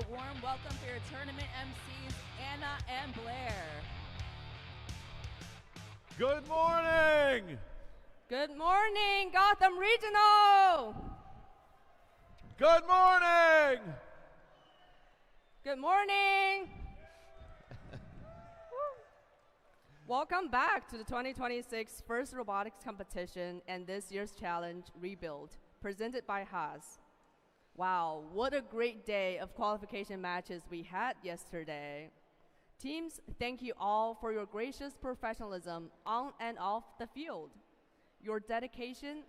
a warm welcome for your tournament MCs, Anna and Blair. Good morning! Good morning, Gotham Regional! Good morning! Good morning! Welcome back to the 2026 First Robotics Competition and this year's challenge, Rebuild, presented by Haas. Wow, what a great day of qualification matches we had yesterday. Teams, thank you all for your gracious professionalism on and off the field. Your dedication,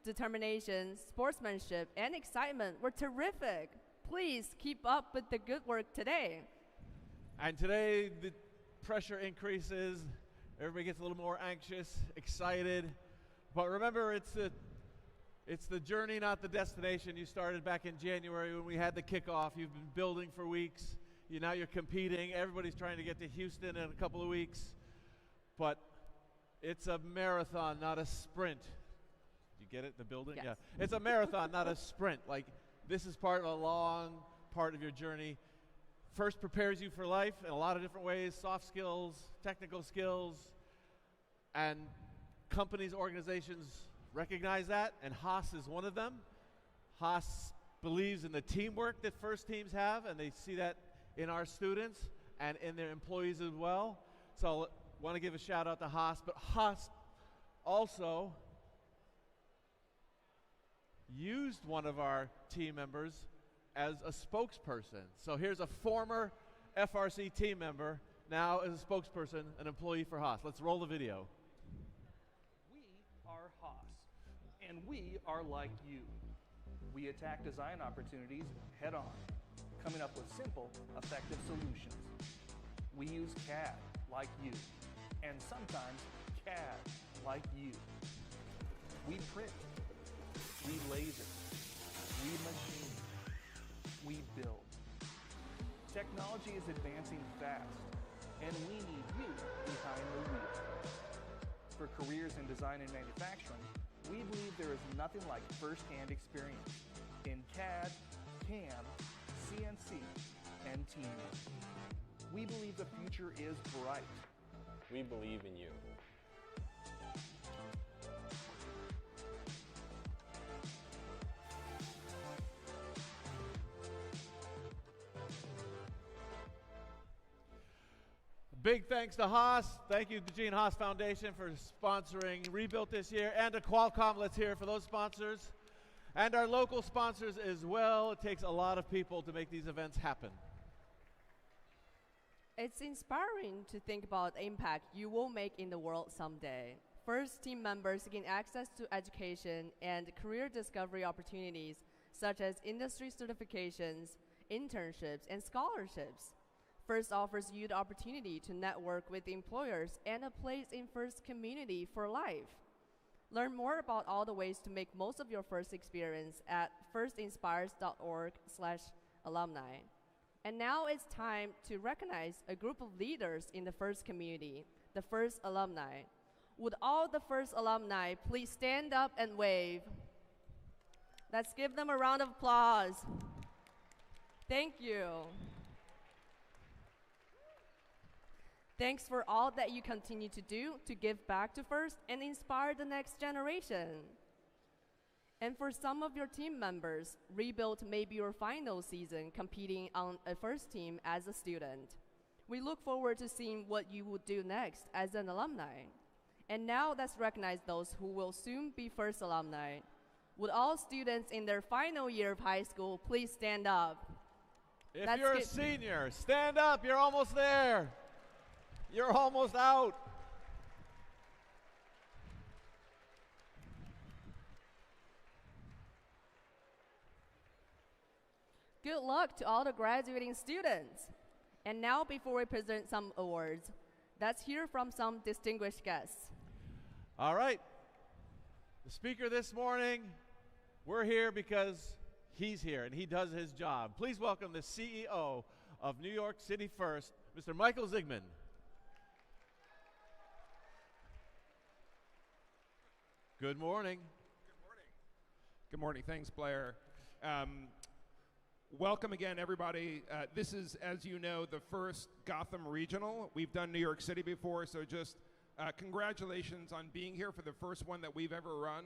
determination, sportsmanship, and excitement were terrific. Please keep up with the good work today. And today, the pressure increases. Everybody gets a little more anxious, excited. But remember, it's the journey, not the destination. You started back in January when we had the kickoff. You've been building for weeks. Now you're competing. Everybody's trying to get to Houston in a couple of weeks. But it's a marathon, not a sprint. You get it, the building? Yes. Yeah. It's a marathon, not a sprint. Like, this is part of a long part of your journey. First prepares you for life in a lot of different ways, soft skills, technical skills, and companies, organizations recognize that, and Haas is one of them. Haas believes in the teamwork that first teams have, and they see that in our students and in their employees as well. So I want to give a shout out to Haas, but Haas also used one of our team members as a spokesperson. So here's a former FRC team member, now as a spokesperson, an employee for Haas. Let's roll the video. We are Haas, and we are like you. We attack design opportunities head on, coming up with simple, effective solutions. We use CAD like you, and sometimes CAD like you. We print, we laser, we machine, we build. Technology is advancing fast, and we need you behind the wheel. For careers in design and manufacturing, we believe there is nothing like first-hand experience in CAD, CAM, CNC, and teamwork. We believe the future is bright. We believe in you. Big thanks to Haas. Thank you to Gene Haas Foundation for sponsoring Rebuilt this year, and to Qualcomm. Let's hear it for those sponsors. And our local sponsors as well. It takes a lot of people to make these events happen. It's inspiring to think about the impact you will make in the world someday. First team members gain access to education and career discovery opportunities, such as industry certifications, internships, and scholarships. First offers you the opportunity to network with employers and a place in First community for life. Learn more about all the ways to make most of your First experience at firstinspires.org/alumni. And now it's time to recognize a group of leaders in the First community, the First Alumni. Would all the First Alumni please stand up and wave? Let's give them a round of applause. Thank you. Thanks for all that you continue to do to give back to First and inspire the next generation. And for some of your team members, Rebuild may be your final season competing on a First team as a student. We look forward to seeing what you will do next as an alumni. And now let's recognize those who will soon be First alumni. Would all students in their final year of high school please stand up? If you're a senior, stand up. You're almost there. You're almost out. Good luck to all the graduating students. And now, before we present some awards, let's hear from some distinguished guests. All right. The speaker this morning, we're here because he's here and he does his job. Please welcome the CEO of New York City First, Mr. Michael Zygmunt. Good morning. Good morning. Good morning. Thanks, Blair. welcome again, everybody. This is, as you know, the first Gotham Regional. We've done New York City before, so just congratulations on being here for the first one that we've ever run.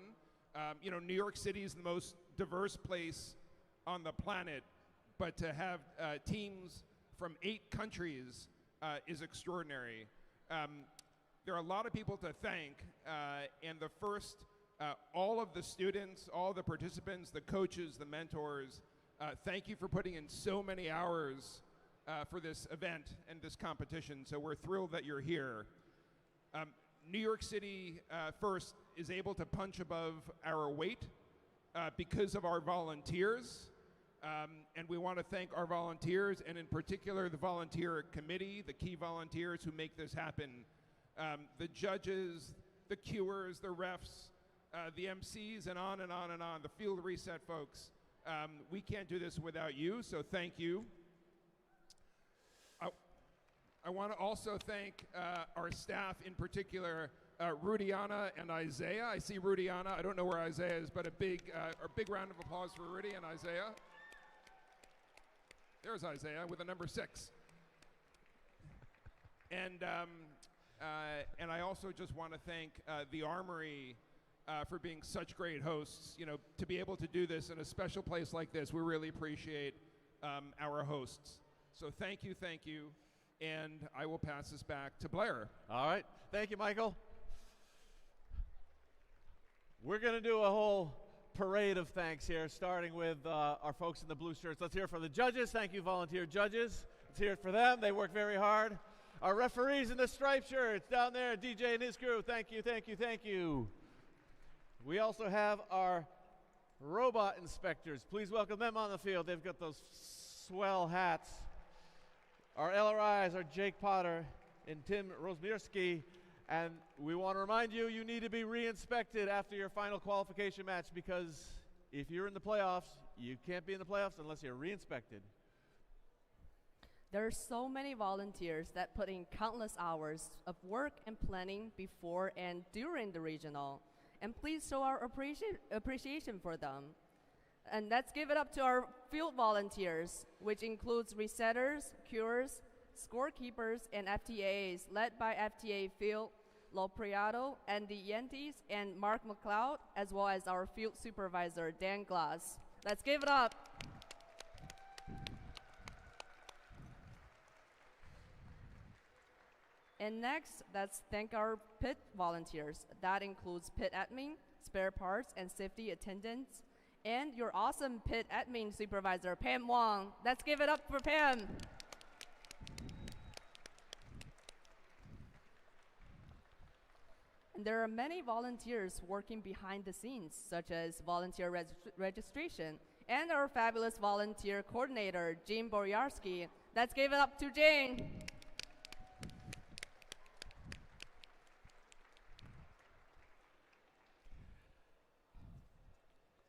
You know, New York City is the most diverse place on the planet, but to have teams from 8 countries is extraordinary. There are a lot of people to thank, and the first, all of the students, all the participants, the coaches, the mentors, thank you for putting in so many hours for this event and this competition, so we're thrilled that you're here. New York City first is able to punch above our weight because of our volunteers, and we want to thank our volunteers, and in particular the volunteer committee, the key volunteers who make this happen. The judges, the cuers, the refs, the MCs, and on and on and on, the field reset folks. We can't do this without you, so thank you. I want to also thank our staff, in particular, Rudiana and Isaiah. I see Rudiana. I don't know where Isaiah is, but a big round of applause for Rudy and Isaiah. There's Isaiah with the number 6. And I also just want to thank the Armory for being such great hosts. You know, to be able to do this in a special place like this, we really appreciate our hosts. So thank you, and I will pass this back to Blair. All right. Thank you, Michael. We're going to do a whole parade of thanks here, starting with our folks in the blue shirts. Let's hear it for the judges. Thank you, volunteer judges. Let's hear it for them. They work very hard. Our referees in the striped shirts down there, DJ and his crew. Thank you. We also have our robot inspectors. Please welcome them on the field. They've got those swell hats. Our LRIs are Jake Potter and Tim Rosmierski. And we want to remind you, you need to be re-inspected after your final qualification match, because if you're in the playoffs, you can't be in the playoffs unless you're re-inspected. There are so many volunteers that put in countless hours of work and planning before and during the regional. And please show our appreciation for them. And let's give it up to our field volunteers, which includes resetters, curers, scorekeepers, and FTAs, led by FTA Phil Lopriato, Andy Yentis, and Mark McLeod, as well as our field supervisor, Dan Glass. Let's give it up. And next, let's thank our pit volunteers. That includes pit admin, spare parts, and safety attendants, and your awesome pit admin supervisor, Pam Wong. Let's give it up for Pam. And there are many volunteers working behind the scenes, such as volunteer registration, and our fabulous volunteer coordinator, Jane Boryarski. Let's give it up to Jane.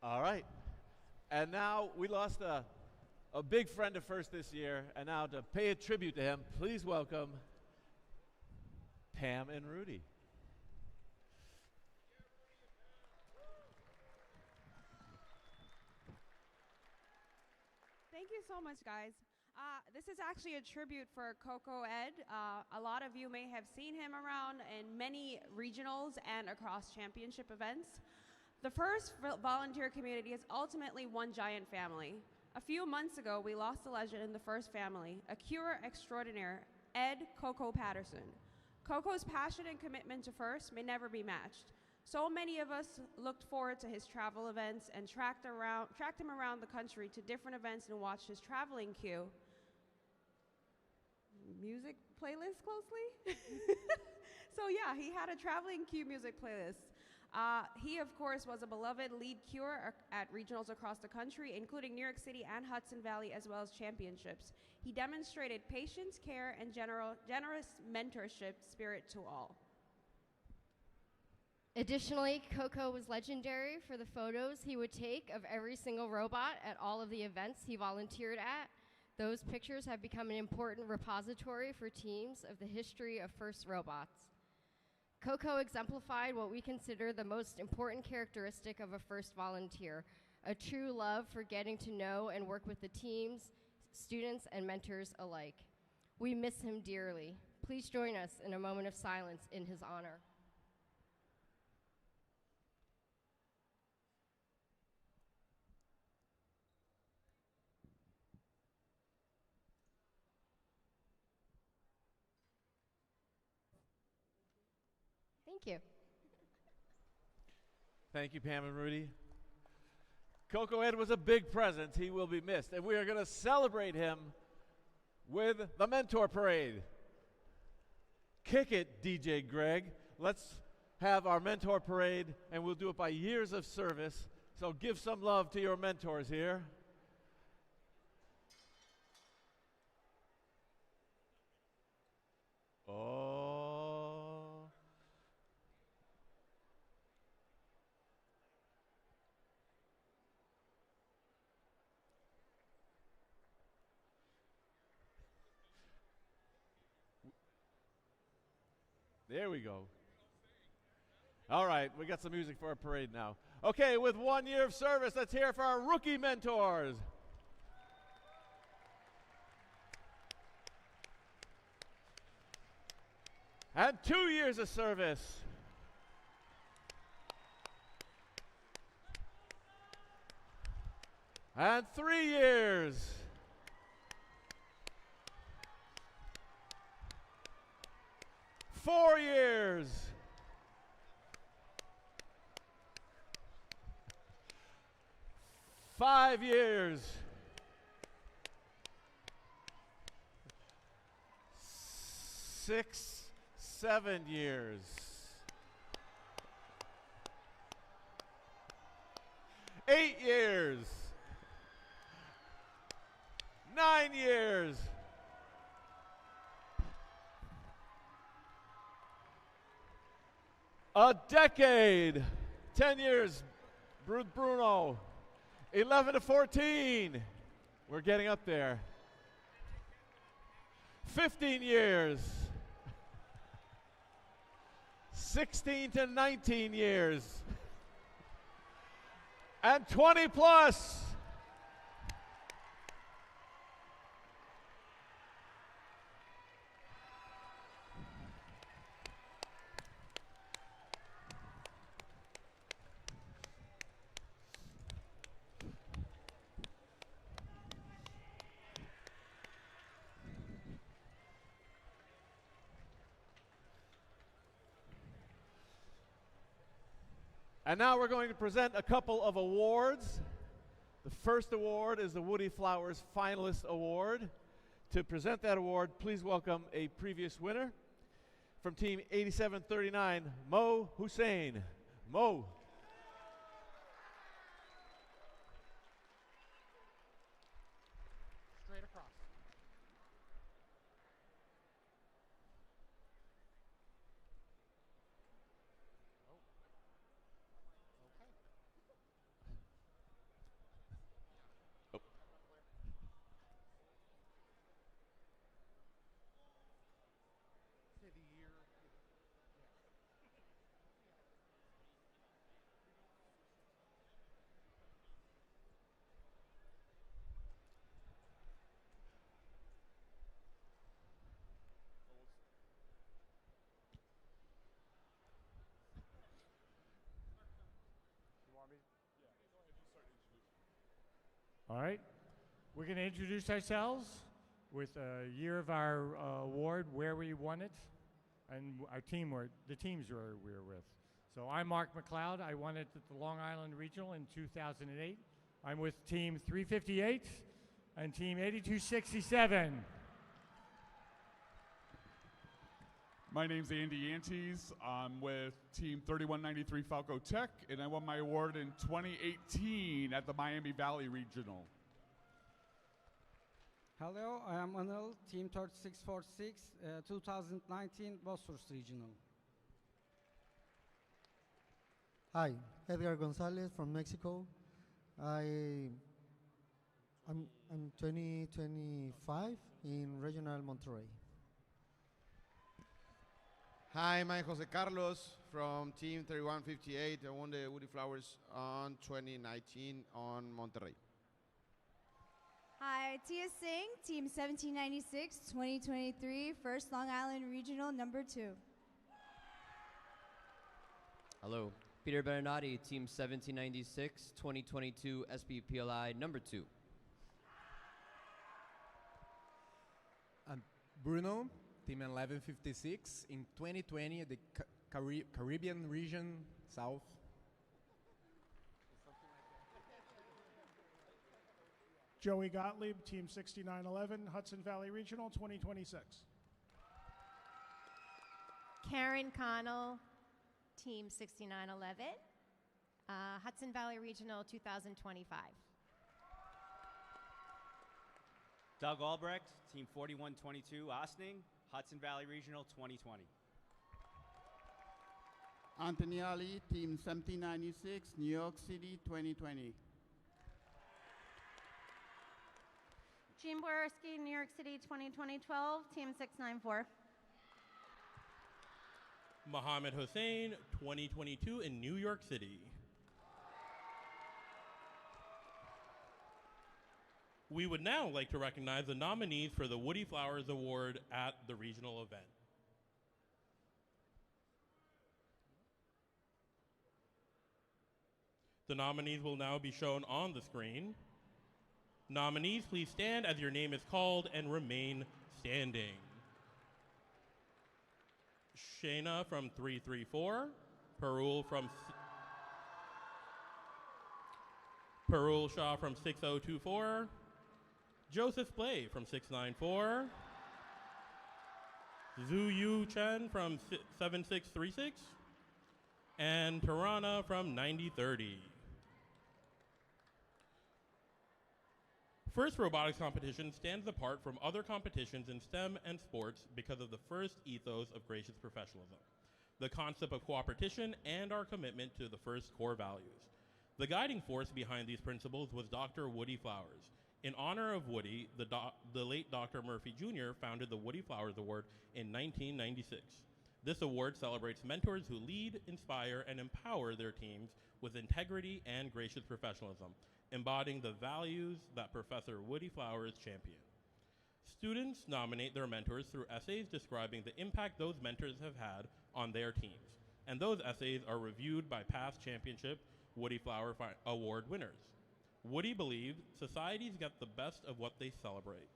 All right. And now we lost a big friend of FIRST this year, and now to pay a tribute to him, please welcome Pam and Rudy. Thank you so much, guys. This is actually a tribute for Coco Ed. A lot of you may have seen him around in many regionals and across championship events. The FIRST volunteer community is ultimately one giant family. A few months ago, we lost a legend in the FIRST family, a curer extraordinaire, Ed Coco Patterson. Coco's passion and commitment to FIRST may never be matched. So many of us looked forward to his travel events and tracked him around the country to different events and watched his traveling queue. Music playlist closely? So yeah, he had a traveling queue music playlist. He, of course, was a beloved lead curer at regionals across the country, including New York City and Hudson Valley, as well as championships. He demonstrated patience, care, and generous mentorship spirit to all. Additionally, Coco was legendary for the photos he would take of every single robot at all of the events he volunteered at. Those pictures have become an important repository for teams of the history of FIRST robots. Coco exemplified what we consider the most important characteristic of a FIRST volunteer, a true love for getting to know and work with the teams, students, and mentors alike. We miss him dearly. Please join us in a moment of silence in his honor. Thank you. Thank you, Pam and Rudy. Coco Ed was a big presence. He will be missed. And we are going to celebrate him with the Mentor Parade. Kick it, DJ Greg. Let's have our Mentor Parade, and we'll do it by years of service. So give some love to your mentors here. Oh. There we go. All right, we got some music for our parade now. Okay, with 1 year of service, let's hear for our rookie mentors. And 2 years of service. And 3 years. Four years. 5 years. 6, 7 years. 8 years. 9 years. 10 decade. 10 years. Bruno. 11 to 14. We're getting up there. 15 years. 16 to 19 years. And 20 plus. And now we're going to present a couple of awards. The first award is the Woody Flowers Finalist Award. To present that award, please welcome a previous winner from Team 8739, Mo Hussein. Mo. Straight across. All right, we're going to introduce ourselves with a year of our award, where we won it, and our team the teams we were with. So I'm Mark McLeod. I won it at the Long Island Regional in 2008. I'm with Team 358 and Team 8267. My name's Andy Antes. I'm with Team 3193 Falco Tech, and I won my award in 2018 at the Miami Valley Regional. Hello, I am Anil, Team 3646, 2019 Bosphorus Regional. Hi, Edgar Gonzalez from Mexico. I'm 2025 in Regional Monterrey. Hi, I'm Jose Carlos from Team 3158. I won the Woody Flowers on 2019 on Monterrey. Hi, Tia Singh, Team 1796, 2023, First Long Island Regional, number 2. Hello, Peter Bernardi, Team 1796, 2022 SBPLI, number 2. I'm Bruno, Team 1156, in 2020, the Caribbean region, South. Joey Gottlieb, Team 6911, Hudson Valley Regional, 2026. Karen Connell, Team 6911, Hudson Valley Regional 2025. Doug Albrecht, Team 4122, Ossining, Hudson Valley Regional 2020. Anthony Ali, Team 1796, New York City 2020. Jean Boyorski, New York City 2012, Team 694. Mohammed Hussein, 2022 in New York City. We would now like to recognize the nominees for the Woody Flowers Award at the regional event. The nominees will now be shown on the screen. Nominees, please stand as your name is called and remain standing. Shayna from 334, Parul Shah from 6024, Joseph Blay from 694, Zhu Yu Chen from 7636, and Tarana from 9030. First Robotics competition stands apart from other competitions in STEM and sports because of the first ethos of gracious professionalism, the concept of cooperation, and our commitment to the first core values. The guiding force behind these principles was Dr. Woody Flowers. In honor of Woody, the late Dr. Murphy Jr. founded the Woody Flowers Award in 1996. This award celebrates mentors who lead, inspire, and empower their teams with integrity and gracious professionalism, embodying the values that Professor Woody Flowers championed. Students nominate their mentors through essays describing the impact those mentors have had on their teams, and those essays are reviewed by past championship Woody Flower Award winners. Woody believed societies get the best of what they celebrate.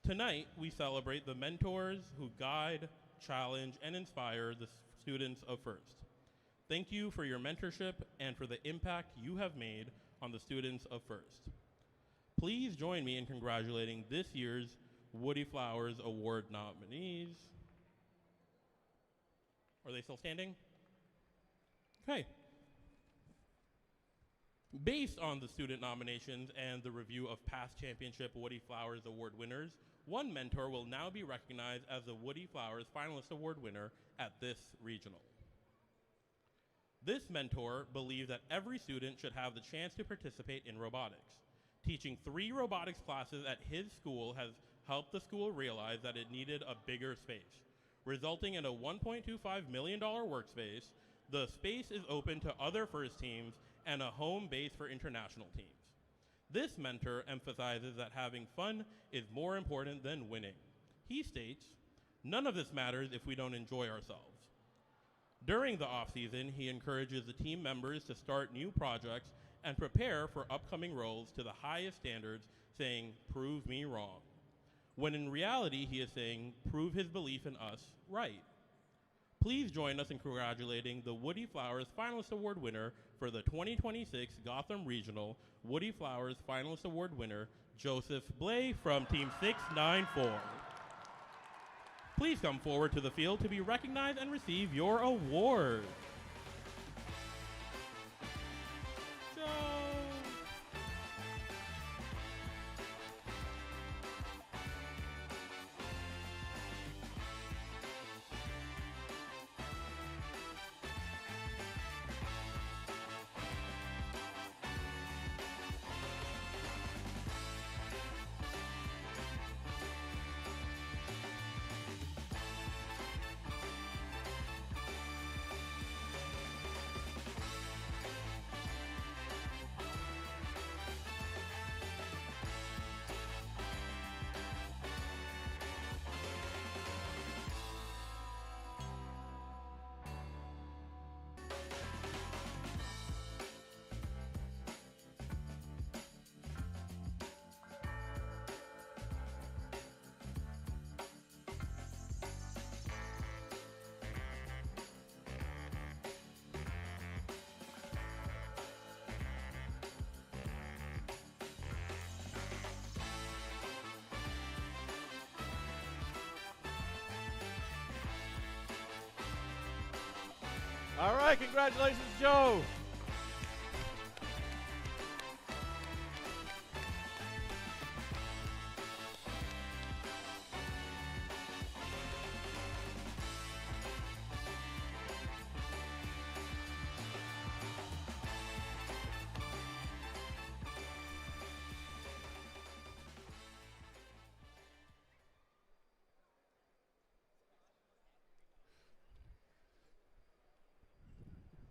Tonight, we celebrate the mentors who guide, challenge, and inspire the students of First. Thank you for your mentorship and for the impact you have made on the students of First. Please join me in congratulating this year's Woody Flowers Award nominees. Are they still standing? Okay. Based on the student nominations and the review of past championship Woody Flowers Award winners, one mentor will now be recognized as the Woody Flowers Finalist Award winner at this regional. This mentor believed that every student should have the chance to participate in robotics. Teaching 3 robotics classes at his school has helped the school realize that it needed a bigger space. Resulting in a $1.25 million workspace, the space is open to other first teams and a home base for international teams. This mentor emphasizes that having fun is more important than winning. He states, "None of this matters if we don't enjoy ourselves." During the off-season, he encourages the team members to start new projects and prepare for upcoming roles to the highest standards, saying, "Prove me wrong." When in reality, he is saying, "Prove his belief in us right." Please join us in congratulating the Woody Flowers Finalist Award winner for the 2026 Gotham Regional Woody Flowers Finalist Award winner, Joseph Blay from Team 694. Please come forward to the field to be recognized and receive your award. All right, congratulations, Joe.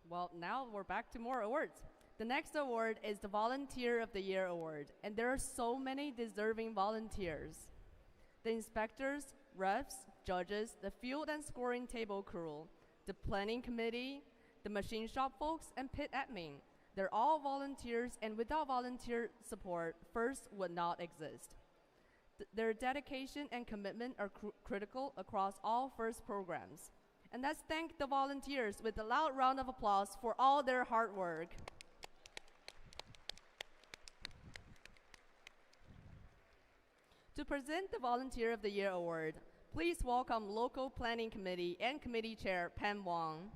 Well, now we're back to more awards. The next award is the Volunteer of the Year Award, and there are so many deserving volunteers. The inspectors, refs, judges, the field and scoring table crew, the planning committee, the machine shop folks, and pit admin. They're all volunteers, and without volunteer support, FIRST would not exist. Their dedication and commitment are critical across all FIRST programs. And let's thank the volunteers with a loud round of applause for all their hard work. To present the Volunteer of the Year Award, please welcome Local Planning Committee and Committee Chair Pam Wong.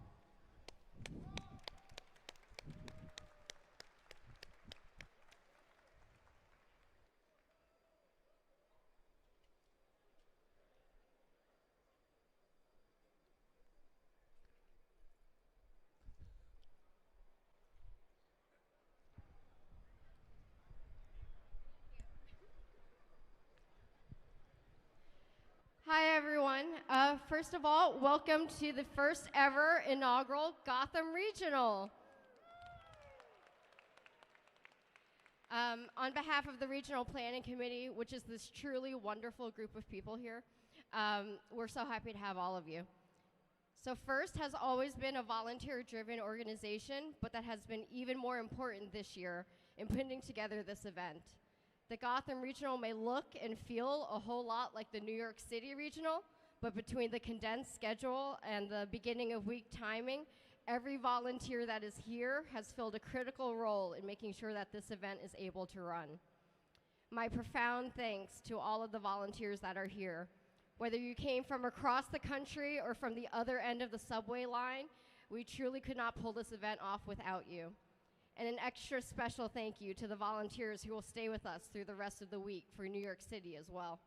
Hi, everyone. First of all, welcome to the first ever inaugural Gotham Regional. On behalf of the Regional Planning Committee, which is this truly wonderful group of people here, we're so happy to have all of you. So FIRST has always been a volunteer-driven organization, but that has been even more important this year in putting together this event. The Gotham Regional may look and feel a whole lot like the New York City Regional, but between the condensed schedule and the beginning of week timing, every volunteer that is here has filled a critical role in making sure that this event is able to run. My profound thanks to all of the volunteers that are here. Whether you came from across the country or from the other end of the subway line, we truly could not pull this event off without you. And an extra special thank you to the volunteers who will stay with us through the rest of the week for New York City as well.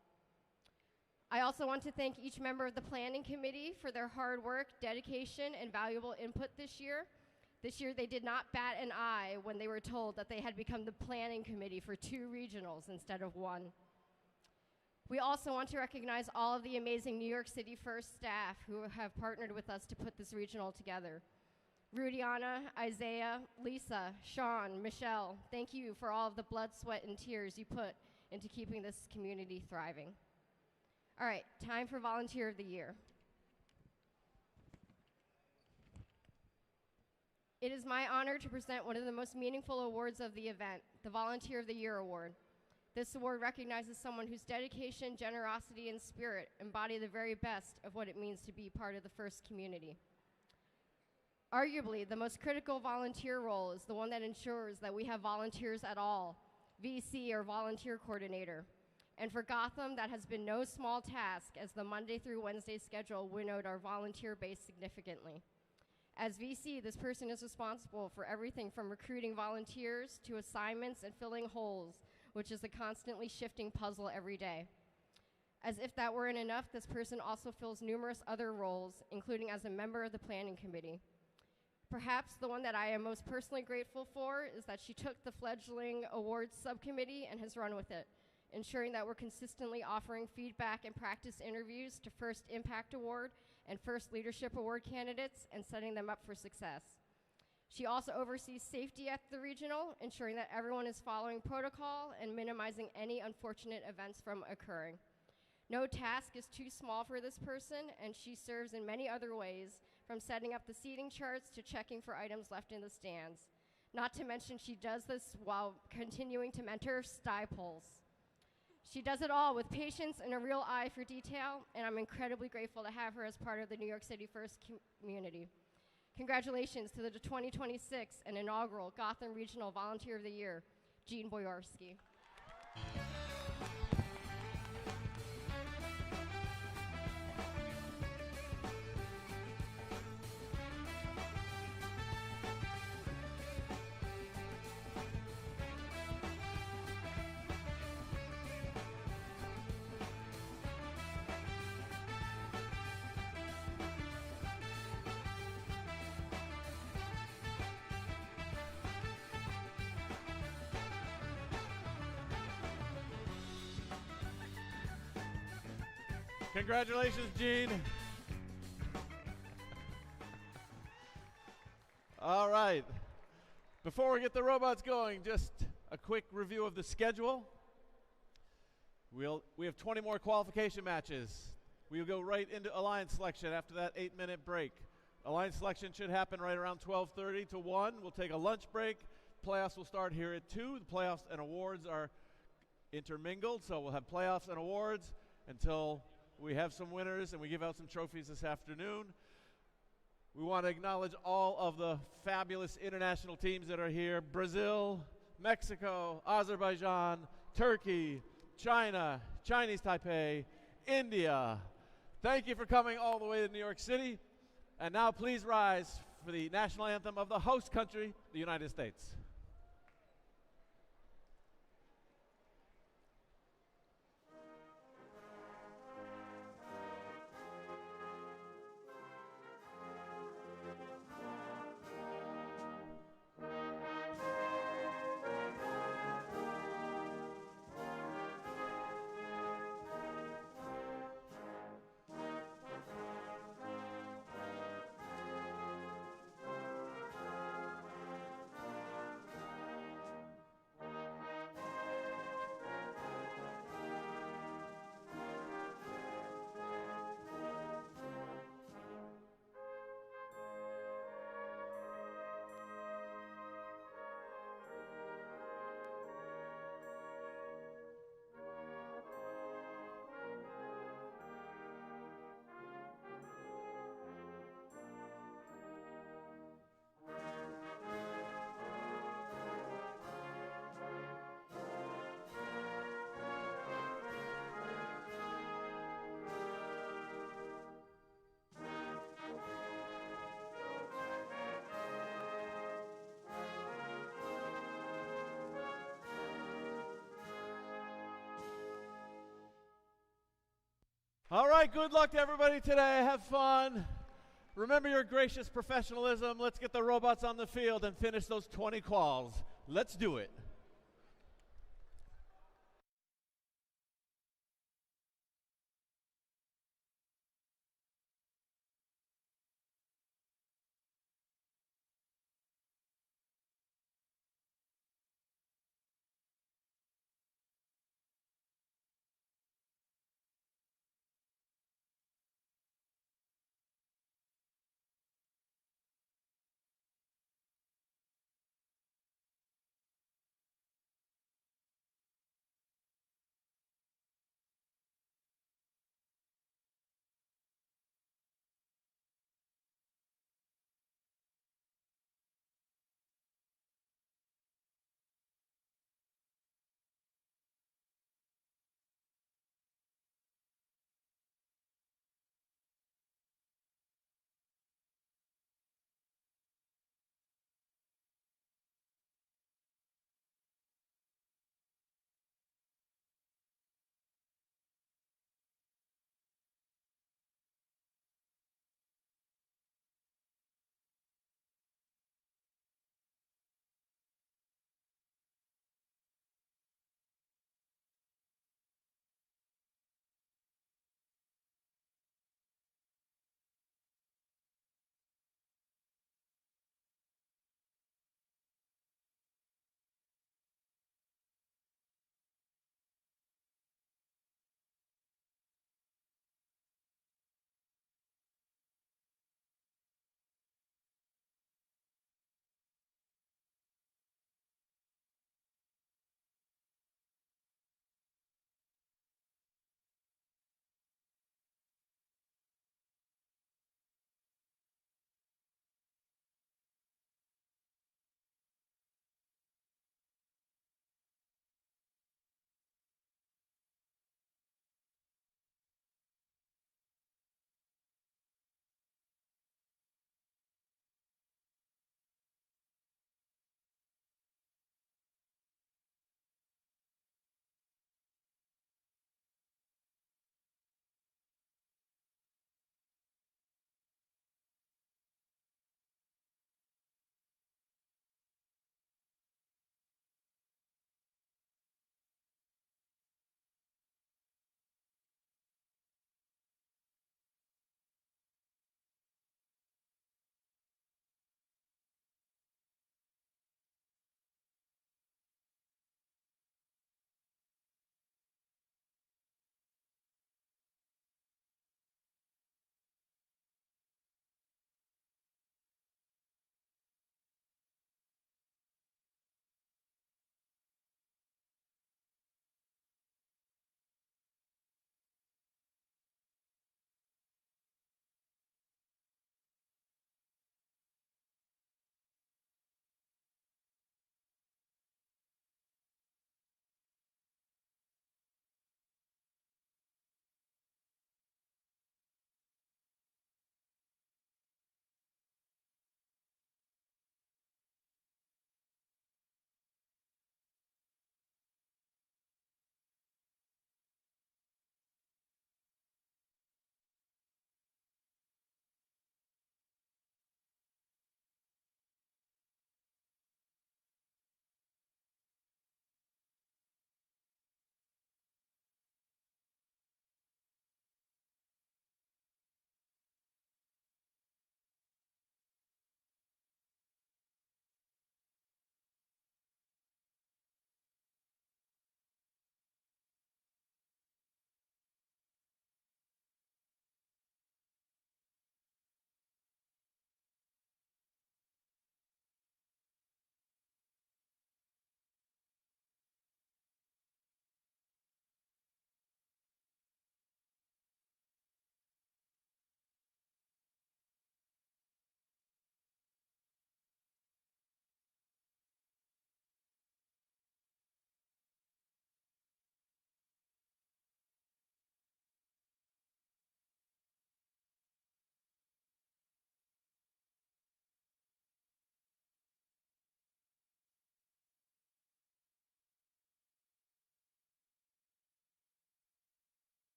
I also want to thank each member of the Planning Committee for their hard work, dedication, and valuable input this year. This year they did not bat an eye when they were told that they had become the Planning Committee for 2 regionals instead of 1. We also want to recognize all of the amazing New York City FIRST staff who have partnered with us to put this regional together. Rudiana, Isaiah, Lisa, Sean, Michelle, thank you for all of the blood, sweat, and tears you put into keeping this community thriving. All right, time for Volunteer of the Year. It is my honor to present one of the most meaningful awards of the event, the Volunteer of the Year Award. This award recognizes someone whose dedication, generosity, and spirit embody the very best of what it means to be part of the FIRST community. Arguably, the most critical volunteer role is the one that ensures that we have volunteers at all, VC or volunteer coordinator. And for Gotham, that has been no small task as the Monday through Wednesday schedule winnowed our volunteer base significantly. As VC, this person is responsible for everything from recruiting volunteers to assignments and filling holes, which is a constantly shifting puzzle every day. As if that weren't enough, this person also fills numerous other roles, including as a member of the Planning Committee. Perhaps the one that I am most personally grateful for is that she took the fledgling awards subcommittee and has run with it, ensuring that we're consistently offering feedback and practice interviews to FIRST Impact Award and FIRST Leadership Award candidates and setting them up for success. She also oversees safety at the regional, ensuring that everyone is following protocol and minimizing any unfortunate events from occurring. No task is too small for this person, and she serves in many other ways, from setting up the seating charts to checking for items left in the stands. Not to mention she does this while continuing to mentor Stipoles. She does it all with patience and a real eye for detail, and I'm incredibly grateful to have her as part of the New York City FIRST community. Congratulations to the 2026 and inaugural Gotham Regional Volunteer of the Year, Jean Boyarsky. Congratulations, Gene. All right. Before we get the robots going, just a quick review of the schedule. We have 20 more qualification matches. We'll go right into alliance selection after that 8-minute break. Alliance selection should happen right around 12:30 to 1. We'll take a lunch break. Playoffs will start here at 2. The playoffs and awards are intermingled, so we'll have playoffs and awards until we have some winners and we give out some trophies this afternoon. We want to acknowledge all of the fabulous international teams that are here: Brazil, Mexico, Azerbaijan, Turkey, China, Chinese Taipei, India. Thank you for coming all the way to New York City. And now please rise for the national anthem of the host country, the United States. All right, good luck to everybody today. Have fun. Remember your gracious professionalism. Let's get the robots on the field and finish those 20 quals. Let's do it.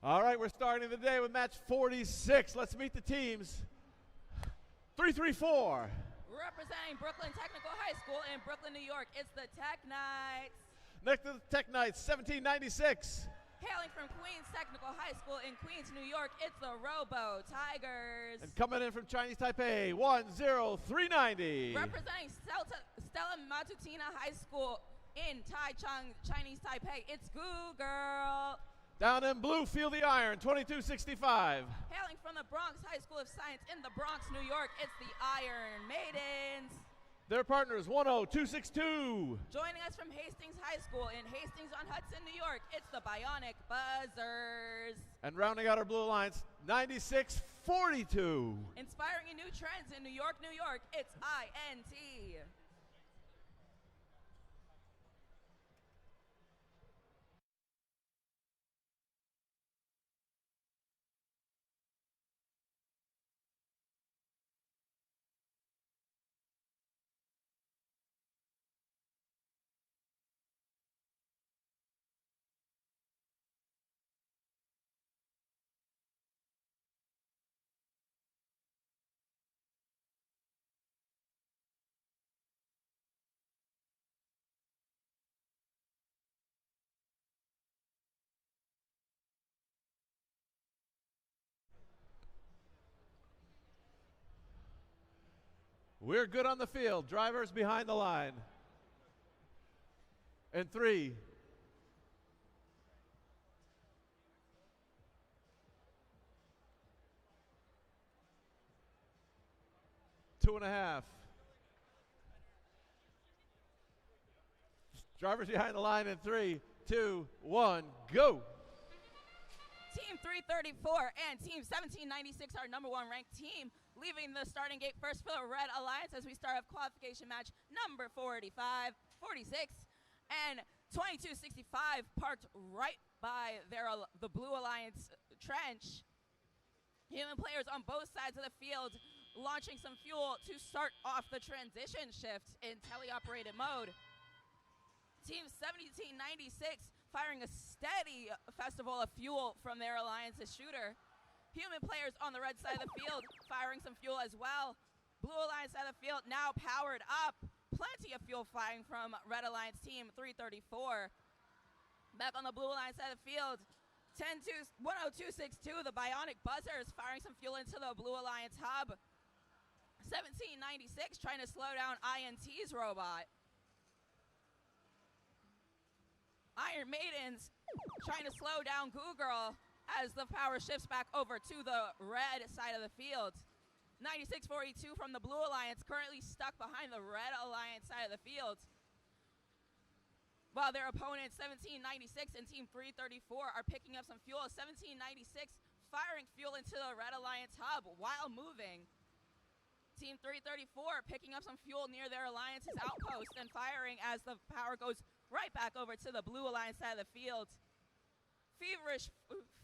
All right, we're starting the day with match 46. Let's meet the teams. 334. Representing Brooklyn Technical High School in Brooklyn, New York, it's the Tech Knights. Next to the Tech Knights, 1796. Hailing from Queens Technical High School in Queens, New York, it's the Robo Tigers. And coming in from Chinese Taipei, 10390. Representing Stella Matutina High School in Taichung, Chinese Taipei, it's Goo Girl. Down in blue, Feel the Iron, 2265. Hailing from the Bronx High School of Science in the Bronx, New York, it's the Iron Maidens. Their partners, 10262. Joining us from Hastings High School in Hastings-on-Hudson, New York, it's the Bionic Buzzers. And rounding out our Blue Alliance, 9642. Inspiring new trends in New York, New York, it's INT. We're good on the field. Drivers behind the line. And 3, 2.5. Drivers behind the line in 3, 2, 1, go. Team 334 and Team 1796, our #1 ranked team, leaving the starting gate first for the Red Alliance as we start off qualification match number 46, and 2265 parked right by the Blue Alliance trench. Human players on both sides of the field launching some fuel to start off the transition shift in teleoperated mode. Team 1796 firing a steady festival of fuel from their Alliance's shooter. Human players on the red side of the field firing some fuel as well. Blue Alliance side of the field now powered up. Plenty of fuel flying from Red Alliance Team 334. Back on the Blue Alliance side of the field, 10262, the Bionic Buzzers firing some fuel into the Blue Alliance hub. 1796 trying to slow down INT's robot. Iron Maidens trying to slow down Goo Girl as the power shifts back over to the red side of the field. 9642 from the Blue Alliance currently stuck behind the Red Alliance side of the field, while their opponents 1796 and Team 334 are picking up some fuel. 1796 firing fuel into the Red Alliance hub while moving. Team 334 picking up some fuel near their Alliance's outpost and firing as the power goes right back over to the Blue Alliance side of the field. Feverish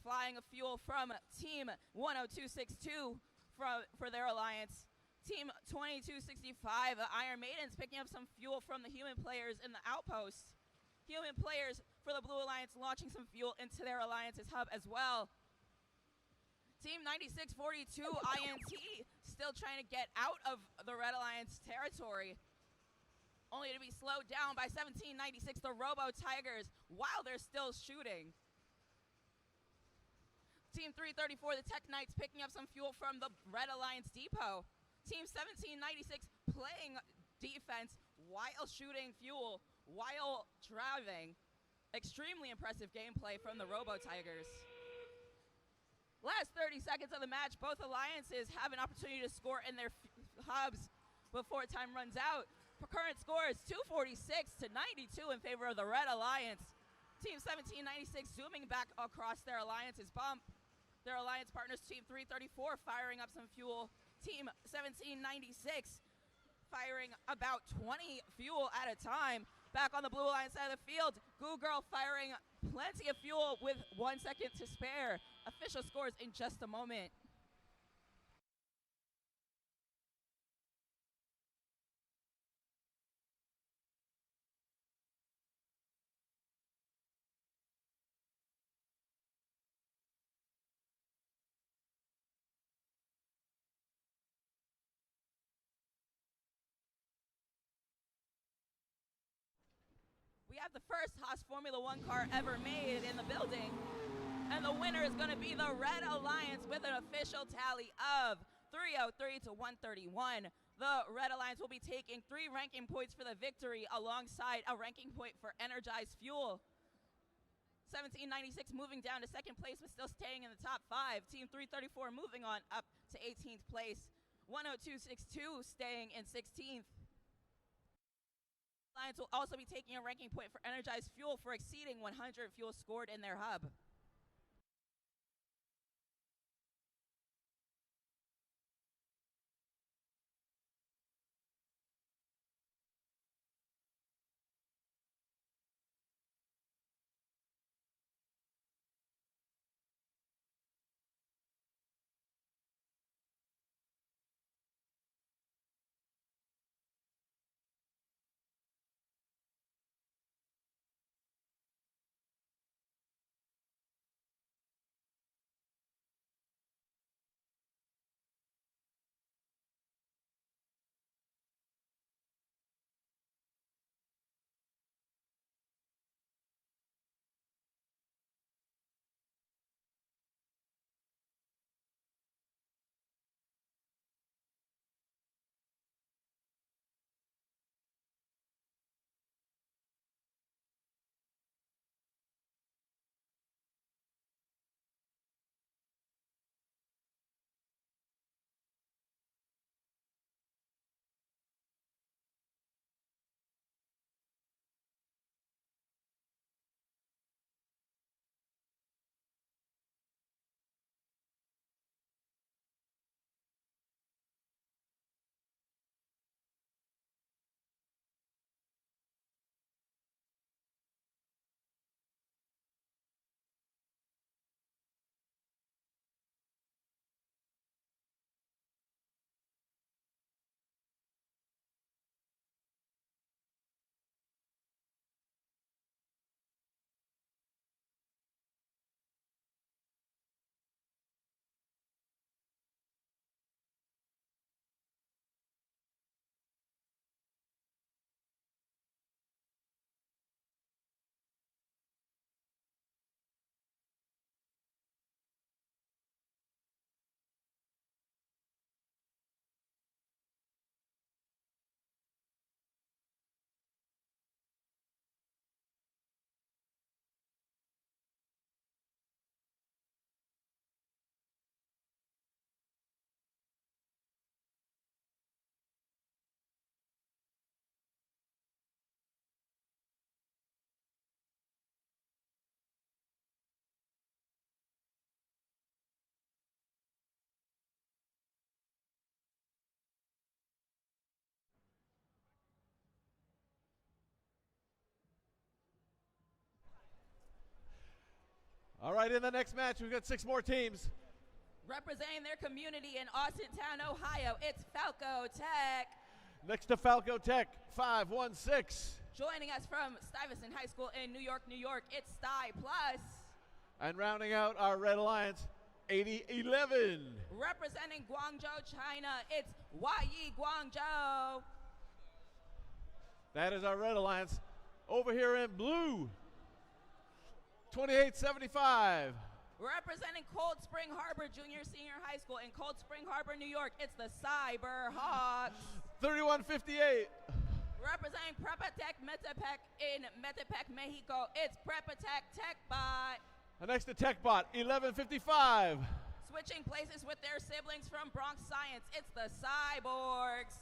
flying of fuel from Team 10262 for their Alliance. Team 2265, the Iron Maidens picking up some fuel from the human players in the outpost. Human players for the Blue Alliance launching some fuel into their Alliance's hub as well. Team 9642, INT, still trying to get out of the Red Alliance territory, only to be slowed down by 1796, the Robo Tigers, while they're still shooting. Team 334, the Tech Knights, picking up some fuel from the Red Alliance depot. Team 1796 playing defense while shooting fuel, while driving. Extremely impressive gameplay from the Robo Tigers. Last 30 seconds of the match, both alliances have an opportunity to score in their hubs before time runs out. The current score is 246 to 92 in favor of the Red Alliance. Team 1796 zooming back across their alliance's bump. Their alliance partners, Team 334, firing up some fuel. Team 1796 firing about 20 fuel at a time. Back on the Blue Alliance side of the field, Goo Girl firing plenty of fuel with 1 second to spare. Official scores in just a moment. have the first Haas Formula One car ever made in the building. And the winner is going to be the Red Alliance with an official tally of 303 to 131. The Red Alliance will be taking 3 ranking points for the victory alongside a ranking point for Energized Fuel. 1796 moving down to second place but still staying in the top 5. Team 334 moving on up to 18th place. 10262 staying in 16th. Alliance will also be taking a ranking point for Energized Fuel for exceeding 100 fuel scored in their hub. All right, in the next match, we've got 6 more teams. Representing their community in Austintown, Ohio, it's Falco Tech. Next to Falco Tech, 516. Joining us from Stuyvesant High School in New York, it's Sty Plus. And rounding out our Red Alliance, 8011. Representing Guangzhou, China, it's YE Guangzhou. That is our Red Alliance. Over here in blue, 2875. Representing Cold Spring Harbor Junior Senior High School in Cold Spring Harbor, New York, it's the Cyber Hawks. 3158. Representing Prepa Tech Metepec in Metepec, Mexico, it's Prepa Tech TechBot. And next to TechBot, 1155. Switching places with their siblings from Bronx Science, it's the Cyborgs.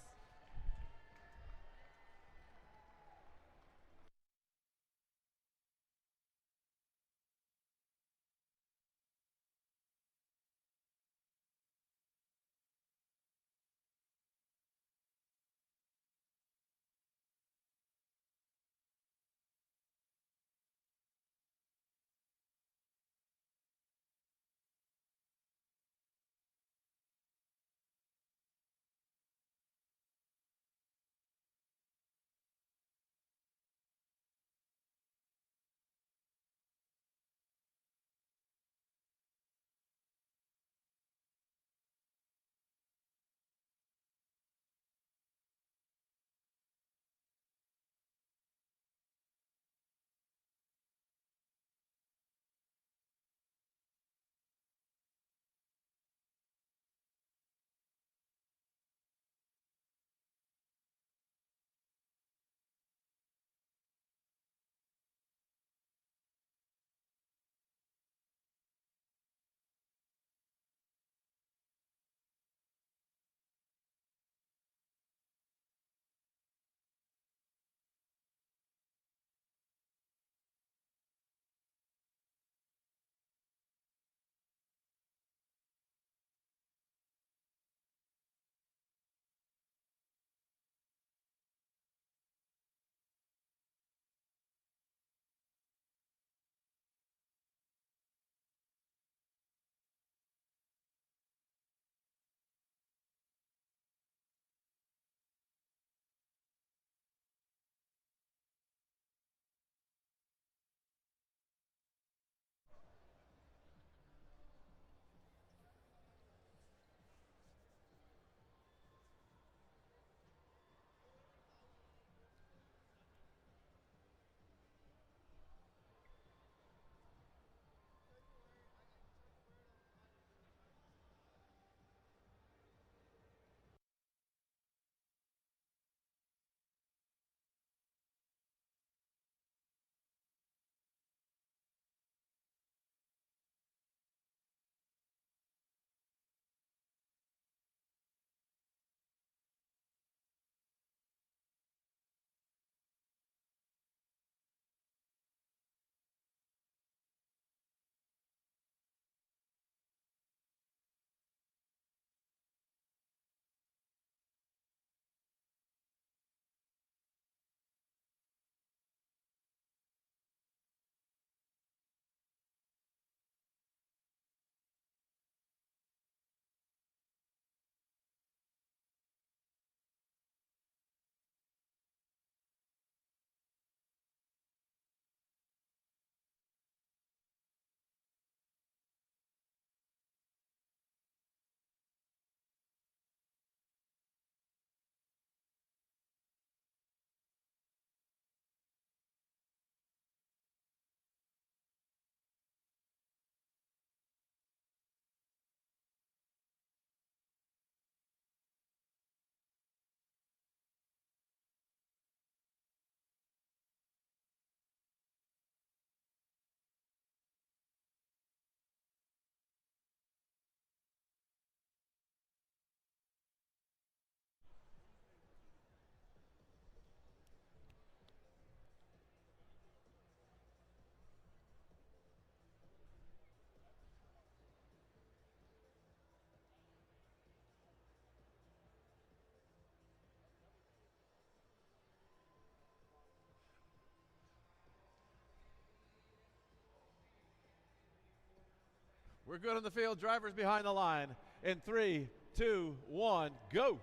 We're good on the field. Drivers behind the line. In 3, 2, 1, go.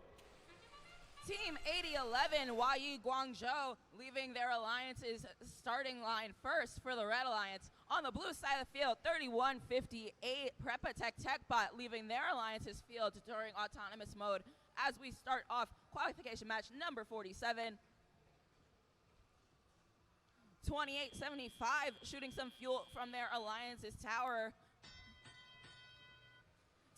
Team 8011, Yi Guangzhou, leaving their alliance's starting line first for the Red Alliance. On the blue side of the field, 3158, Prepa Tech Bot, leaving their alliance's field during autonomous mode as we start off qualification match number 47. 2875, shooting some fuel from their alliance's tower.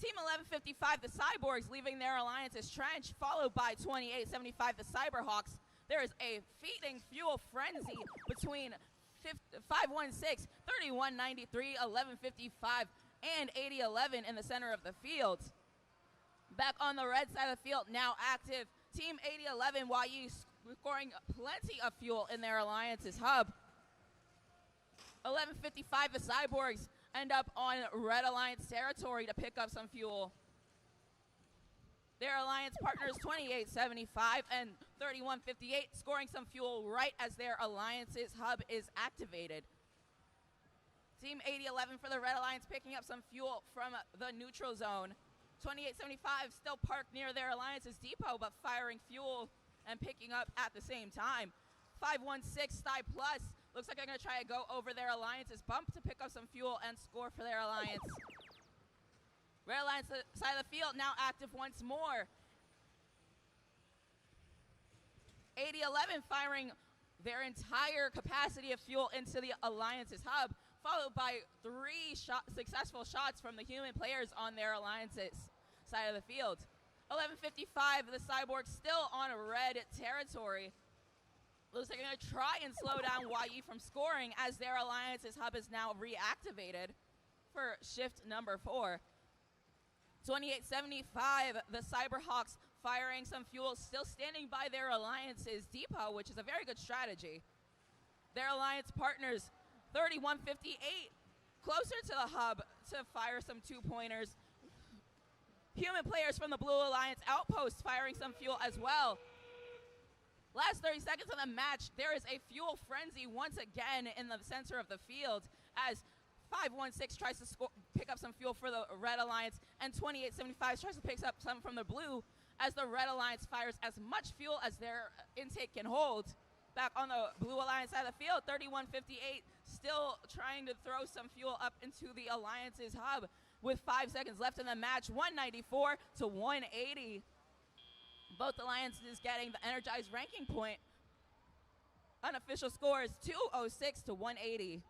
Team 1155, the Cyborgs, leaving their alliance's trench, followed by 2875, the Cyberhawks. There is a feeding fuel frenzy between 516, 3193, 1155, and 8011 in the center of the field. Back on the red side of the field, now active. Team 8011, YU scoring plenty of fuel in their alliance's hub. 1155, the Cyborgs end up on Red Alliance territory to pick up some fuel. Their alliance partners 2875 and 3158 scoring some fuel right as their alliance's hub is activated. Team 8011 for the Red Alliance picking up some fuel from the neutral zone. 2875 still parked near their alliance's depot but firing fuel and picking up at the same time. 516 Sty Plus looks like they're going to try to go over their alliance's bump to pick up some fuel and score for their alliance. Red Alliance side of the field now active once more. 8011 firing their entire capacity of fuel into the alliance's hub, followed by 3 successful shots from the human players on their alliance's side of the field. 1155, the Cyborgs still on red territory. Looks like they're going to try and slow down YE from scoring as their alliance's hub is now reactivated for shift number 4. 2875, the Cyberhawks firing some fuel, still standing by their alliance's depot, which is a very good strategy. Their alliance partners, 3158, closer to the hub to fire some 2-pointers. Human players from the Blue Alliance outpost firing some fuel as well. Last 30 seconds of the match, there is a fuel frenzy once again in the center of the field as 516 tries to pick up some fuel for the Red Alliance and 2875 tries to pick up some from the blue as the Red Alliance fires as much fuel as their intake can hold. Back on the Blue Alliance side of the field, 3158 still trying to throw some fuel up into the Alliance's hub with 5 seconds left in the match, 194 to 180. Both alliances getting the energized ranking point. Unofficial scores 206 to 180.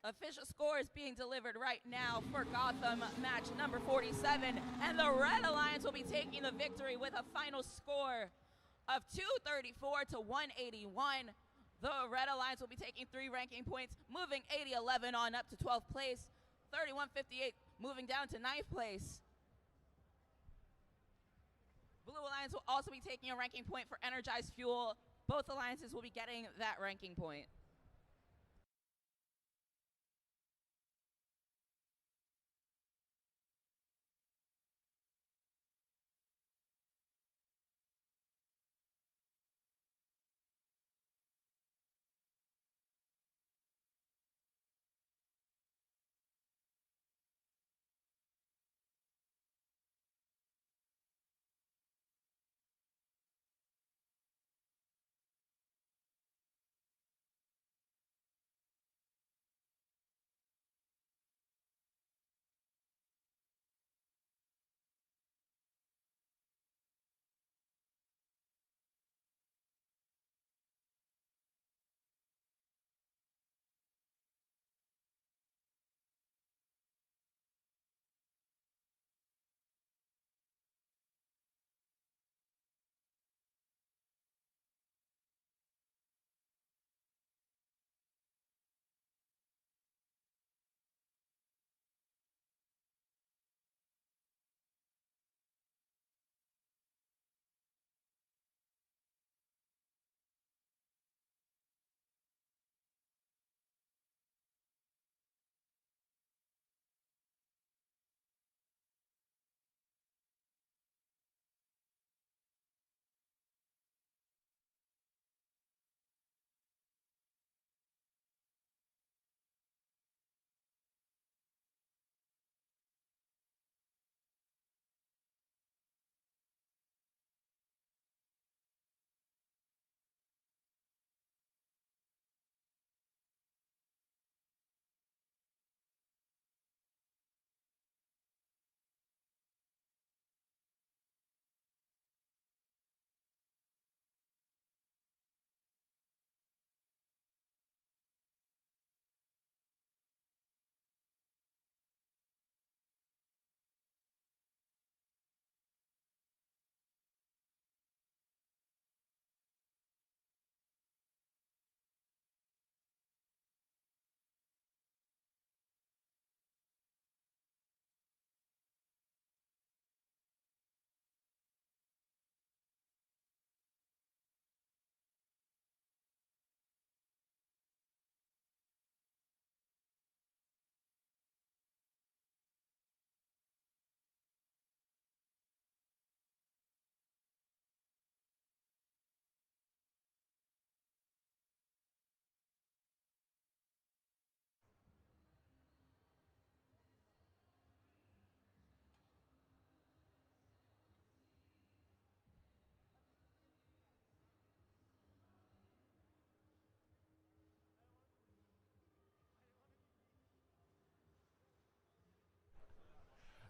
Official scores being delivered right now for Gotham match number 47, and the Red Alliance will be taking the victory with a final score of 234 to 181. The Red Alliance will be taking 3 ranking points, moving 8011 on up to 12th place, 3158 moving down to 9th place. Blue Alliance will also be taking a ranking point for energized fuel. Both alliances will be getting that ranking point.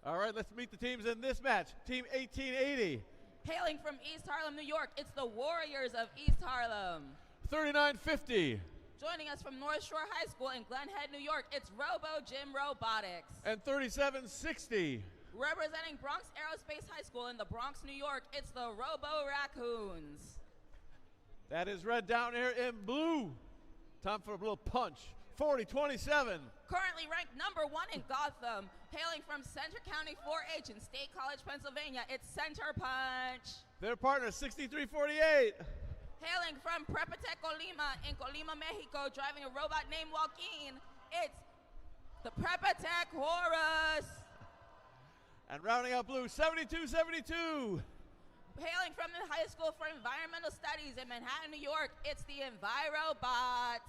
All right, let's meet the teams in this match. Team 1880. Hailing from East Harlem, New York, it's the Warriors of East Harlem. 3950. Joining us from North Shore High School in Glen Head, New York, it's Robo Gym Robotics. And 3760. Representing Bronx Aerospace High School in the Bronx, New York, it's the Robo Raccoons. That is red down here in blue. Time for a little punch. 4027. Currently ranked #1 in Gotham, hailing from Center County 4-H in State College, Pennsylvania, it's Center Punch. Their partner, 6348. Hailing from Prepatec Colima in Colima, Mexico, driving a robot named Joaquin, it's the Prepatec Horus. And rounding out blue, 7272. Hailing from the High School for Environmental Studies in Manhattan, New York, it's the EnviroBots.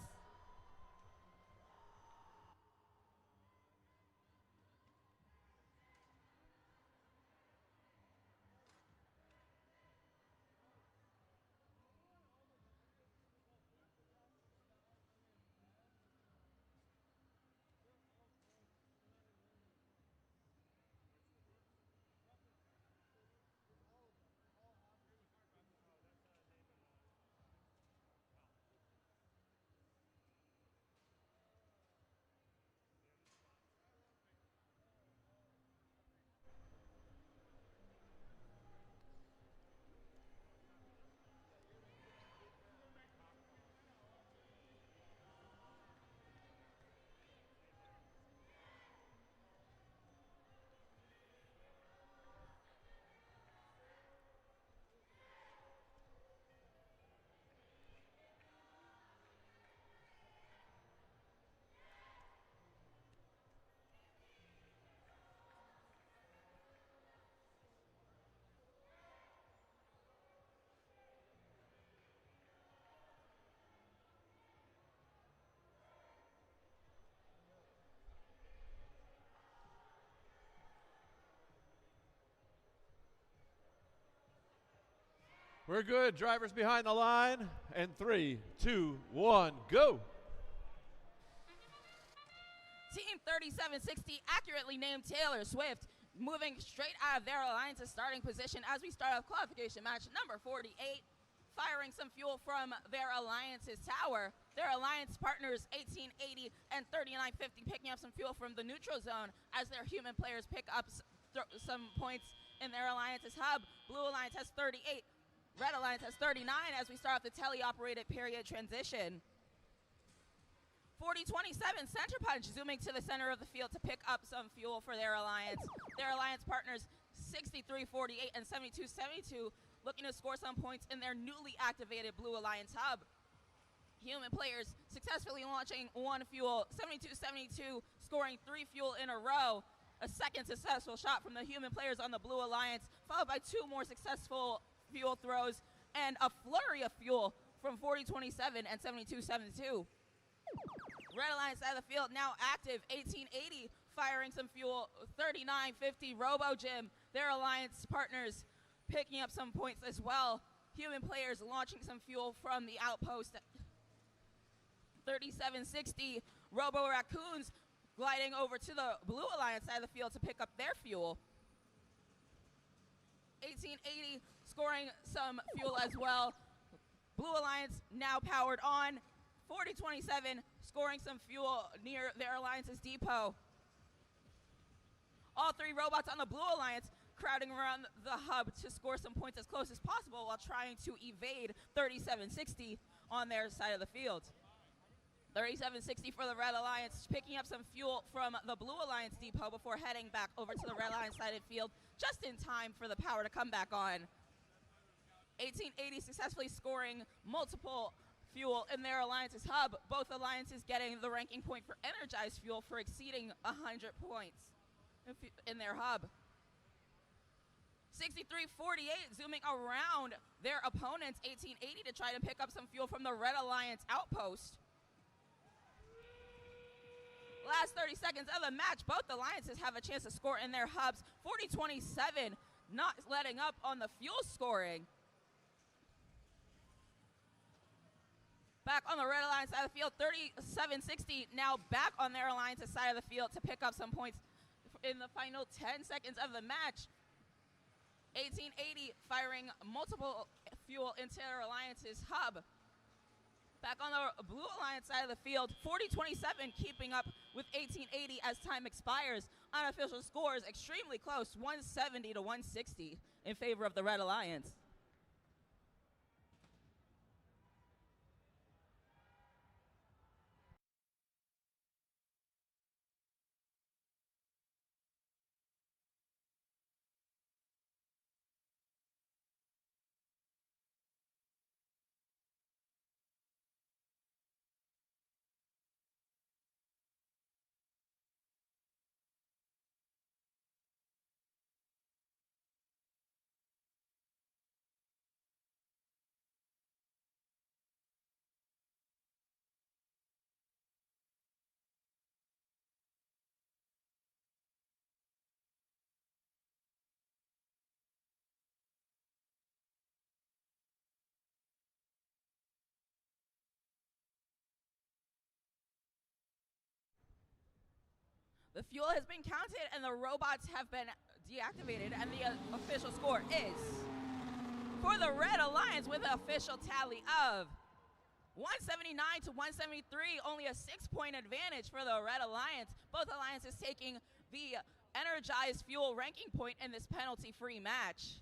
We're good. Drivers behind the line. And 3, 2, 1, go. Team 3760 accurately named Taylor Swift, moving straight out of their alliance's starting position as we start off qualification match number 48, firing some fuel from their alliance's tower. Their alliance partners 1880 and 3950 picking up some fuel from the neutral zone as their human players pick up some points in their alliance's hub. Blue Alliance has 38. Red Alliance has 39 as we start off the tele-operated period transition. 4027, Center Punch zooming to the center of the field to pick up some fuel for their alliance. Their alliance partners 6348 and 7272 looking to score some points in their newly activated Blue Alliance hub. Human players successfully launching 1 fuel, 7272 scoring 3 fuel in a row. A second successful shot from the human players on the Blue Alliance, followed by 2 more successful fuel throws and a flurry of fuel from 4027 and 7272. Red Alliance side of the field now active, 1880 firing some fuel, 3950 Robo Gym, their alliance partners picking up some points as well. Human players launching some fuel from the outpost. 3760 Robo Raccoons gliding over to the Blue Alliance side of the field to pick up their fuel. 1880 scoring some fuel as well. Blue Alliance now powered on. 4027 scoring some fuel near their alliance's depot. All 3 robots on the Blue Alliance crowding around the hub to score some points as close as possible while trying to evade 3760 on their side of the field. 3760 for the Red Alliance, picking up some fuel from the Blue Alliance depot before heading back over to the Red Alliance side of the field just in time for the power to come back on. 1880 successfully scoring multiple fuel in their alliance's hub. Both alliances getting the ranking point for energized fuel for exceeding 100 points in their hub. 6348 zooming around their opponents, 1880 to try to pick up some fuel from the Red Alliance outpost. Last 30 seconds of the match, both alliances have a chance to score in their hubs. 4027 not letting up on the fuel scoring. Back on the Red Alliance side of the field, 3760 now back on their alliance's side of the field to pick up some points in the final 10 seconds of the match. 1880 firing multiple fuel into their Alliance's hub. Back on the Blue Alliance side of the field, 40-27 keeping up with 1880 as time expires. Unofficial scores extremely close, 170 to 160 in favor of the Red Alliance. The fuel has been counted and the robots have been deactivated, and the official score is for the Red Alliance with an official tally of 179 to 173, only a 6-point advantage for the Red Alliance. Both alliances taking the energized fuel ranking point in this penalty-free match.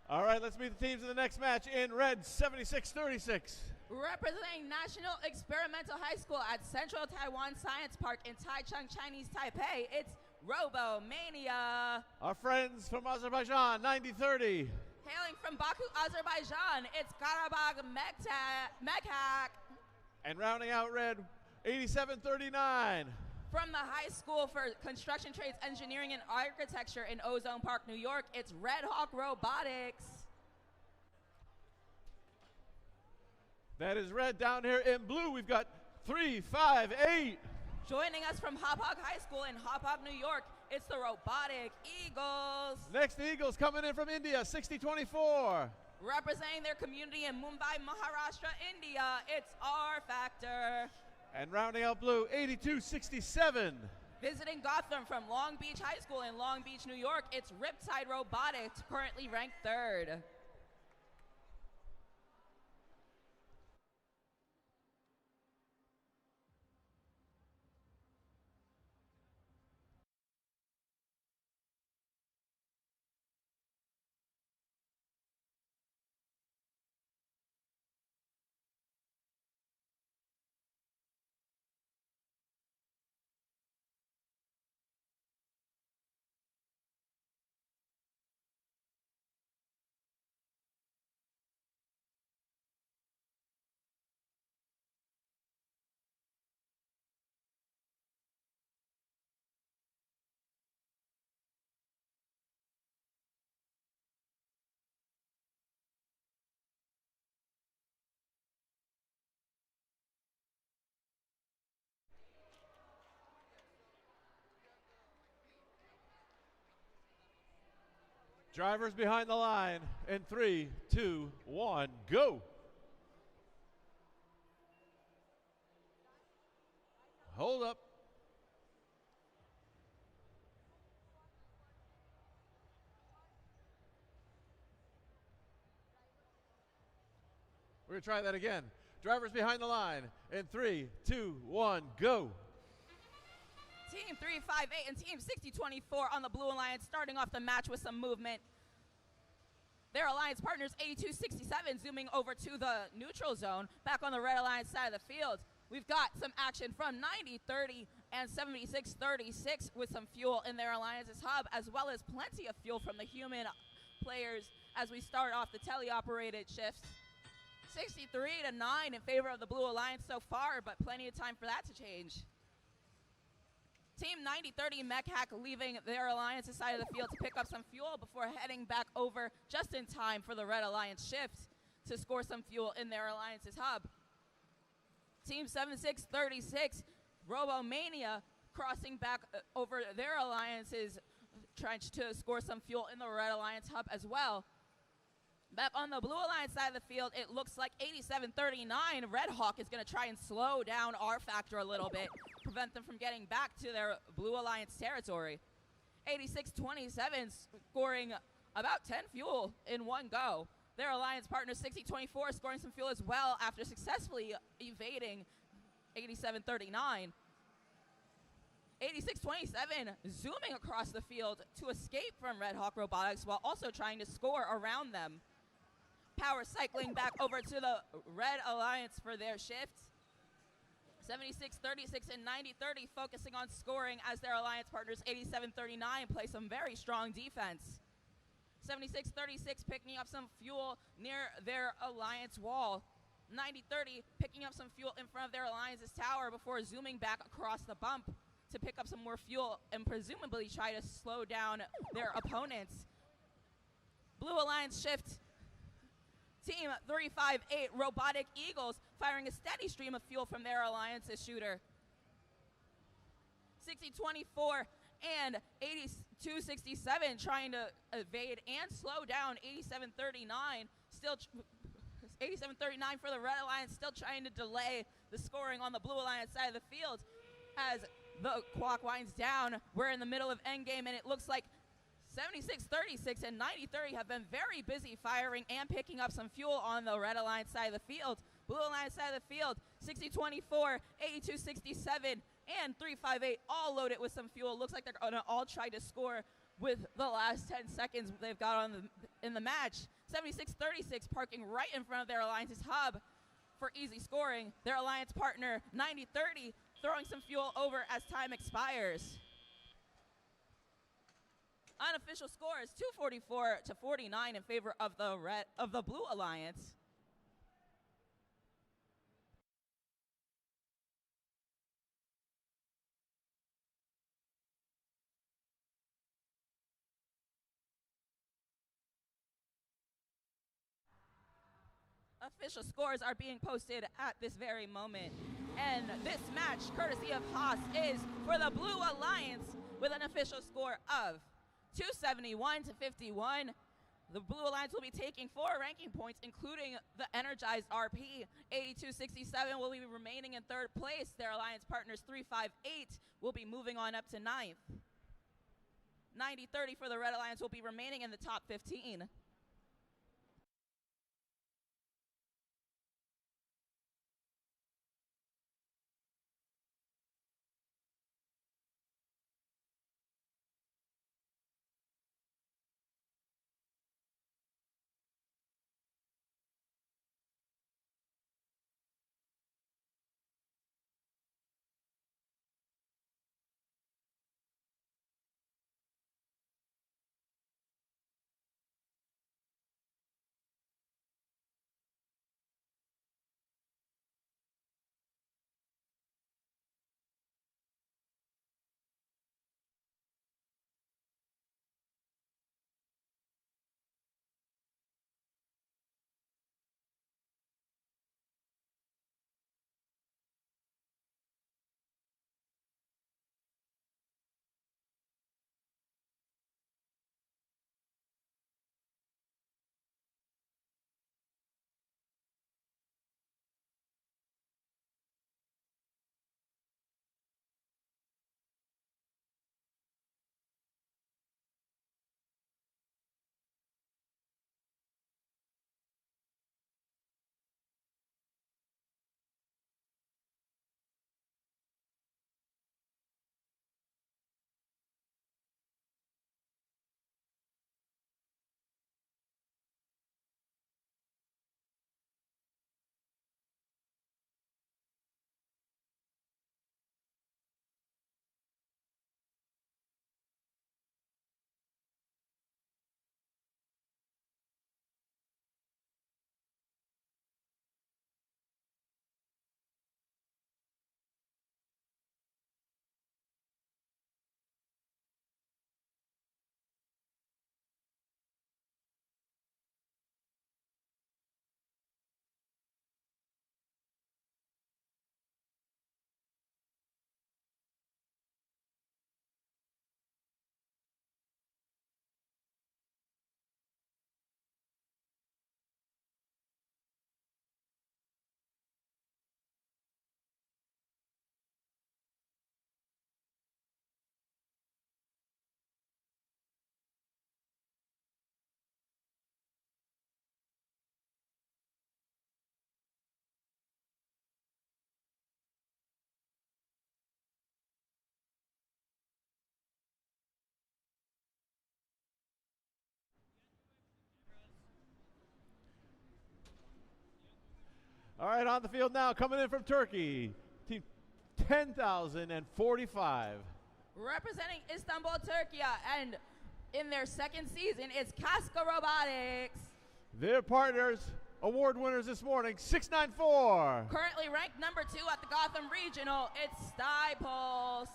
All right, let's meet the teams in the next match. In red, 76-36. Representing National Experimental High School at Central Taiwan Science Park in Taichung, Chinese Taipei, it's Robomania. Our friends from Azerbaijan, 90-30. Hailing from Baku, Azerbaijan, it's Karabakh Mekhak. And rounding out red, 87-39. From the High School for Construction Trades, Engineering, and Architecture in Ozone Park, New York, it's Red Hawk Robotics. That is red. Down here in blue, we've got 358. Joining us from Hop Hog High School in Hop Hog, New York, it's the Robotic Eagles. Next, the Eagles coming in from India, 6024. Representing their community in Mumbai, Maharashtra, India, it's R Factor. And rounding out blue, 8267. Visiting Gotham from Long Beach High School in Long Beach, New York, it's Riptide Robotics, currently ranked 3rd. Drivers behind the line in 3, 2, 1, go. Hold up. We're going to try that again. Drivers behind the line in 3, 2, 1, go. Team 358 and Team 6024 on the Blue Alliance starting off the match with some movement. Their alliance partners 8267 zooming over to the neutral zone. Back on the Red Alliance side of the field, we've got some action from 9030 and 7636 with some fuel in their alliance's hub, as well as plenty of fuel from the human players as we start off the teleoperated shifts. 63-9 in favor of the Blue Alliance so far, but plenty of time for that to change. Team 9030 Mech Hack leaving their alliance's side of the field to pick up some fuel before heading back over just in time for the Red Alliance shift to score some fuel in their alliance's hub. Team 7636 Robomania crossing back over their alliance's trench to score some fuel in the Red Alliance hub as well. Back on the Blue Alliance side of the field, it looks like 8739 Red Hawk is going to try and slow down R Factor a little bit, prevent them from getting back to their Blue Alliance territory. 8627 scoring about 10 fuel in one go. Their alliance partner 6024 scoring some fuel as well after successfully evading 8739. 8627 zooming across the field to escape from Red Hawk Robotics while also trying to score around them. Power cycling back over to the Red Alliance for their shifts. 7636 and 9030 focusing on scoring as their alliance partners 8739 play some very strong defense. 7636 picking up some fuel near their alliance wall. 9030 picking up some fuel in front of their alliance's tower before zooming back across the bump to pick up some more fuel and presumably try to slow down their opponents. Blue Alliance shift. Team 358 Robotic Eagles firing a steady stream of fuel from their alliance's shooter. 6024 and 8267 trying to evade and slow down 8739. Still 8739 for the Red Alliance, still trying to delay the scoring on the Blue Alliance side of the field. As the clock winds down, we're in the middle of endgame, and it looks like 7636 and 9030 have been very busy firing and picking up some fuel on the Red Alliance side of the field. Blue Alliance side of the field, 6024, 8267, and 358 all loaded with some fuel. Looks like they're going to all try to score with the last 10 seconds they've got on in the match. 7636 parking right in front of their alliance's hub for easy scoring. Their alliance partner, 9030, throwing some fuel over as time expires. Unofficial score is 244-49 in favor of the Blue Alliance. Official scores are being posted at this very moment. And this match, courtesy of Haas, is for the Blue Alliance with an official score of 271 to 51. The Blue Alliance will be taking 4 ranking points, including the energized RP. 8267 will be remaining in 3rd place. Their alliance partners 358 will be moving on up to 9th. 9030 for the Red Alliance will be remaining in the top 15. All right, on the field now, coming in from Turkey, team 10,045. Representing Istanbul, Turkey, and in their 2nd season, it's Casca Robotics. Their partners, award winners this morning, 694. Currently ranked number 2 at the Gotham Regional, it's Stiples.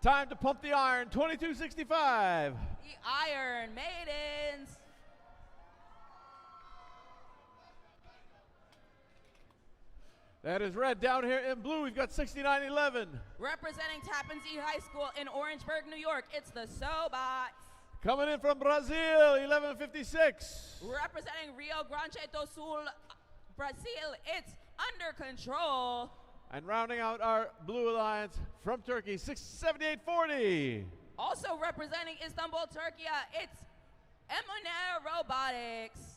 Time to pump the iron, 2265. The Iron Maidens. That is red. Down here in blue, we've got 6911. Representing Tappan Zee High School in Orangeburg, New York, it's the Sobots. Coming in from Brazil, 1156. Representing Rio Grande do Sul, Brazil, it's Under Control. And rounding out our Blue Alliance from Turkey, 67840. Also representing Istanbul, Turkey, it's Emuner Robotics.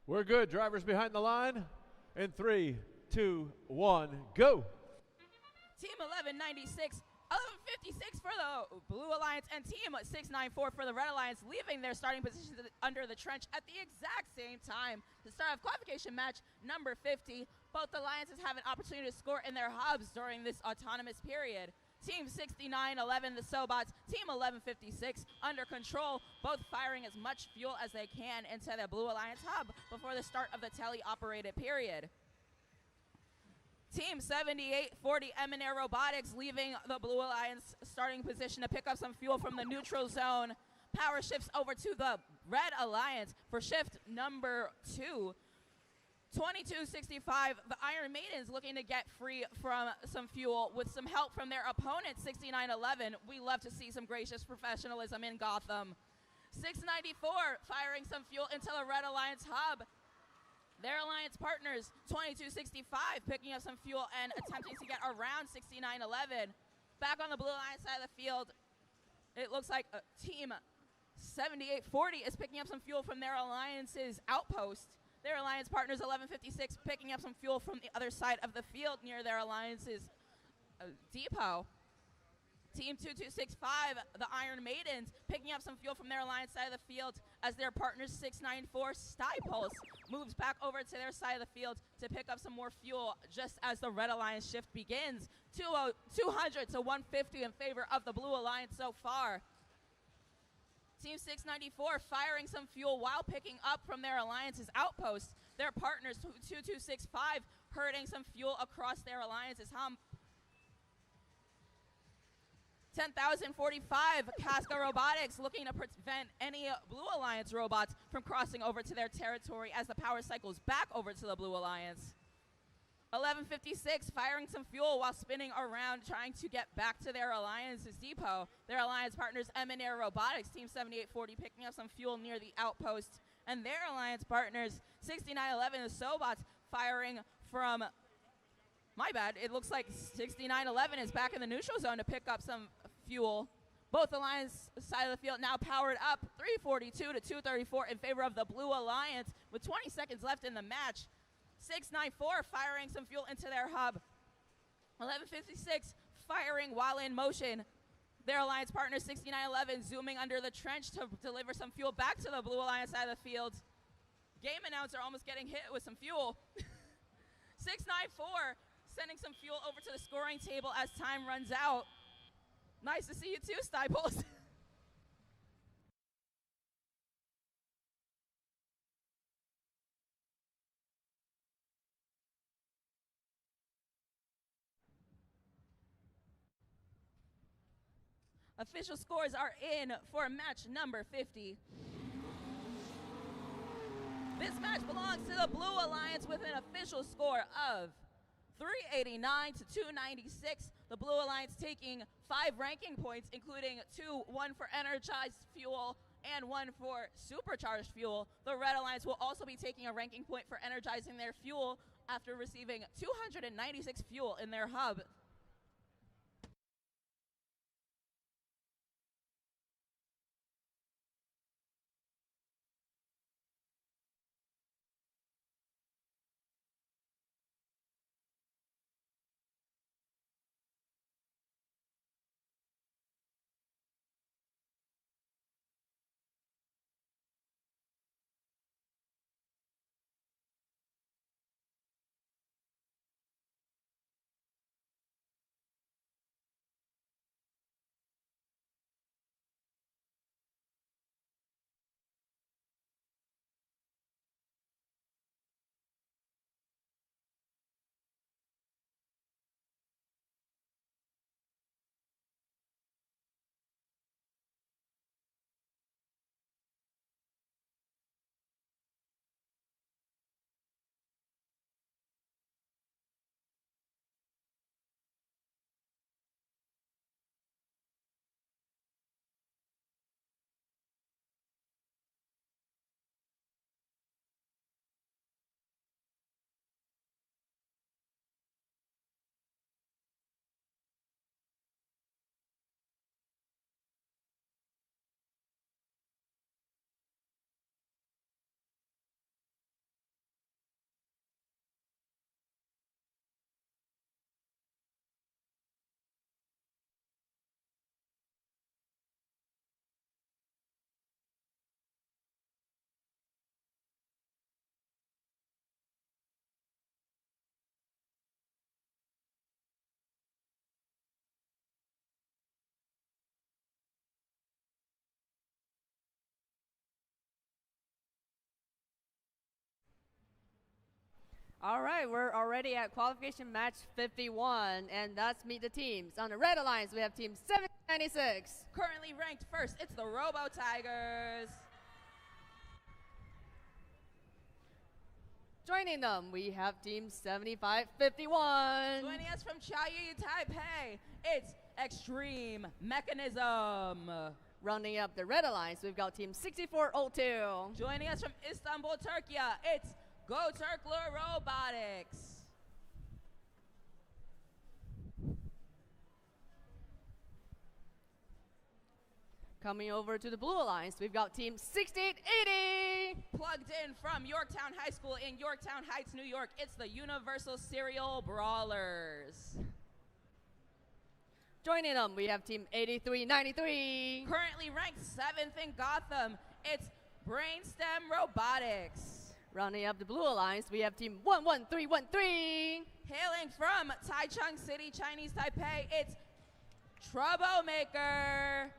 We're good. Drivers behind the line. In 3, 2, 1, go. Team 1196, 1156 for the Blue Alliance, and Team 694 for the Red Alliance, leaving their starting positions under the trench at the exact same time. The start of qualification match number 50. Both alliances have an opportunity to score in their hubs during this autonomous period. Team 6911, the Sobots, Team 1156, under control, both firing as much fuel as they can into the Blue Alliance hub before the start of the tele-operated period. Team 7840, M&Air Robotics, leaving the Blue Alliance starting position to pick up some fuel from the neutral zone. Power shifts over to the Red Alliance for shift number 2. 2265, the Iron Maidens looking to get free from some fuel with some help from their opponent, 6911. We love to see some gracious professionalism in Gotham. 694, firing some fuel into the Red Alliance hub. Their alliance partners, 2265, picking up some fuel and attempting to get around 6911. Back on the Blue Alliance side of the field, it looks like Team 7840 is picking up some fuel from their alliance's outpost. Their alliance partners, 1156, picking up some fuel from the other side of the field near their alliance's depot. Team 2265, the Iron Maidens, picking up some fuel from their alliance side of the field as their partners 694 Stypulse moves back over to their side of the field to pick up some more fuel just as the Red Alliance shift begins. 200 to 150 in favor of the Blue Alliance so far. Team 694 firing some fuel while picking up from their alliance's outpost. Their partners, 2265, herding some fuel across their alliance's hump. 10,045, Casca Robotics looking to prevent any Blue Alliance robots from crossing over to their territory as the power cycles back over to the Blue Alliance. 1156, firing some fuel while spinning around, trying to get back to their alliance's depot. Their alliance partners, M&Air Robotics, Team 7840, picking up some fuel near the outpost. And their alliance partners, 6911, the Sobots, firing from, my bad, it looks like 6911 is back in the neutral zone to pick up some fuel. Both alliance side of the field now powered up, 342 to 234 in favor of the Blue Alliance with 20 seconds left in the match. 694 firing some fuel into their hub. 1156 firing while in motion. Their alliance partner 6911 zooming under the trench to deliver some fuel back to the Blue Alliance side of the field. Game announcer almost getting hit with some fuel. 694 sending some fuel over to the scoring table as time runs out. Nice to see you too, Stypulse. Official scores are in for match number 50. This match belongs to the Blue Alliance with an official score of 389 to 296. The Blue Alliance taking 5 ranking points, including 2, 1 for energized fuel and 1 for supercharged fuel. The Red Alliance will also be taking a ranking point for energizing their fuel after receiving 296 fuel in their hub. All right, we're already at qualification match 51, and let's meet the teams. On the Red Alliance, we have team 796. Currently ranked first, it's the Robo Tigers. Joining them, we have team 7551. Joining us from Chiayi, Taipei, it's Extreme Mechanism. Rounding up the Red Alliance, we've got team 6402. Joining us from Istanbul, Turkey, it's Gotham Robotics. Coming over to the Blue Alliance, we've got team 6880. Plugged in from Yorktown High School in Yorktown Heights, New York, it's the Universal Serial Brawlers. Joining them, we have team 8393. Currently ranked 7th in Gotham, it's Brainstem Robotics. Rounding up the Blue Alliance, we have team 11313. Hailing from Taichung City, Chinese Taipei, it's Troublemaker.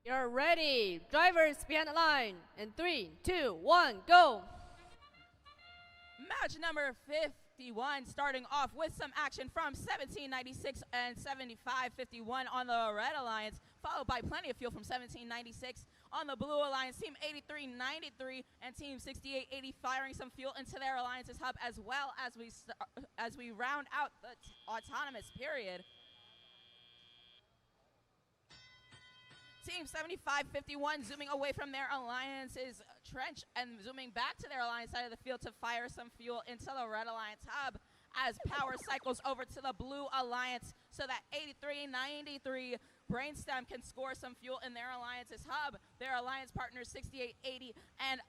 You're ready. Drivers behind the line. In 3, 2, 1, go. Match number 51, starting off with some action from 1796 and 7551 on the Red Alliance, followed by plenty of fuel from 1796 on the Blue Alliance. Team 8393 and Team 6880 firing some fuel into their alliance's hub, as well as we round out the autonomous period. Team 7551 zooming away from their alliance's trench and zooming back to their alliance side of the field to fire some fuel into the Red Alliance hub as power cycles over to the Blue Alliance so that 8393 Brainstem can score some fuel in their alliance's hub. Their alliance partners 6880 and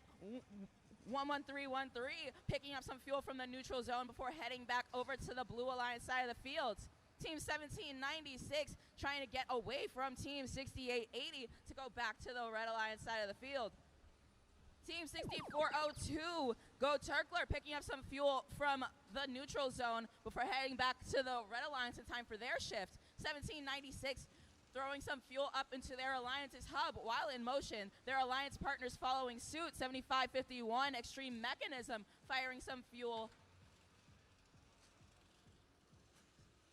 11313 picking up some fuel from the neutral zone before heading back over to the Blue Alliance side of the field. Team 1796 trying to get away from Team 6880 to go back to the Red Alliance side of the field. Team 6402, Go Turkler, picking up some fuel from the neutral zone before heading back to the Red Alliance in time for their shift. 1796 throwing some fuel up into their alliance's hub while in motion. Their alliance partners following suit. 7551, Extreme Mechanism, firing some fuel.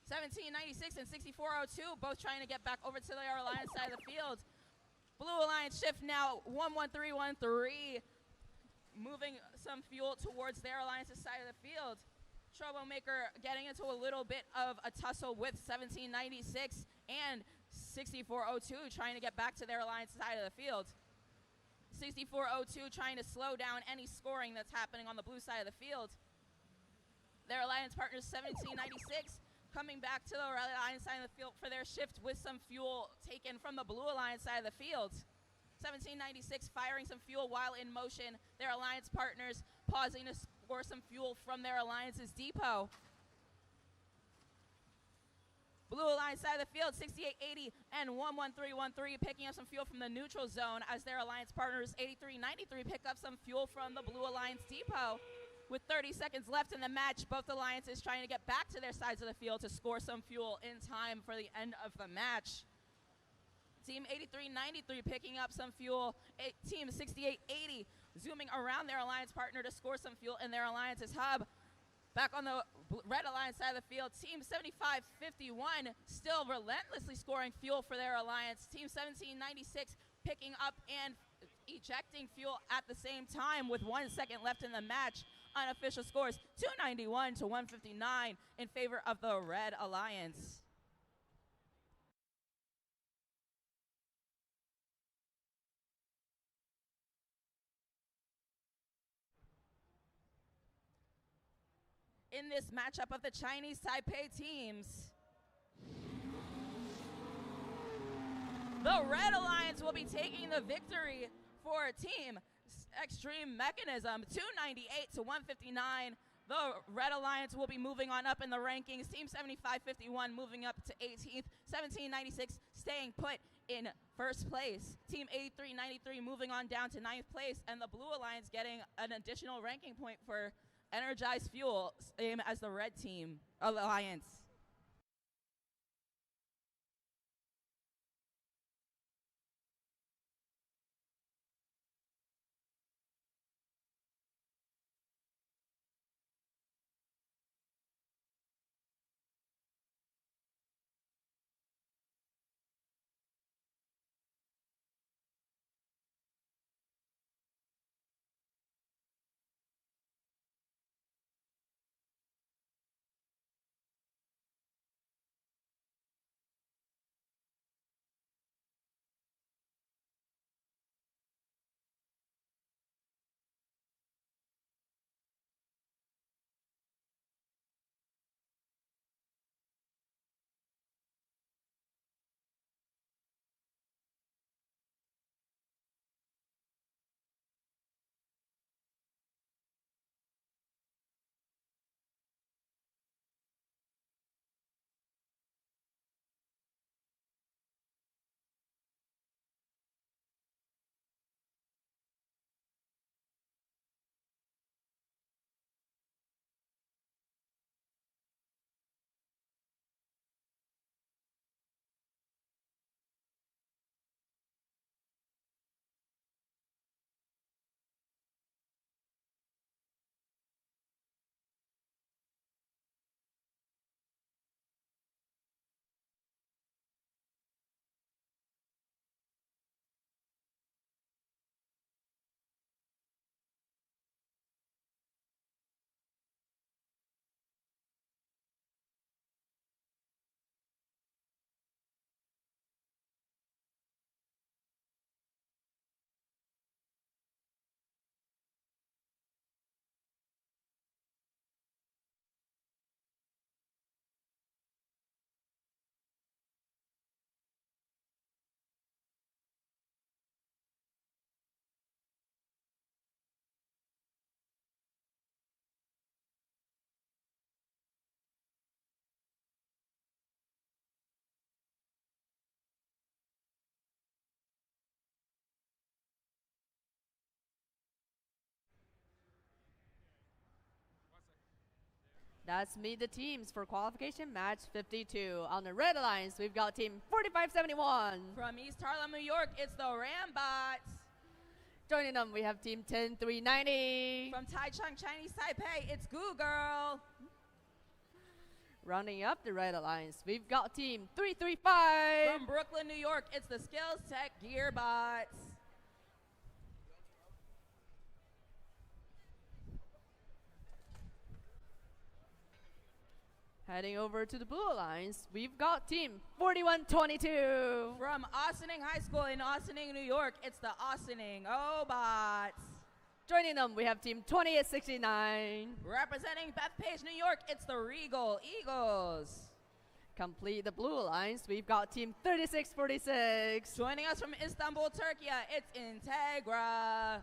1796 and 6402 both trying to get back over to their alliance side of the field. Blue Alliance shift now 11313 moving some fuel towards their alliance's side of the field. Troublemaker getting into a little bit of a tussle with 1796 and 6402 trying to get back to their alliance side of the field. 6402 trying to slow down any scoring that's happening on the blue side of the field. Their alliance partners 1796 coming back to the red alliance side of the field for their shift with some fuel taken from the blue alliance side of the field. 1796 firing some fuel while in motion. Their alliance partners pausing to score some fuel from their alliance's depot. Blue alliance side of the field, 6880 and 11313 picking up some fuel from the neutral zone as their alliance partners 8393 pick up some fuel from the blue alliance depot. With 30 seconds left in the match, both alliances trying to get back to their sides of the field to score some fuel in time for the end of the match. Team 8393 picking up some fuel. Team 6880 zooming around their alliance partner to score some fuel in their alliance's hub. Back on the red alliance side of the field, Team 7551 still relentlessly scoring fuel for their alliance. Team 1796 picking up and ejecting fuel at the same time with 1 second left in the match. Unofficial scores 291 to 159 in favor of the red alliance. In this matchup of the Chinese Taipei teams, the Red Alliance will be taking the victory for Team Extreme Mechanism, 298 to 159. The Red Alliance will be moving on up in the rankings. Team 7551 moving up to 18th. 1796 staying put in first place. Team 8393 moving on down to 9th place. And the Blue Alliance getting an additional ranking point for Energized Fuel, same as the Red Team Alliance. That's Meet the Teams for qualification match 52. On the Red Alliance, we've got Team 4571. From East Harlem, New York, it's the Rambots. Joining them, we have Team 10390. From Taichung, Chinese Taipei, it's Goo Girl. Rounding up the Red Alliance, we've got Team 335. From Brooklyn, New York, it's the Skills Tech Gearbots. Heading over to the Blue Alliance, we've got team 4122. From Austining High School in Austining, New York, it's the Austining Robots. Joining them, we have team 2869. Representing Bethpage, New York, it's the Regal Eagles. Complete the Blue Alliance, we've got team 3646. Joining us from Istanbul, Turkey, it's Integra.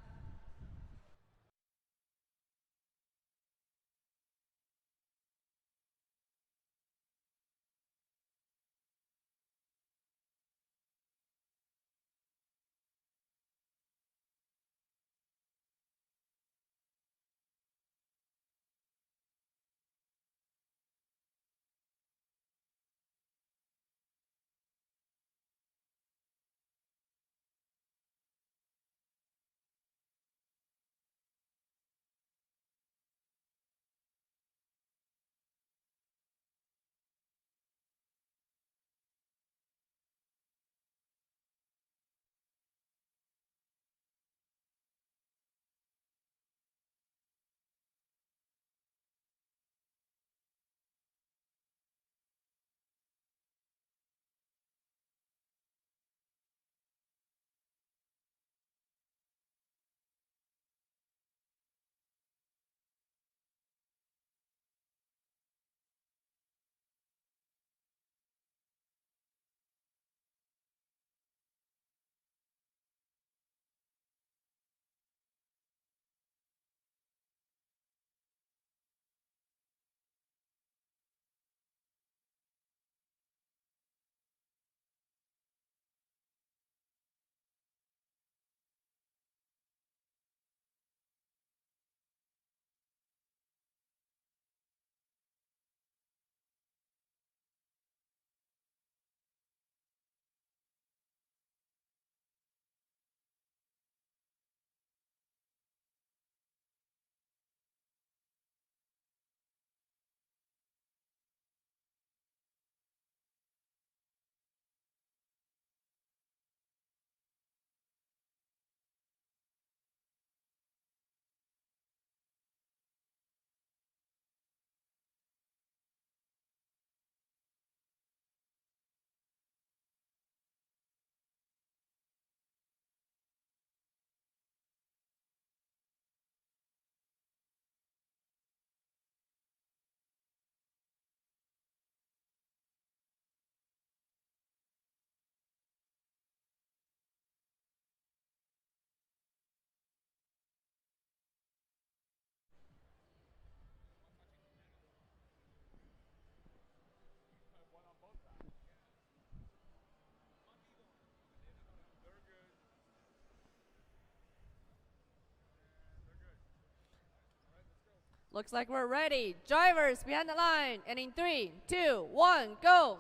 Looks like we're ready. Drivers behind the line. And in 3, 2, 1, go.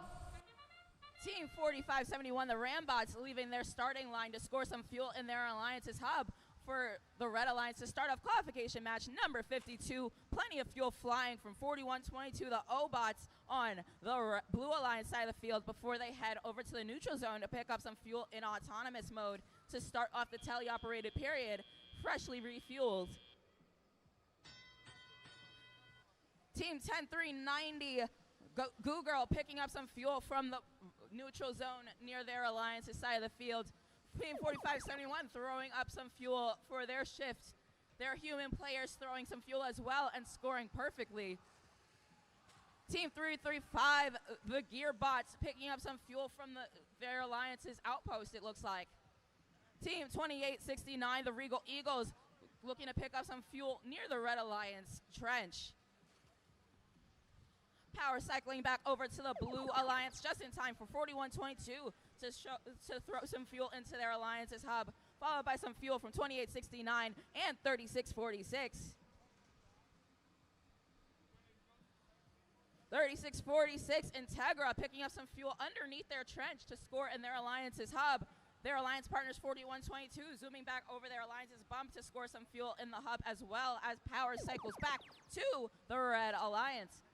Team 4571, the Rambots, leaving their starting line to score some fuel in their Alliance's hub for the Red Alliance to start off qualification match number 52. Plenty of fuel flying from 4122, the O-Bots on the Blue Alliance side of the field before they head over to the neutral zone to pick up some fuel in autonomous mode to start off the teleoperated period, freshly refueled. Team 10390, Goo Girl picking up some fuel from the neutral zone near their Alliance's side of the field. Team 4571 throwing up some fuel for their shift. Their human players throwing some fuel as well and scoring perfectly. Team 335, the Gearbots picking up some fuel from their Alliance's outpost, it looks like. Team 2869, the Regal Eagles, looking to pick up some fuel near the Red Alliance trench. Power cycling back over to the Blue Alliance just in time for 4122 to throw some fuel into their Alliance's hub, followed by some fuel from 2869 and 3646. 3646, Integra picking up some fuel underneath their trench to score in their Alliance's hub. Their Alliance partners 4122 zooming back over their Alliance's bump to score some fuel in the hub, as well as power cycles back to the Red Alliance.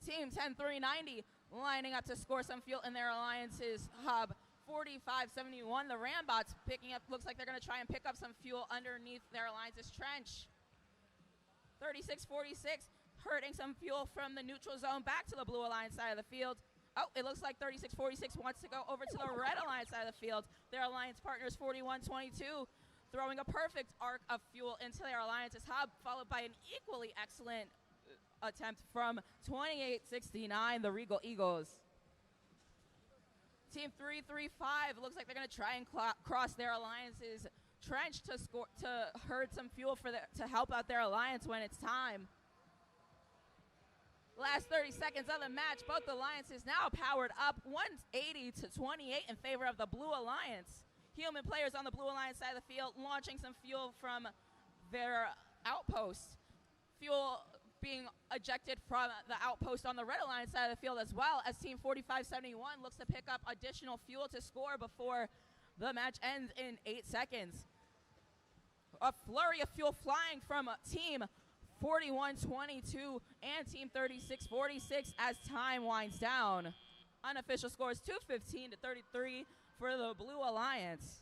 Team 10390 lining up to score some fuel in their Alliance's hub. 4571, the Rambots picking up, looks like they're going to try and pick up some fuel underneath their Alliance's trench. 3646, herding some fuel from the neutral zone back to the Blue Alliance side of the field. Oh, it looks like 3646 wants to go over to the Red Alliance side of the field. Their alliance partners 4122 throwing a perfect arc of fuel into their alliance's hub, followed by an equally excellent attempt from 2869, the Regal Eagles. Team 335 looks like they're going to try and cross their alliance's trench to herd some fuel to help out their alliance when it's time. Last 30 seconds of the match, both alliances now powered up 180 to 28 in favor of the Blue Alliance. Human players on the Blue Alliance side of the field launching some fuel from their outpost. Fuel being ejected from the outpost on the Red Alliance side of the field as well, as Team 4571 looks to pick up additional fuel to score before the match ends in 8 seconds. A flurry of fuel flying from Team 4122 and Team 3646 as time winds down. Unofficial scores 215 to 33 for the Blue Alliance.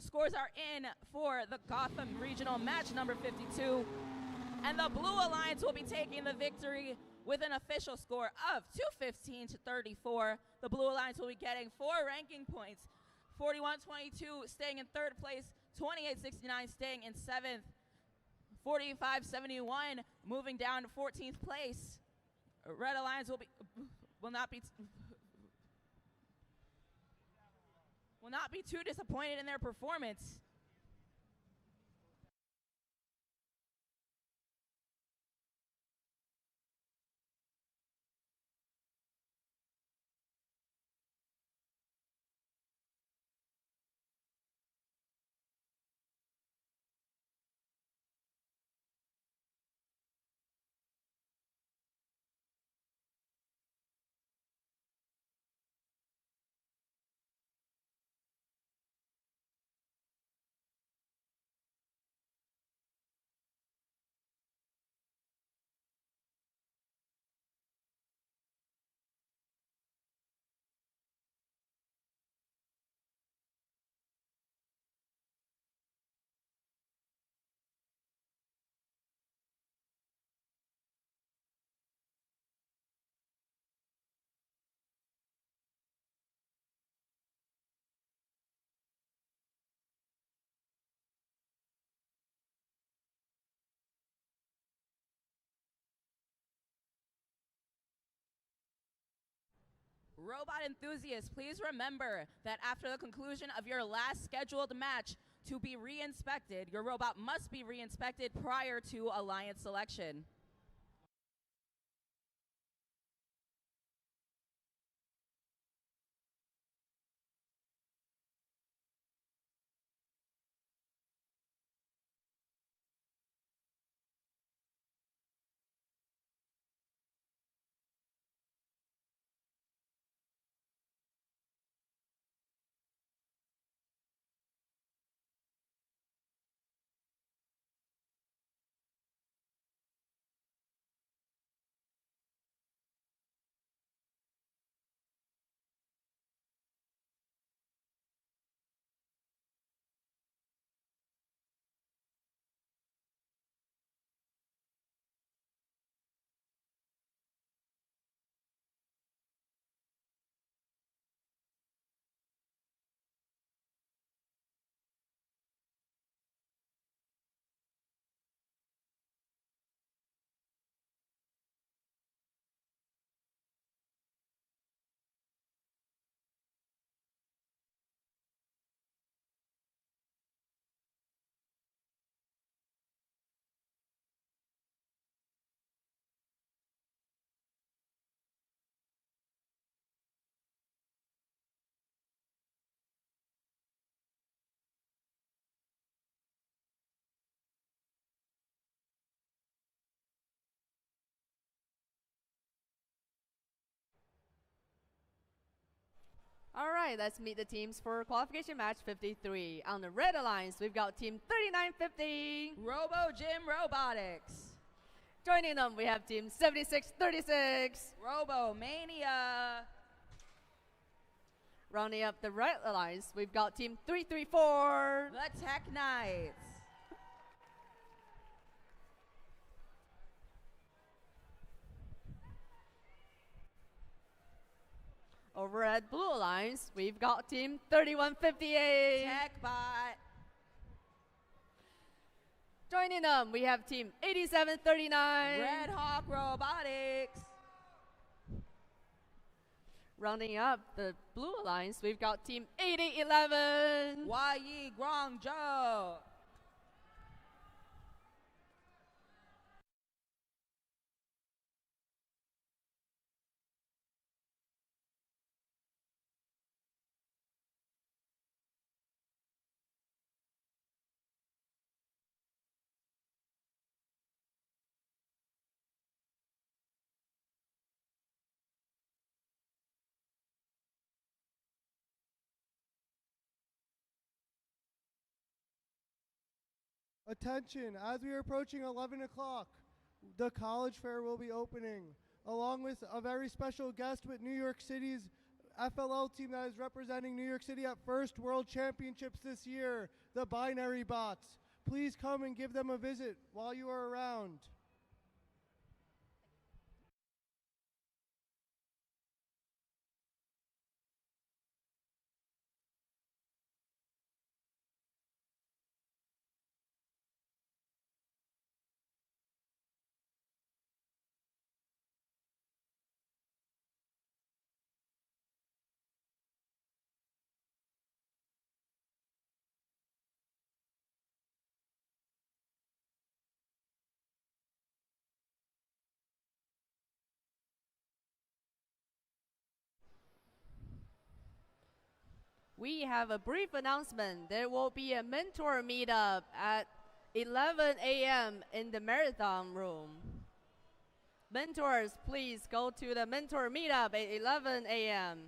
Scores are in for the Gotham Regional match number 52. And the Blue Alliance will be taking the victory with an official score of 215 to 34. The Blue Alliance will be getting 4 ranking points. 4122 staying in 3rd place, 2869 staying in 7th, 4571 moving down to 14th place. Red Alliance will not be too disappointed in their performance. Robot enthusiasts, please remember that after the conclusion of your last scheduled match to be re-inspected, your robot must be re-inspected prior to alliance selection. All right, let's meet the teams for qualification match 53. On the Red Alliance, we've got Team 3950. Robo Gym Robotics. Joining them, we have Team 7636. Robomania. Rounding up the Red Alliance, we've got Team 334. The Tech Knights. Over at Blue Alliance, we've got Team 3158. TechBot. Joining them, we have Team 8739. Red Hawk Robotics. Rounding up the Blue Alliance, we've got Team 8011. Yi Guangzhou. Attention, as we are approaching 11 o'clock, the college fair will be opening, along with a very special guest with New York City's FLL team that is representing New York City at First World Championships this year, the Binary Bots. Please come and give them a visit while you are around. We have a brief announcement. There will be a mentor meetup at 11 a.m. in the marathon room. Mentors, please go to the mentor meetup at 11 a.m.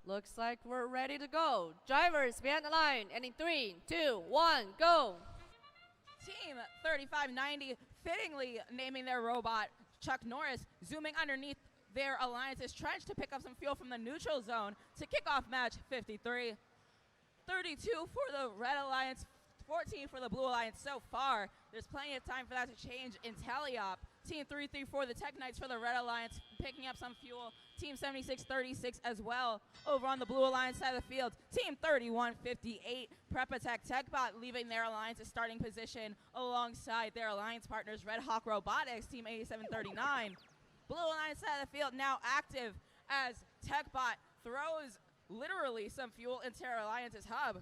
Looks like we're ready to go. Drivers behind the line, and in 3, 2, 1, go. Team 3590 fittingly naming their robot Chuck Norris, zooming underneath their Alliance's trench to pick up some fuel from the neutral zone to kick off match 53. 32 for the Red Alliance, 14 for the Blue Alliance so far. There's plenty of time for that to change in tally-up. Team 334, the Tech Knights for the Red Alliance, picking up some fuel. Team 7636 as well over on the Blue Alliance side of the field. Team 3158, Prep-Attack TechBot leaving their alliance's starting position alongside their alliance partners Red Hawk Robotics, Team 8739. Blue Alliance side of the field now active as TechBot throws literally some fuel into their alliance's hub.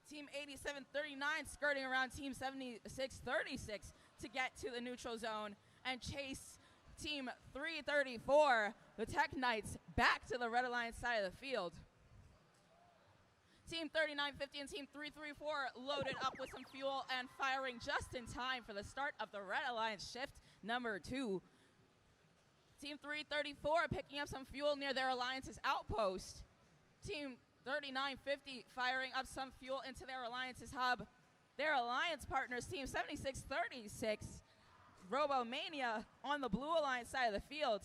Team 8739 skirting around Team 7636 to get to the neutral zone and chase Team 334, the Tech Knights, back to the Red Alliance side of the field. Team 3950 and Team 334 loaded up with some fuel and firing just in time for the start of the Red Alliance shift number 2. Team 334 picking up some fuel near their alliance's outpost. Team 3950 firing up some fuel into their alliance's hub. Their alliance partners, Team 7636, Robomania on the Blue Alliance side of the field.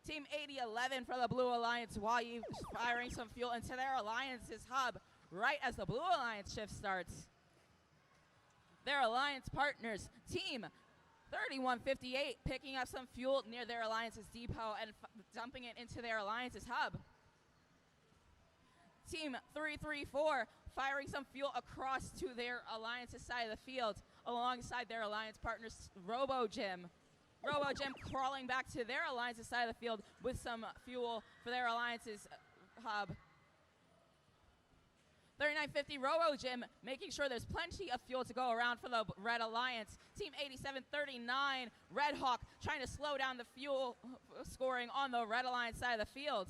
Team 8011 for the Blue Alliance, YE firing some fuel into their alliance's hub right as the Blue Alliance shift starts. Their alliance partners, Team 3158, picking up some fuel near their alliance's depot and dumping it into their alliance's hub. Team 334 firing some fuel across to their alliance's side of the field alongside their alliance partners RoboGym. RoboGym crawling back to their alliance's side of the field with some fuel for their alliance's hub. 3950 RoboGym making sure there's plenty of fuel to go around for the Red Alliance. Team 8739 Red Hawk trying to slow down the fuel scoring on the Red Alliance side of the field.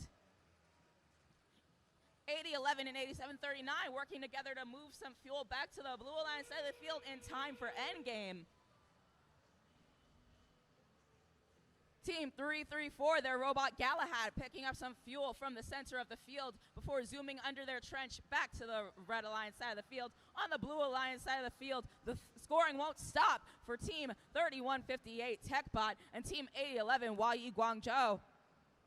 8011 and 8739 working together to move some fuel back to the Blue Alliance side of the field in time for endgame. Team 334, their robot Galahad, picking up some fuel from the center of the field before zooming under their trench back to the Red Alliance side of the field. On the Blue Alliance side of the field, the scoring won't stop for Team 3158 TechBot and Team 8011 YE Guangzhou.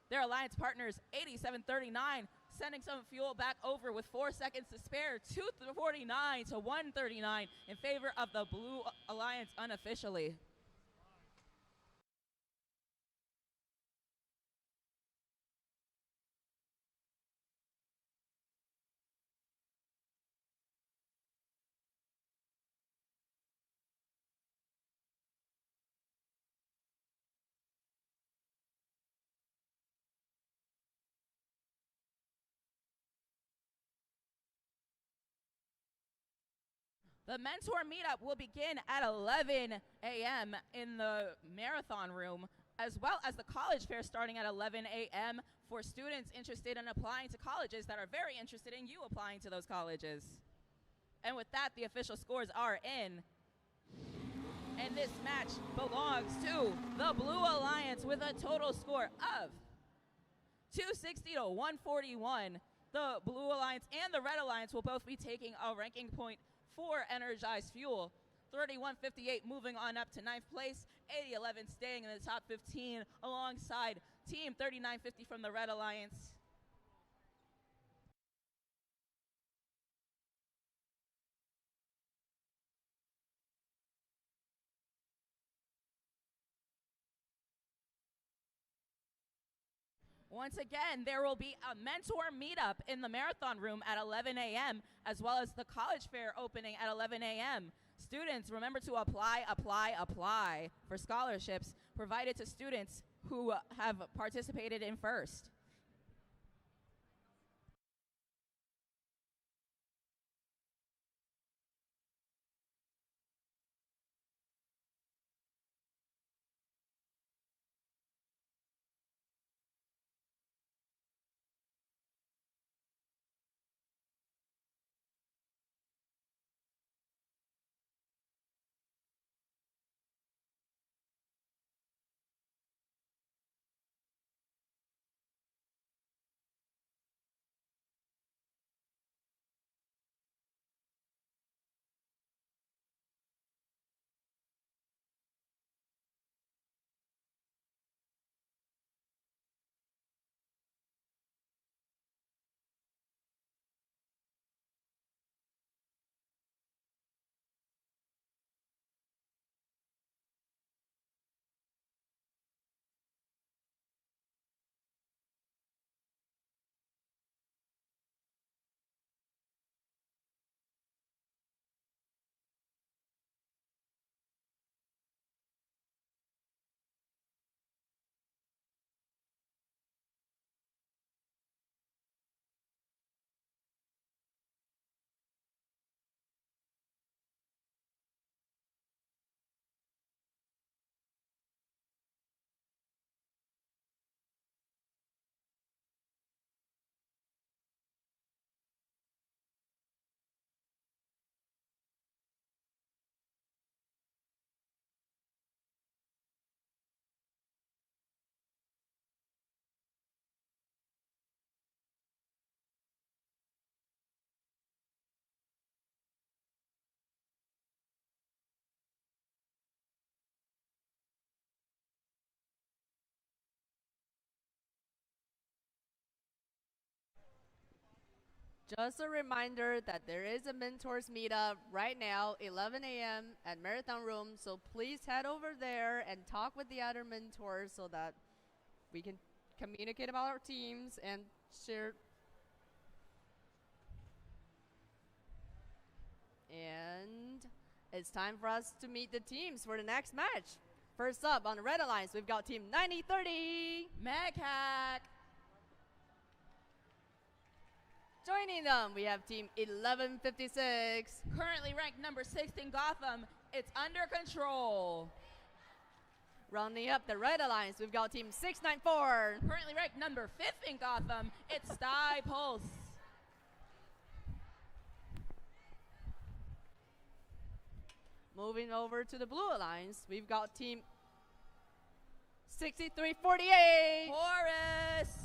Their alliance partners, 8739, sending some fuel back over with 4 seconds to spare, 249 to 139 in favor of the Blue Alliance unofficially. The mentor meetup will begin at 11 a.m. in the marathon room, as well as the college fair starting at 11 a.m. for students interested in applying to colleges that are very interested in you applying to those colleges. And with that, the official scores are in. And this match belongs to the Blue Alliance with a total score of 260 to 141. The Blue Alliance and the Red Alliance will both be taking a ranking point for Energized Fuel. 3158 moving on up to 9th place, 8011 staying in the top 15 alongside Team 3950 from the Red Alliance. Once again, there will be a mentor meetup in the marathon room at 11 a.m., as well as the college fair opening at 11 a.m. Students, remember to apply for scholarships provided to students who have participated in FIRST. Just a reminder that there is a mentors meetup right now, 11 a.m. at Marathon Room. So please head over there and talk with the other mentors so that we can communicate about our teams and share. And it's time for us to meet the teams for the next match. First up on the Red Alliance, we've got Team 9030. Mech-Hack. Joining them, we have Team 1156. Currently ranked number 6 in Gotham, it's Under Control. Rounding up the Red Alliance, we've got Team 694. Currently ranked number 5th in Gotham, it's Sty Pulse. Moving over to the Blue Alliance, we've got Team 6348. Horus.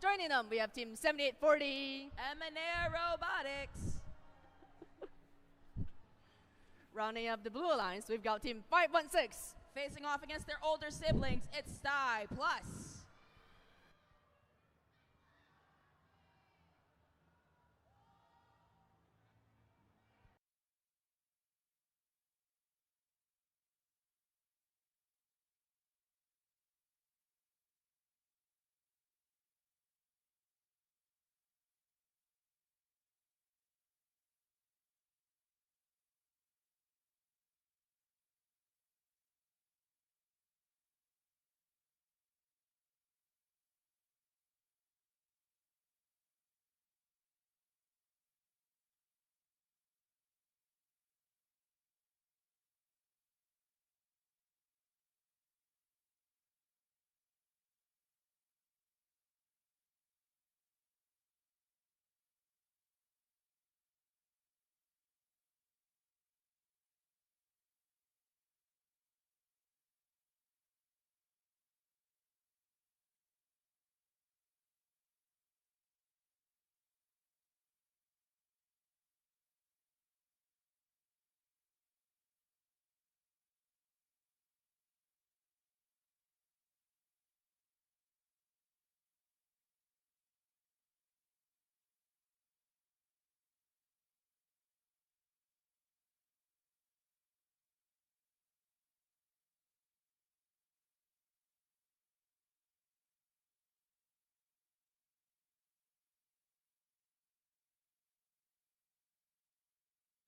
Joining them, we have Team 7840. Eminair Robotics. Rounding up the Blue Alliance, we've got Team 516. Facing off against their older siblings, it's Sty Plus.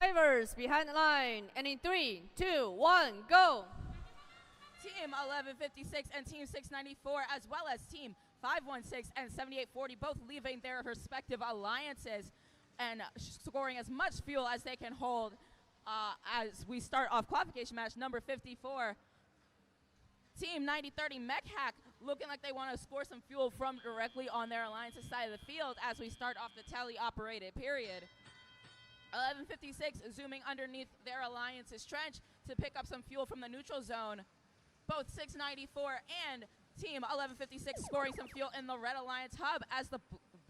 Drivers behind the line, and in 3, 2, 1, go. Team 1156 and Team 694, as well as Team 516 and 7840, both leaving their respective alliances and scoring as much fuel as they can hold as we start off qualification match number 54. Team 9030 Mech-Hack looking like they want to score some fuel from directly on their alliance's side of the field as we start off the tele-operated period. 1156 zooming underneath their alliance's trench to pick up some fuel from the neutral zone. Both 694 and Team 1156 scoring some fuel in the Red Alliance hub as the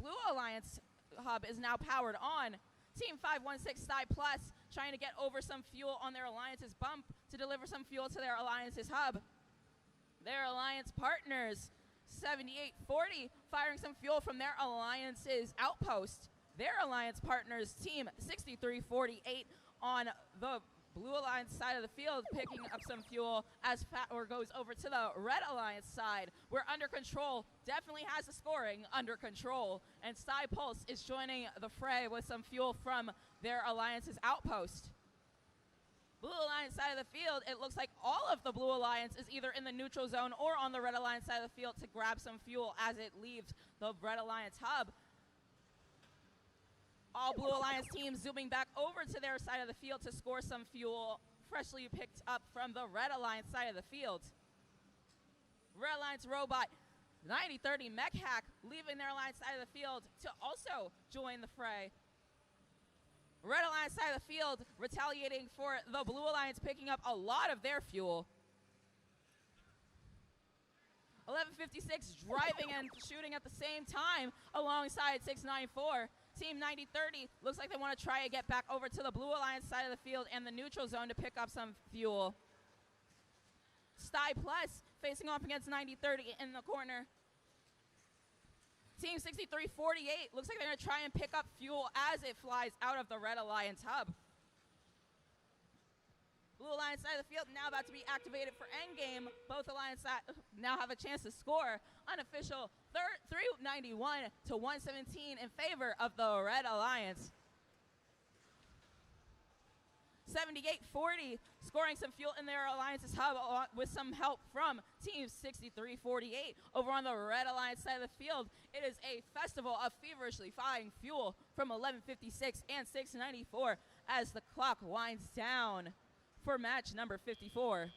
Blue Alliance hub is now powered on. Team 516 Sty Plus trying to get over some fuel on their alliance's bump to deliver some fuel to their alliance's hub. Their alliance partners, 7840, firing some fuel from their alliance's outpost. Their alliance partners, Team 6348, on the Blue Alliance side of the field, picking up some fuel as Fatwar goes over to the Red Alliance side, where Under Control definitely has the scoring under control, and Sty Pulse is joining the fray with some fuel from their alliance's outpost. Blue Alliance side of the field, it looks like all of the Blue Alliance is either in the neutral zone or on the Red Alliance side of the field to grab some fuel as it leaves the Red Alliance hub. All Blue Alliance teams zooming back over to their side of the field to score some fuel freshly picked up from the Red Alliance side of the field. Red Alliance Robot 9030 Mech-Hack leaving their alliance side of the field to also join the fray. Red Alliance side of the field retaliating for the Blue Alliance picking up a lot of their fuel. 1156 driving and shooting at the same time alongside 694. Team 9030 looks like they want to try to get back over to the Blue Alliance side of the field and the neutral zone to pick up some fuel. Sty Plus facing off against 9030 in the corner. Team Team 6348 looks like they're going to try and pick up fuel as it flies out of the Red Alliance hub. Blue Alliance side of the field now about to be activated for endgame. Both Alliance now have a chance to score. Unofficial 391 to 117 in favor of the Red Alliance. 7840 scoring some fuel in their Alliance's hub with some help from Team 6348. Over on the Red Alliance side of the field, it is a festival of feverishly flying fuel from 1156 and 694 as the clock winds down for match number 54.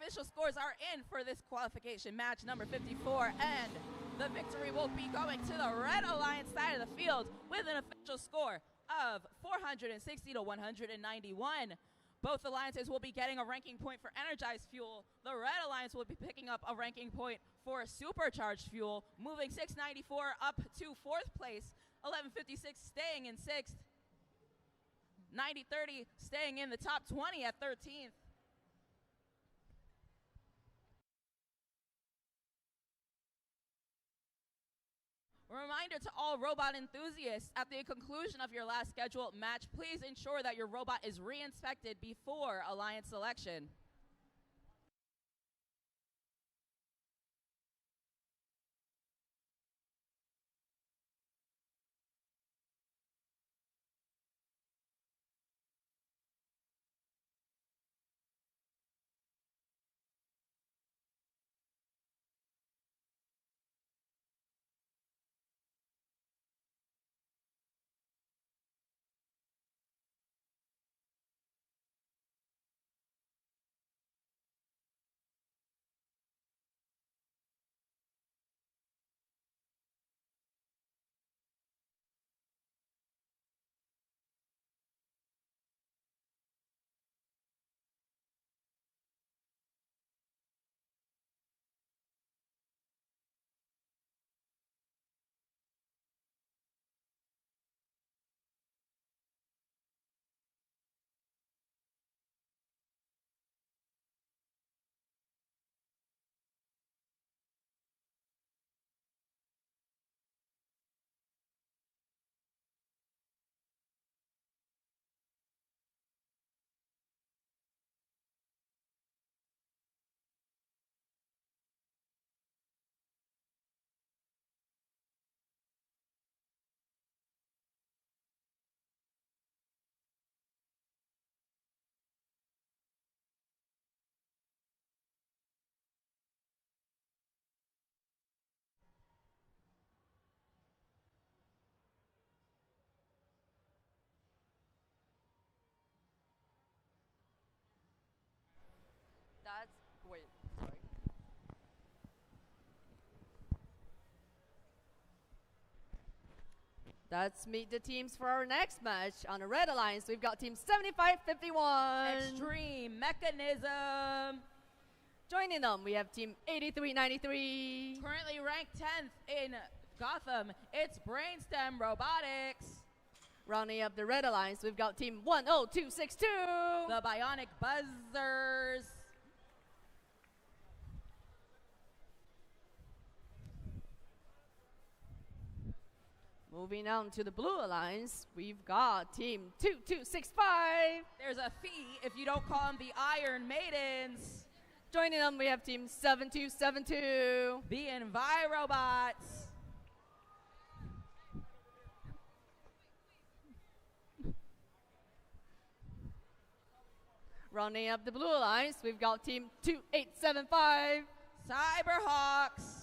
Official scores are in for this qualification match number 54, and the victory will be going to the Red Alliance side of the field with an official score of 460 to 191. Both alliances will be getting a ranking point for energized fuel. The Red Alliance will be picking up a ranking point for supercharged fuel, moving 694 up to 4th place, 1156 staying in 6th, 9030 staying in the top 20 at 13th. Reminder to all robot enthusiasts, at the conclusion of your last scheduled match, please ensure that your robot is re-inspected before Alliance selection. Sorry. Let's meet the teams for our next match. On the Red Alliance, we've got Team 7551. Extreme Mechanism. Joining them, we have Team 8393. Currently ranked 10th in Gotham, it's Brainstem Robotics. Rounding up the Red Alliance, we've got Team 10262. The Bionic Buzzers. Moving on to the Blue Alliance, we've got Team 2265. There's a fee if you don't call them the Iron Maidens. Joining them, we have Team 7272. The Envirobots. Rounding up the Blue Alliance, we've got Team 2875. Cyberhawks.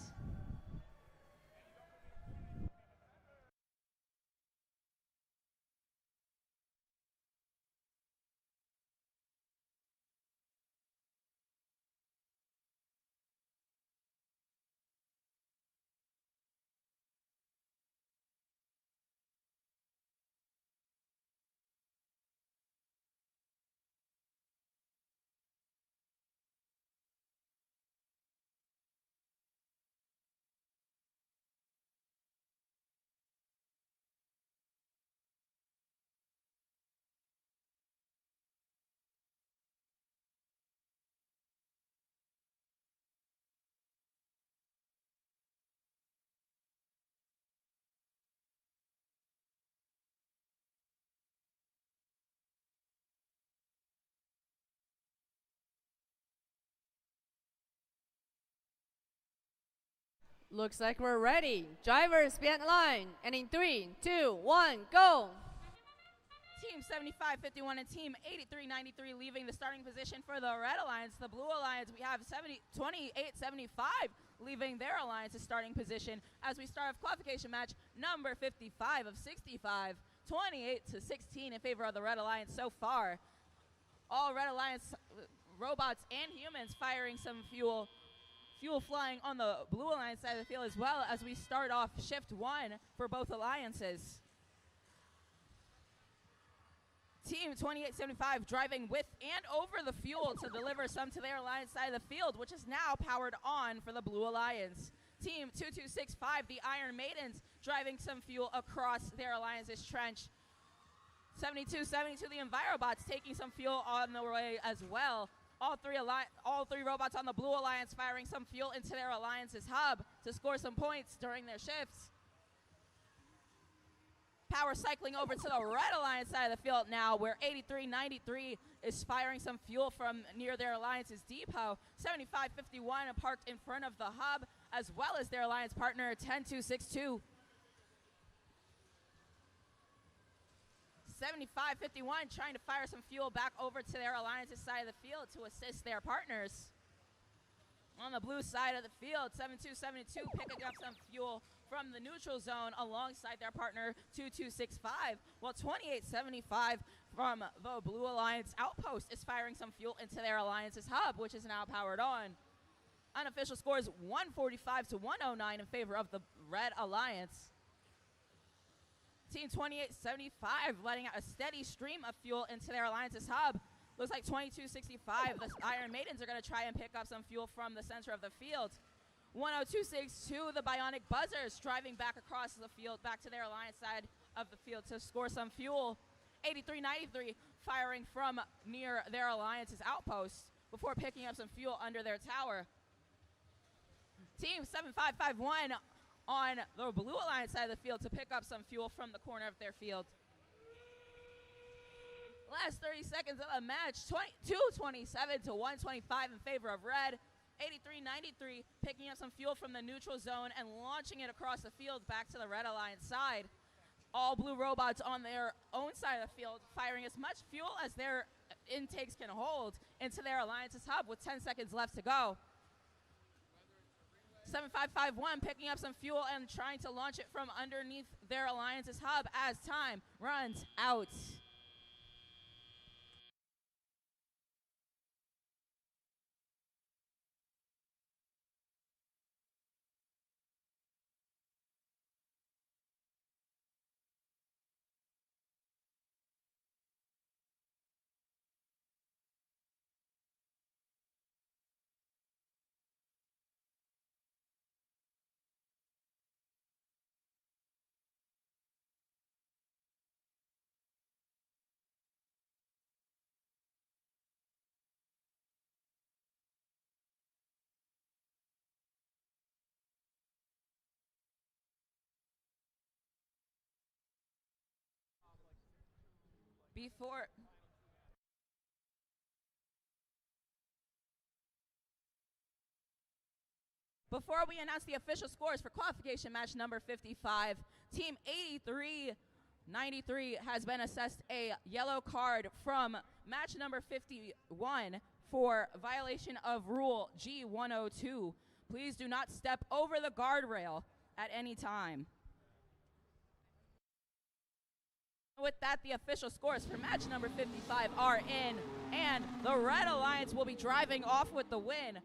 Looks like we're ready. Drivers, be at the line. And in 3, 2, 1, go. Team 7551 and Team 8393 leaving the starting position for the Red Alliance. The Blue Alliance, we have 2875 leaving their alliance's starting position as we start off qualification match number 55 of 65. 28-16 in favor of the Red Alliance so far. All Red Alliance robots and humans firing some fuel flying on the Blue Alliance side of the field as well as we start off shift 1 for both alliances. Team 2875 driving with and over the fuel to deliver some to their alliance side of the field, which is now powered on for the Blue Alliance. Team 2265, the Iron Maidens, driving some fuel across their alliance's trench. 7272, the Envirobots, taking some fuel on the way as well. All three robots on the Blue Alliance firing some fuel into their alliance's hub to score some points during their shifts. Power cycling over to the Red Alliance side of the field now, where 8393 is firing some fuel from near their alliance's depot. 7551 parked in front of the hub, as well as their alliance partner 10262. 7551 trying to fire some fuel back over to their alliance's side of the field to assist their partners. On the blue side of the field, 7272 picking up some fuel from the neutral zone alongside their partner 2265, while 2875 from the Blue Alliance outpost is firing some fuel into their alliance's hub, which is now powered on. Unofficial scores 145 to 109 in favor of the Red Alliance. Team 2875 letting out a steady stream of fuel into their alliance's hub. Looks like 2265, the Iron Maidens are going to try and pick up some fuel from the center of the field. 10262, the Bionic Buzzers, driving back across the field, back to their alliance side of the field to score some fuel. 8393 firing from near their alliance's outpost before picking up some fuel under their tower. Team 7551 on the Blue Alliance side of the field to pick up some fuel from the corner of their field. Last 30 seconds of the match, 227 to 125 in favor of Red. 8393 picking up some fuel from the neutral zone and launching it across the field back to the Red Alliance side. All blue robots on their own side of the field firing as much fuel as their intakes can hold into their alliance's hub with 10 seconds left to go. 7551 picking up some fuel and trying to launch it from underneath their alliance's hub as time runs out. Before we announce the official scores for qualification match number 55, Team 8393 has been assessed a yellow card from match number 51 for violation of Rule G102. Please do not step over the guardrail at any time. With that, the official scores for match number 55 are in, and the Red Alliance will be driving off with the win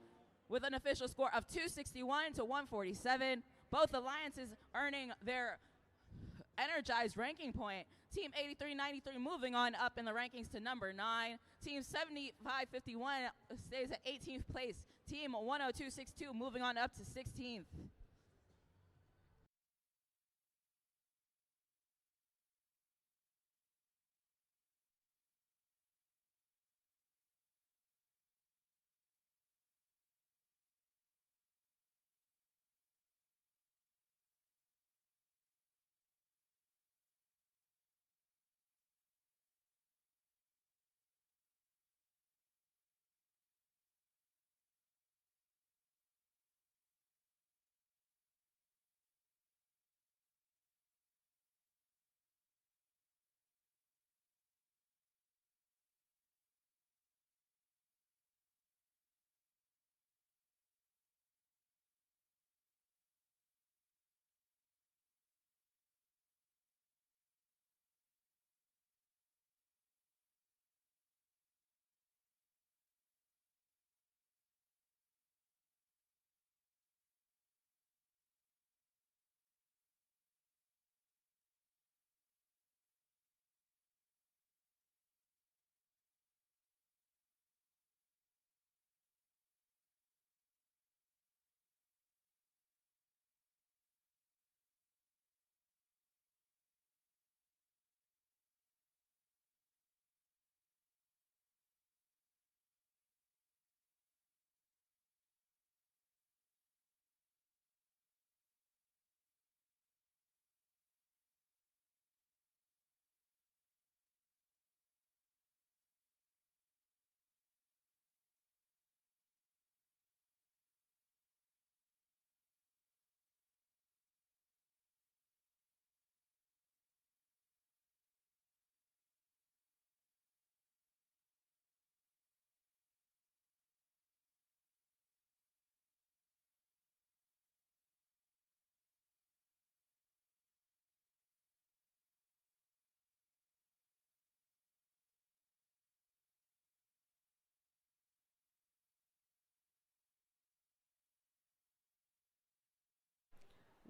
with an official score of 261 to 147. Both alliances earning their energized ranking point. Team 8393 moving on up in the rankings to number 9. Team 7551 stays at 18th place. Team 10262 moving on up to 16th.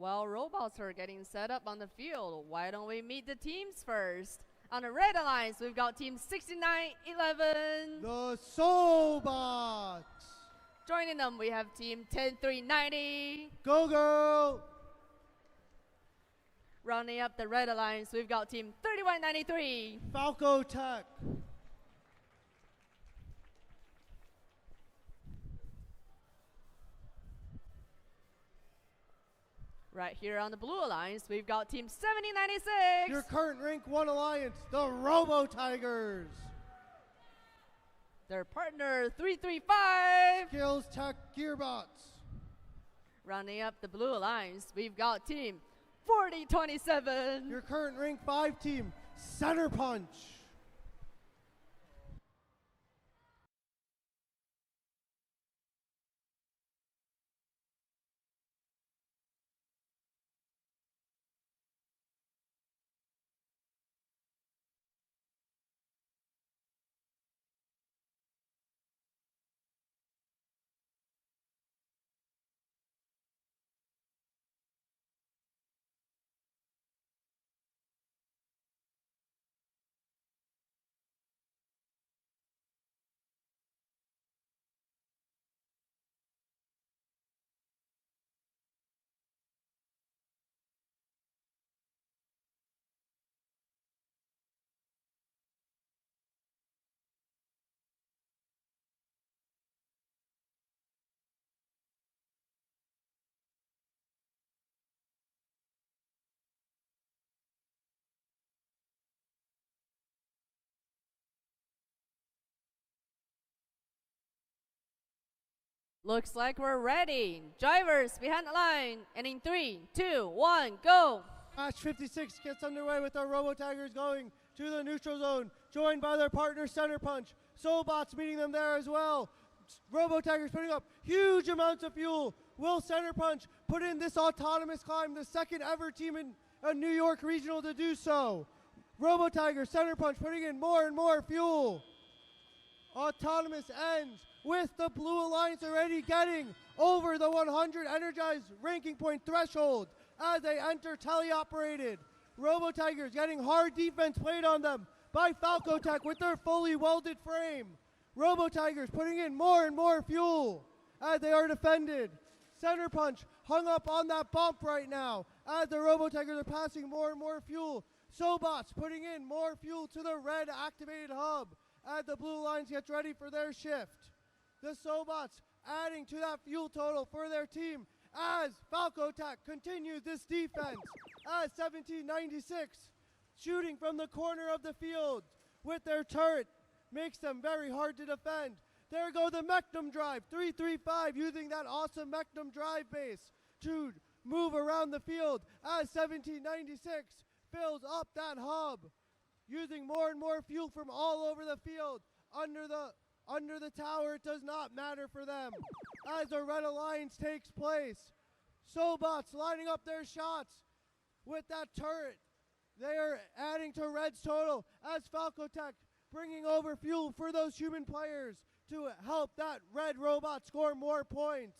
While robots are getting set up on the field, why don't we meet the teams first? On the Red Alliance, we've got Team 6911. The Soulbots. Joining them, we have Team 10390. Go Girl. Rounding up the Red Alliance, we've got Team 3193. Falco Tech. Right here on the Blue Alliance, we've got Team 7096. Your current Rank 1 Alliance, the Robo Tigers. Their partner, 335. Skills Tech Gearbots. Rounding up the Blue Alliance, we've got Team 4027. Your current Rank 5 team, Center Punch. Looks like we're ready. Drivers behind the line. And in 3, 2, 1, go. Match 56 gets underway with our Robo Tigers going to the neutral zone, joined by their partner Center Punch. Soulbots meeting them there as well. Robo Tigers putting up huge amounts of fuel. Will Center Punch put in this autonomous climb, the second ever team in a New York Regional to do so? Robo Tigers, Center Punch putting in more and more fuel. Autonomous ends with the Blue Alliance already getting over the 100 energized ranking point threshold as they enter teleoperated. Robo Tigers getting hard defense played on them by Falco Tech with their fully welded frame. Robo Tigers putting in more and more fuel as they are defended. Center Punch hung up on that bump right now as the Robo Tigers are passing more and more fuel. Soulbots putting in more fuel to the red activated hub as the Blue Alliance gets ready for their shift. The Soulbots adding to that fuel total for their team as Falco Tech continues this defense as 1796 shooting from the corner of the field with their turret makes them very hard to defend. There go the Mechnum Drive, 335 using that awesome Mechnum Drive base to move around the field as 1796 fills up that hub using more and more fuel from all over the field. Under the tower, it does not matter for them as the Red Alliance takes place. Soulbots lining up their shots with that turret. They are adding to Red's total as Falco Tech bringing over fuel for those human players to help that Red robot score more points.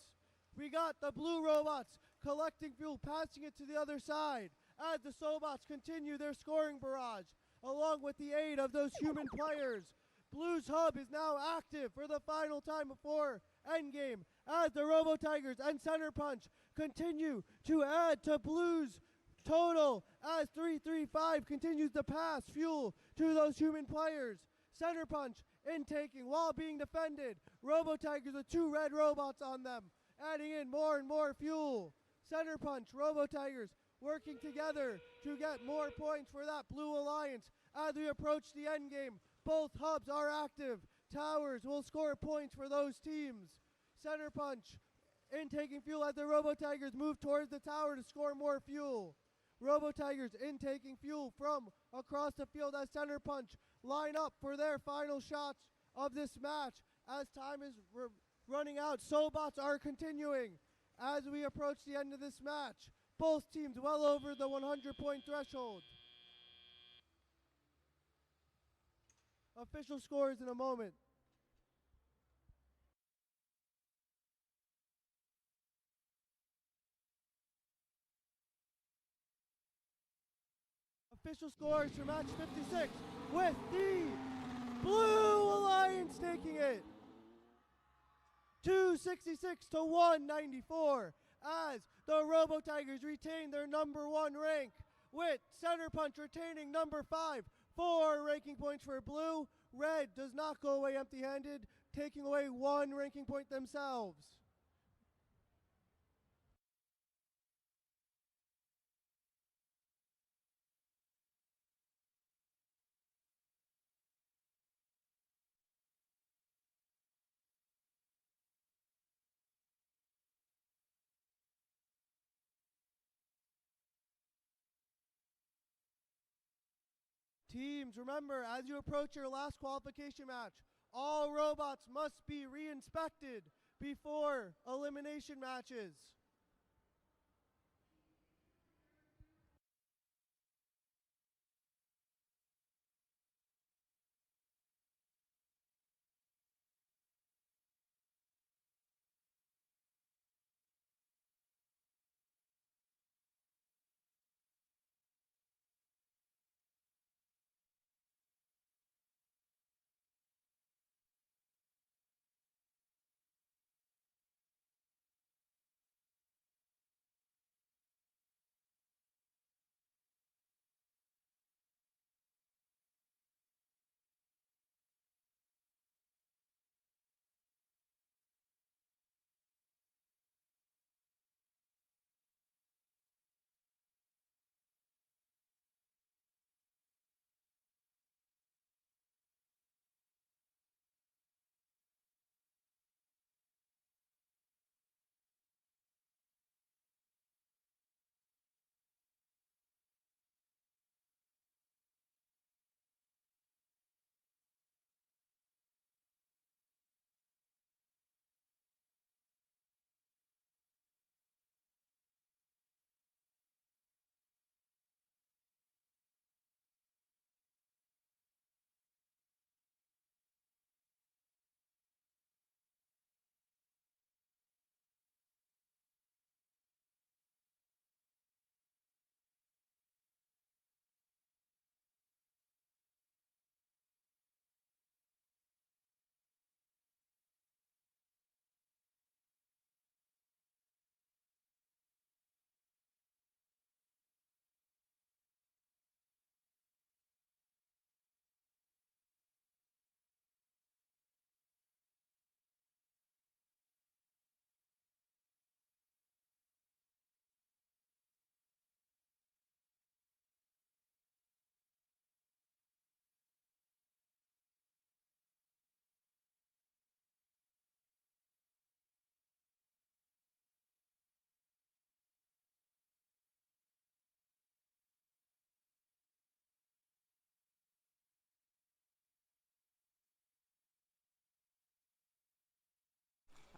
We got the Blue robots collecting fuel, passing it to the other side as the Soulbots continue their scoring barrage along with the aid of those human players. Blue's hub is now active for the final time before endgame as the Robo Tigers and Center Punch continue to add to Blue's total as 335 continues to pass fuel to those human players. Center Punch intaking while being defended. Robo Tigers with 2 red robots on them, adding in more and more fuel. Center Punch, Robo Tigers working together to get more points for that Blue Alliance as we approach the endgame. Both hubs are active. Towers will score points for those teams. Center Punch intaking fuel as the Robo Tigers move towards the tower to score more fuel. Robo Tigers intaking fuel from across the field as Center Punch line up for their final shots of this match as time is running out. Soulbots are continuing as we approach the end of this match. Both teams well over the 100-point threshold. Official scores in a moment. official scores for match 56 with the Blue Alliance taking it 266 to 194 as the Robo Tigers retain their #1 rank, with Center Punch retaining #5. 4 ranking points for Blue. Red does not go away empty-handed, taking away 1 ranking point themselves. Teams, remember, as you approach your last qualification match, all robots must be re-inspected before elimination matches.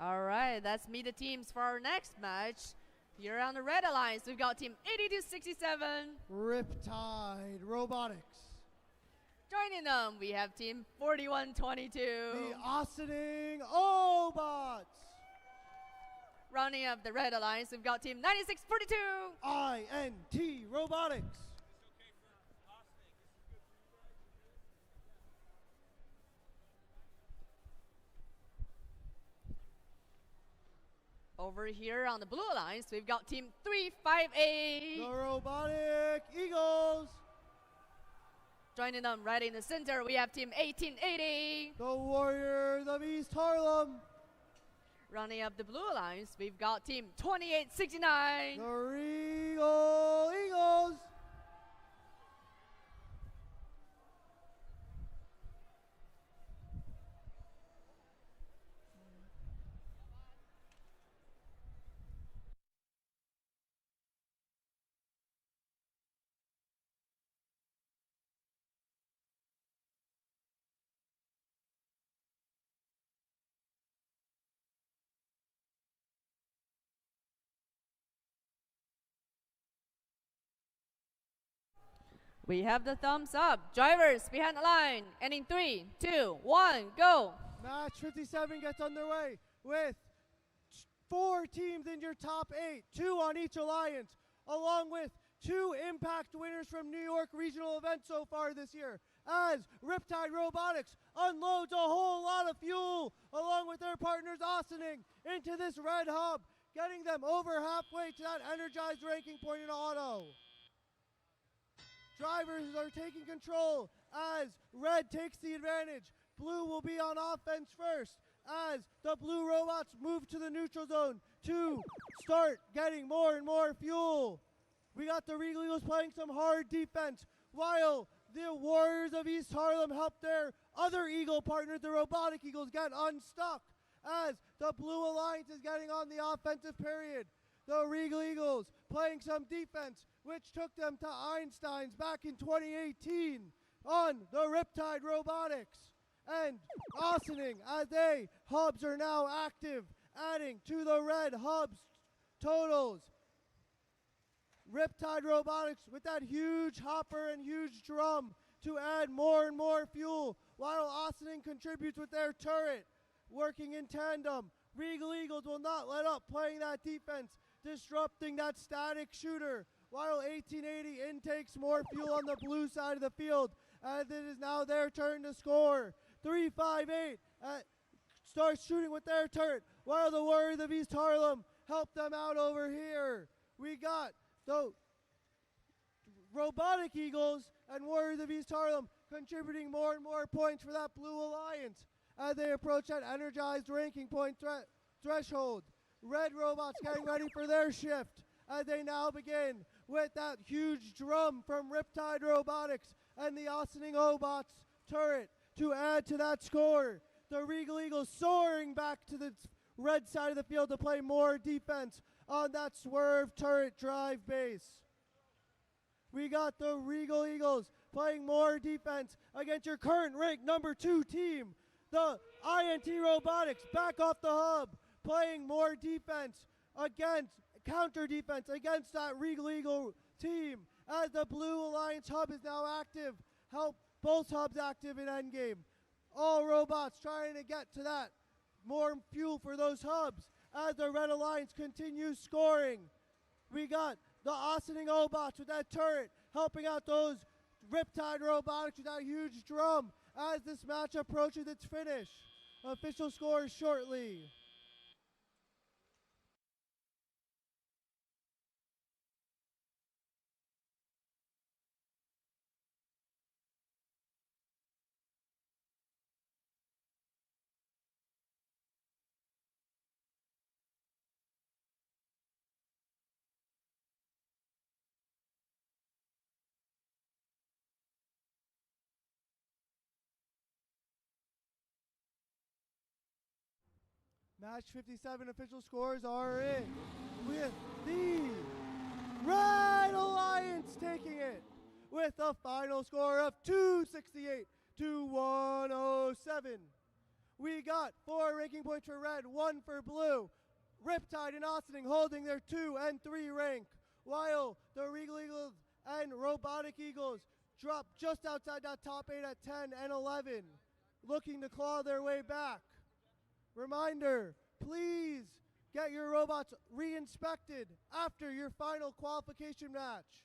All right, let's meet the teams for our next match. Here on the Red Alliance, we've got team 8267. Riptide Robotics. Joining them, we have team 4122. The Ossining Obots. Rounding up the Red Alliance, we've got team 9642. INT Robotics. Over here on the Blue Alliance, we've got team 358. The Robotic Eagles. Joining them right in the center, we have team 1880. The Warriors of East Harlem. Running up the Blue Alliance, we've got team 2869. The Regal Eagles. We have the thumbs up. Drivers behind the line. And in 3, 2, 1, go. Match 57 gets underway with 4 teams in your top 8, 2 on each alliance, along with 2 impact winners from New York regional events so far this year, as Riptide Robotics unloads a whole lot of fuel along with their partners Austining into this red hub, getting them over halfway to that energized ranking point in auto. Drivers are taking control as red takes the advantage. Blue will be on offense first as the blue robots move to the neutral zone to start getting more and more fuel. We got the Regal Eagles playing some hard defense while the Warriors of East Harlem help their other Eagle partners, the Robotic Eagles, get unstuck as the Blue Alliance is getting on the offensive period. The Regal Eagles playing some defense, which took them to Einstein's back in 2018 on the Riptide Robotics. And Austining, as they hubs are now active, adding to the red hubs totals. Riptide Robotics with that huge hopper and huge drum to add more and more fuel, while Austining contributes with their turret, working in tandem. Regal Eagles will not let up playing that defense, disrupting that static shooter, while 1880 intakes more fuel on the blue side of the field, as it is now their turn to score. 358 starts shooting with their turret, while the Warriors of East Harlem help them out over here. We got the Robotic Eagles and Warriors of East Harlem contributing more and more points for that Blue Alliance as they approach that energized ranking point threshold. Red robots getting ready for their shift as they now begin with that huge drum from Riptide Robotics and the Austining Robots turret to add to that score. The Regal Eagles soaring back to the red side of the field to play more defense on that swerve turret drive base. We got the Regal Eagles playing more defense against your current ranked number 2 team, the INT Robotics, back off the hub, playing more defense against, counter defense against that Regal Eagle team, as the Blue Alliance hub is now active. Help both hubs active in endgame. All robots trying to get to that more fuel for those hubs as the Red Alliance continues scoring. We got the Austining Robots with that turret helping out those Riptide Robotics with that huge drum as this match approaches its finish. Official scores shortly. Match 57 official scores are in with the Red Alliance taking it with a final score of 268 to 107. We got 4 ranking points for red, 1 for blue. Riptide and Austining holding their 2 and 3 rank, while the Regal Eagles and Robotic Eagles drop just outside that top 8 at 10 and 11, looking to claw their way back. Reminder, please get your robots re-inspected after your final qualification match.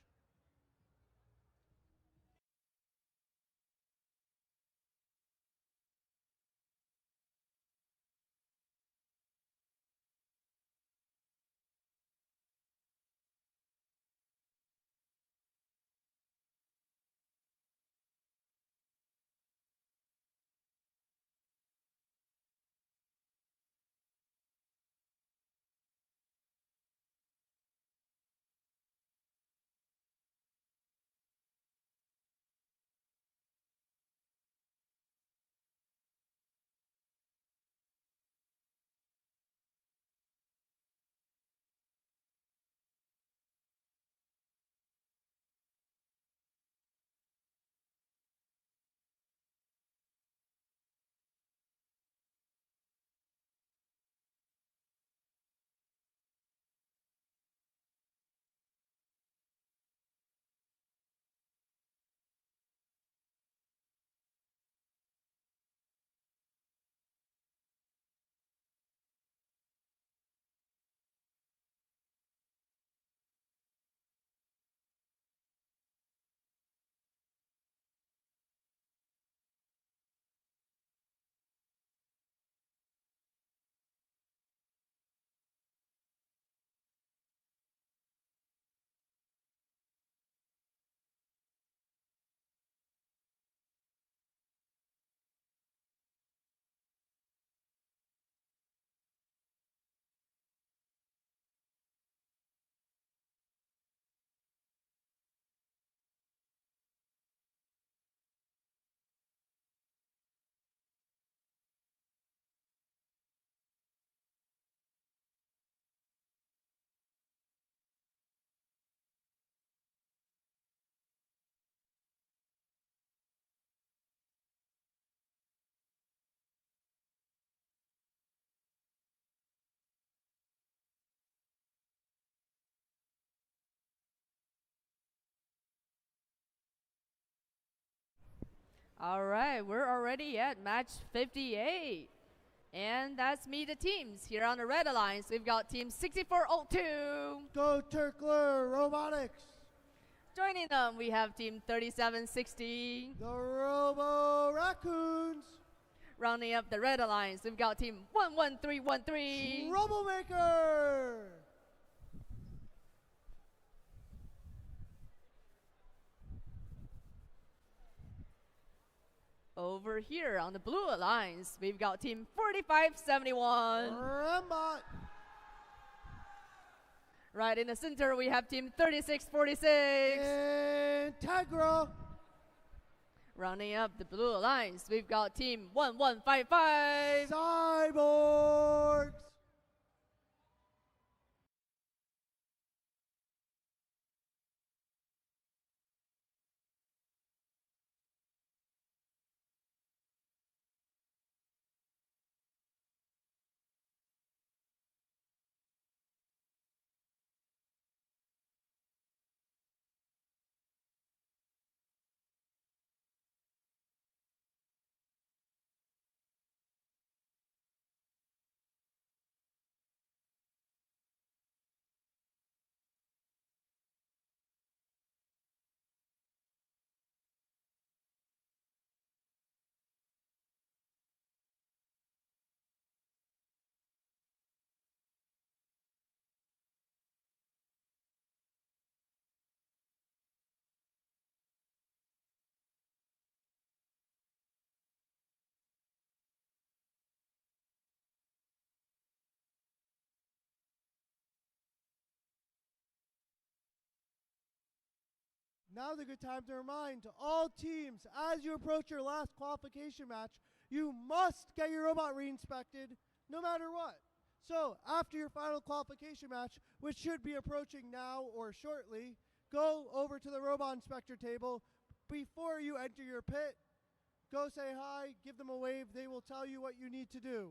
All right, we're already at match 58. And that's me, the teams. Here on the Red Alliance, we've got team 6402. Go Turkler Robotics. Joining them, we have team 3760. The Robo Raccoons. Rounding up the Red Alliance, we've got team 11313. Troublemaker. Over here on the Blue Alliance, we've got team 4571. Rambot. Right in the center, we have team 3646. Integra. Rounding up the Blue Alliance, we've got team 1155. Cyborgs. Now's a good time to remind to all teams, as you approach your last qualification match, you must get your robot re-inspected no matter what. So after your final qualification match, which should be approaching now or shortly, go over to the robot inspector table. Before you enter your pit, go say hi, give them a wave. They will tell you what you need to do.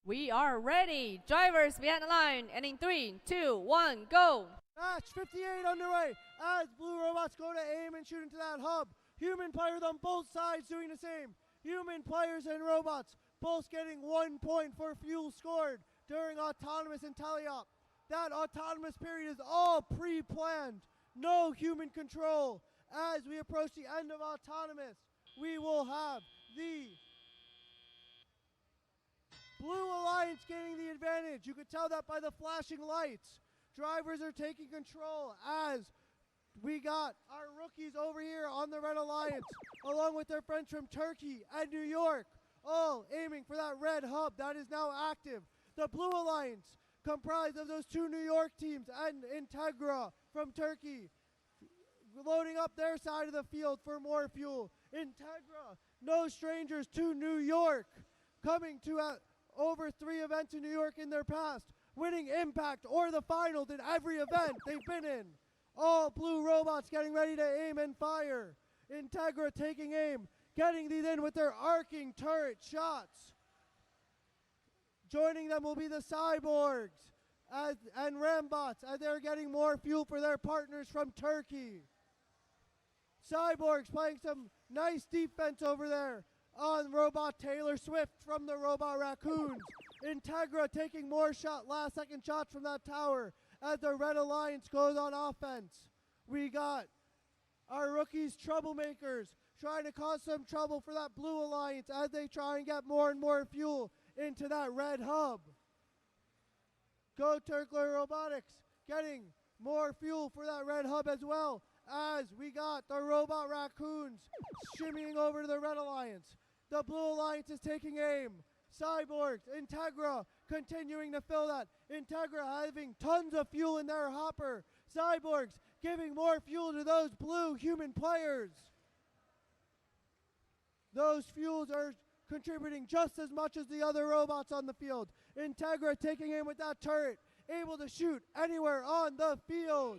We are ready. Drivers behind the line. And in 3, 2, 1, go. Match 58 underway as blue robots go to aim and shoot into that hub. Human players on both sides doing the same. Human players and robots both getting 1 point for fuel scored during autonomous and tally-up. That autonomous period is all pre-planned. No human control. As we approach the end of autonomous, we will have the Blue Alliance gaining the advantage. You could tell that by the flashing lights. Drivers are taking control as We got our rookies over here on the Red Alliance, along with their friends from Turkey and New York, all aiming for that red hub that is now active. The Blue Alliance, comprised of those two New York teams and Integra from Turkey, loading up their side of the field for more fuel. Integra, no strangers to New York, coming to over 3 events in New York in their past, winning Impact or the finals in every event they've been in. All blue robots getting ready to aim and fire. Integra taking aim, getting these in with their arcing turret shots. Joining them will be the Cyborgs and Rambots as they're getting more fuel for their partners from Turkey. Cyborgs playing some nice defense over there on Robot Taylor Swift from the Robot Raccoons. Integra taking more last second shots from that tower as the Red Alliance goes on offense. We got our rookies troublemakers trying to cause some trouble for that Blue Alliance as they try and get more and more fuel into that red hub. Go Turkler Robotics getting more fuel for that red hub as well, as we got the Robot Raccoons shimmying over to the Red Alliance. The Blue Alliance is taking aim. Cyborgs, Integra continuing to fill that. Integra having tons of fuel in their hopper. Cyborgs giving more fuel to those blue human players. Those fuels are contributing just as much as the other robots on the field. Integra taking aim with that turret, able to shoot anywhere on the field.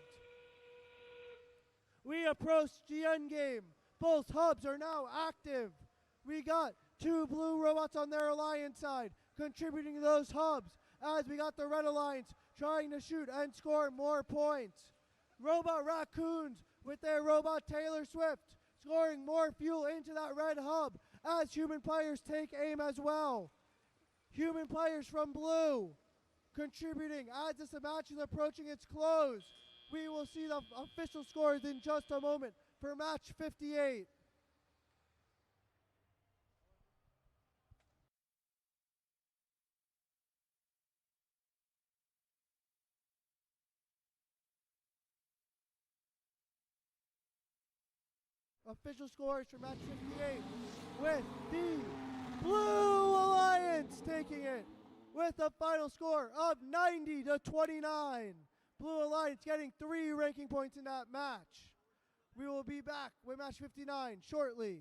We approach the end game. Both hubs are now active. We got 2 blue robots on their Alliance side contributing to those hubs, as we got the Red Alliance trying to shoot and score more points. Robot Raccoons with their Robot Taylor Swift scoring more fuel into that red hub as human players take aim as well. Human players from blue contributing as this match is approaching its close. We will see the official scores in just a moment for match 58. Official scores for match 58 with the Blue Alliance taking it with a final score of 90-29. Blue Alliance getting 3 ranking points in that match. We will be back with match 59 shortly.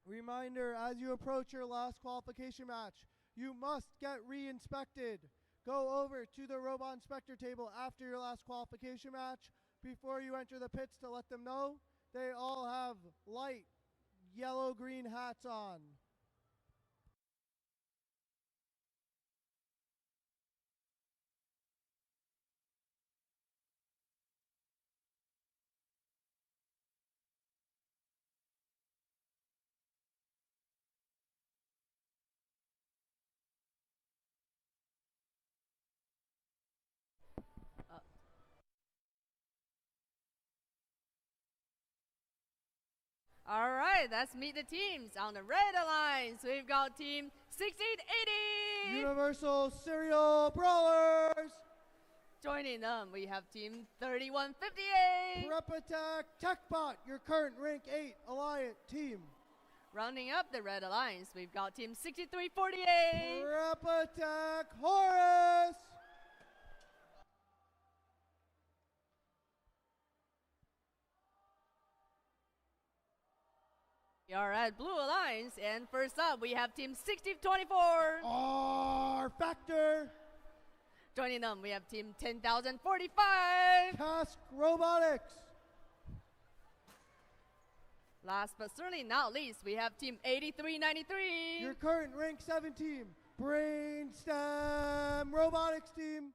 Reminder, as you approach your last qualification match, you must get re-inspected. Go over to the robot inspector table after your last qualification match before you enter the pits to let them know they all have light yellow-green hats on. All right, let's meet the teams. On the Red Alliance, we've got Team 1680. Universal Serial Brawlers. Joining them, we have Team 3158. Prep Attack TechBot, your current rank 8 Alliance team. Rounding up the Red Alliance, we've got Team 6348. Prep Attack Horus. We are at Blue Alliance, and first up, we have Team 6024. R Factor. Joining them, we have Team 10,045. Task Robotics. Last but certainly not least, we have Team 8393. Your current rank 7 team, Brainstem Robotics team.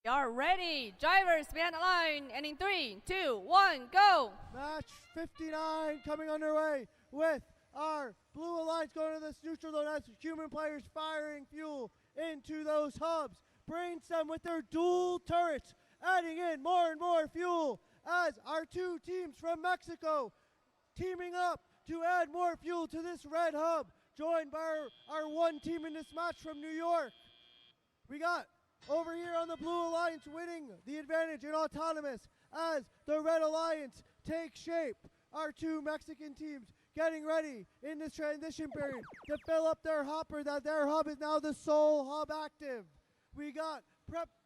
We are ready. Drivers behind the line. And in 3, 2, 1, go. Match 59 coming underway with our Blue Alliance going to this neutral zone as human players firing fuel into those hubs. Brainstem with their dual turrets adding in more and more fuel as our two teams from Mexico teaming up to add more fuel to this red hub, joined by our one team in this match from New York. We got over here on the Blue Alliance winning the advantage in autonomous as the Red Alliance takes shape. Our two Mexican teams getting ready in this transition period to fill up their hopper, that their hub is now the sole hub active. We got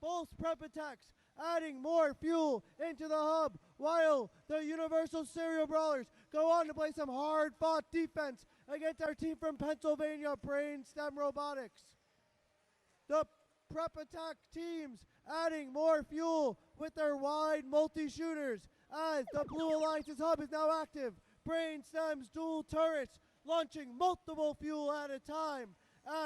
both prep attacks adding more fuel into the hub, while the Universal Serial Brawlers go on to play some hard-fought defense against our team from Pennsylvania, Brainstem Robotics. The prep attack teams adding more fuel with their wide multi-shooters as the Blue Alliance's hub is now active. Brainstem's dual turrets launching multiple fuel at a time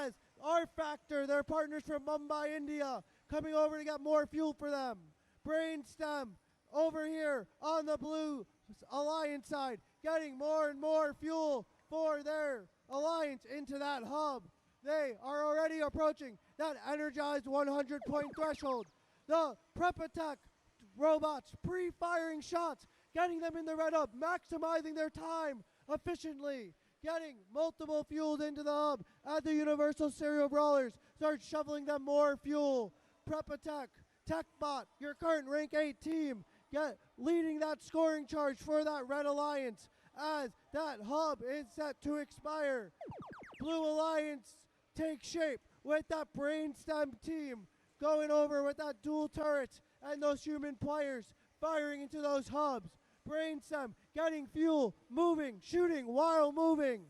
as R Factor, their partners from Mumbai, India, coming over to get more fuel for them. Brainstem over here on the Blue Alliance side getting more and more fuel for their alliance into that hub. They are already approaching that energized 100-point threshold. The prep attack robots pre-firing shots, getting them in the red hub, maximizing their time efficiently, getting multiple fuels into the hub as the Universal Serial Brawlers start shoveling them more fuel. Prep attack, TechBot, your current rank 8 team, leading that scoring charge for that Red Alliance as that hub is set to expire. Blue Alliance take shape with that Brainstem team going over with that dual turrets and those human players firing into those hubs. Brainstem getting fuel, moving, shooting while moving,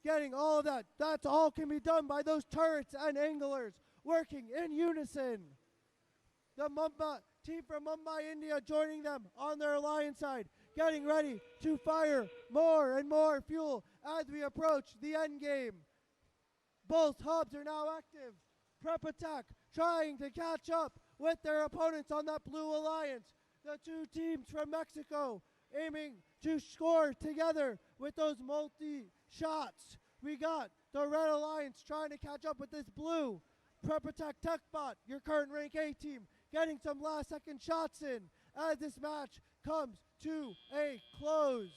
getting all of that. That's all can be done by those turrets and anglers working in unison. The team from Mumbai, India joining them on their alliance side, getting ready to fire more and more fuel as we approach the end game. Both hubs are now active. Prep attack trying to catch up with their opponents on that Blue Alliance. The two teams from Mexico aiming to score together with those multi-shots. We got the Red Alliance trying to catch up with this blue. Prepotech TechBot, your current rank A team, getting some last second shots in as this match comes to a close.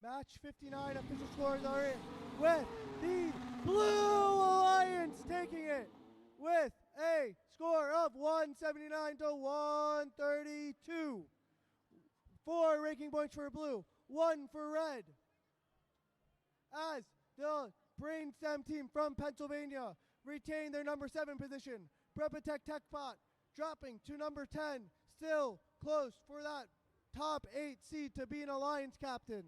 Match 59 official scores are in with the Blue Alliance taking it with a score of 179 to 132. 4 ranking points for blue, 1 for red. As the Brainstem team from Pennsylvania retain their number 7 position, Prepotech TechBot dropping to number 10, still close for that top 8 seed to be an alliance captain.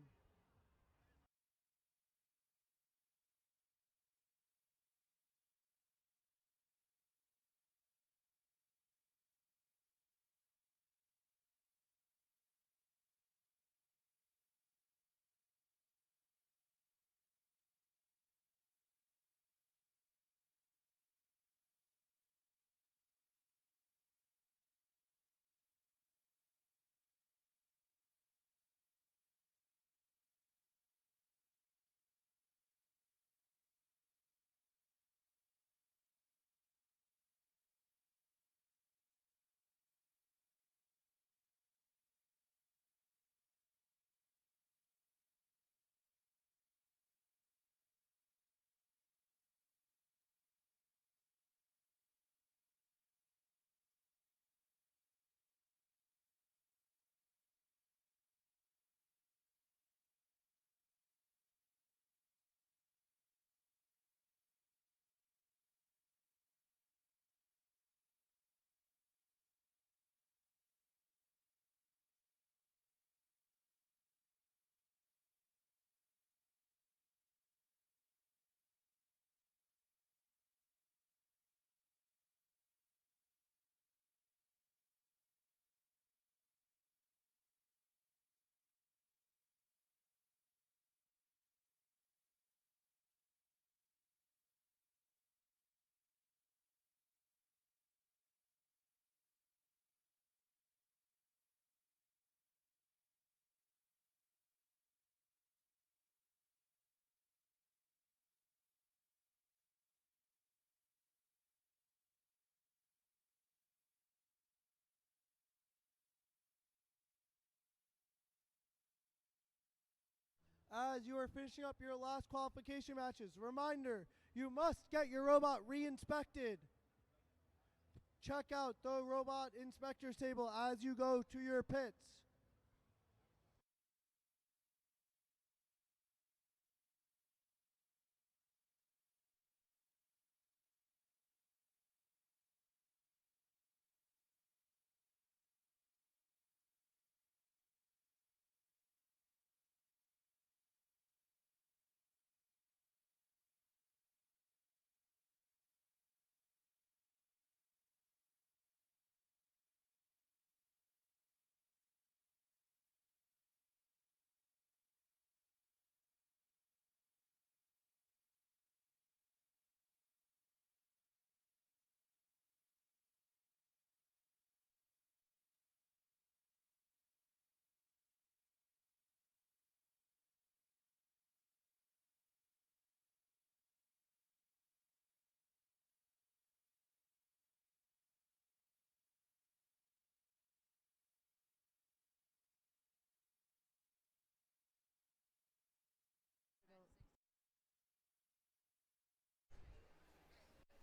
As you are finishing up your last qualification matches, reminder, you must get your robot re-inspected. Check out the robot inspectors table as you go to your pits.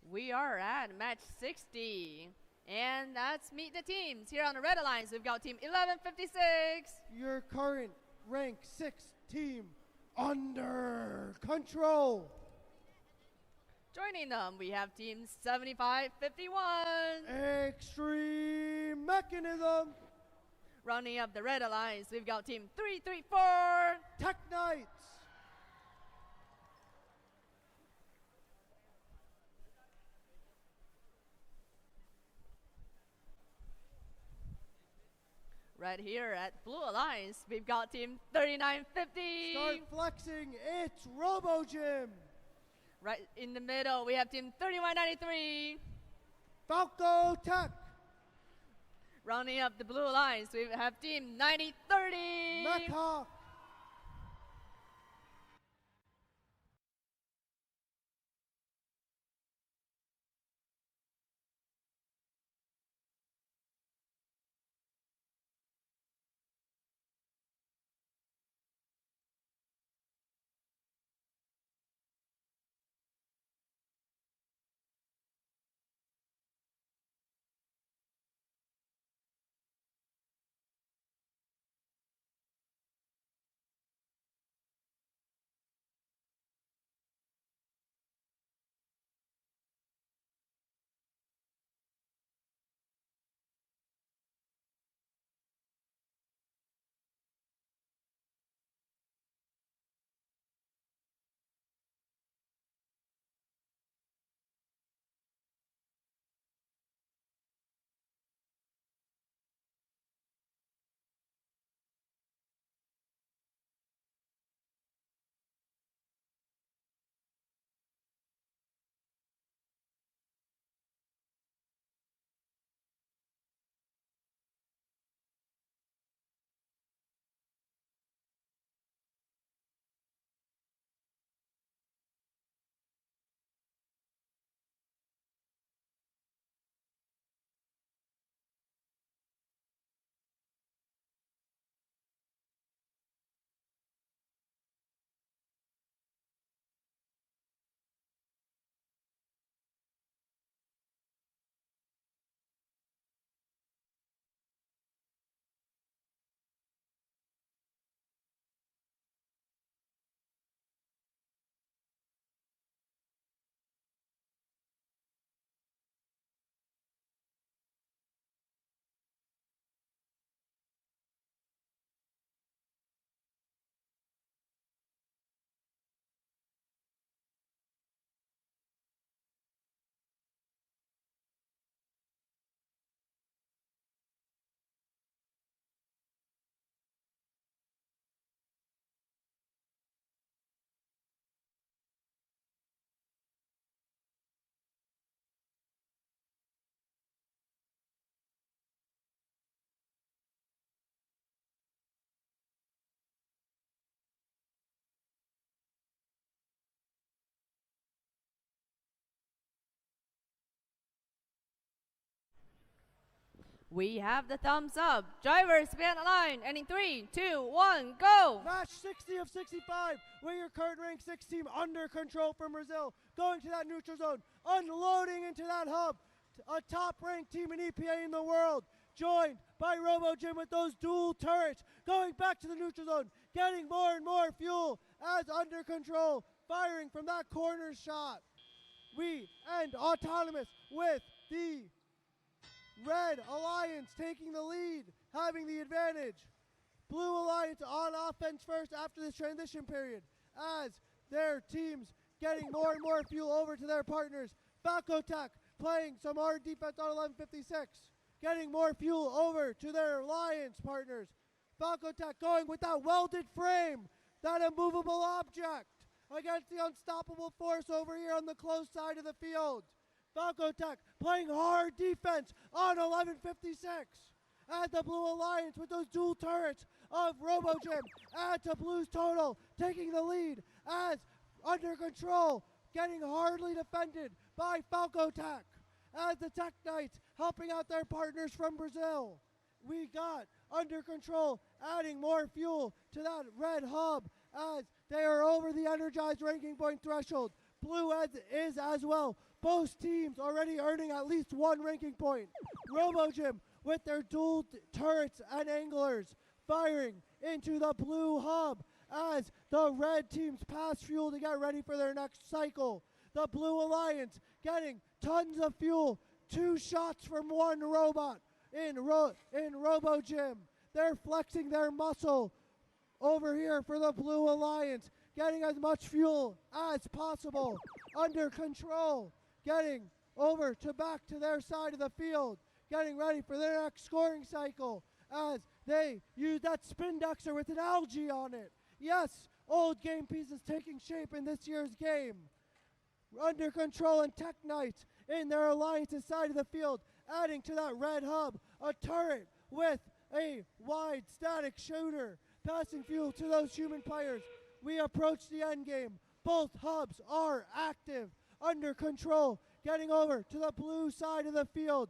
We are at match 60. And let's meet the teams. Here on the Red Alliance, we've got team 1156. Your current rank 6 team, Under Control. Joining them, we have team 7551. Extreme Mechanism. Rounding up the Red Alliance, we've got team 334. Tech Knights. Right here at Blue Alliance, we've got Team 3950. Start flexing, it's Robo Gym. Right in the middle, we have Team 3193. Falco Tech. Rounding up the Blue Alliance, we have Team 9030. Mecca. We have the thumbs up. Drivers, be on the line. And in 3, 2, 1, go. Match 60 of 65, with your current ranked 6 team under control from Brazil, going to that neutral zone, unloading into that hub. A top-ranked team in EPA in the world, joined by Robo Gym with those dual turrets, going back to the neutral zone, getting more and more fuel as under control, firing from that corner shot. We end autonomous with the Red Alliance taking the lead, having the advantage. Blue Alliance on offense first after this transition period, as their teams getting more and more fuel over to their partners. Falco Tech playing some hard defense on 1156, getting more fuel over to their Alliance partners. Falco Tech going with that welded frame, that immovable object, against the unstoppable force over here on the close side of the field. Falco Tech playing hard defense on 1156. At the Blue Alliance with those dual turrets of Robo Gym. Add to Blue's total, taking the lead as under control, getting hardly defended by Falco Tech. As the Tech Knights helping out their partners from Brazil. We got under control, adding more fuel to that red hub as they are over the energized ranking point threshold. Blue is as well. Both teams already earning at least 1 ranking point. Robo Gym with their dual turrets and anglers firing into the blue hub as the red teams pass fuel to get ready for their next cycle. The Blue Alliance getting tons of fuel, 2 shots from 1 robot in Robo Gym. They're flexing their muscle over here for the Blue Alliance, getting as much fuel as possible, under control, getting over to back to their side of the field, getting ready for their next scoring cycle as they use that spindexer with an algae on it. Yes, old game pieces taking shape in this year's game. Under Control and Tech Knights in their alliance's side of the field, adding to that red hub a turret with a wide static shooter, passing fuel to those human players. We approach the end game. Both hubs are active. Under Control, getting over to the blue side of the field,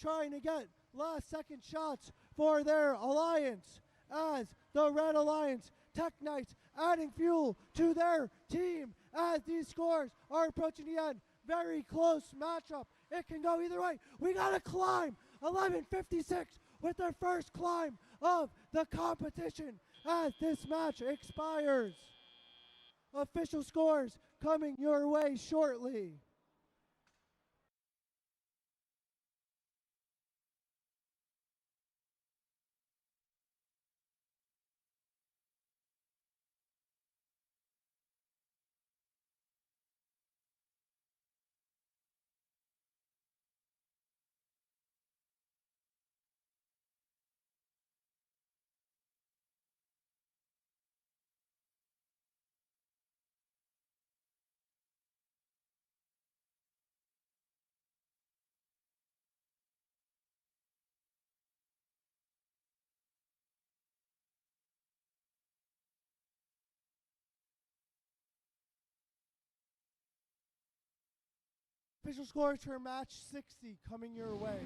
trying to get last second shots for their alliance, as the Red Alliance, Tech Knights, adding fuel to their team as these scores are approaching the end. Very close matchup. It can go either way. We gotta climb. 11:56 with their first climb of the competition as this match expires. Official scores coming your way shortly. Official scores for match 60 coming your way,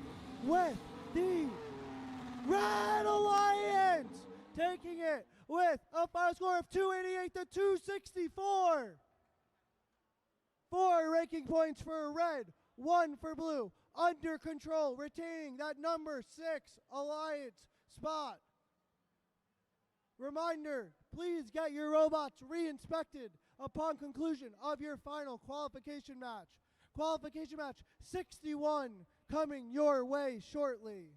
with the Red Alliance taking it with a final score of 288 to 264. 4 ranking points for red, 1 for blue. Under Control, retaining that number 6 alliance spot. Reminder, please get your robots re-inspected upon conclusion of your final qualification match. Qualification match 61 coming your way shortly.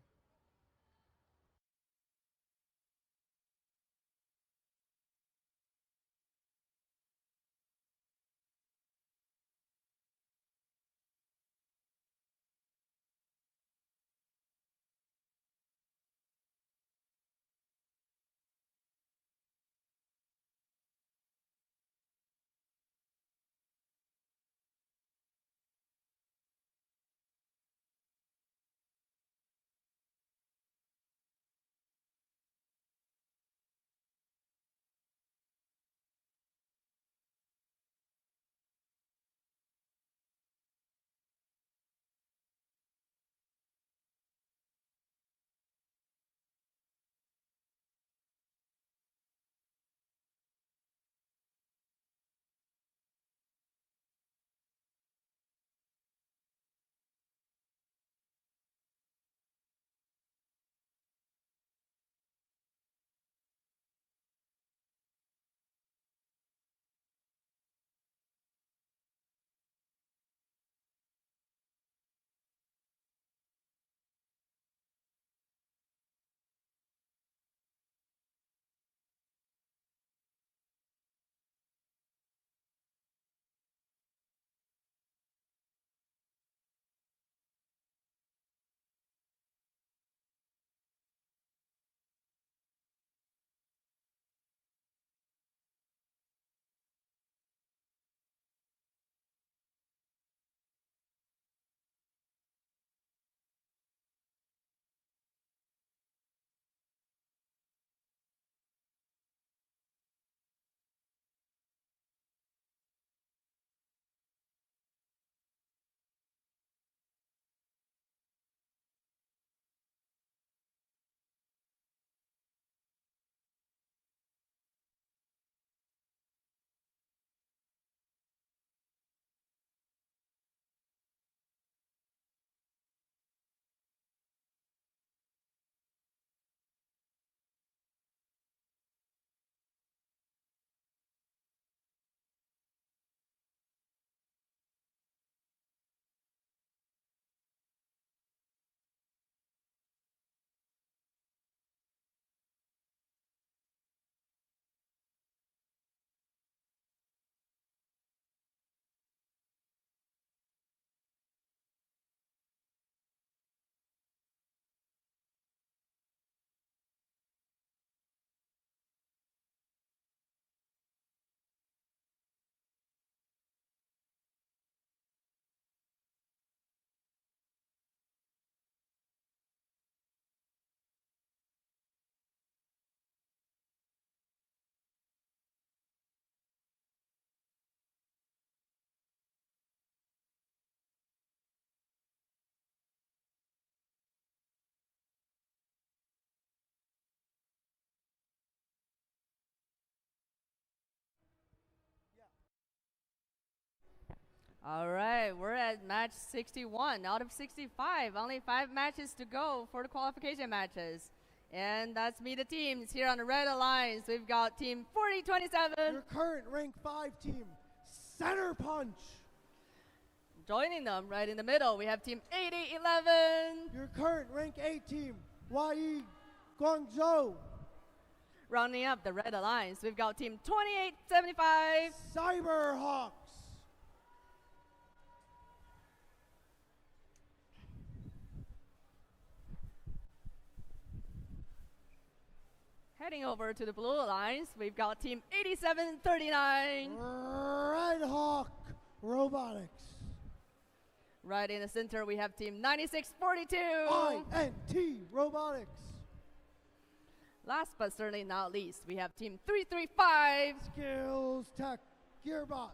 All right, we're at match 61 out of 65. Only 5 matches to go for the qualification matches. And that's me, the teams. Here on the Red Alliance, we've got Team 4027. Your current rank 5 team, Center Punch. Joining them right in the middle, we have Team 8011. Your current rank 8 team, YE Guangzhou. Rounding up the Red Alliance, we've got Team 2875. Cyberhawks. Heading over to the Blue Alliance, we've got Team 8739. Red Hawk Robotics. Right in the center, we have Team 9642. INT Robotics. Last but certainly not least, we have Team 335. Skills Tech Gearbots.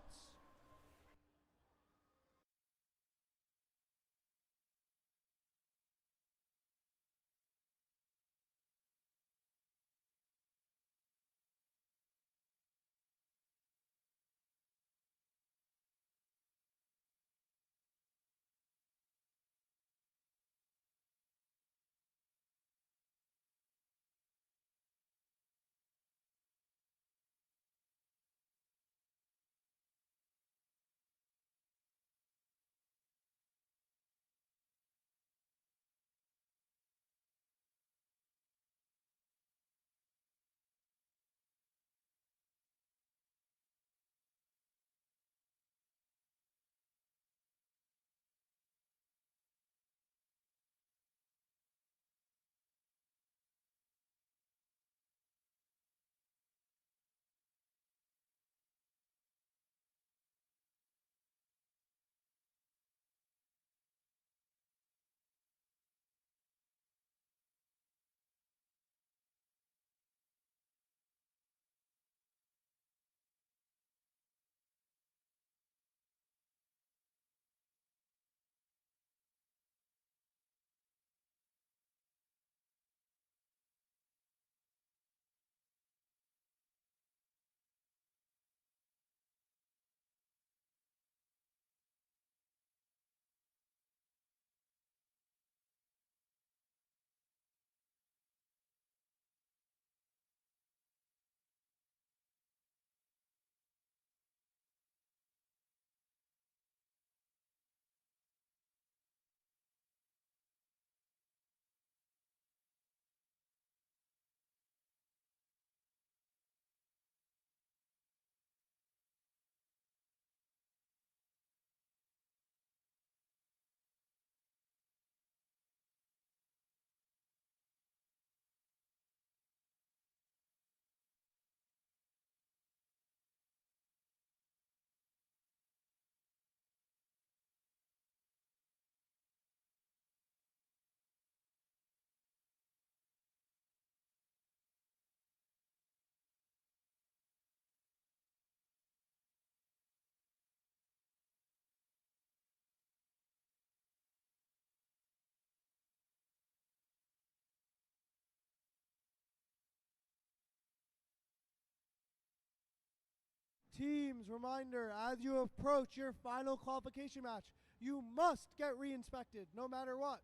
Teams, reminder, as you approach your final qualification match, you must get re-inspected no matter what.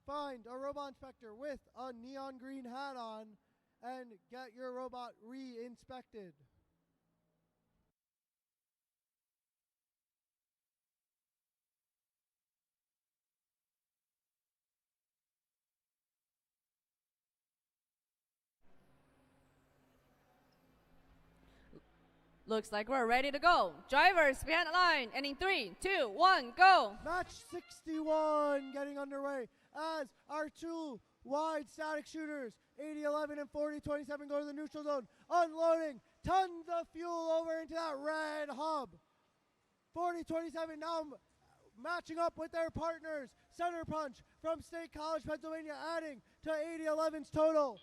Find a robot inspector with a neon green hat on and get your robot re-inspected. Looks like we're ready to go. Drivers behind the line, and in 3, 2, 1, go. Match 61 getting underway as our 2 wide static shooters, 8011 and 4027, go to the neutral zone, unloading tons of fuel over into that red hub. 4027 now matching up with their partners, Center Punch from State College, Pennsylvania, adding to 8011's total.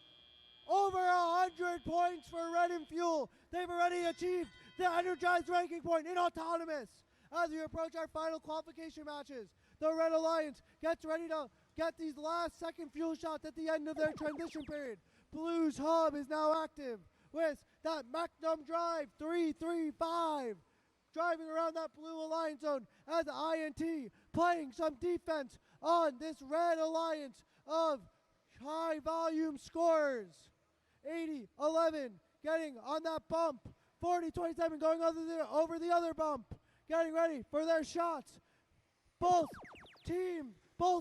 Over 100 points for Red and Fuel. They've already achieved the energized ranking point in autonomous. As we approach our final qualification matches, the Red Alliance gets ready to get these last second fuel shots at the end of their transition period. Blue's hub is now active with that Magnum Drive 335. driving around that blue alliance zone as INT playing some defense on this red alliance of high volume scorers. 80-11 getting on that bump. 40-27 going over the other bump. Getting ready for their shots. Both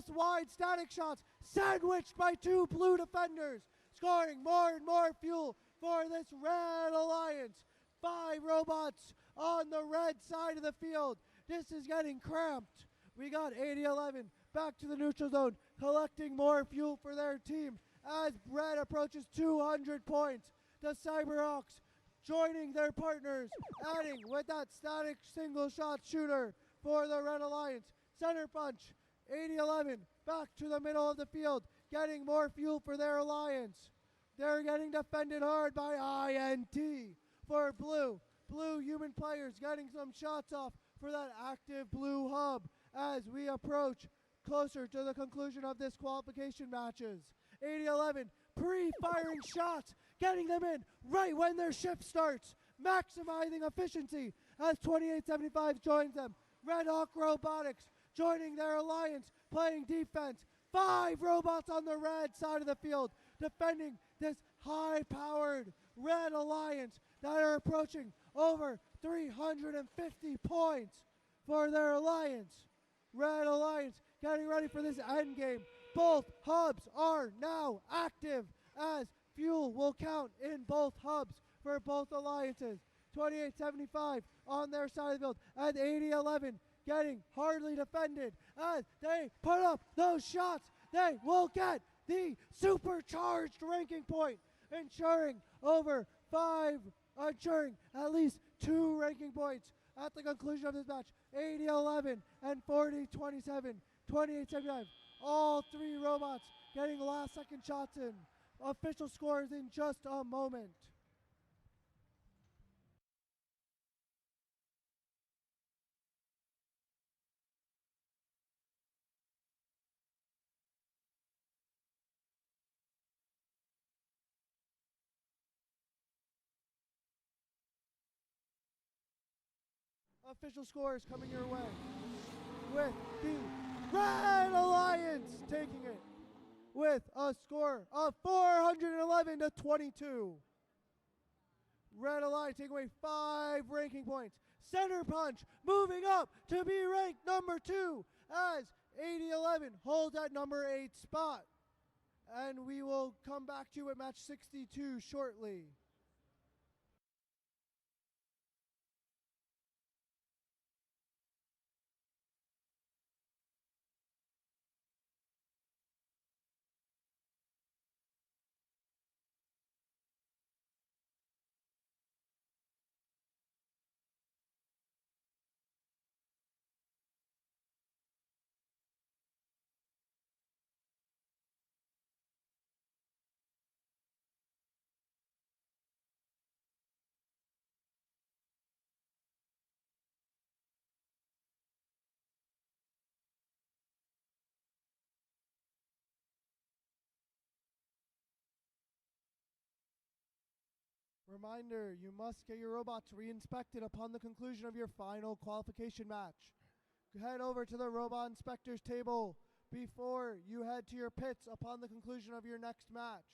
wide static shots sandwiched by two blue defenders. Scoring more and more fuel for this red alliance. 5 robots on the red side of the field. This is getting cramped. We got 80-11 back to the neutral zone, collecting more fuel for their team as red approaches 200 points. The Cyberhawks joining their partners, adding with that static single shot shooter for the red alliance. Center punch, 80-11 back to the middle of the field, getting more fuel for their alliance. They're getting defended hard by INT for blue. Blue human players getting some shots off for that active blue hub as we approach closer to the conclusion of this qualification matches. 80-11 pre-firing shots, getting them in right when their shift starts, maximizing efficiency as 28-75 joins them. Red Hawk Robotics joining their alliance, playing defense. 5 robots on the red side of the field, defending this high-powered red alliance that are approaching over 350 points for their alliance. Red Alliance getting ready for this end game. Both hubs are now active as fuel will count in both hubs for both alliances. 28-75 on their side of the field and 80-11 getting hardly defended as they put up those shots. They will get the supercharged ranking point, ensuring at least 2 ranking points at the conclusion of this match. 80-11 and 40-27, 28-79. All 3 robots getting last second shots in. Official scores in just a moment. Official scores coming your way with the Red Alliance taking it with a score of 411-22. Red Alliance taking away 5 ranking points. Center Punch moving up to be ranked number 2 as 80-11 holds at number 8 spot. And we will come back to you at match 62 shortly. Reminder, you must get your robots re-inspected upon the conclusion of your final qualification match. Head over to the robot inspector's table before you head to your pits upon the conclusion of your next match.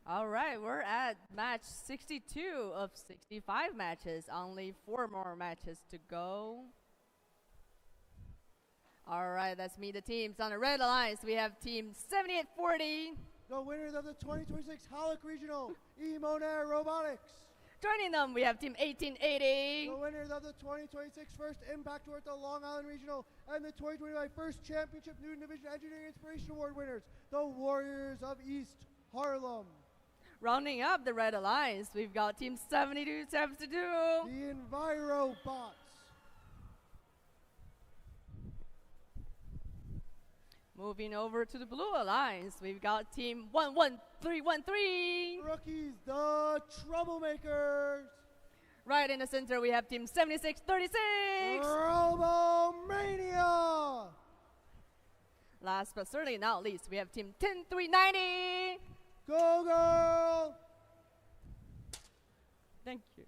All right, we're at match 62 of 65 matches. Only 4 more matches to go. All right, let's meet the teams. On the red alliance, we have team 7840. The winners of the 2026 Halleck Regional, Monair Robotics. Joining them, we have team 1880. The winners of the 2026 First Impact Tour at the Long Island Regional and the 2025 First Championship Newton Division Engineering Inspiration Award winners, the Warriors of East Harlem. Rounding up the red alliance, we've got team 7272. The EnviroBots. Moving over to the blue alliance, we've got team 11313. Rookies, the Troublemakers. Right in the center, we have team 7636. Robomania. Last but certainly not least, we have team 10390. Go girl! Thank you.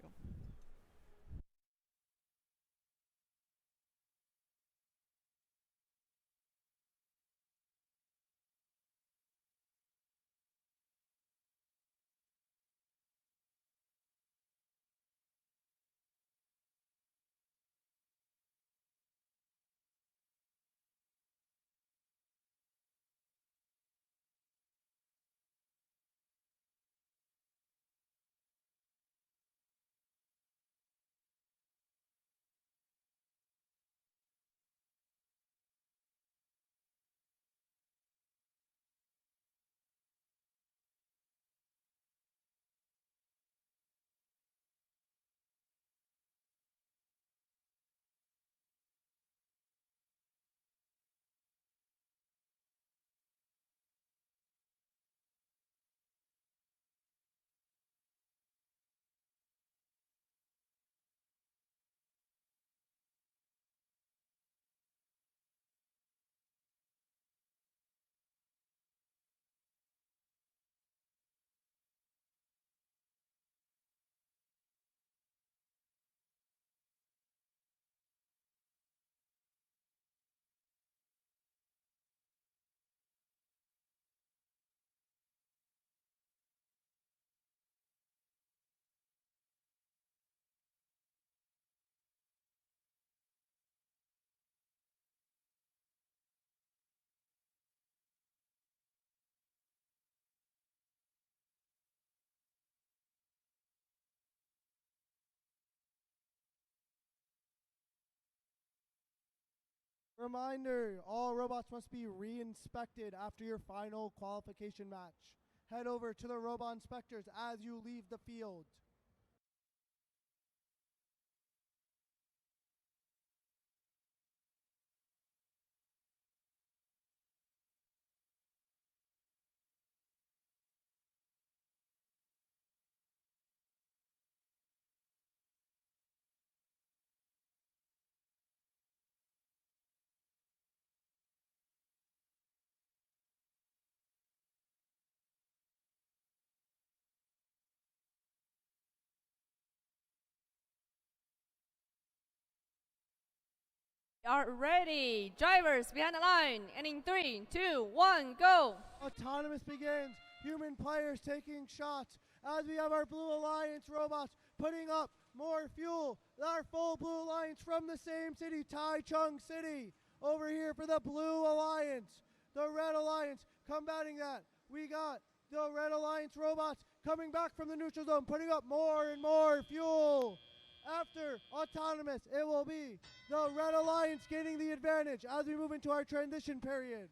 Reminder, all robots must be re-inspected after your final qualification match. Head over to the robot inspectors as you leave the field. Are ready. Drivers behind the line. And in 3, 2, 1, go. Autonomous begins. Human players taking shots as we have our Blue Alliance robots putting up more fuel. Our full Blue Alliance from the same city, Taichung City. Over here for the Blue Alliance. The Red Alliance combating that. We got the Red Alliance robots coming back from the neutral zone, putting up more and more fuel. After autonomous, it will be the Red Alliance gaining the advantage as we move into our transition period.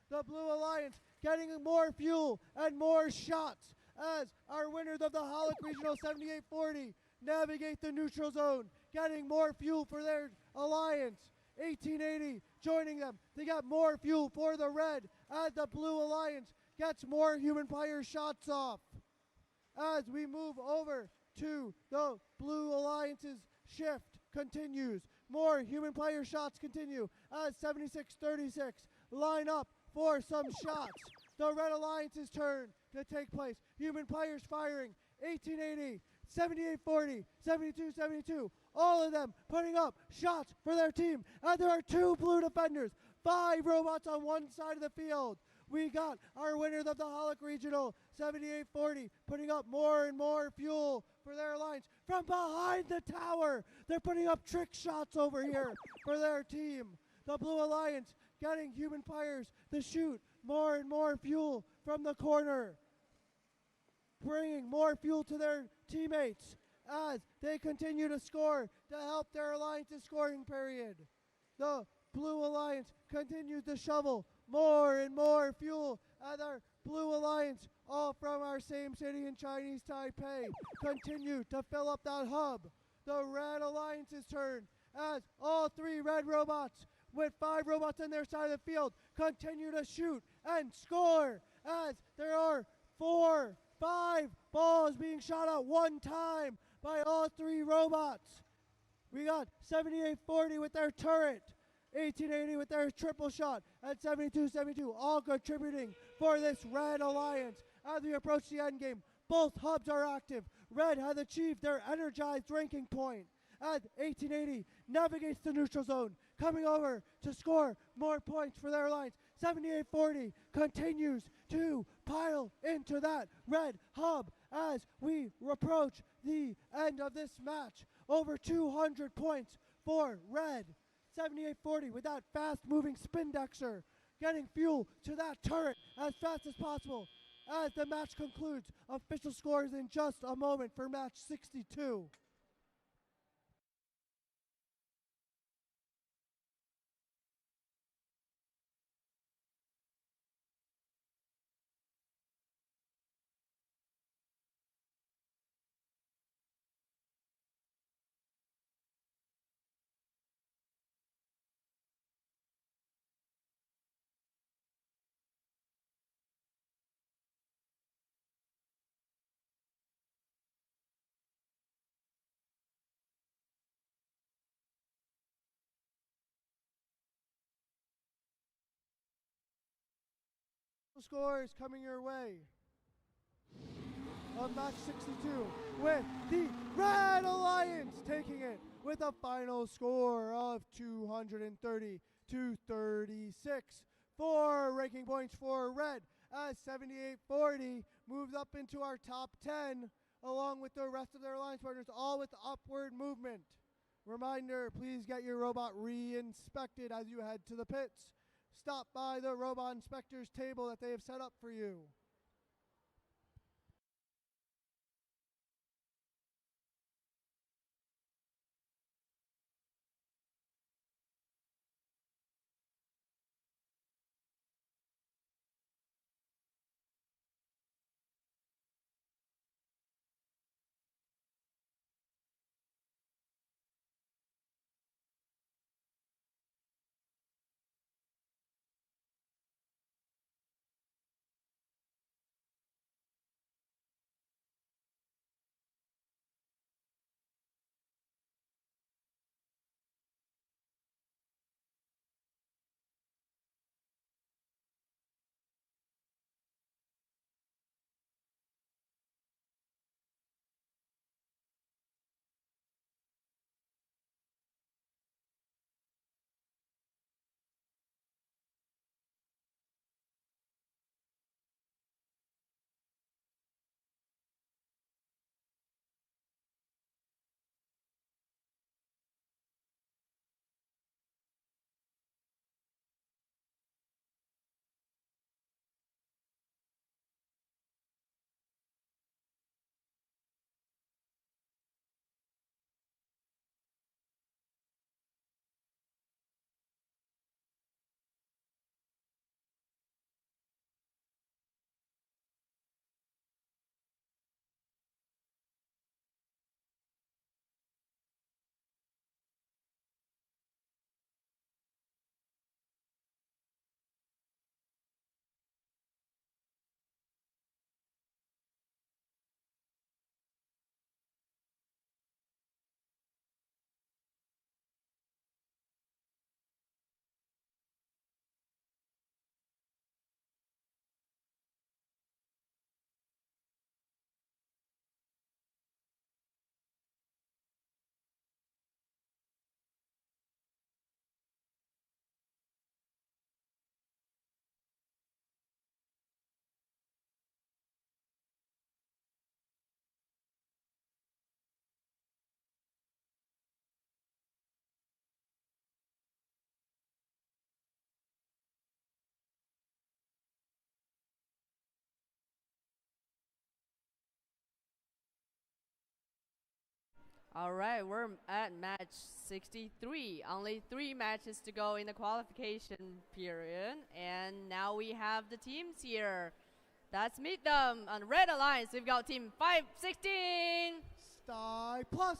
The Blue Alliance getting more fuel and more shots as our winners of the Halleck Regional 7840 navigate the neutral zone, getting more fuel for their alliance. 1880 joining them to get more fuel for the Red as the Blue Alliance gets more human player shots off. As we move over to the Blue Alliance's shift continues. More human player shots continue as 7636 line up for some shots. The Red Alliance's turn to take place. Human players firing. 1880, 7840, 7272. All of them putting up shots for their team. And there are 2 blue defenders. 5 robots on one side of the field. We got our winners of the Holic Regional, 7840, putting up more and more fuel for their alliance from behind the tower. They're putting up trick shots over here for their team. The Blue Alliance getting human fires to shoot more and more fuel from the corner, bringing more fuel to their teammates as they continue to score to help their alliance's scoring period. The Blue Alliance continues to shovel more and more fuel as our Blue Alliance, all from our same city in Chinese Taipei, continue to fill up that hub. The Red Alliance's turn as all 3 red robots with 5 robots on their side of the field continue to shoot and score as there are 4, 5 balls being shot at one time by all 3 robots. We got 7840 with their turret, 1880 with their triple shot, and 7272 all contributing for this Red Alliance. As we approach the end game, both hubs are active. Red has achieved their energized ranking point as 1880 navigates the neutral zone, coming over to score more points for their alliance. 7840 continues to pile into that red hub as we approach the end of this match. Over 200 points for red. 7840 with that fast-moving spindexer, getting fuel to that turret as fast as possible as the match concludes. Official scores in just a moment for match 62. Scores coming your way of match 62 with the Red Alliance taking it with a final score of 230 to 36. 4 ranking points for red as 7840 moves up into our top 10 along with the rest of their alliance partners, all with upward movement. Reminder, please get your robot re-inspected as you head to the pits. Stop by the robot inspector's table that they have set up for you. All right, we're at match 63. Only 3 matches to go in the qualification period. And now we have the teams here. Let's meet them. On Red Alliance, we've got team 516. Sty Plus.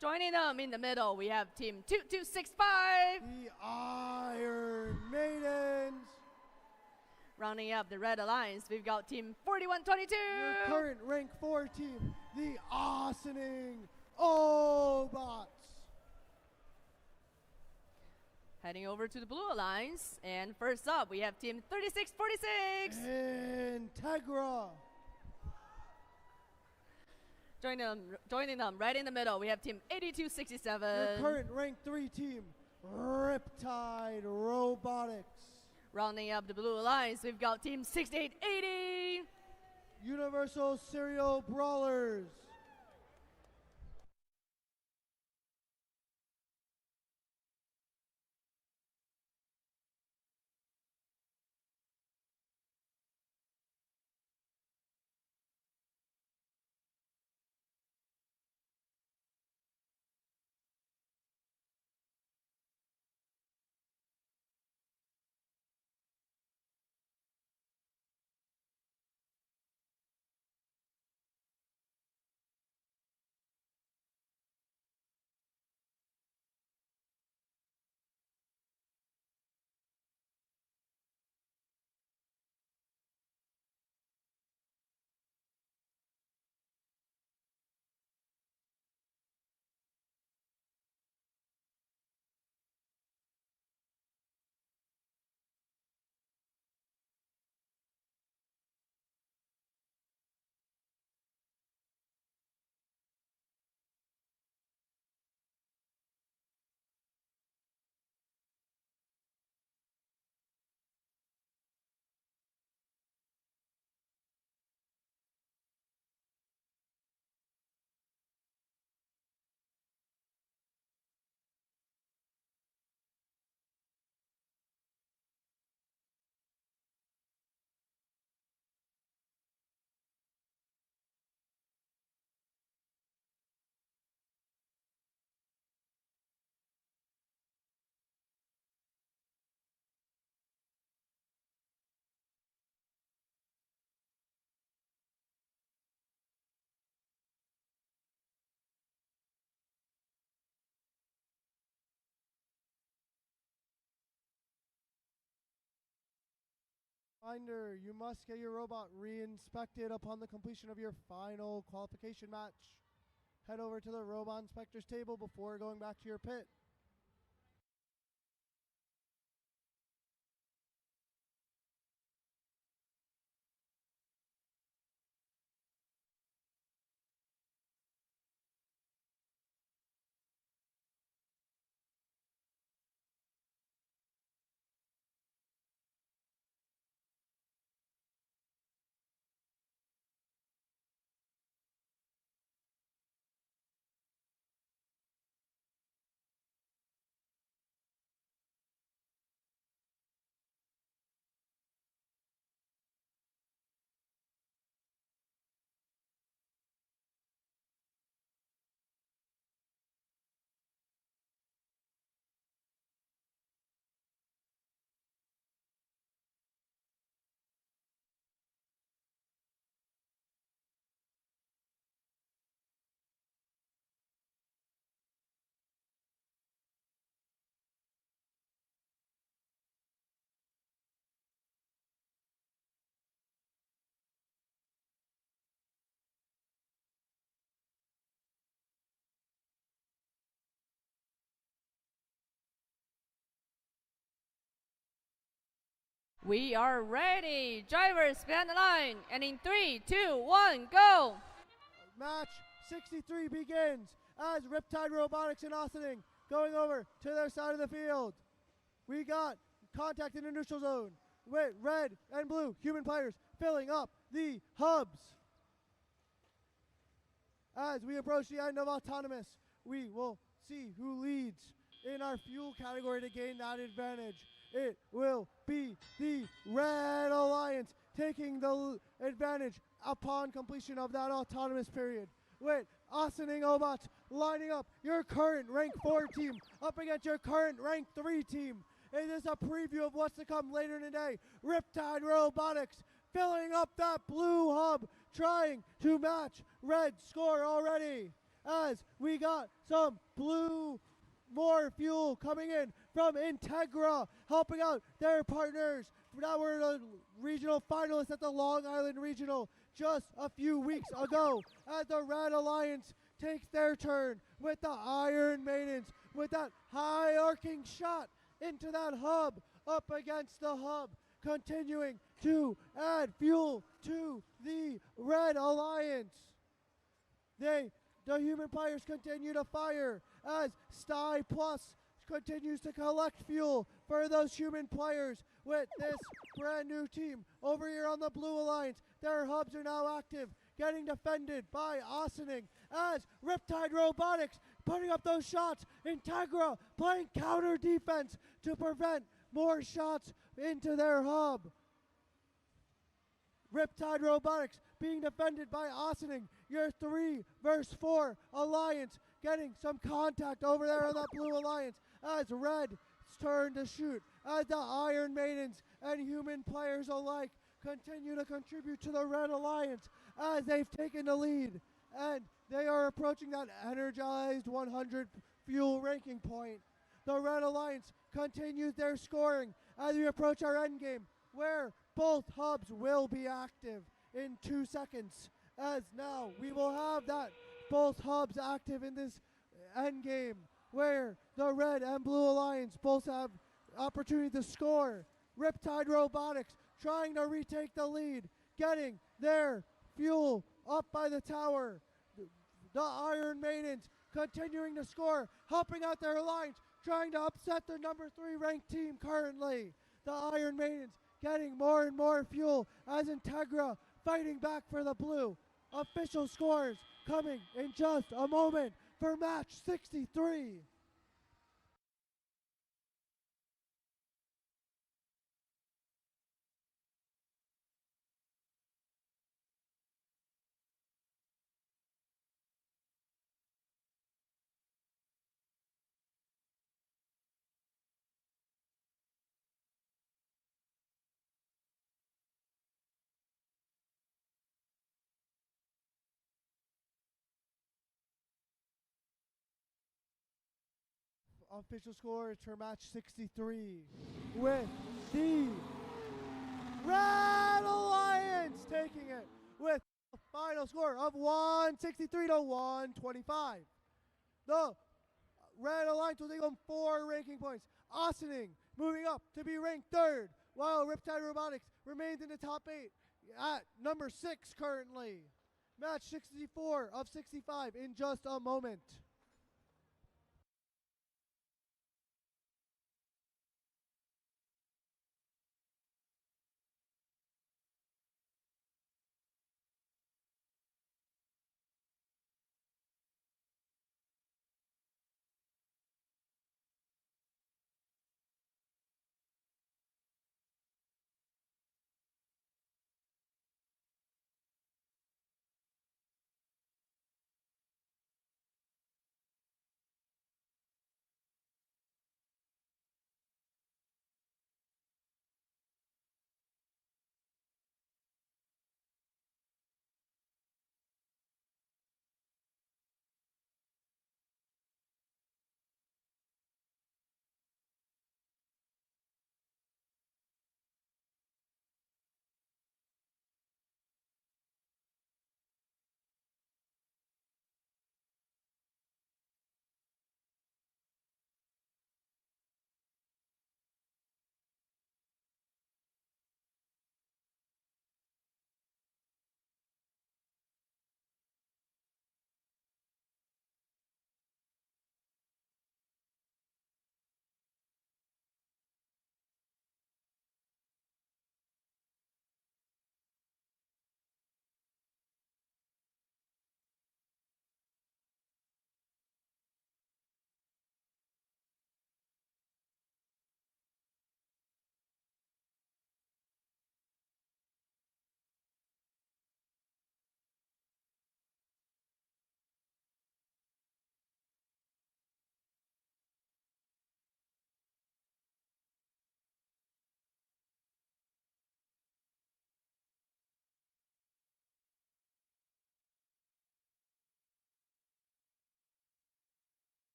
Joining them in the middle, we have team 2265. The Iron Maidens. Rounding up the Red Alliance, we've got team 4122. Your current rank 4 team, the Awesoning Obots. Heading over to the Blue Alliance, and first up, we have team 3646. Integra. Joining them right in the middle, we have team 8267. Your current rank 3 team, Riptide Robotics. Rounding up the Blue Alliance, we've got team 6880. Universal Serial Brawlers. Reminder, you must get your robot re-inspected upon the completion of your final qualification match. Head over to the robot inspector's table before going back to your pit. We are ready. Drivers, behind the line. And in 3, 2, 1, go. Match 63 begins as Riptide Robotics and Awesoning going over to their side of the field. We got contact in the neutral zone with red and blue human players filling up the hubs. As we approach the end of autonomous, we will see who leads in our fuel category to gain that advantage. It will be the Red Alliance taking the advantage upon completion of that autonomous period with Ossining Obots lining up your current rank 4 team up against your current rank 3 team. It is a preview of what's to come later today. Riptide Robotics filling up that blue hub, trying to match red score already. As we got some blue more fuel coming in from Integra, helping out their partners. Now we're the regional finalists at the Long Island Regional just a few weeks ago, as the Red Alliance takes their turn with the Iron Maidens with that high arcing shot into that hub, up against the hub, continuing to add fuel to the Red Alliance. The human players continue to fire as Sty Plus continues to collect fuel for those human players with this brand new team over here on the Blue Alliance. Their hubs are now active, getting defended by Ossining as Riptide Robotics putting up those shots. Integra playing counter defense to prevent more shots into their hub. Riptide Robotics being defended by Ossining, your 3 versus 4 alliance, getting some contact over there on that Blue Alliance as Red's turn to shoot, as the Iron Maidens and human players alike continue to contribute to the Red Alliance as they've taken the lead, and they are approaching that energized 100 fuel ranking point. The Red Alliance continues their scoring as we approach our end game, where both hubs will be active in 2 seconds, as now we will have that both hubs active in this end game, where the Red and Blue Alliance both have opportunity to score. Riptide Robotics trying to retake the lead, getting their fuel up by the tower. The Iron Maidens continuing to score, helping out their alliance, trying to upset the number 3 ranked team currently. The Iron Maidens getting more and more fuel as Integra fighting back for the blue. Official scores coming in just a moment for match 63. Official scores for match 63 with the Red Alliance taking it with a final score of 163 to 125. The Red Alliance will take home 4 ranking points. Ossining moving up to be ranked 3rd, while Riptide Robotics remains in the top 8 at number 6 currently. Match 64 of 65 in just a moment.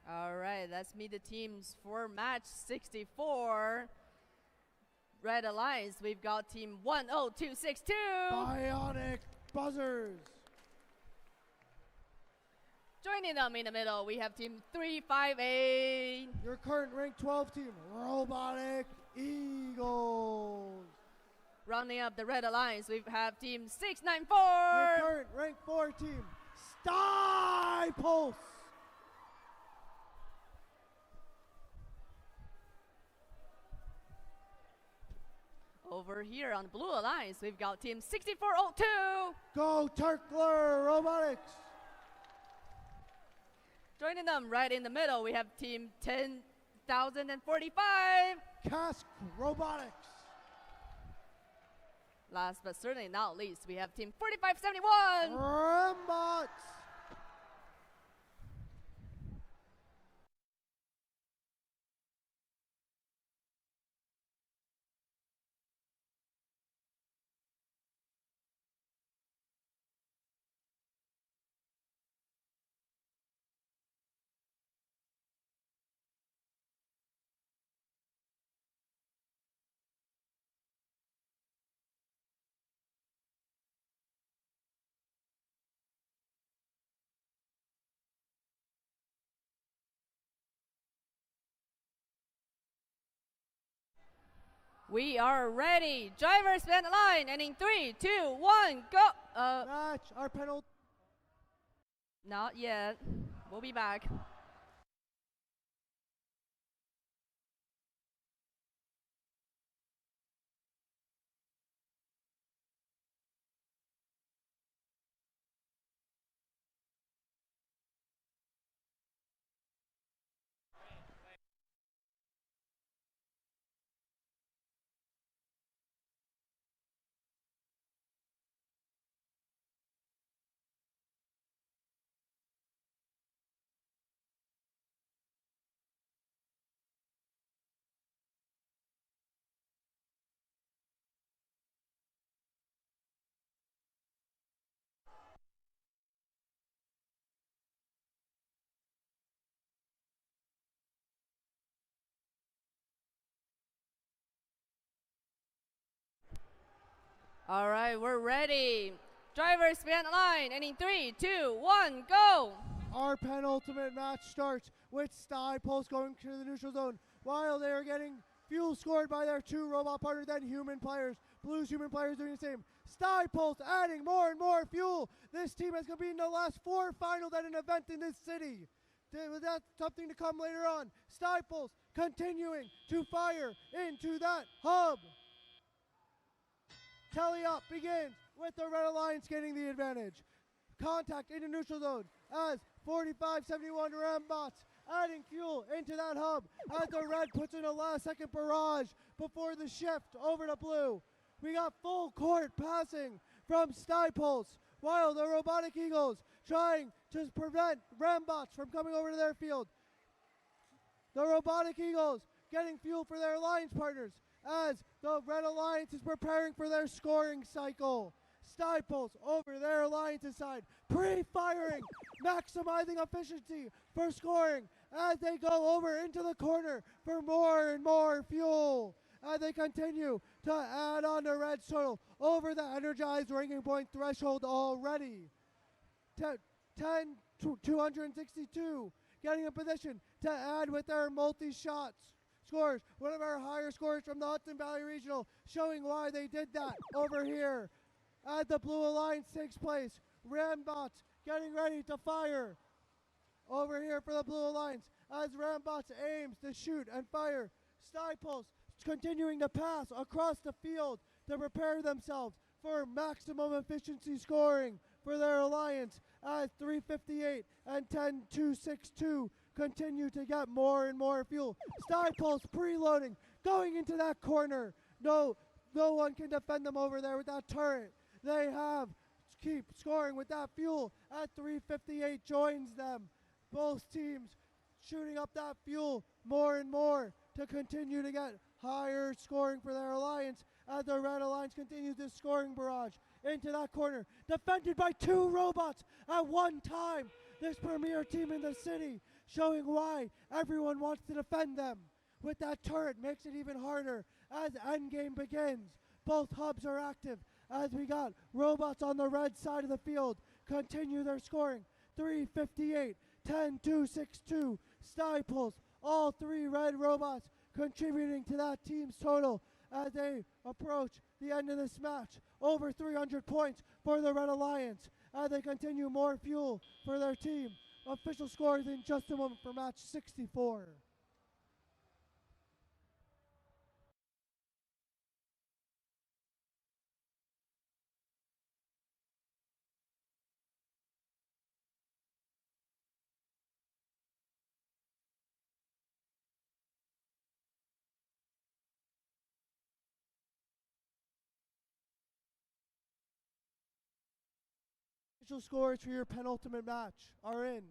All right, let's meet the teams for match 64. Red Alliance, we've got team 10262. Bionic Buzzers. Joining them in the middle, we have team 358. Your current rank 12 team, Robotic Eagles. Rounding up the Red Alliance, we have team 694. Your current rank 4 team, Pulse. Over here on the Blue Alliance, we've got team 6402. Go Turkler Robotics. Joining them right in the middle, we have team 10,045. Cask Robotics. Last but certainly not least, we have team 4571. Rambots. We are ready. Drivers bend the line, and in 3, 2, 1, go. Match, our penalty. Not yet. We'll be back. All right, we're ready. Drivers bend the line, and in 3, 2, 1, go. Our penultimate match starts with Pulse going to the neutral zone while they are getting fuel scored by their 2 robot partners, then human players. Blue's human players doing the same. Pulse adding more and more fuel. This team has competed in the last 4 finals at an event in this city. That's something to come later on. Pulse continuing to fire into that hub. Tally up begins with the Red Alliance getting the advantage. Contact into neutral zone as 4571 Rambots adding fuel into that hub as the Red puts in a last-second barrage before the shift over to Blue. We got full court passing from Pulse while the Robotic Eagles trying to prevent Rambots from coming over to their field. The Robotic Eagles getting fuel for their alliance partners as the Red Alliance is preparing for their scoring cycle. Pulse over their alliance's side, pre-firing, maximizing efficiency for scoring as they go over into the corner for more and more fuel. As they continue to add on to Red's total over the energized ranking point threshold already. 262 getting a position to add with their multi-shots. Scores, one of our higher scores from the Hudson Valley Regional, showing why they did that over here. As the Blue Alliance takes place, Rambots getting ready to fire. Over here for the Blue Alliance, as Rambots aims to shoot and fire. Pulse continuing to pass across the field to prepare themselves for maximum efficiency scoring for their alliance as 358 and 10262 continue to get more and more fuel. Pulse preloading, going into that corner. No one can defend them over there with that turret. They keep scoring with that fuel at 358 joins them. Both teams shooting up that fuel more and more to continue to get higher scoring for their alliance as the Red Alliance continues this scoring barrage into that corner. Defended by 2 robots at one time. This premier team in the city showing why everyone wants to defend them. With that turret, makes it even harder as endgame begins. Both hubs are active as we got robots on the red side of the field continue their scoring. 358, 10-2-6-2, Stiples, all three red robots contributing to that team's total as they approach the end of this match. Over 300 points for the Red Alliance as they continue more fuel for their team. Official scores in just a moment for match 64. Official scores for your penultimate match are in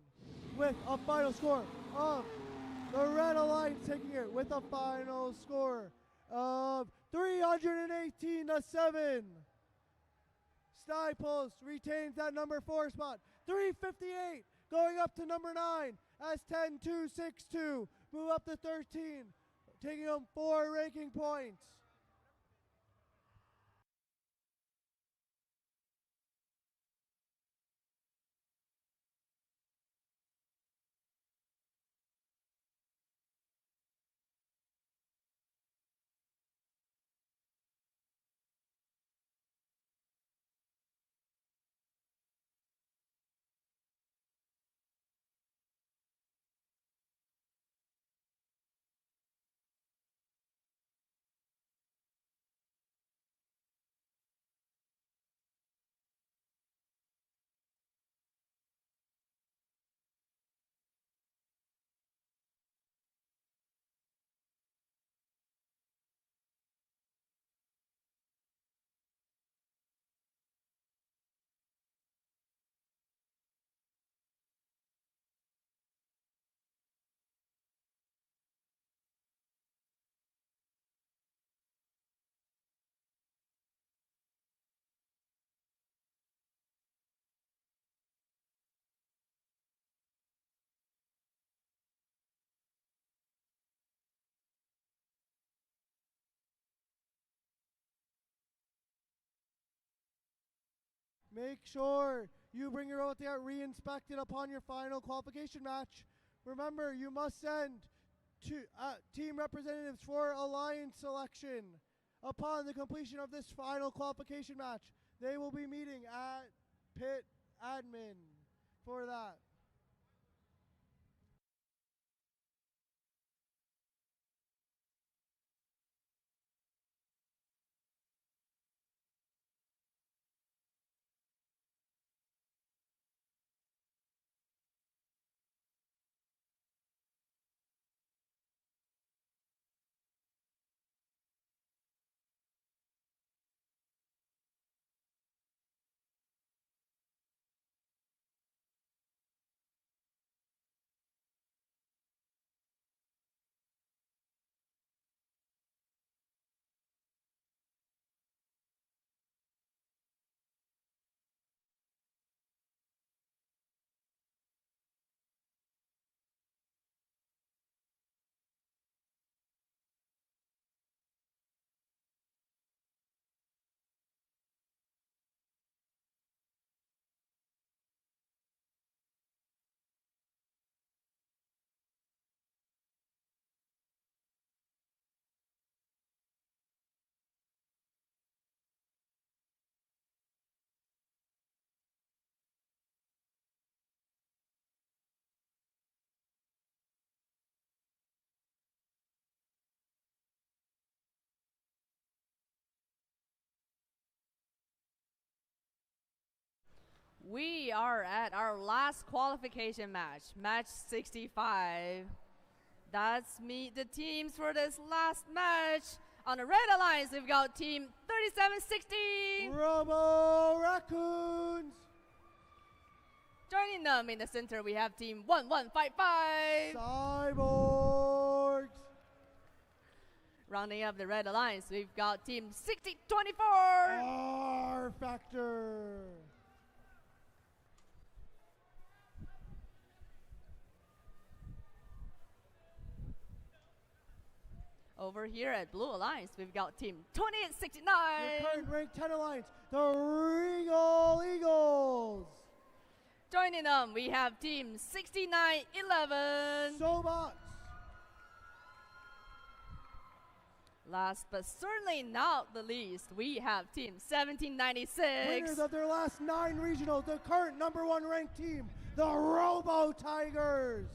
with a final score of the Red Alliance taking it with a final score of 318-7. Stiples retains that number 4 spot. 358 going up to number 9 as 10-2-6-2 move up to 13, taking them 4 ranking points. Make sure you bring your robot to get re-inspected upon your final qualification match. Remember, you must send team representatives for alliance selection upon the completion of this final qualification match. They will be meeting at pit admin for that. We are at our last qualification match, match 65. Let's meet the teams for this last match. On the Red Alliance, we've got team 3760. Robo Raccoons. Joining them in the center, we have team 1155. Cyborgs. Rounding up the Red Alliance, we've got team 6024. R Factor. Over here at Blue Alliance, we've got Team 2869. Your current ranked 10 Alliance, the Regal Eagles. Joining them, we have Team 6911. Sobots. Last but certainly not the least, we have Team 1796. Winners of their last 9 regionals, the current #1 ranked team, the Robo Tigers.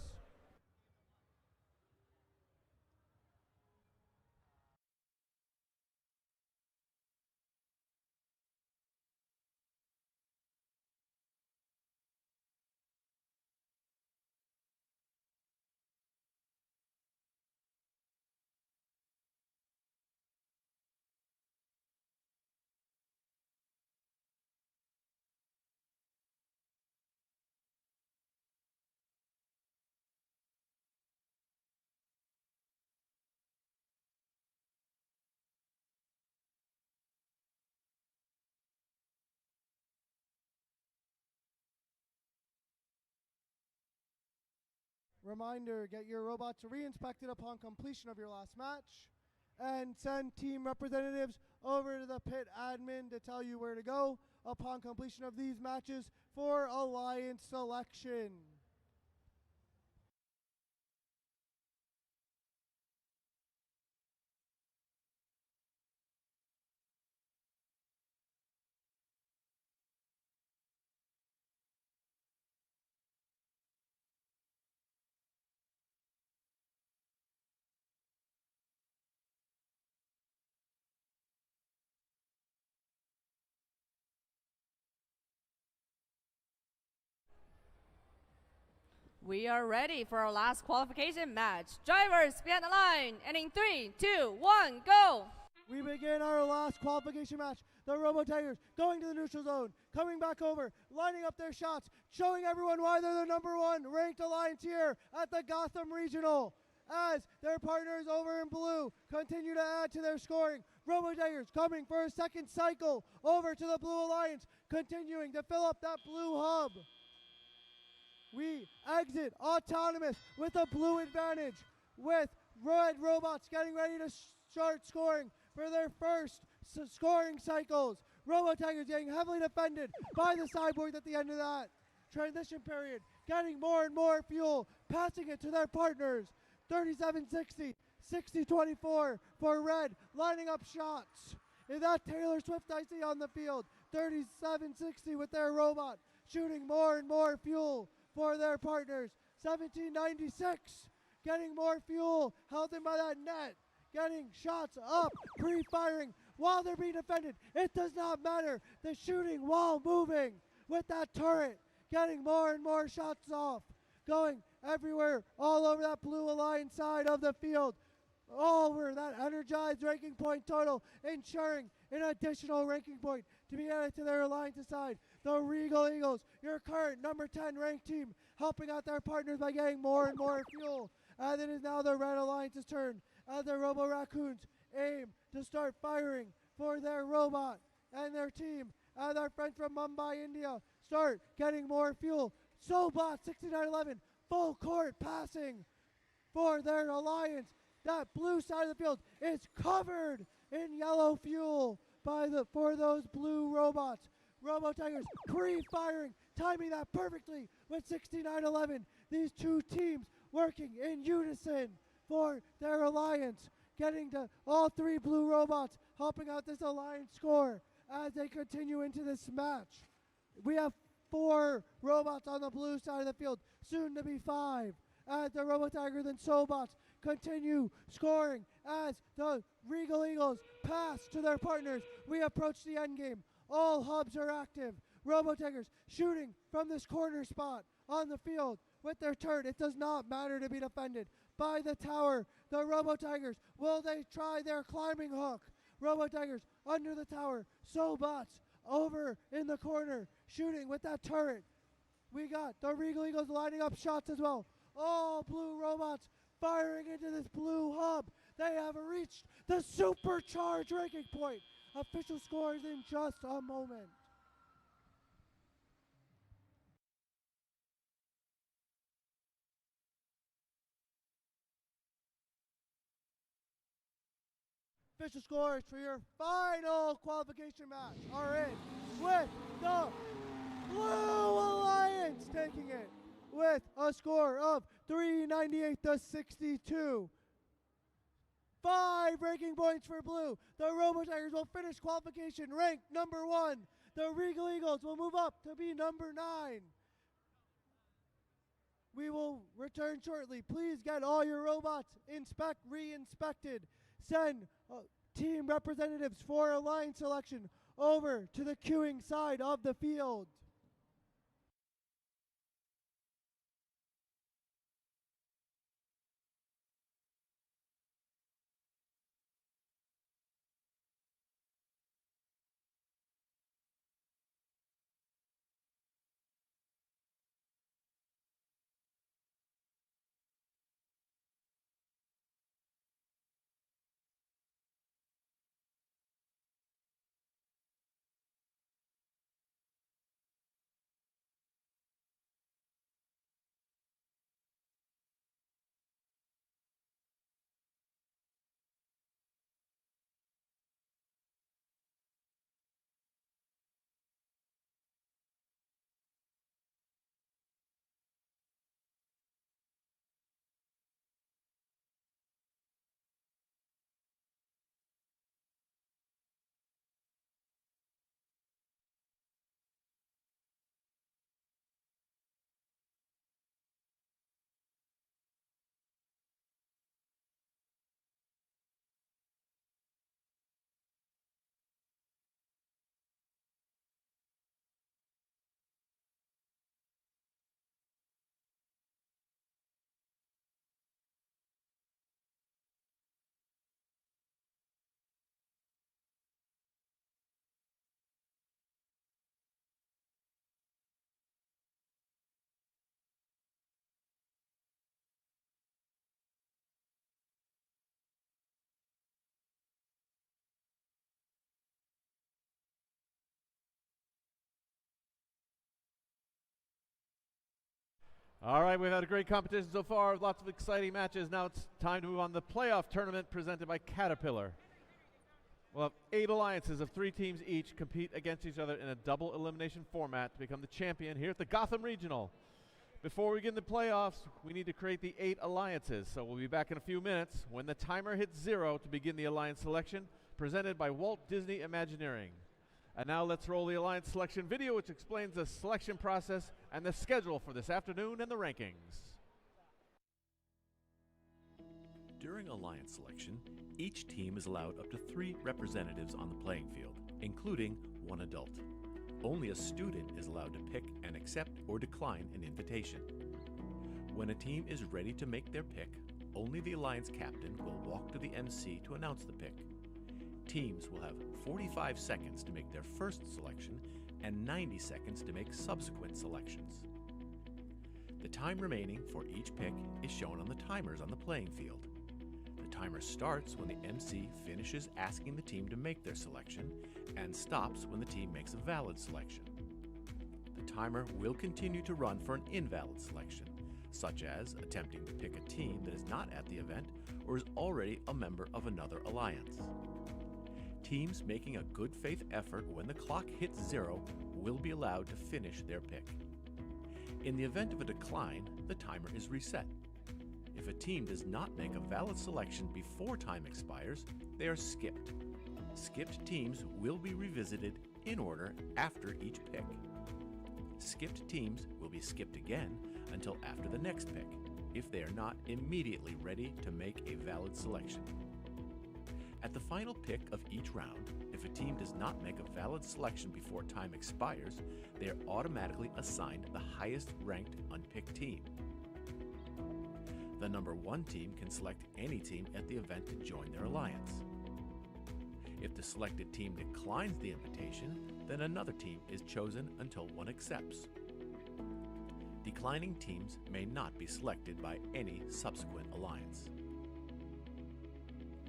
Reminder, get your robots re-inspected upon completion of your last match, and send team representatives over to the pit admin to tell you where to go upon completion of these matches for alliance selection. We are ready for our last qualification match. Drivers, be on the line. And in 3, 2, 1, go. We begin our last qualification match. The Robo Tigers going to the neutral zone, coming back over, lining up their shots, showing everyone why they're the #1 ranked alliance here at the Gotham Regional. As their partners over in blue continue to add to their scoring. Robo Tigers coming for a second cycle over to the Blue Alliance, continuing to fill up that blue hub. We exit autonomous with a blue advantage, with red robots getting ready to start scoring for their first scoring cycles. Robo Tigers getting heavily defended by the cyborgs at the end of that transition period, getting more and more fuel, passing it to their partners. 3760, 6024 for red, lining up shots. Is that Taylor Swift I see on the field? 3760 with their robot, shooting more and more fuel for their partners. 1796 getting more fuel, held in by that net, getting shots up, pre-firing while they're being defended. It does not matter. The shooting while moving with that turret, getting more and more shots off, going everywhere, all over that Blue Alliance side of the field, all over that energized ranking point total, ensuring an additional ranking point to be added to their alliance side. The Regal Eagles, your current #10 ranked team, helping out their partners by getting more and more fuel. And it is now the Red Alliance's turn as the Robo Raccoons aim to start firing for their robot and their team. As our friends from Mumbai, India start getting more fuel. Sobot 6911, full court passing for their alliance. That blue side of the field is covered in yellow fuel for those blue robots. Robo Tigers pre-firing, timing that perfectly with 6911. These two teams working in unison for their alliance, getting to all 3 blue robots, helping out this alliance score as they continue into this match. We have 4 robots on the blue side of the field, soon to be 5, as the Robo Tigers and Sobots continue scoring as the Regal Eagles pass to their partners. We approach the end game. All hubs are active. Robo Tigers shooting from this corner spot on the field with their turret. It does not matter to be defended by the tower. The Robo Tigers, will they try their climbing hook? Robo Tigers under the tower. Sobots over in the corner shooting with that turret. We got the Regal Eagles lining up shots as well. All blue robots firing into this blue hub. They have reached the supercharged ranking point. Official scores in just a moment. Official scores for your final qualification match are in with the Blue Alliance taking it with a score of 398 to 62. 5 ranking points for Blue. The Robo Tigers will finish qualification ranked number 1. The Regal Eagles will move up to be number 9. We will return shortly. Please get all your robots re-inspected. Send team representatives for alliance selection over to the queuing side of the field. All right, we've had a great competition so far, lots of exciting matches. Now it's time to move on to the playoff tournament presented by Caterpillar. We'll have 8 alliances of 3 teams each compete against each other in a double elimination format to become the champion here at the Gotham Regional. Before we begin the playoffs, we need to create the 8 alliances, so we'll be back in a few minutes when the timer hits 0 to begin the alliance selection, presented by Walt Disney Imagineering. And now let's roll the alliance selection video, which explains the selection process and the schedule for this afternoon and the rankings. During alliance selection, each team is allowed up to 3 representatives on the playing field, including 1 adult. Only a student is allowed to pick and accept or decline an invitation. When a team is ready to make their pick, only the alliance captain will walk to the MC to announce the pick. Teams will have 45 seconds to make their first selection and 90 seconds to make subsequent selections. The time remaining for each pick is shown on the timers on the playing field. The timer starts when the MC finishes asking the team to make their selection and stops when the team makes a valid selection. The timer will continue to run for an invalid selection, such as attempting to pick a team that is not at the event or is already a member of another alliance. Teams making a good faith effort when the clock hits 0 will be allowed to finish their pick. In the event of a decline, the timer is reset. If a team does not make a valid selection before time expires, they are skipped. Skipped teams will be revisited in order after each pick. Skipped teams will be skipped again until after the next pick, if they are not immediately ready to make a valid selection. At the final pick of each round, if a team does not make a valid selection before time expires, they are automatically assigned the highest ranked unpicked team. The number 1 team can select any team at the event to join their alliance. If the selected team declines the invitation, then another team is chosen until one accepts. Declining teams may not be selected by any subsequent alliance.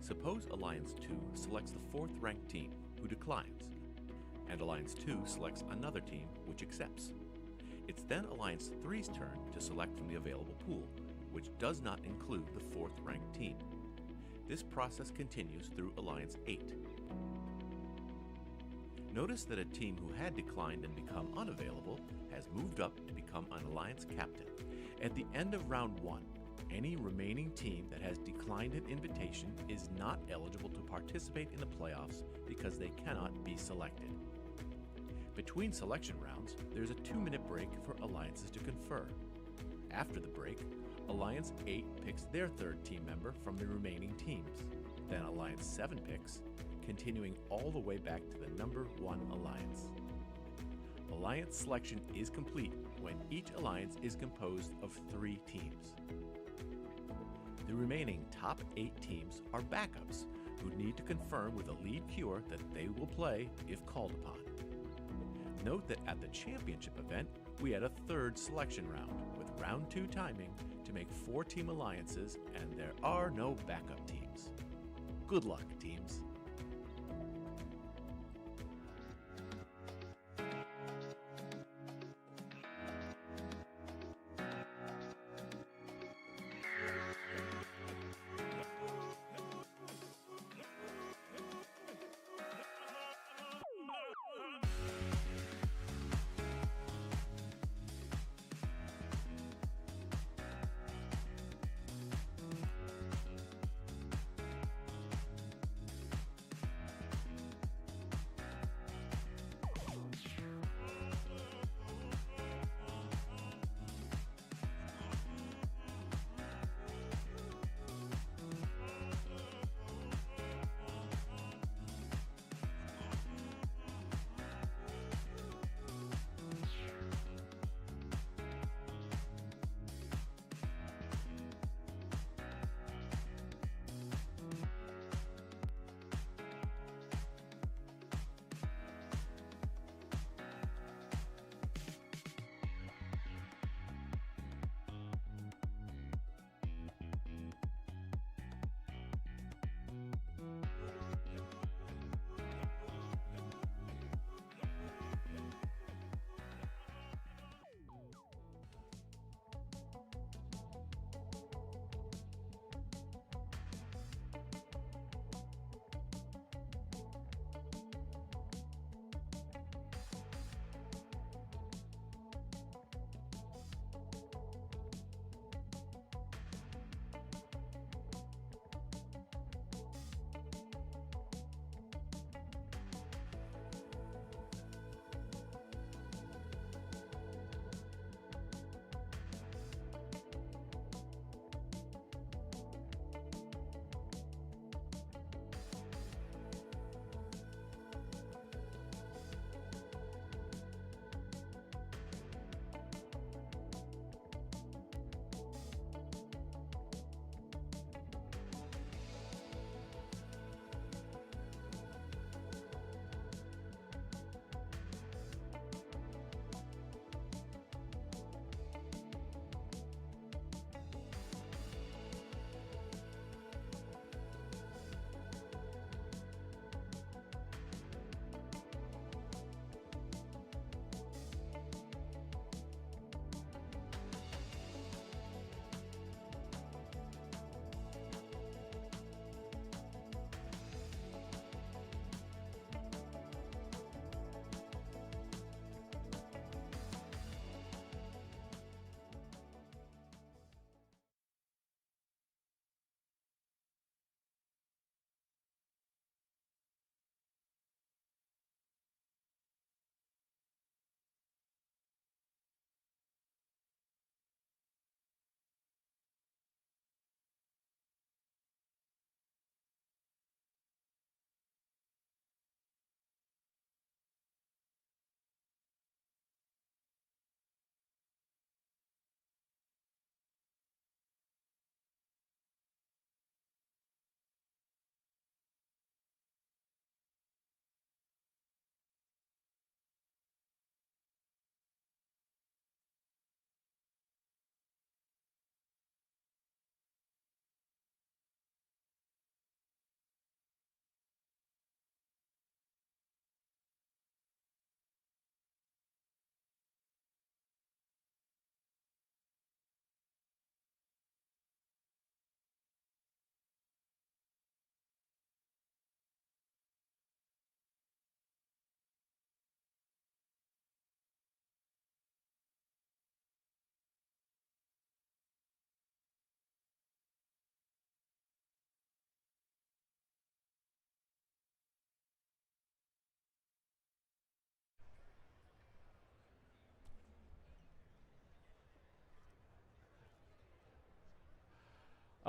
Suppose Alliance 2 selects the 4th ranked team, who declines, and Alliance 2 selects another team, which accepts. It's then Alliance 3's turn to select from the available pool, which does not include the 4th ranked team. This process continues through Alliance 8. Notice that a team who had declined and become unavailable has moved up to become an Alliance captain. At the end of round 1, any remaining team that has declined an invitation is not eligible to participate in the playoffs because they cannot be selected. Between selection rounds, there's a 2-minute break for alliances to confer. After the break, Alliance 8 picks their third team member from the remaining teams. Then Alliance 7 picks, continuing all the way back to the number 1 alliance. Alliance selection is complete when each alliance is composed of 3 teams. The remaining top 8 teams are backups who need to confirm with a lead queuer that they will play if called upon. Note that at the championship event, we had a 3rd selection round with round 2 timing to make 4-team alliances, and there are no backup teams. Good luck, teams.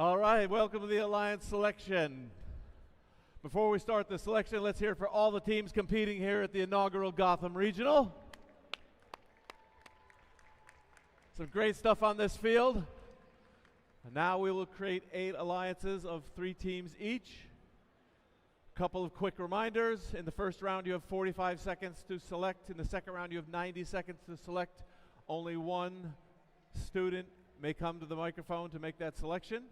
All right, welcome to the Alliance selection. Before we start the selection, let's hear for all the teams competing here at the inaugural Gotham Regional. Some great stuff on this field. And now we will create 8 alliances of 3 teams each. Couple of quick reminders. In the first round, you have 45 seconds to select. In the second round, you have 90 seconds to select. Only one student may come to the microphone to make that selection.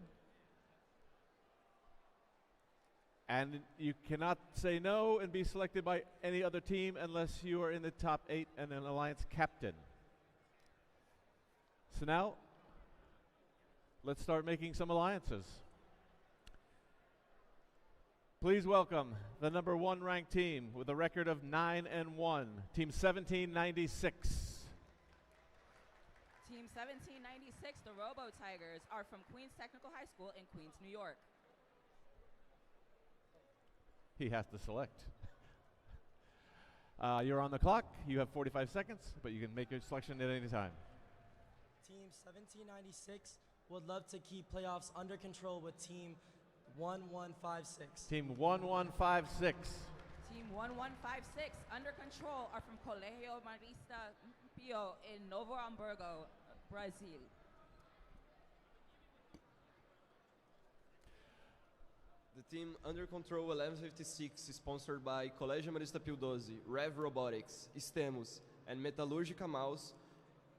And you cannot say no and be selected by any other team unless you are in the top 8 and an alliance captain. So now, let's start making some alliances. Please welcome the number 1 ranked team with a record of 9-1, Team 1796. Team 1796, the Robo Tigers, are from Queens Technical High School in Queens, New York. He has to select. You're on the clock. You have 45 seconds, but you can make your selection at any time. Team 1796 would love to keep playoffs under control with Team 1156. Team 1156. Team 1156, under control, are from Colegio Marista Pio in Novo Hamburgo, Brazil. The team under control 1156, sponsored by Colégio Marista Pio 12, Rev Robotics, Stemos, and Metallurgica Mouse,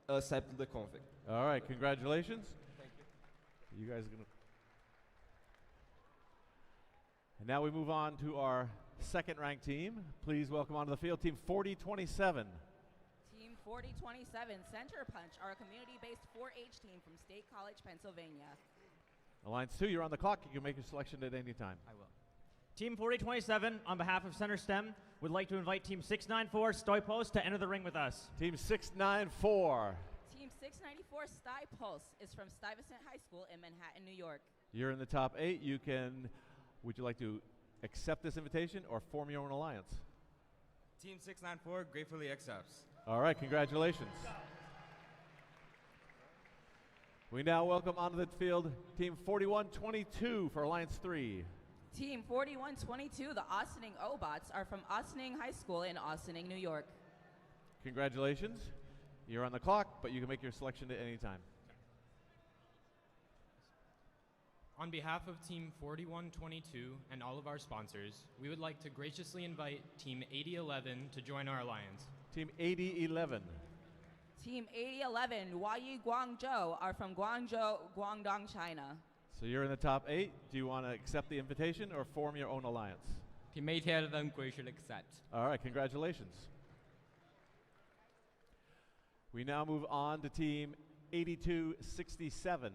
accept the conflict. All right, congratulations. Thank you. You guys are going to. And now we move on to our second ranked team. Please welcome onto the field Team 4027. Team 4027, Center Punch, are a community-based 4-H team from State College, Pennsylvania. Alliance 2, you're on the clock. You can make your selection at any time. I will. Team 4027, on behalf of Center STEM, would like to invite Team 694, Stoipos, to enter the ring with us. Team 694. Team 694, Stuypulse, is from Stuyvesant High School in Manhattan, New York. You're in the top 8. You can. Would you like to accept this invitation or form your own alliance? Team 694 gratefully accepts. All right, congratulations. We now welcome onto the field Team 4122 for Alliance 3. Team 4122, the Austining Obots, are from Austining High School in Austining, New York. Congratulations. You're on the clock, but you can make your selection at any time. On behalf of Team 4122 and all of our sponsors, we would like to graciously invite Team 8011 to join our alliance. Team 8011. Team 8011, Huayi Guangzhou, are from Guangzhou, Guangdong, China. So you're in the top 8. Do you want to accept the invitation or form your own alliance? Team 8011 graciously accept. All right, congratulations. We now move on to Team 8267.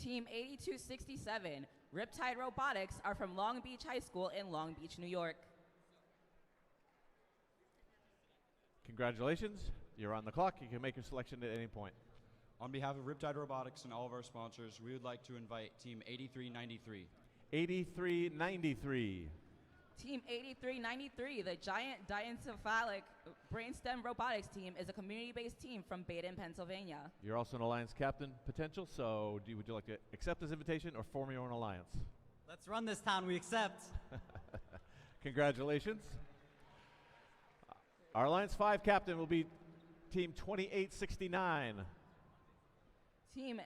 Team 8267, Riptide Robotics, are from Long Beach High School in Long Beach, New York. Congratulations. You're on the clock. You can make your selection at any point. On behalf of Riptide Robotics and all of our sponsors, we would like to invite Team 8393. 8393. Team 8393, the giant diencephalic brainstem robotics team, is a community-based team from Baden, Pennsylvania. You're also an alliance captain potential, so would you like to accept this invitation or form your own alliance? Let's run this town, we accept. Congratulations. Our Alliance 5 captain will be Team 2869. Team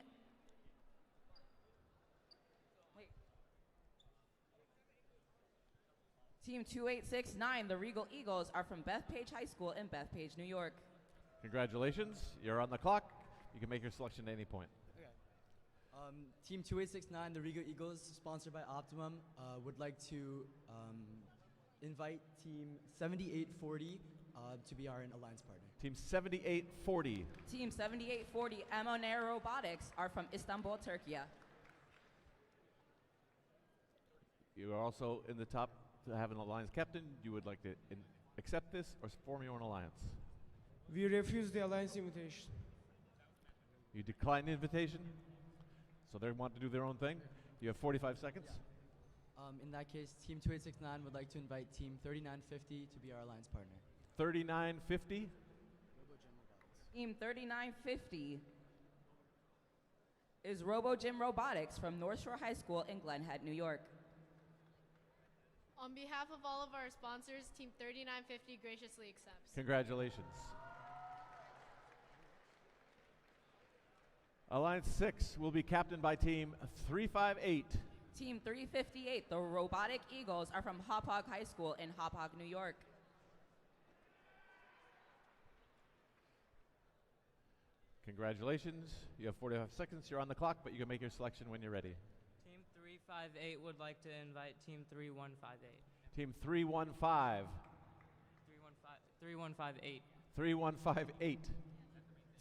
Team 2869, the Regal Eagles, are from Bethpage High School in Bethpage, New York. Congratulations. You're on the clock. You can make your selection at any point. Okay. Team 2869, the Regal Eagles, sponsored by Optimum, would like to invite Team 7840 to be our alliance partner. Team 7840. Team 7840, Emonair Robotics, are from Istanbul, Turkey. You are also in the top to have an alliance captain. You would like to accept this or form your own alliance? We refuse the alliance invitation. You decline the invitation? So they want to do their own thing? You have 45 seconds? In that case, Team 2869 would like to invite Team 3950 to be our alliance partner. 3950? Team 3950 is RoboGym Robotics from North Shore High School in Glen Head, New York. On behalf of all of our sponsors, Team 3950 graciously accepts. Congratulations. Alliance 6 will be captained by Team 358. Team 358, the Robotic Eagles, are from Hauppauge High School in Hauppauge, New York. Congratulations. You have 45 seconds. You're on the clock, but you can make your selection when you're ready. Team 358 would like to invite Team 3158. Team 315. 3158. 3158.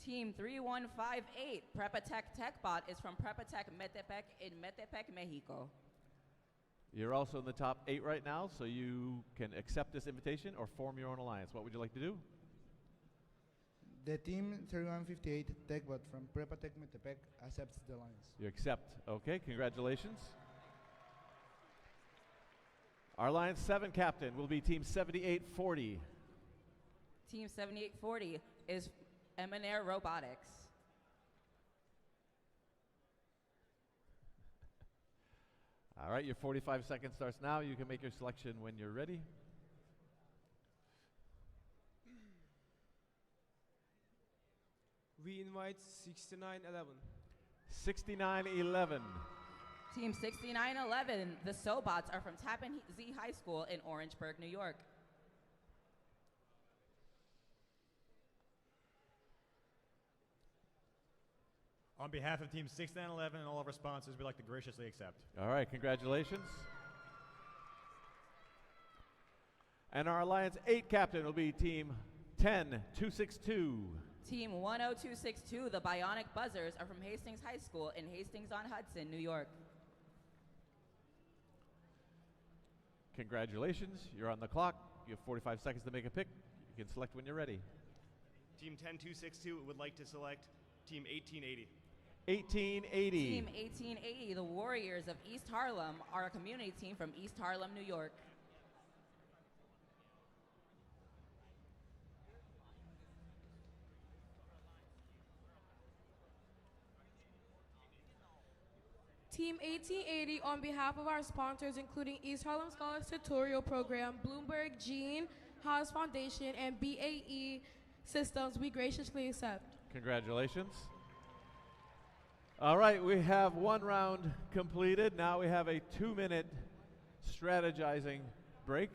Team 3158, Prepatec TechBot, is from Prepatec Metepec in Metepec, Mexico. You're also in the top 8 right now, so you can accept this invitation or form your own alliance. What would you like to do? The Team 3158 TechBot from Prepatec Metepec accepts the alliance. You accept. Okay, congratulations. Our Alliance 7 captain will be Team 7840. Team 7840 is Eminair Robotics. All right, your 45 seconds starts now. You can make your selection when you're ready. We invite 6911. 6911. Team 6911, the Sobots, are from Tappan Zee High School in Orangeburg, New York. On behalf of Team 6911 and all of our sponsors, we'd like to graciously accept. All right, congratulations. And our Alliance 8 captain will be Team 10262. Team 10262, the Bionic Buzzers, are from Hastings High School in Hastings-on-Hudson, New York. Congratulations, you're on the clock. You have 45 seconds to make a pick. You can select when you're ready. Team 10262 would like to select Team 1880. 1880. Team 1880, the Warriors of East Harlem, are a community team from East Harlem, New York. Team 1880, on behalf of our sponsors, including East Harlem Scholars Tutorial Program, Bloomberg Gene Haas Foundation, and BAE Systems, we graciously accept. Congratulations. All right, we have one round completed. Now we have a 2-minute strategizing break.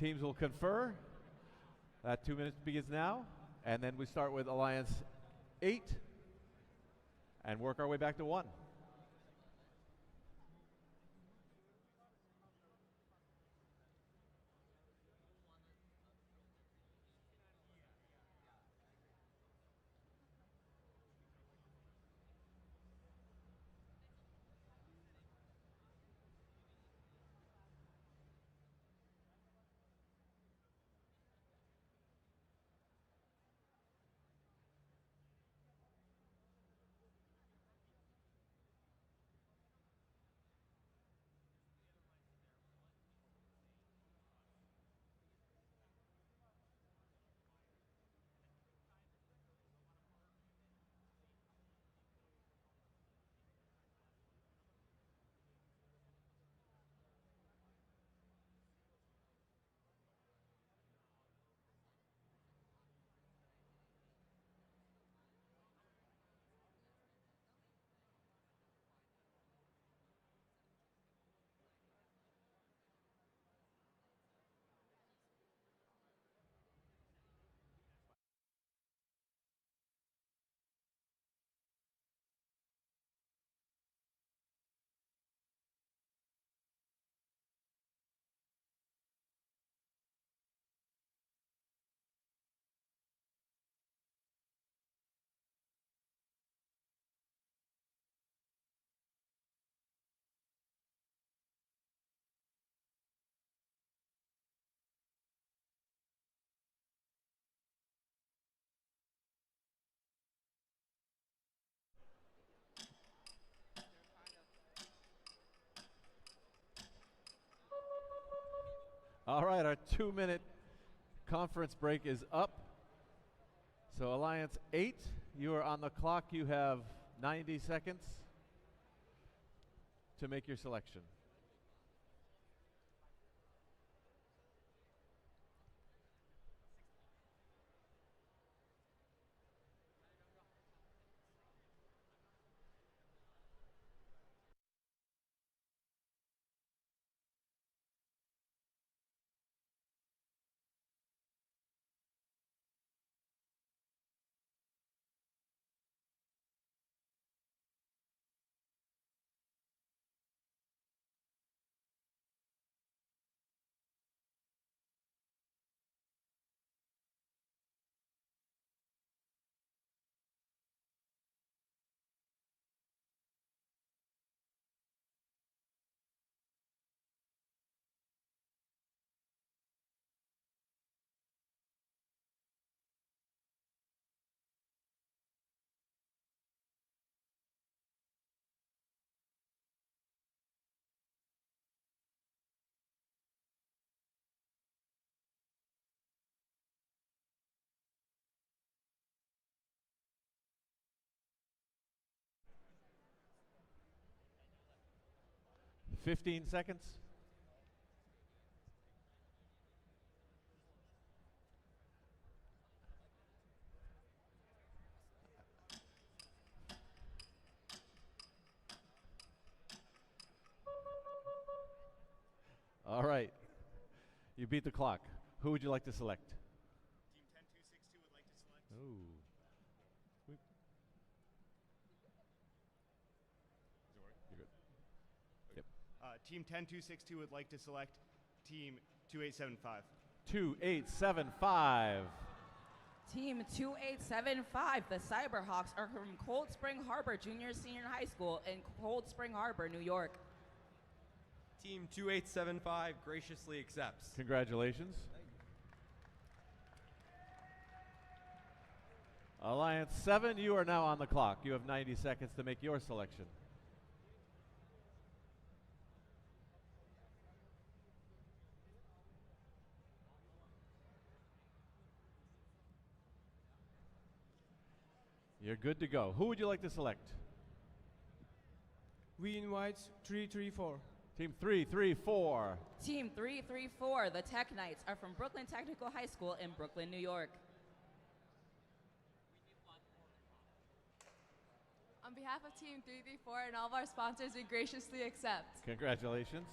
Teams will confer. That 2 minutes begins now. And then we start with Alliance 8 and work our way back to 1. All right, our 2-minute conference break is up. So Alliance 8, you are on the clock. You have 90 seconds to make your selection. Fifteen seconds. All right. You beat the clock. Who would you like to select? Team 10262 would like to select. Ooh. Sweet. You're good. Yep. Team 10262 would like to select Team 2875. 2875. Team 2875, the Cyberhawks, are from Cold Spring Harbor Junior Senior High School in Cold Spring Harbor, New York. Team 2875 graciously accepts. Congratulations. Alliance 7, you are now on the clock. You have 90 seconds to make your selection. You're good to go. Who would you like to select? We invite 334. Team 334. Team 334, the Tech Knights, are from Brooklyn Technical High School in Brooklyn, New York. On behalf of Team 334 and all of our sponsors, we graciously accept. Congratulations.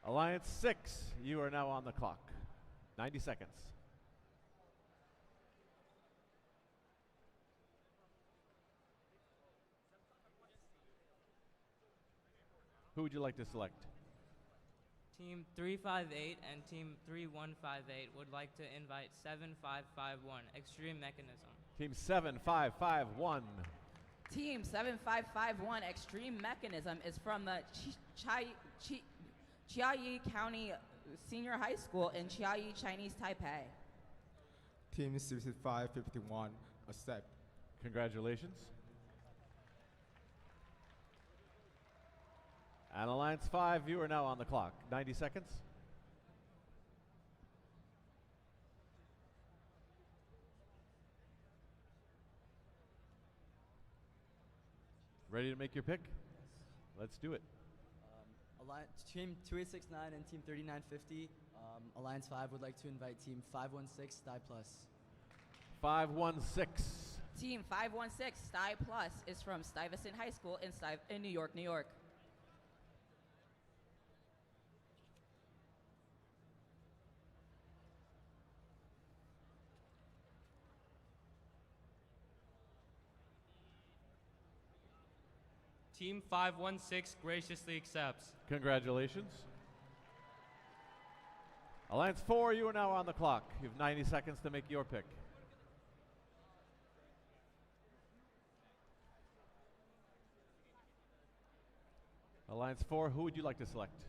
Alliance 6, you are now on the clock. 90 seconds. Who would you like to select? Team 358 and Team 3158 would like to invite 7551, Extreme Mechanism. Team 7551. Team 7551, Extreme Mechanism, is from the Chiayi County Senior High School in Chiayi, Chinese Taipei. Team 6551, accept. Congratulations. And Alliance 5, you are now on the clock. 90 seconds. Ready to make your pick? Let's do it. Team 2869 and Team 3950, Alliance 5 would like to invite Team 516 Sty Plus. 516. Team 516 Sty Plus is from Stuyvesant High School in New York, New York. Team 516 graciously accepts. Congratulations. Alliance 4, you are now on the clock. You have 90 seconds to make your pick. Alliance 4, who would you like to select?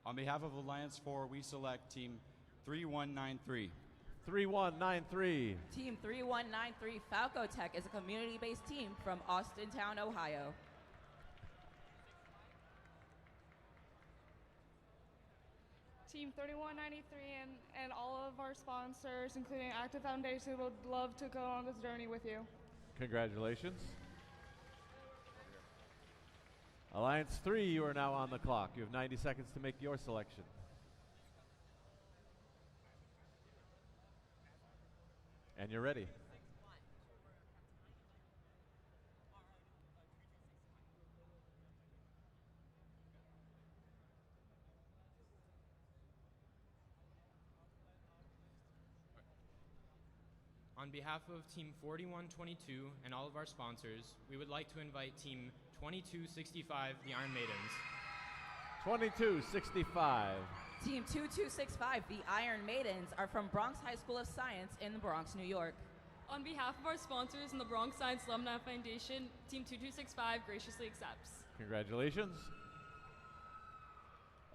On behalf of Alliance 4, we select Team 3193. 3193. Team 3193 Falco Tech is a community-based team from Austintown, Ohio. Team 3193 and all of our sponsors, including Active Foundation, would love to go on this journey with you. Congratulations. Alliance 3, you are now on the clock. You have 90 seconds to make your selection. And you're ready. On behalf of Team 4122 and all of our sponsors, we would like to invite Team 2265, the Iron Maidens. 2265. Team 2265, the Iron Maidens, are from Bronx High School of Science in the Bronx, New York. On behalf of our sponsors and the Bronx Science Alumni Foundation, Team 2265 graciously accepts. Congratulations.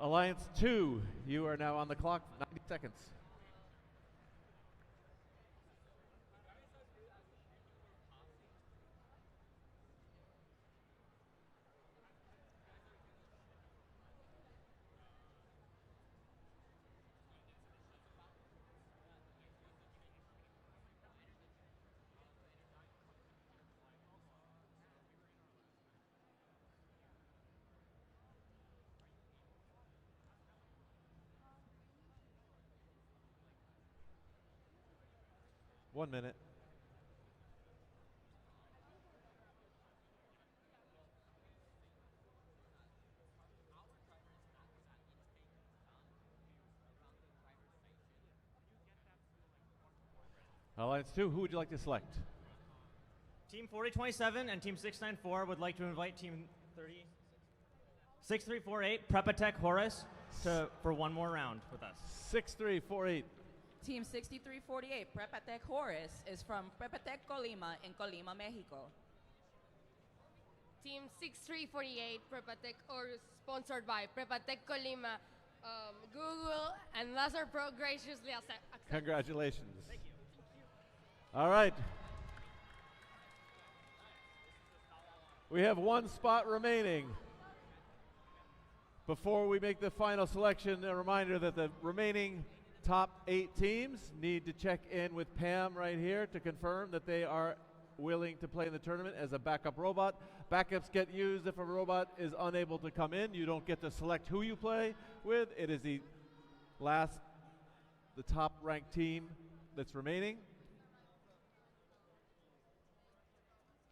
Alliance 2, you are now on the clock. 90 seconds. One minute. Alliance 2, who would you like to select? Team 4027 and Team 694 would like to invite Team 6348 Prepatech Horace for one more round with us. 6348. Team 6348, Prepatech Horace, is from Prepatech Colima in Colima, Mexico. Team 6348, Prepatech, or sponsored by Prepatech Colima, Google, and Laser Pro graciously accept. Congratulations. Thank you. All right. We have one spot remaining. Before we make the final selection, a reminder that the remaining top 8 teams need to check in with Pam right here to confirm that they are willing to play in the tournament as a backup robot. Backups get used if a robot is unable to come in. You don't get to select who you play with. It is the top ranked team that's remaining.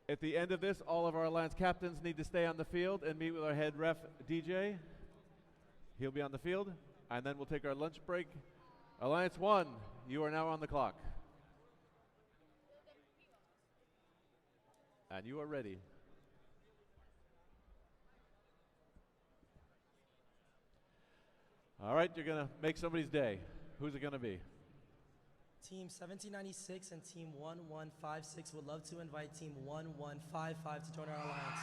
At the end of this, all of our Alliance captains need to stay on the field and meet with our head ref, DJ. He'll be on the field, and then we'll take our lunch break. Alliance 1, you are now on the clock. And you are ready. All right, you're going to make somebody's day. Who's it going to be? Team 1796 and Team 1156 would love to invite Team 1155 to join our alliance.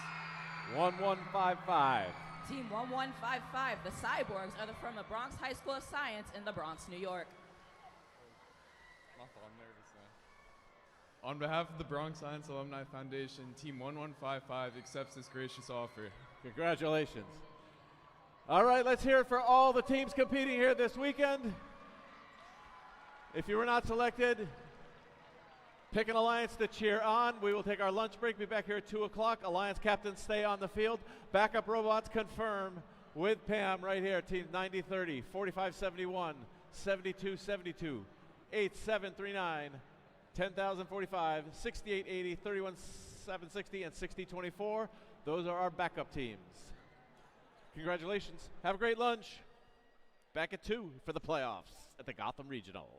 1155. Team 1155, the Cyborgs, are from the Bronx High School of Science in the Bronx, New York. My fault, I'm nervous now. On behalf of the Bronx Science Alumni Foundation, Team 1155 accepts this gracious offer. Congratulations. All right, let's hear it for all the teams competing here this weekend. If you were not selected, pick an alliance to cheer on. We will take our lunch break, be back here at 2 o'clock. Alliance captains stay on the field. Backup robots confirm with Pam right here. Team 9030, 4571, 7272, 8739, 10045, 6880, 31760, and 6024. Those are our backup teams. Congratulations. Have a great lunch. Back at 2 for the playoffs at the Gotham Regional.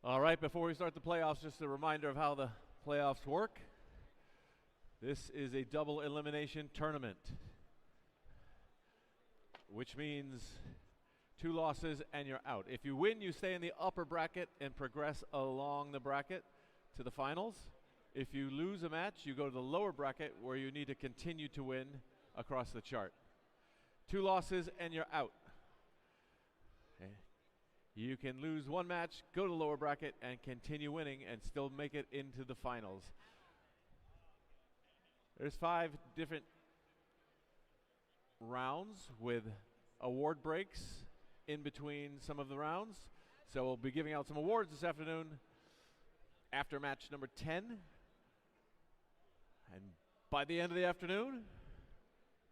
All right, before we start the playoffs, just a reminder of how the playoffs work. This is a double elimination tournament, which means 2 losses and you're out. If you win, you stay in the upper bracket and progress along the bracket to the finals. If you lose a match, you go to the lower bracket where you need to continue to win across the chart. 2 losses and you're out. Okay. You can lose 1 match, go to the lower bracket, and continue winning and still make it into the finals. There's 5 different rounds with award breaks in between some of the rounds. So we'll be giving out some awards this afternoon after match number 10. And by the end of the afternoon,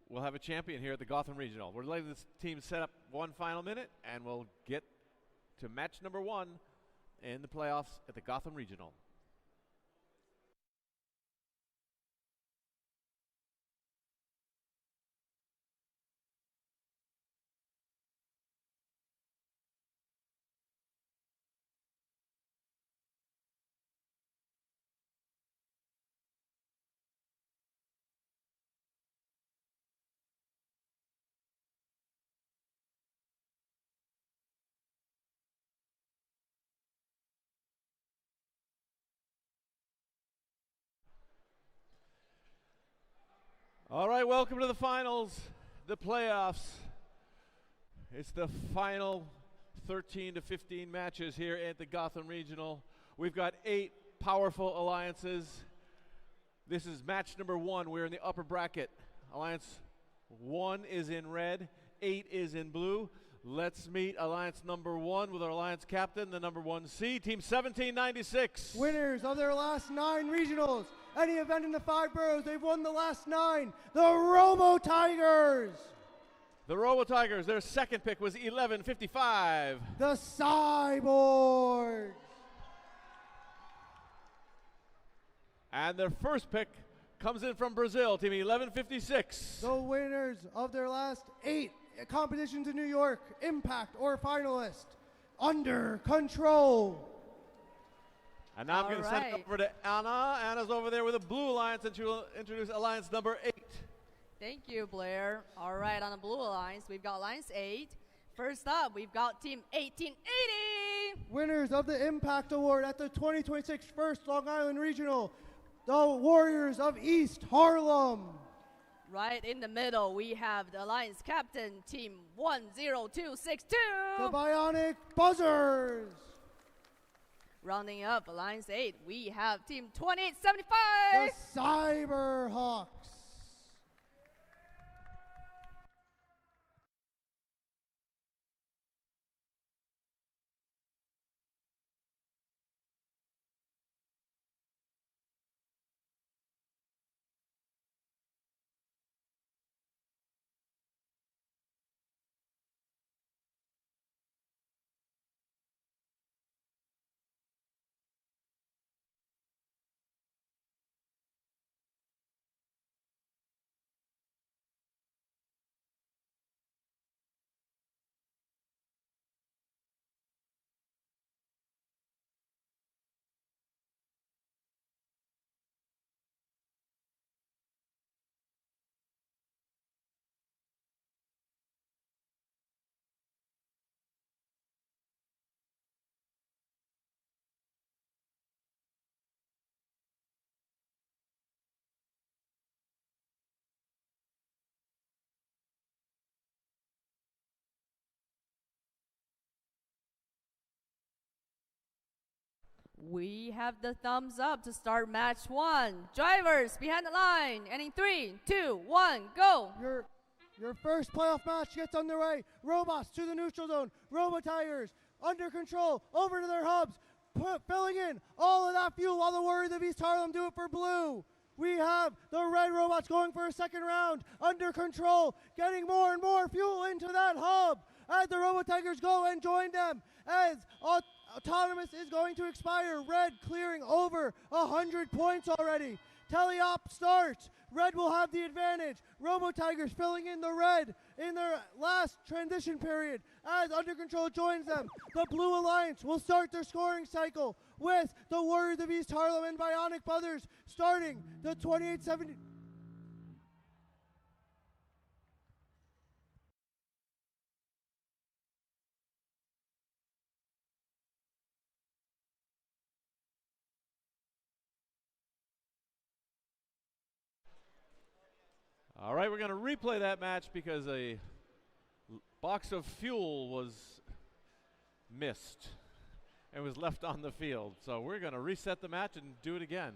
we'll have a champion here at the Gotham Regional. We're letting this team set up 1 final minute, and we'll get to match number 1 in the playoffs at the Gotham Regional. All right, welcome to the finals, the playoffs. It's the final 13 to 15 matches here at the Gotham Regional. We've got 8 powerful alliances. This is match number 1. We're in the upper bracket. Alliance 1 is in red, 8 is in blue. Let's meet alliance number 1 with our alliance captain, the number 1 seed, team 1796. Winners of their last 9 regionals. Any event in the 5 boroughs, they've won the last 9. The Robo Tigers. The Robo Tigers, their second pick was 1155. The Cyborgs. And their first pick comes in from Brazil, team 1156. The winners of their last 8 competitions in New York, Impact or Finalist, Under Control. And now I'm going to send it over to Anna. Anna's over there with a blue alliance, and she will introduce alliance number 8. Thank you, Blair. All right, on the blue alliance, we've got alliance 8. First up, we've got team 1880. Winners of the Impact Award at the 2026 First Long Island Regional, the Warriors of East Harlem. Right in the middle, we have the alliance captain, team 10262. The Bionic Buzzers. Rounding up alliance 8, we have team 2875. The Cyberhawks. We have the thumbs up to start match 1. Drivers behind the line. And in 3, 2, 1, go. Your first playoff match gets underway. Robots to the neutral zone. Robo Tigers under control, over to their hubs, filling in all of that fuel while the Warriors of East Harlem do it for blue. We have the red robots going for a second round, under control, getting more and more fuel into that hub as the Robo Tigers go and join them as Autonomous is going to expire. Red clearing over 100 points already. Teleop starts. Red will have the advantage. Robo Tigers filling in the red in their last transition period as Under Control joins them. The Blue Alliance will start their scoring cycle with the Warriors of East Harlem and Bionic Brothers starting the 28-70. All right, we're going to replay that match because a box of fuel was missed and was left on the field. So we're going to reset the match and do it again.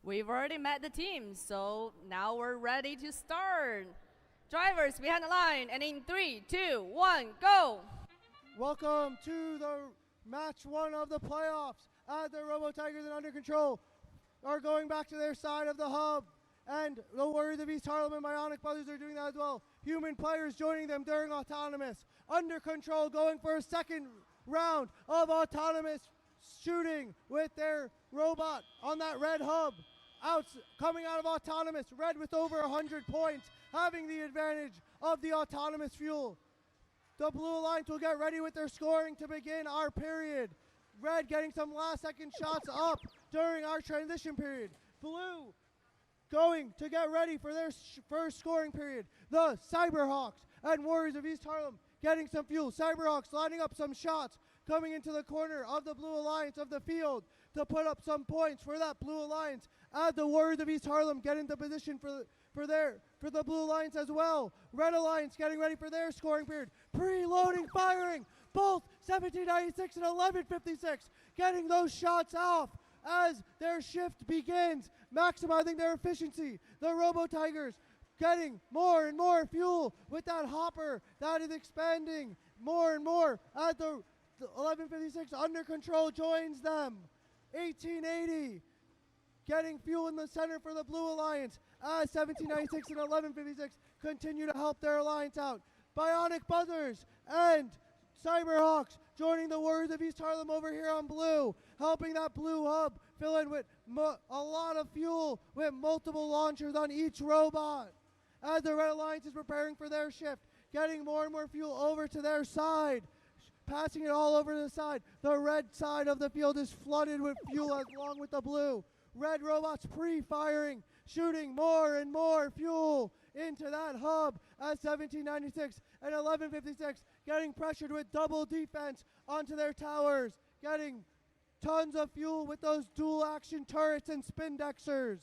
We've already met the teams, so now we're ready to start. Drivers behind the line, and in 3, 2, 1, go! Welcome to the match 1 of the playoffs. As the Robo Tigers and Under Control are going back to their side of the hub. And the Warriors of East Harlem and Bionic Brothers are doing that as well. Human players joining them during Autonomous. Under Control going for a second round of Autonomous shooting with their robot on that red hub. Coming out of Autonomous, Red with over 100 points, having the advantage of the Autonomous fuel. The Blue Alliance will get ready with their scoring to begin our period. Red getting some last second shots up during our transition period. Blue going to get ready for their first scoring period. The Cyberhawks and Warriors of East Harlem getting some fuel. Cyberhawks lining up some shots, coming into the corner of the Blue Alliance of the field to put up some points for that Blue Alliance. As the Warriors of East Harlem get into position for the Blue Alliance as well. Red Alliance getting ready for their scoring period. Preloading, firing, both 1796 and 1156 getting those shots off as their shift begins, maximizing their efficiency. The Robo Tigers getting more and more fuel with that hopper that is expanding more and more as the 1156 Under Control joins them. 1880 getting fuel in the center for the Blue Alliance as 1796 and 1156 continue to help their alliance out. Bionic Buzzers and Cyberhawks joining the Warriors of East Harlem over here on blue, helping that blue hub fill in with a lot of fuel with multiple launchers on each robot. As the Red Alliance is preparing for their shift, getting more and more fuel over to their side, passing it all over to the side. The red side of the field is flooded with fuel along with the blue. Red robots pre-firing, shooting more and more fuel into that hub as 1796 and 1156 getting pressured with double defense onto their towers, getting tons of fuel with those dual action turrets and spindexers.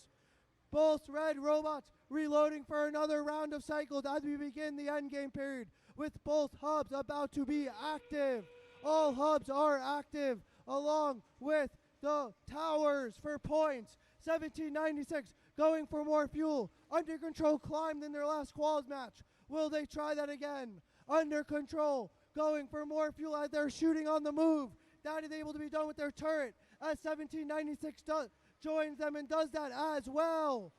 Both red robots reloading for another round of cycles as we begin the endgame period, with both hubs about to be active. All hubs are active along with the towers for points. 1796 going for more fuel. Under Control climbed in their last quals match. Will they try that again? Under Control going for more fuel as they're shooting on the move. That is able to be done with their turret as 1796 joins them and does that as well.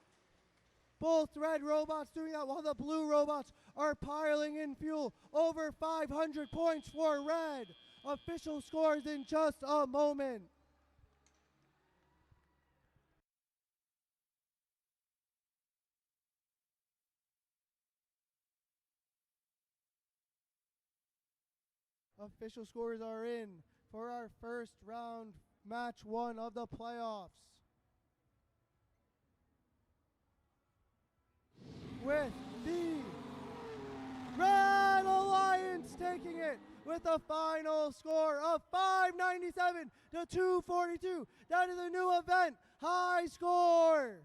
Both red robots doing that while the blue robots are piling in fuel. Over 500 points for red. Official scores in just a moment. Official scores are in for our first round, match 1 of the playoffs. With the Red Alliance taking it with a final score of 597 to 242. That is a new event high score.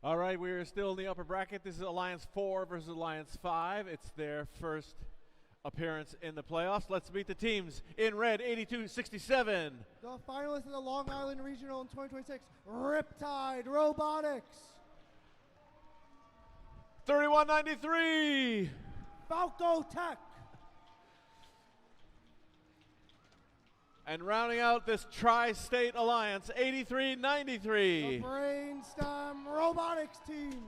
All right, we're still in the upper bracket. This is Alliance 4 versus Alliance 5. It's their first appearance in the playoffs. Let's meet the teams. In red, 82-67. The finalists of the Long Island Regional in 2026, Riptide Robotics. 31-93. Falco Tech. And rounding out this tri-state alliance, 83-93. The Brainstem Robotics team.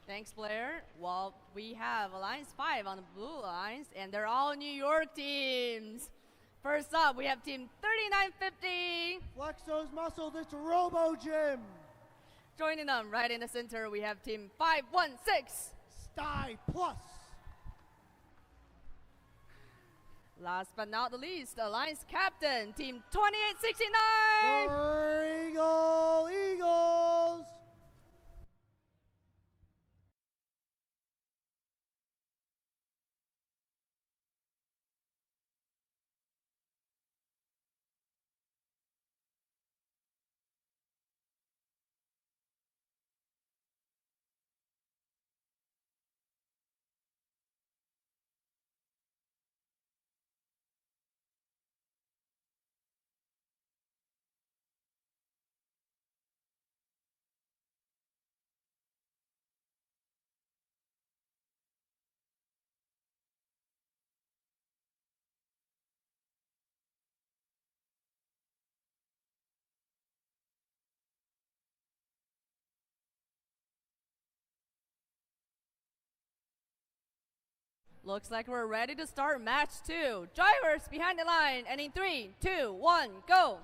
Thanks, Blair. Well, we have Alliance 5 on the blue lines, and they're all New York teams. First up, we have team 3950. Flex those muscles, it's Robo Gym. Joining them right in the center, we have team 516. Sty Plus. Last but not the least, Alliance Captain, team 2869. Eagles. Looks like we're ready to start match 2. Drivers behind the line, and in 3, 2, 1, go.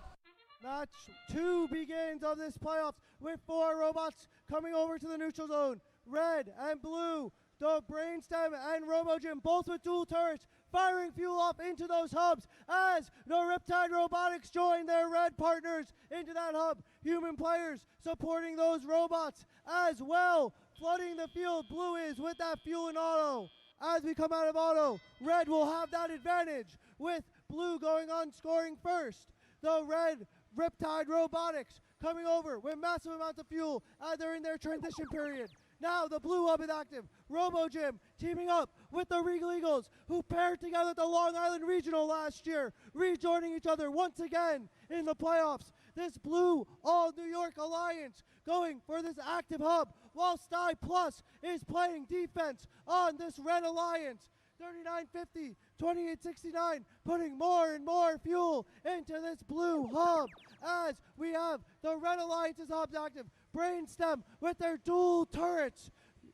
Match 2 begins of this playoffs with 4 robots coming over to the neutral zone. Red and blue, the Brainstem and RoboGym, both with dual turrets, firing fuel off into those hubs as the Riptide Robotics join their red partners into that hub. Human players supporting those robots as well, flooding the field. Blue is with that fuel and auto. As we come out of auto, red will have that advantage with blue going on scoring first. The red Riptide Robotics coming over with massive amounts of fuel as they're in their transition period. Now the blue hub is active. RoboGym teaming up with the Regal Eagles, who paired together at the Long Island Regional last year, rejoining each other once again in the playoffs. This blue all New York alliance going for this active hub, while Sty Plus is playing defense on this red alliance. 3950, 2869, putting more and more fuel into this blue hub as we have the red alliance's hubs active. Brainstem with their dual turrets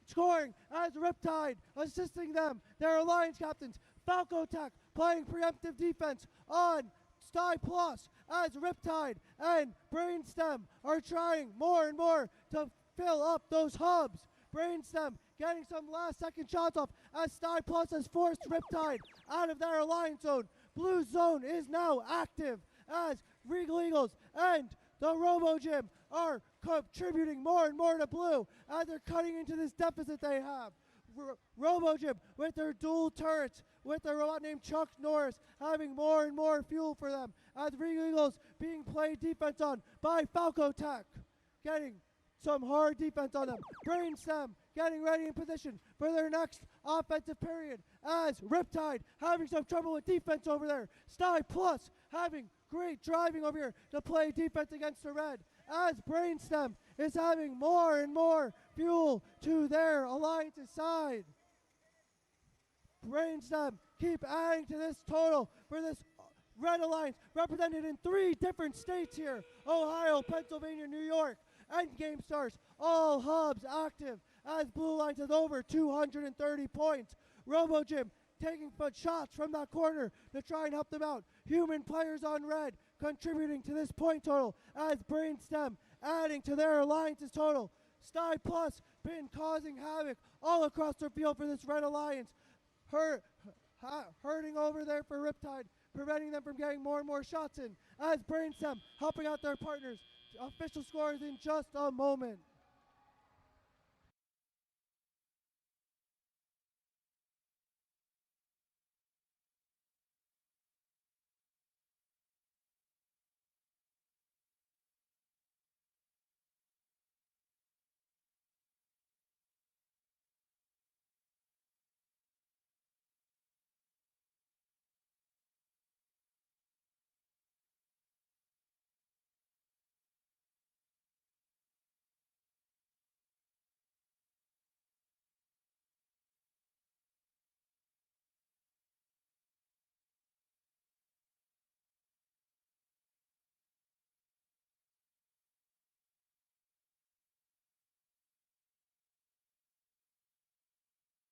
scoring as Riptide assisting them, their alliance captains. Falco Tech playing preemptive defense on Sty Plus as Riptide and Brainstem are trying more and more to fill up those hubs. Brainstem getting some last second shots off as Sty Plus has forced Riptide out of their alliance zone. Blue zone is now active as Regal Eagles and the RoboGym are contributing more and more to blue as they're cutting into this deficit they have. RoboGym with their dual turrets, with their robot named Chuck Norris, having more and more fuel for them as Regal Eagles being played defense on by Falco Tech, getting some hard defense on them. Brainstem getting ready in position for their next offensive period as Riptide having some trouble with defense over there. Sty Plus having great driving over here to play defense against the red as Brainstem is having more and more fuel to their alliance's side. Brainstem keep adding to this total for this red alliance, represented in 3 different states here: Ohio, Pennsylvania, New York. Endgame starts, all hubs active as Blue Lines has over 230 points. RoboGym taking shots from that corner to try and help them out. Human players on red contributing to this point total as Brainstem adding to their alliance's total. Sty Plus been causing havoc all across the field for this red alliance, hurting over there for Riptide, preventing them from getting more and more shots in as Brainstem helping out their partners. Official scores in just a moment.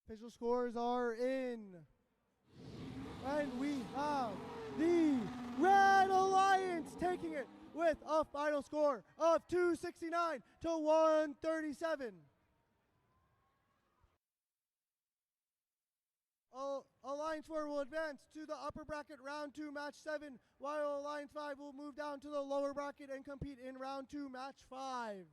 Official scores are in. And we have the Red Alliance taking it with a final score of 269 to 137. Alliance 4 will advance to the upper bracket round 2 match 7, while Alliance 5 will move down to the lower bracket and compete in round 2 match 5.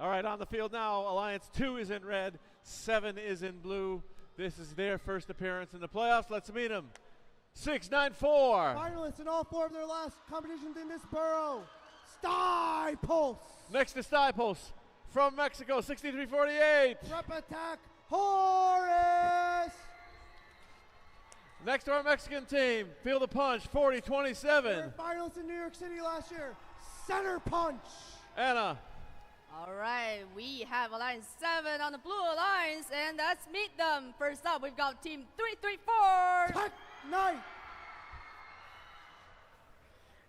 All right, on the field now, Alliance 2 is in red, 7 is in blue. This is their first appearance in the playoffs. Let's meet them. 694. Finalists in all 4 of their last competitions in this borough. Stipos. Next to Stipos from Mexico, 6348. Rep attack, Horace. Next to our Mexican team, Feel the Punch, 4027. They were finalists in New York City last year. Center Punch. Anna. All right, we have Alliance 7 on the Blue Alliance, and let's meet them. First up, we've got Team 334. Tech Knight.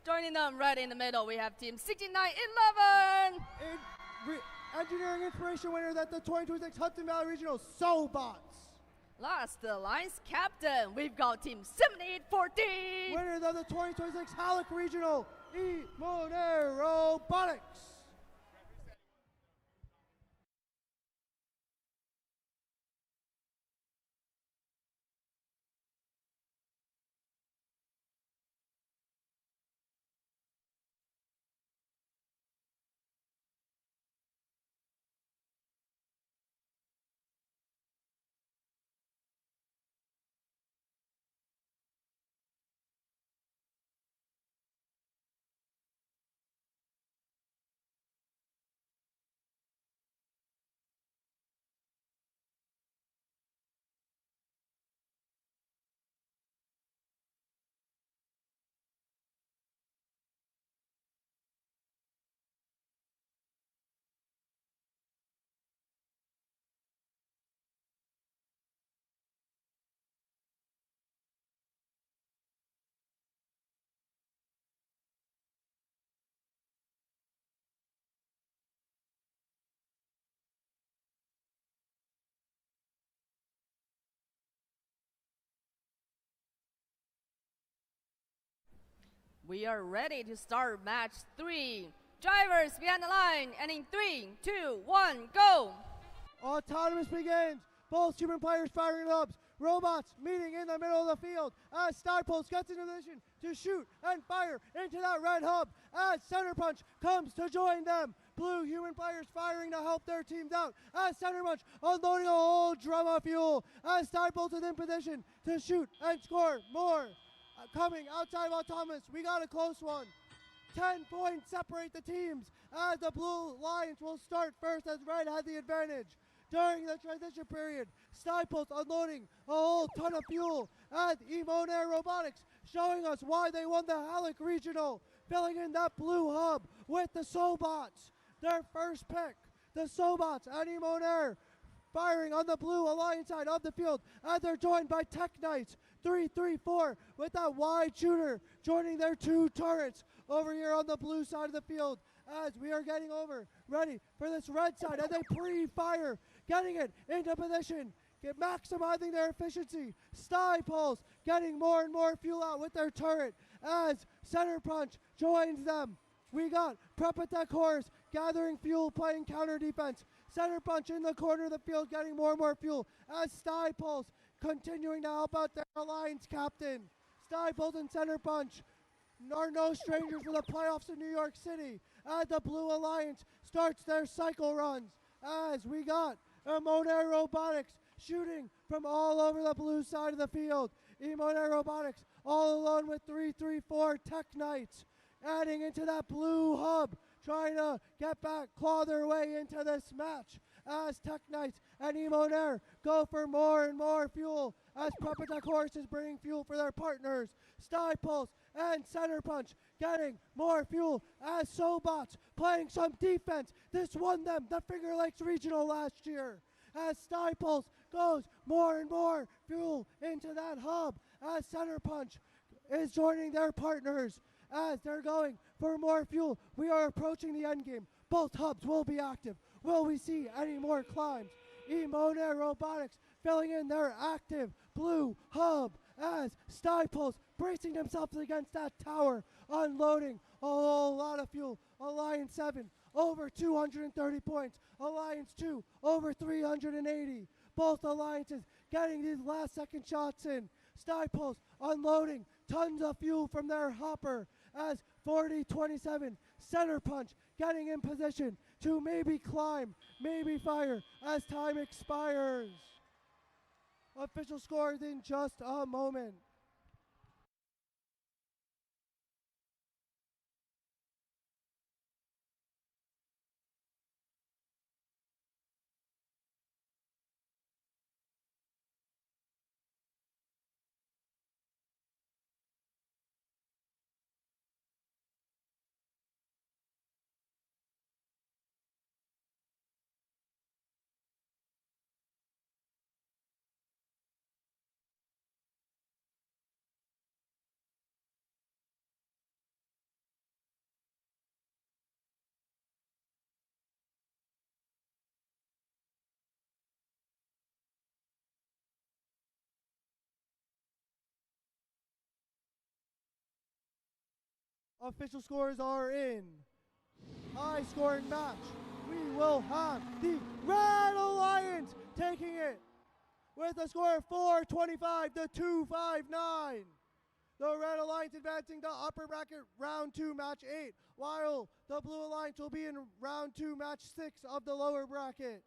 Joining them right in the middle, we have Team 6911. Engineering Inspiration winners at the 2026 Hudson Valley Regional, Sobots. Last, the Alliance Captain, we've got Team 7814. Winners of the 2026 Halleck Regional, Robotics. We are ready to start match 3. Drivers behind the line, and in 3, 2, 1, go! Autonomous begins. Both human players firing hubs. Robots meeting in the middle of the field as Stiples gets into position to shoot and fire into that red hub as Center Punch comes to join them. Blue human players firing to help their teams out as Center Punch unloading a whole drum of fuel as Stiples is in position to shoot and score more. Coming outside of Autonomous, we got a close one. 10 points separate the teams as the Blue Lions will start first as Red had the advantage. During the transition period, Stiples unloading a whole ton of fuel as Emonair Robotics showing us why they won the Halleck Regional, filling in that blue hub with the Sobots. Their first pick, the Sobots and Emonair firing on the Blue Alliance side of the field as they're joined by Tech Knights 3-3-4 with that wide shooter joining their 2 turrets over here on the blue side of the field as we are getting over ready for this red side as they pre-fire, getting it into position, maximizing their efficiency. Stiples getting more and more fuel out with their turret as Center Punch joins them. We got Prepatech Horse gathering fuel, playing counter defense. Center Punch in the corner of the field getting more and more fuel as Stiples continuing to help out their Alliance captain. Stiples and Center Punch are no strangers to the playoffs in New York City as the Blue Alliance starts their cycle runs as we got Emonair Robotics shooting from all over the blue side of the field. Emonair Robotics all alone with 3-3-4 Tech Knights adding into that blue hub, trying to get back, claw their way into this match as Tech Knights and Emonair go for more and more fuel as Prepatech Horse is bringing fuel for their partners. Stiples and Center Punch getting more fuel as Sobots playing some defense. This won them the Finger Lakes Regional last year as Stiples goes more and more fuel into that hub as Center Punch is joining their partners as they're going for more fuel. We are approaching the end game. Both hubs will be active. Will we see any more climbs? Emonair Robotics filling in their active blue hub as Stiples bracing themselves against that tower, unloading a whole lot of fuel. Alliance 7 over 230 points. Alliance 2 over 380. Both alliances getting these last second shots in. Stiples unloading tons of fuel from their hopper as 40-27 Center Punch getting in position to maybe climb, maybe fire as time expires. Official scores in just a moment. Official scores are in. High scoring match. We will have the Red Alliance taking it with a score of 425 to 259. The Red Alliance advancing to upper bracket round 2 match 8, while the Blue Alliance will be in round 2 match 6 of the lower bracket.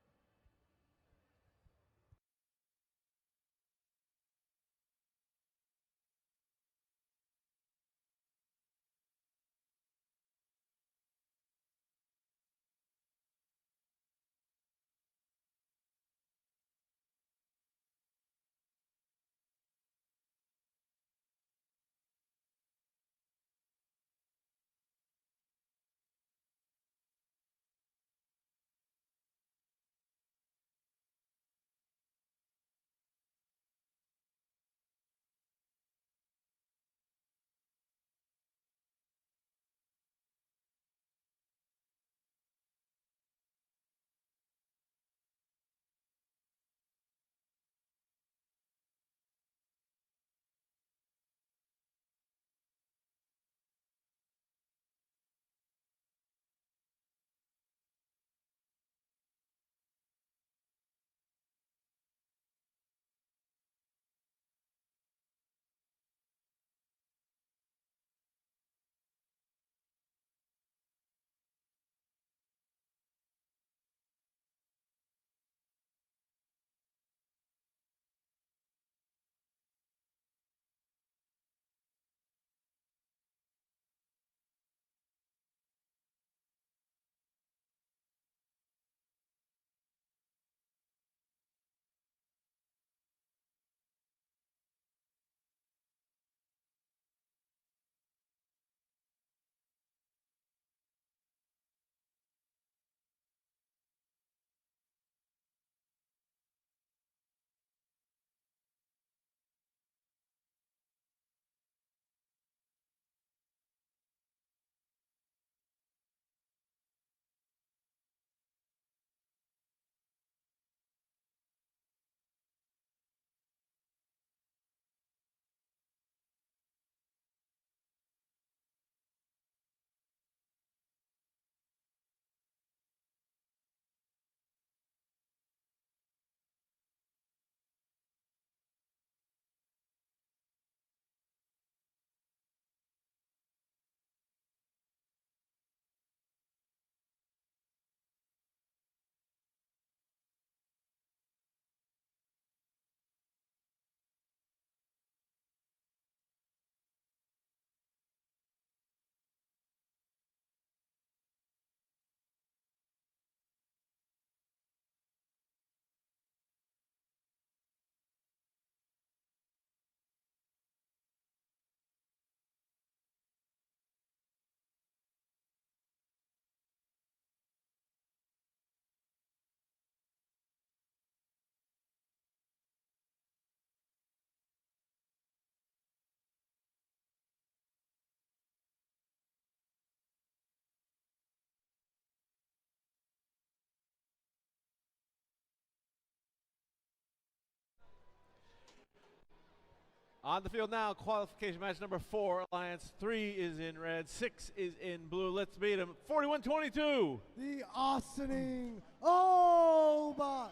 On the field now, qualification match number 4, Alliance 3 is in red, 6 is in blue. Let's meet them. 41-22. The Austining Obots.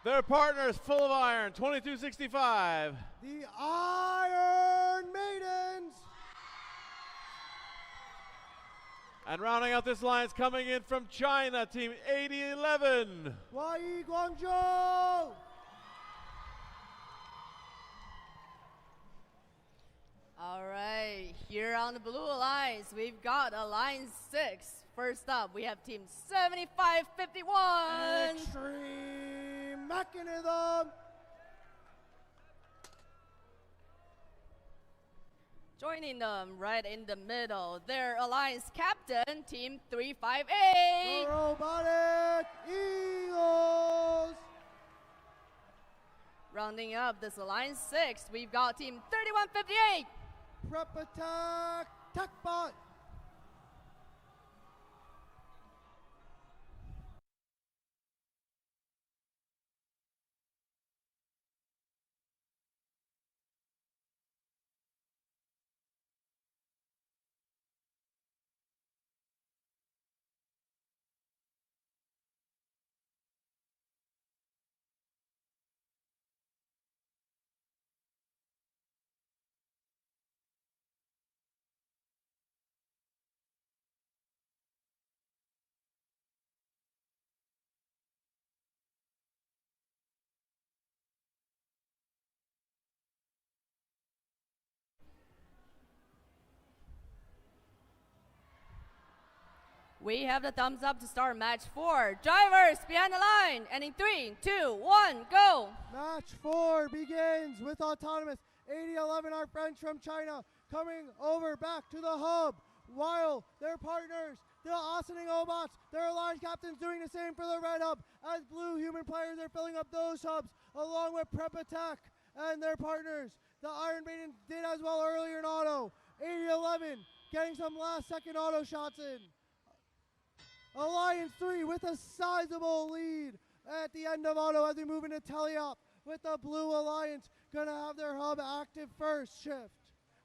Their partners, Full of Iron, 22-65. The Iron Maidens. And rounding out this alliance, coming in from China, team 8011. Wai Guangzhou. All right, here on the Blue Alliance, we've got Alliance 6. First up, we have team 7551. Extreme Mechanism. Joining them right in the middle, their Alliance captain, team 358. The Robotic Eagles. Rounding up this Alliance 6, we've got team 3158. Prep Attack TechBot. We have the thumbs up to start match 4. Drivers behind the line, and in 3, 2, 1, go. Match 4 begins with Autonomous 8011, our friends from China, coming over back to the hub, while their partners, the Austining Obots, their alliance captains, doing the same for the red hub, as blue human players are filling up those hubs, along with Prep Attack and their partners. The Iron Maiden did as well earlier in auto. 8011 getting some last second auto shots in. Alliance 3 with a sizable lead at the end of auto as we move into teleop, with the Blue Alliance going to have their hub active first shift.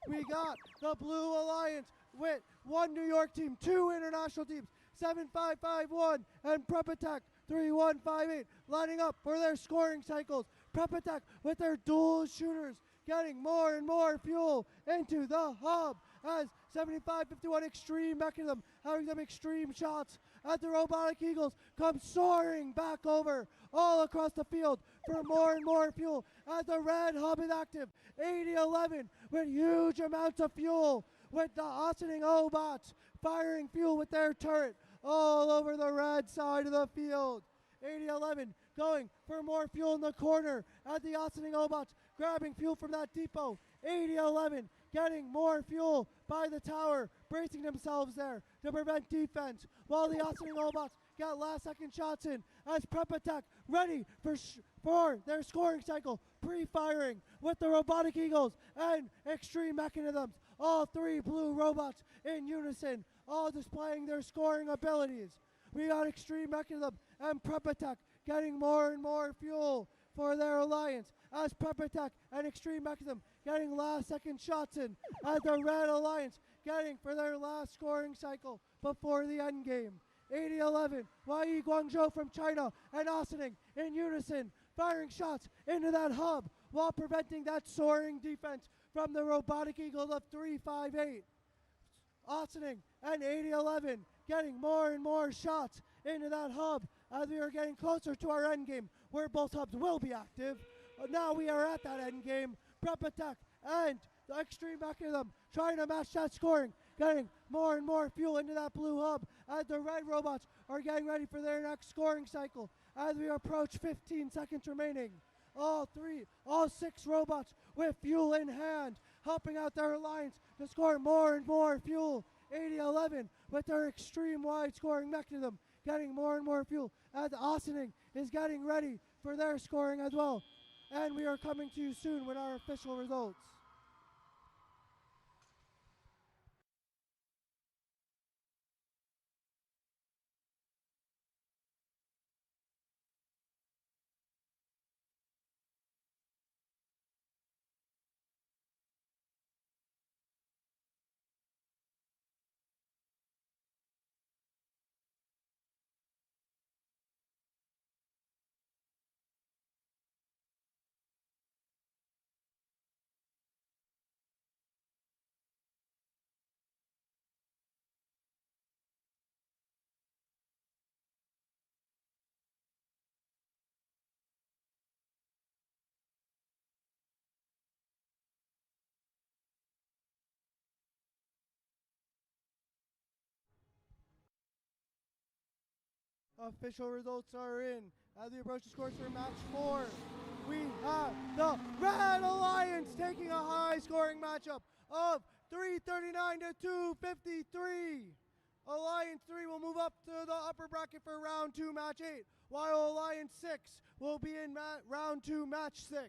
We got the Blue Alliance with 1 New York team, 2 international teams, 7551 and Prep Attack 3158 lining up for their scoring cycles. Prep Attack with their dual shooters getting more and more fuel into the hub as 7551 Extreme Mechanism having some extreme shots as the Robotic Eagles come soaring back over all across the field for more and more fuel as the red hub is active. 8011 with huge amounts of fuel, with the Austining Obots firing fuel with their turret all over the red side of the field. 8011 going for more fuel in the corner as the Austining Obots grabbing fuel from that depot. 8011 getting more fuel by the tower, bracing themselves there to prevent defense, while the Austining Obots got last second shots in as Prep Attack ready for their scoring cycle, pre-firing with the Robotic Eagles and Extreme Mechanisms. All 3 blue robots in unison, all displaying their scoring abilities. We got Extreme Mechanism and Prep Attack getting more and more fuel for their alliance as Prep Attack and Extreme Mechanism getting last second shots in as the Red Alliance getting for their last scoring cycle before the end game. 8011, Wai Guangzhou from China and Austining in unison, firing shots into that hub while preventing that soaring defense from the Robotic Eagles of 358. Austining and 8011 getting more and more shots into that hub as we are getting closer to our end game, where both hubs will be active. Now we are at that end game. Prep Attack and the Extreme Mechanism trying to match that scoring, getting more and more fuel into that blue hub as the red robots are getting ready for their next scoring cycle as we approach 15 seconds remaining. All 6 robots with fuel in hand, helping out their alliance to score more and more fuel. 8011 with their extreme wide scoring mechanism getting more and more fuel as Austining is getting ready for their scoring as well. And we are coming to you soon with our official results. Official results are in. As we approach the scores for match 4, we have the Red Alliance taking a high-scoring matchup of 339 to 253. Alliance 3 will move up to the upper bracket for round 2, match 8, while Alliance 6 will be in round 2, match 6.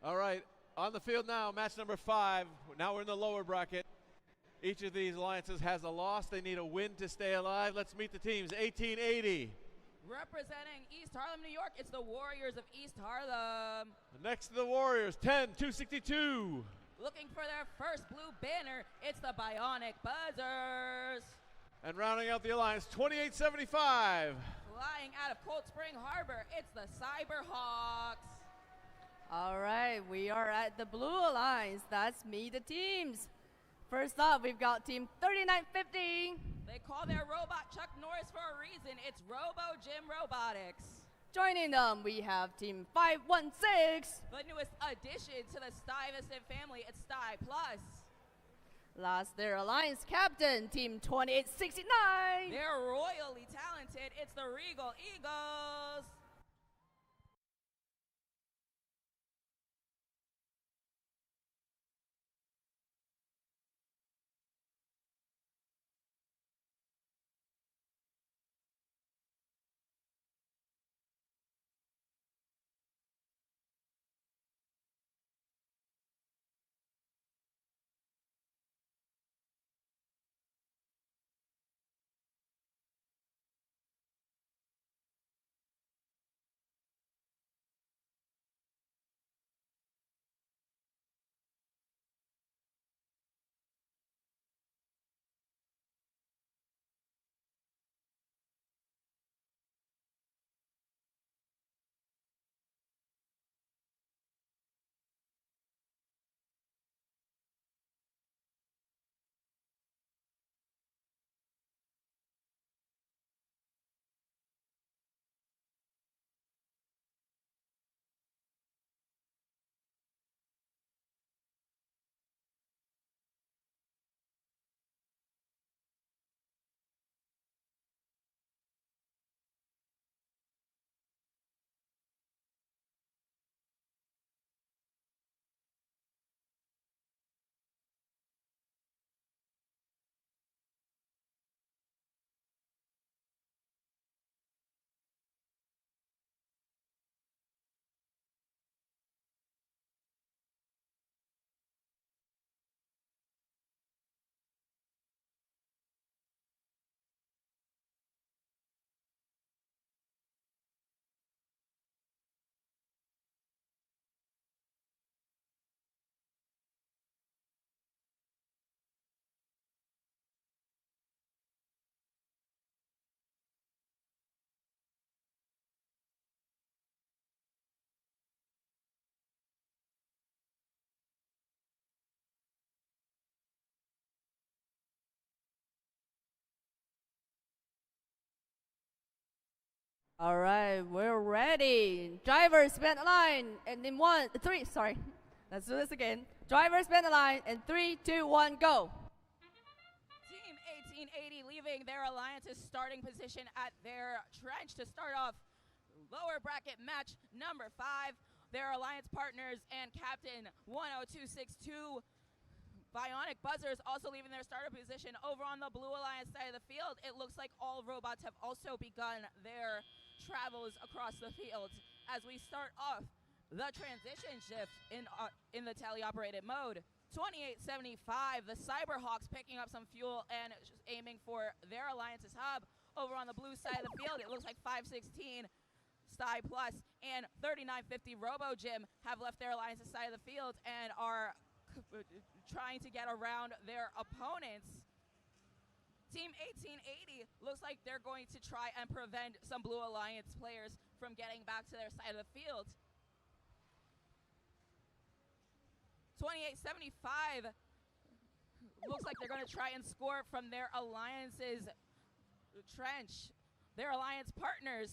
All right, on the field now, match number 5. Now we're in the lower bracket. Each of these alliances has a loss. They need a win to stay alive. Let's meet the teams. 1880. Representing East Harlem, New York, it's the Warriors of East Harlem. Next to the Warriors, 10-262. Looking for their first blue banner, it's the Bionic Buzzers. And rounding out the alliance, 2875. Flying out of Cold Spring Harbor, it's the Cyberhawks. All right, we are at the Blue Alliance. That's Meet the Teams. First up, we've got Team 3950. They call their robot Chuck Norris for a reason. It's Robo Gym Robotics. Joining them, we have Team 516. The newest addition to the Stuyvesant family, it's Sty Plus. Last, their alliance captain, Team 2869. They're royally talented. It's the Regal Eagles. All right, we're ready. Drivers, bend the line, and in 1, 3, sorry. Let's do this again. Drivers, bend the line, and 3, 2, 1, go. Team 1880 leaving their alliance's starting position at their trench to start off lower bracket match number 5. Their alliance partners and captain 10262 Bionic Buzzers also leaving their starter position over on the Blue Alliance side of the field. It looks like all robots have also begun their travels across the field as we start off the transition shift in the tele-operated mode. 2875, the Cyberhawks picking up some fuel and aiming for their alliance's hub. Over on the blue side of the field, it looks like 516 Sty Plus and 3950 Robo Gym have left their alliance's side of the field and are trying to get around their opponents. Team 1880 looks like they're going to try and prevent some Blue Alliance players from getting back to their side of the field. 2875 looks like they're going to try and score from their alliance's trench. Their alliance partners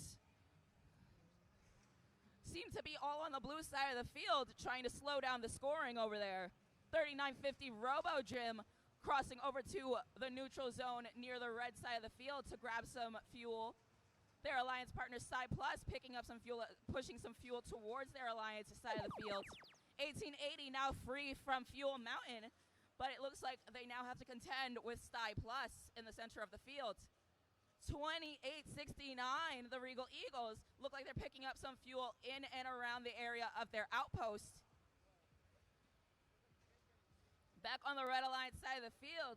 seem to be all on the blue side of the field, trying to slow down the scoring over there. 3950 Robo Gym crossing over to the neutral zone near the red side of the field to grab some fuel. Their alliance partner Side Plus picking up some fuel, pushing some fuel towards their alliance side of the field. 1880 now free from Fuel Mountain, but it looks like they now have to contend with Sty Plus in the center of the field. 2869, the Regal Eagles look like they're picking up some fuel in and around the area of their outpost. Back on the Red Alliance side of the field,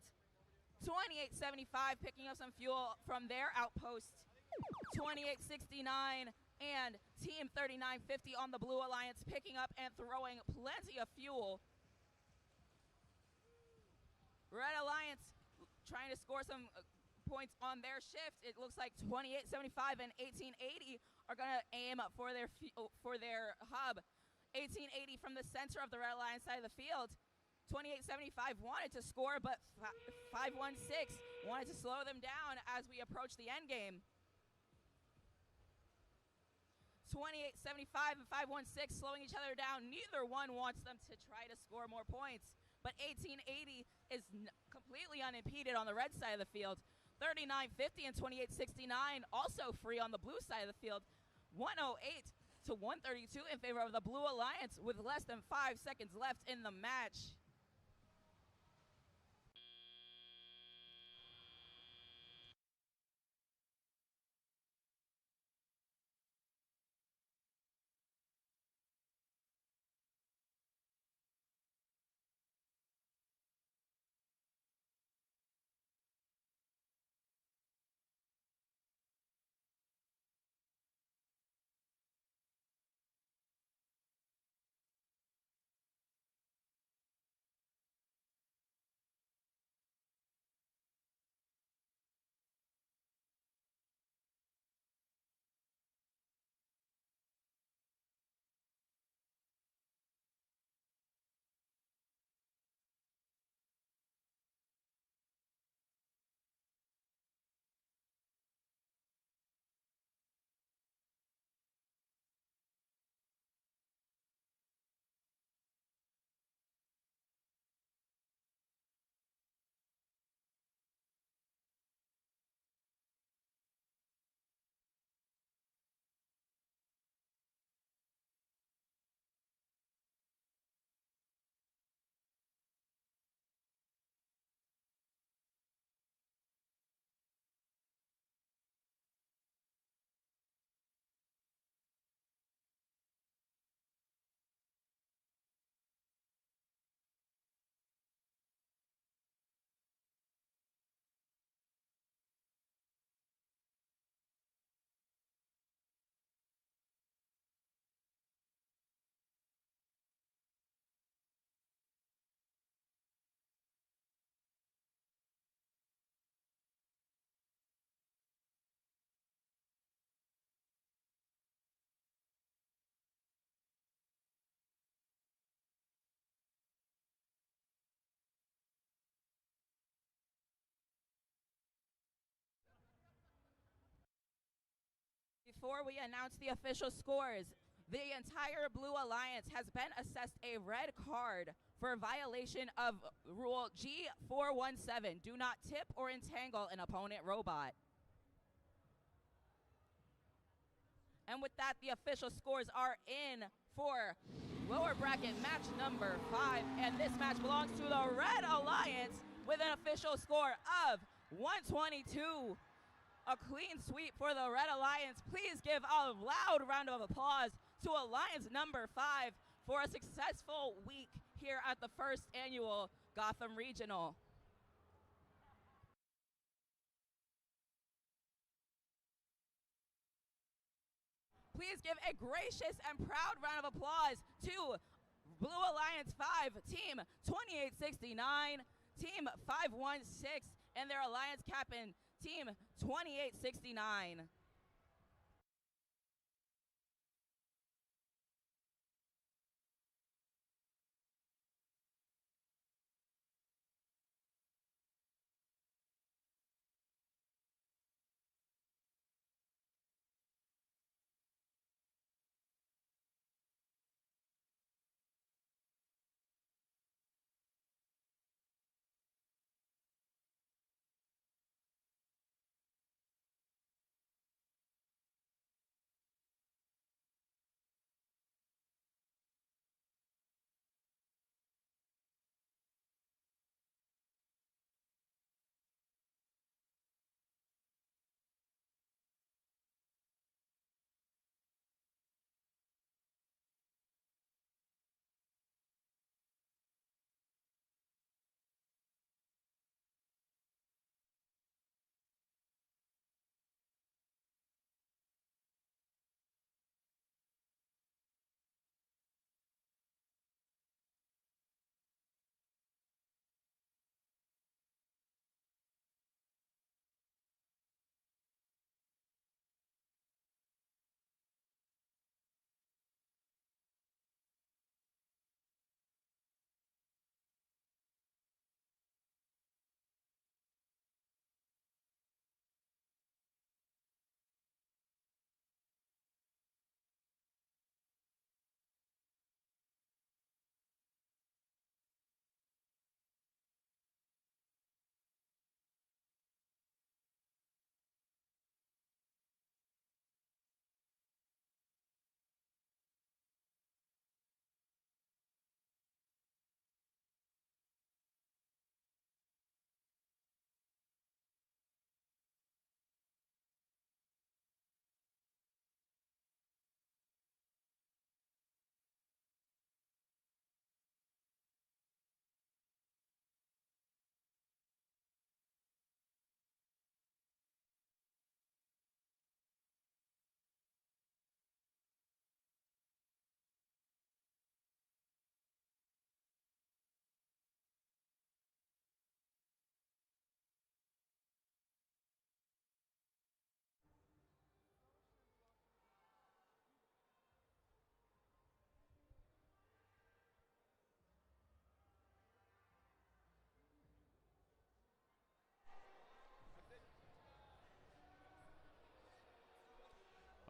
2875 picking up some fuel from their outpost. 2869 and Team 3950 on the Blue Alliance picking up and throwing plenty of fuel. Red Alliance trying to score some points on their shift. It looks like 2875 and 1880 are going to aim for their hub. 1880 from the center of the Red Alliance side of the field. 2875 wanted to score, but 516 wanted to slow them down as we approach the end game. 2875 and 516 slowing each other down. Neither one wants them to try to score more points. but 1880 is completely unimpeded on the red side of the field. 3950 and 2869 also free on the blue side of the field. 108 to 132 in favor of the Blue Alliance with less than 5 seconds left in the match. Before we announce the official scores, the entire Blue Alliance has been assessed a red card for violation of Rule G417. Do not tip or entangle an opponent robot. And with that, the official scores are in for lower bracket match number 5. And this match belongs to the Red Alliance with an official score of 122. A clean sweep for the Red Alliance. Please give a loud round of applause to Alliance number 5 for a successful week here at the first annual Gotham Regional. Please give a gracious and proud round of applause to Blue Alliance 5, Team 2869, Team 516, and their Alliance captain, Team 2869.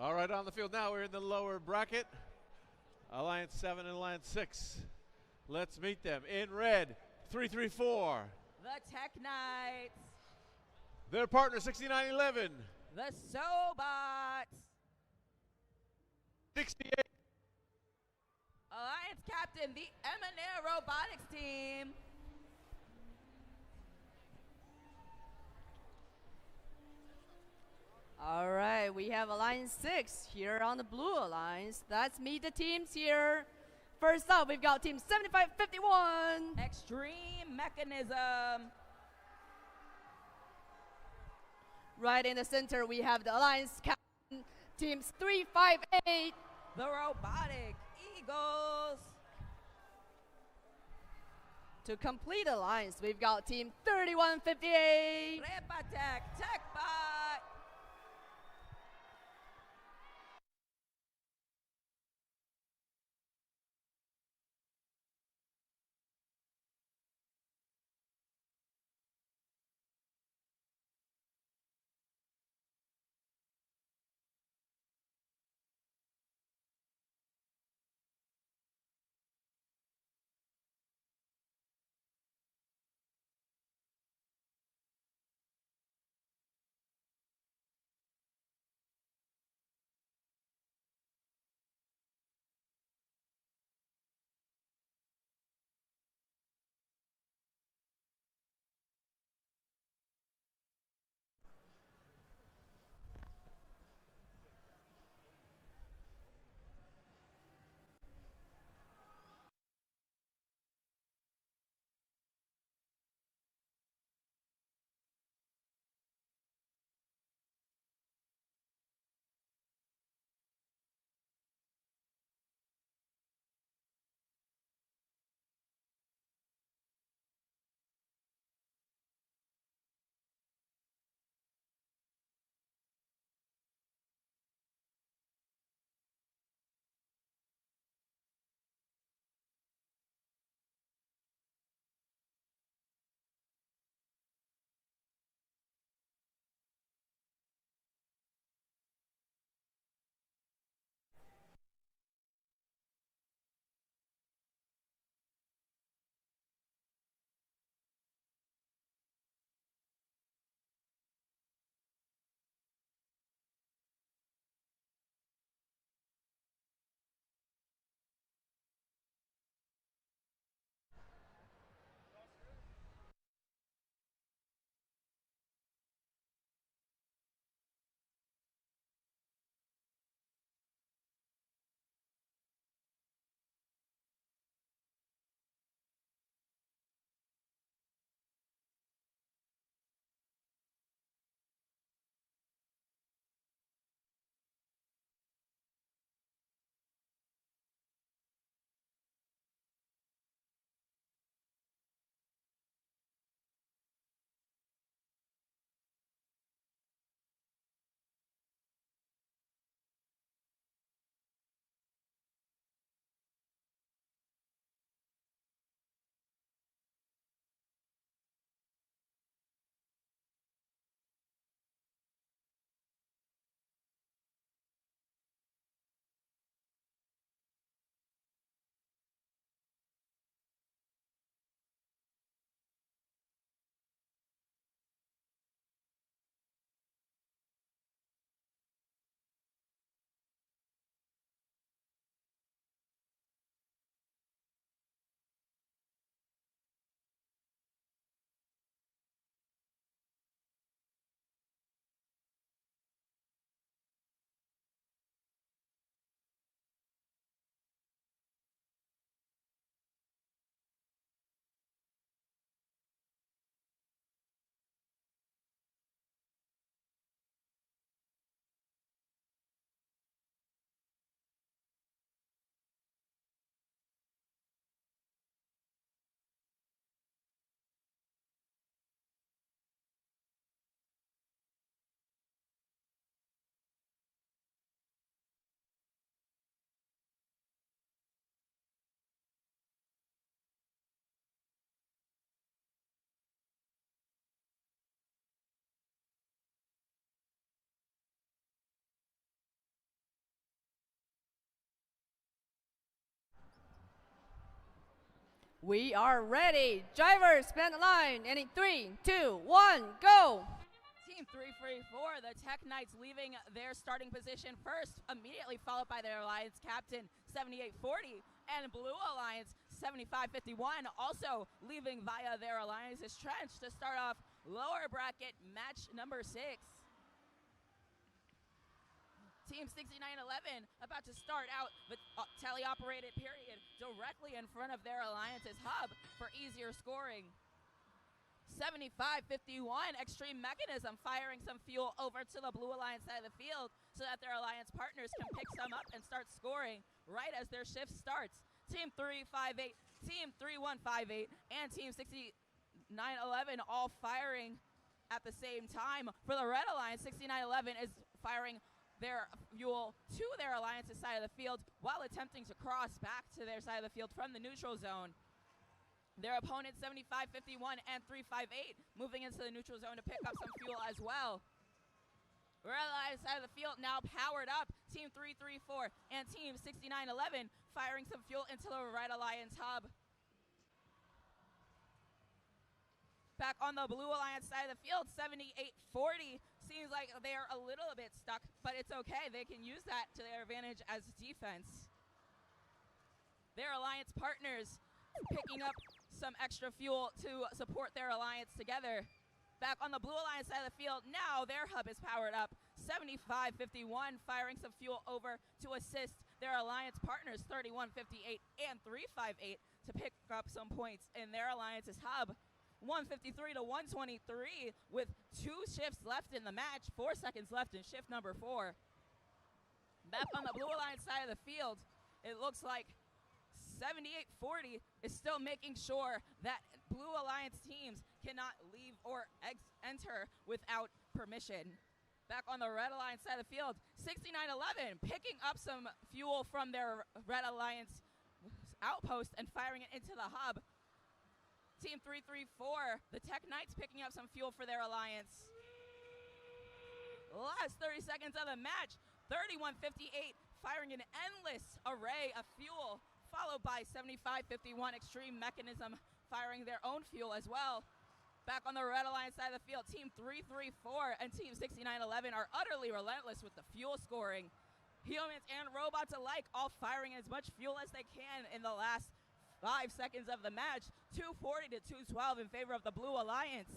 All right, on the field now, we're in the lower bracket. Alliance 7 and Alliance 6. Let's meet them. In red, 334. The Tech Knights. Their partner, 6911. The Sobots. 68. Alliance captain, the Eminem Robotics team. All right, we have Alliance 6 here on the Blue Alliance. Let's meet the teams here. First up, we've got Team 7551. Extreme Mechanism. Right in the center, we have the Alliance captain, Teams 358. The Robotic Eagles. To complete Alliance, we've got Team 3158. Repatech TechBot. We are ready. Drivers, span the line. And in 3, 2, 1, go. Team 334, the Tech Knights leaving their starting position first, immediately followed by their Alliance captain 7840, and Blue Alliance 7551 also leaving via their Alliance's trench to start off lower bracket match number 6. Team 6911 about to start out the teleoperated period directly in front of their Alliance's hub for easier scoring. 7551 Extreme Mechanism firing some fuel over to the Blue Alliance side of the field so that their Alliance partners can pick some up and start scoring right as their shift starts. Team 358, Team 3158, and Team 6911 all firing at the same time. For the Red Alliance, 6911 is firing their fuel to their Alliance's side of the field while attempting to cross back to their side of the field from the neutral zone. Their opponents, 7551 and 358, moving into the neutral zone to pick up some fuel as well. Red Alliance side of the field now powered up. Team 334 and Team 6911 firing some fuel into the Red Alliance hub. Back on the Blue Alliance side of the field, 7840 seems like they are a little bit stuck, but it's okay. They can use that to their advantage as defense. Their Alliance partners picking up some extra fuel to support their Alliance together. Back on the Blue Alliance side of the field, now their hub is powered up. 7551 firing some fuel over to assist their Alliance partners, 3158 and 358, to pick up some points in their Alliance's hub. 153 to 123 with 2 shifts left in the match, 4 seconds left in shift number 4. Back on the Blue Alliance side of the field, it looks like 7840 is still making sure that Blue Alliance teams cannot leave or enter without permission. Back on the Red Alliance side of the field, 6911 picking up some fuel from their Red Alliance outpost and firing it into the hub. Team 334, the Tech Knights picking up some fuel for their Alliance. Last 30 seconds of the match, 3158 firing an endless array of fuel, followed by 7551 Extreme Mechanism firing their own fuel as well. Back on the Red Alliance side of the field, Team 334 and Team 6911 are utterly relentless with the fuel scoring. Humans and robots alike all firing as much fuel as they can in the last 5 seconds of the match, 240 to 212 in favor of the Blue Alliance.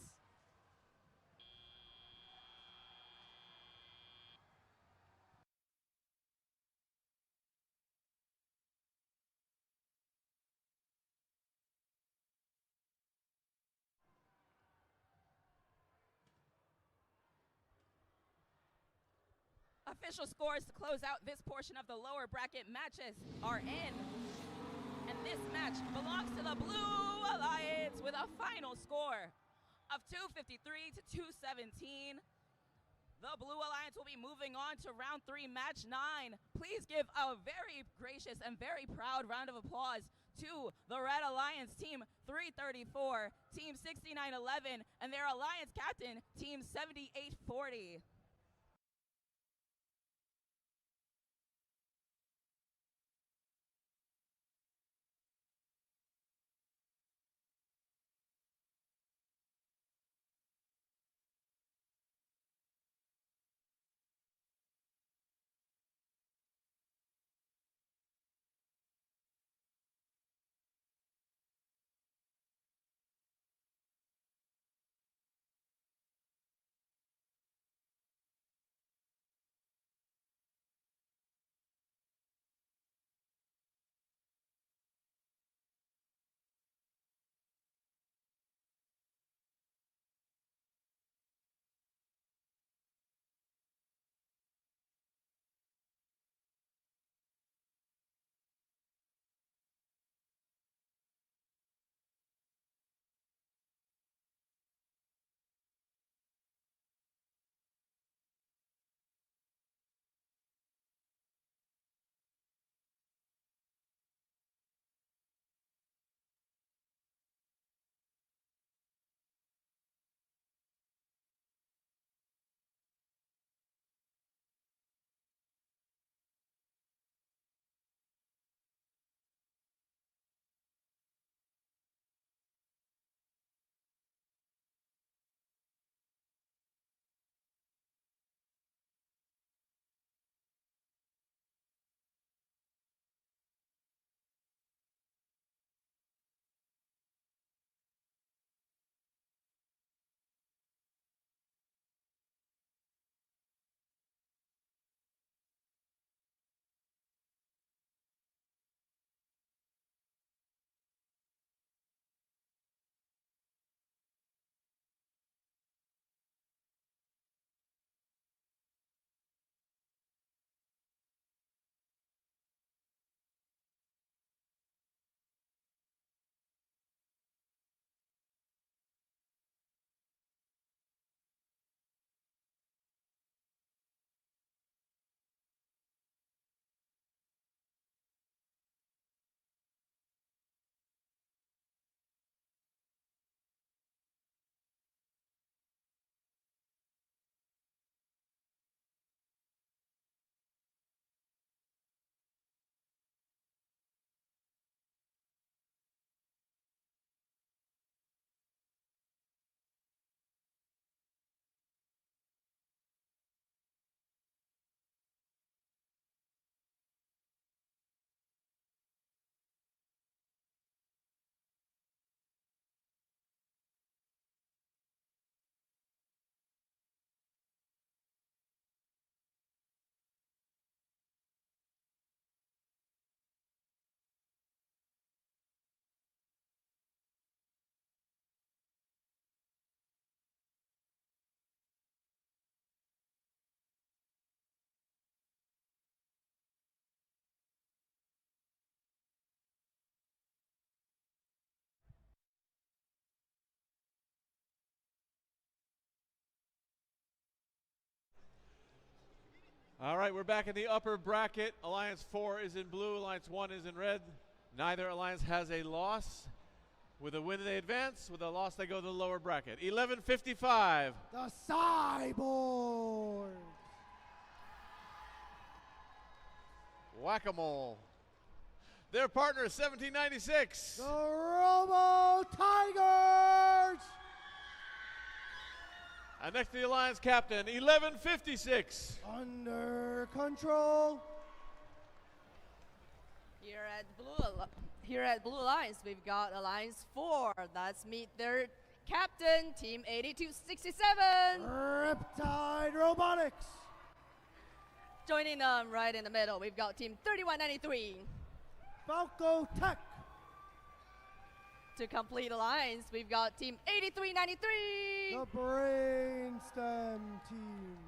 Official scores to close out this portion of the lower bracket matches are in. And this match belongs to the Blue Alliance with a final score of 253 to 217. The Blue Alliance will be moving on to round 3, match 9. Please give a very gracious and very proud round of applause to the Red Alliance Team 334, Team 6911, and their Alliance captain, Team 7840. All right, we're back in the upper bracket. Alliance 4 is in blue, Alliance 1 is in red. Neither alliance has a loss. With a win, they advance. With a loss, they go to the lower bracket. 11:55. The Cyborg. Whack-a-mole. Their partner is 1796. The Robo Tigers. And next to the Alliance captain, 11:56. Under control. Here at Blue Alliance, we've got Alliance 4. Let's meet their captain, Team 8267. Riptide Robotics. Joining them right in the middle, we've got Team 3193. Falco Tech. To complete Alliance, we've got Team 8393. The Brainstem team.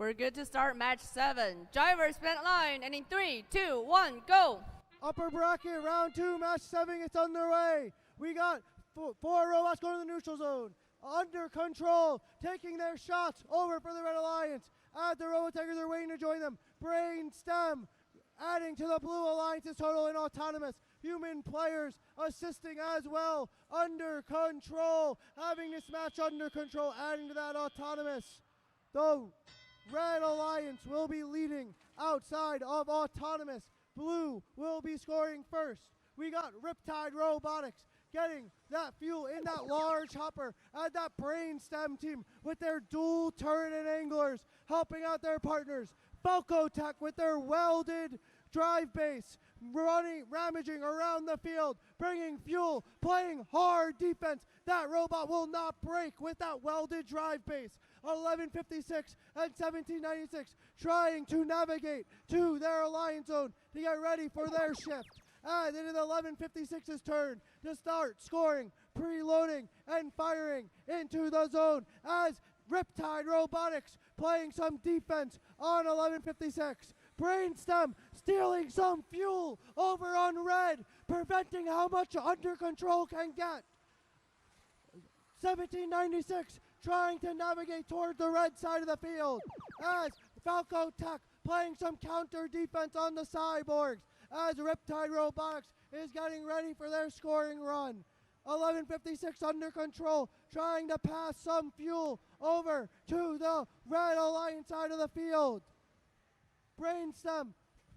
We're good to start match 7. Drivers plant line, and in 3, 2, 1, go! Upper bracket, round 2, match 7, it's underway. We got 4 robots going to the neutral zone. Under control, taking their shots over for the Red Alliance. The Robot Tigers are waiting to join them. Brainstem adding to the Blue Alliance's total and autonomous. Human players assisting as well. Under control, having this match under control, adding to that autonomous. The Red Alliance will be leading outside of autonomous. Blue will be scoring first. We got Riptide Robotics getting that fuel in that large hopper at that Brainstem team with their dual turret and anglers helping out their partners. Falco Tech with their welded drive base ramaging around the field, bringing fuel, playing hard defense. That robot will not break with that welded drive base. 1156 and 1796 trying to navigate to their alliance zone to get ready for their shift. As it is 1156's turn to start scoring, preloading, and firing into the zone as Riptide Robotics playing some defense on 1156. Brainstem stealing some fuel over on red, preventing how much under control can get. 1796 trying to navigate toward the red side of the field as Falco Tech playing some counter defense on the cyborgs as Riptide Robotics is getting ready for their scoring run. 1156 under control, trying to pass some fuel over to the Red Alliance side of the field. Brainstem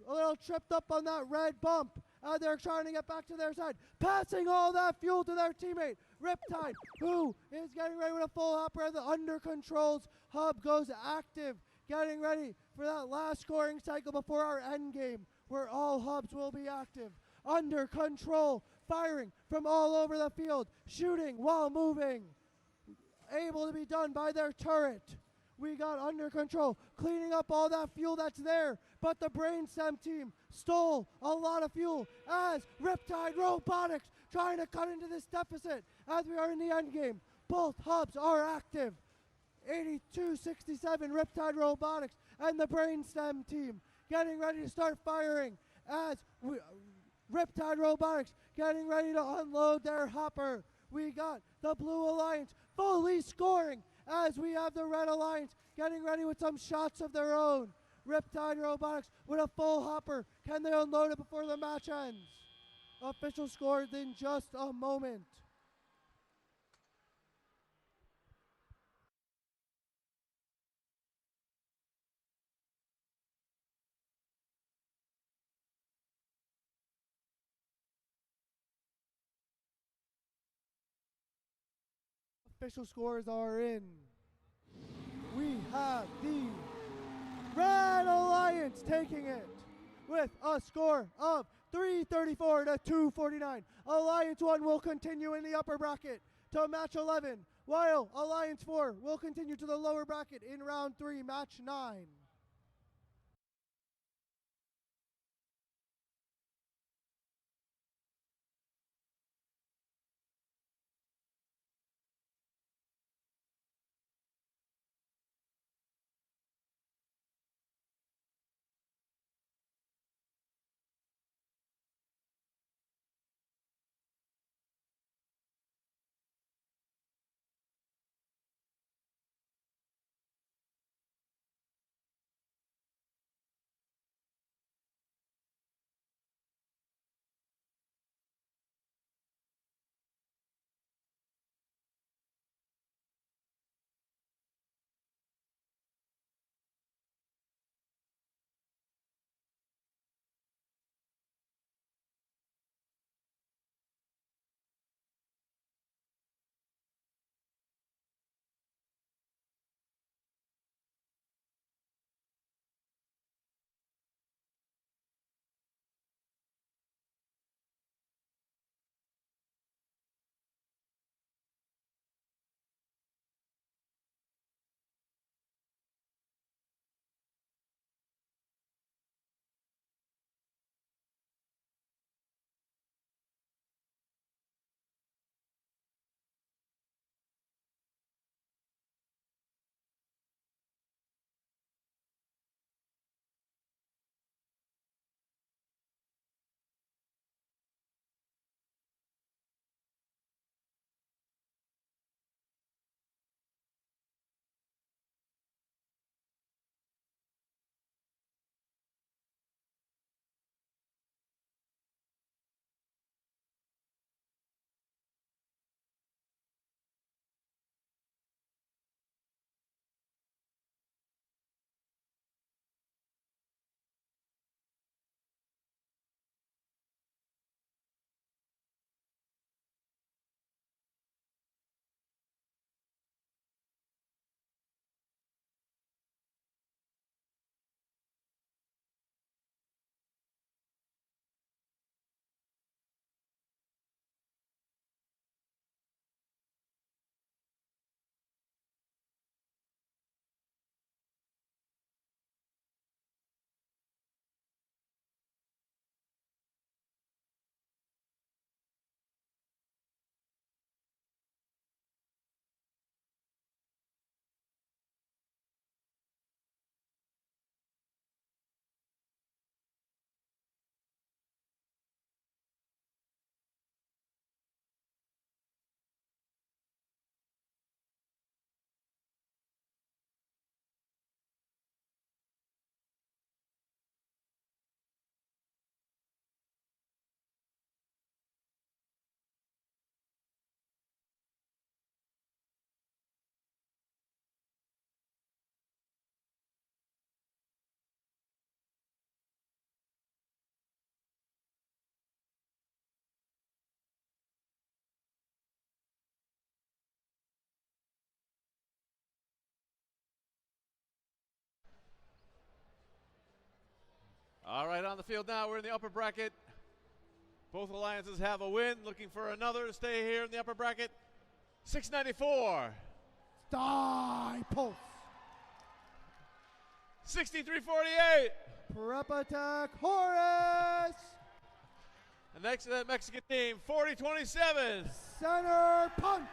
a little tripped up on that red bump. They're trying to get back to their side, passing all that fuel to their teammate, Riptide, who is getting ready with a full hopper as the under controls hub goes active, getting ready for that last scoring cycle before our end game, where all hubs will be active. Under control, firing from all over the field, shooting while moving, able to be done by their turret. We got under control, cleaning up all that fuel that's there, but the Brainstem team stole a lot of fuel as Riptide Robotics trying to cut into this deficit as we are in the end game. Both hubs are active. 8267 Riptide Robotics and the Brainstem team getting ready to start firing as Riptide Robotics getting ready to unload their hopper. We got the Blue Alliance fully scoring as we have the Red Alliance getting ready with some shots of their own. Riptide Robotics with a full hopper. Can they unload it before the match ends? Official scores in just a moment. Official scores are in. We have the Red Alliance taking it with a score of 334 to 249. Alliance 1 will continue in the upper bracket to match 11, while Alliance 4 will continue to the lower bracket in round 3, match 9. All right, on the field now, we're in the upper bracket. Both alliances have a win, looking for another to stay here in the upper bracket. 694. Die Pulse. 6348. Prep Attack Horus. And next to that Mexican team, 4027. Center Punch.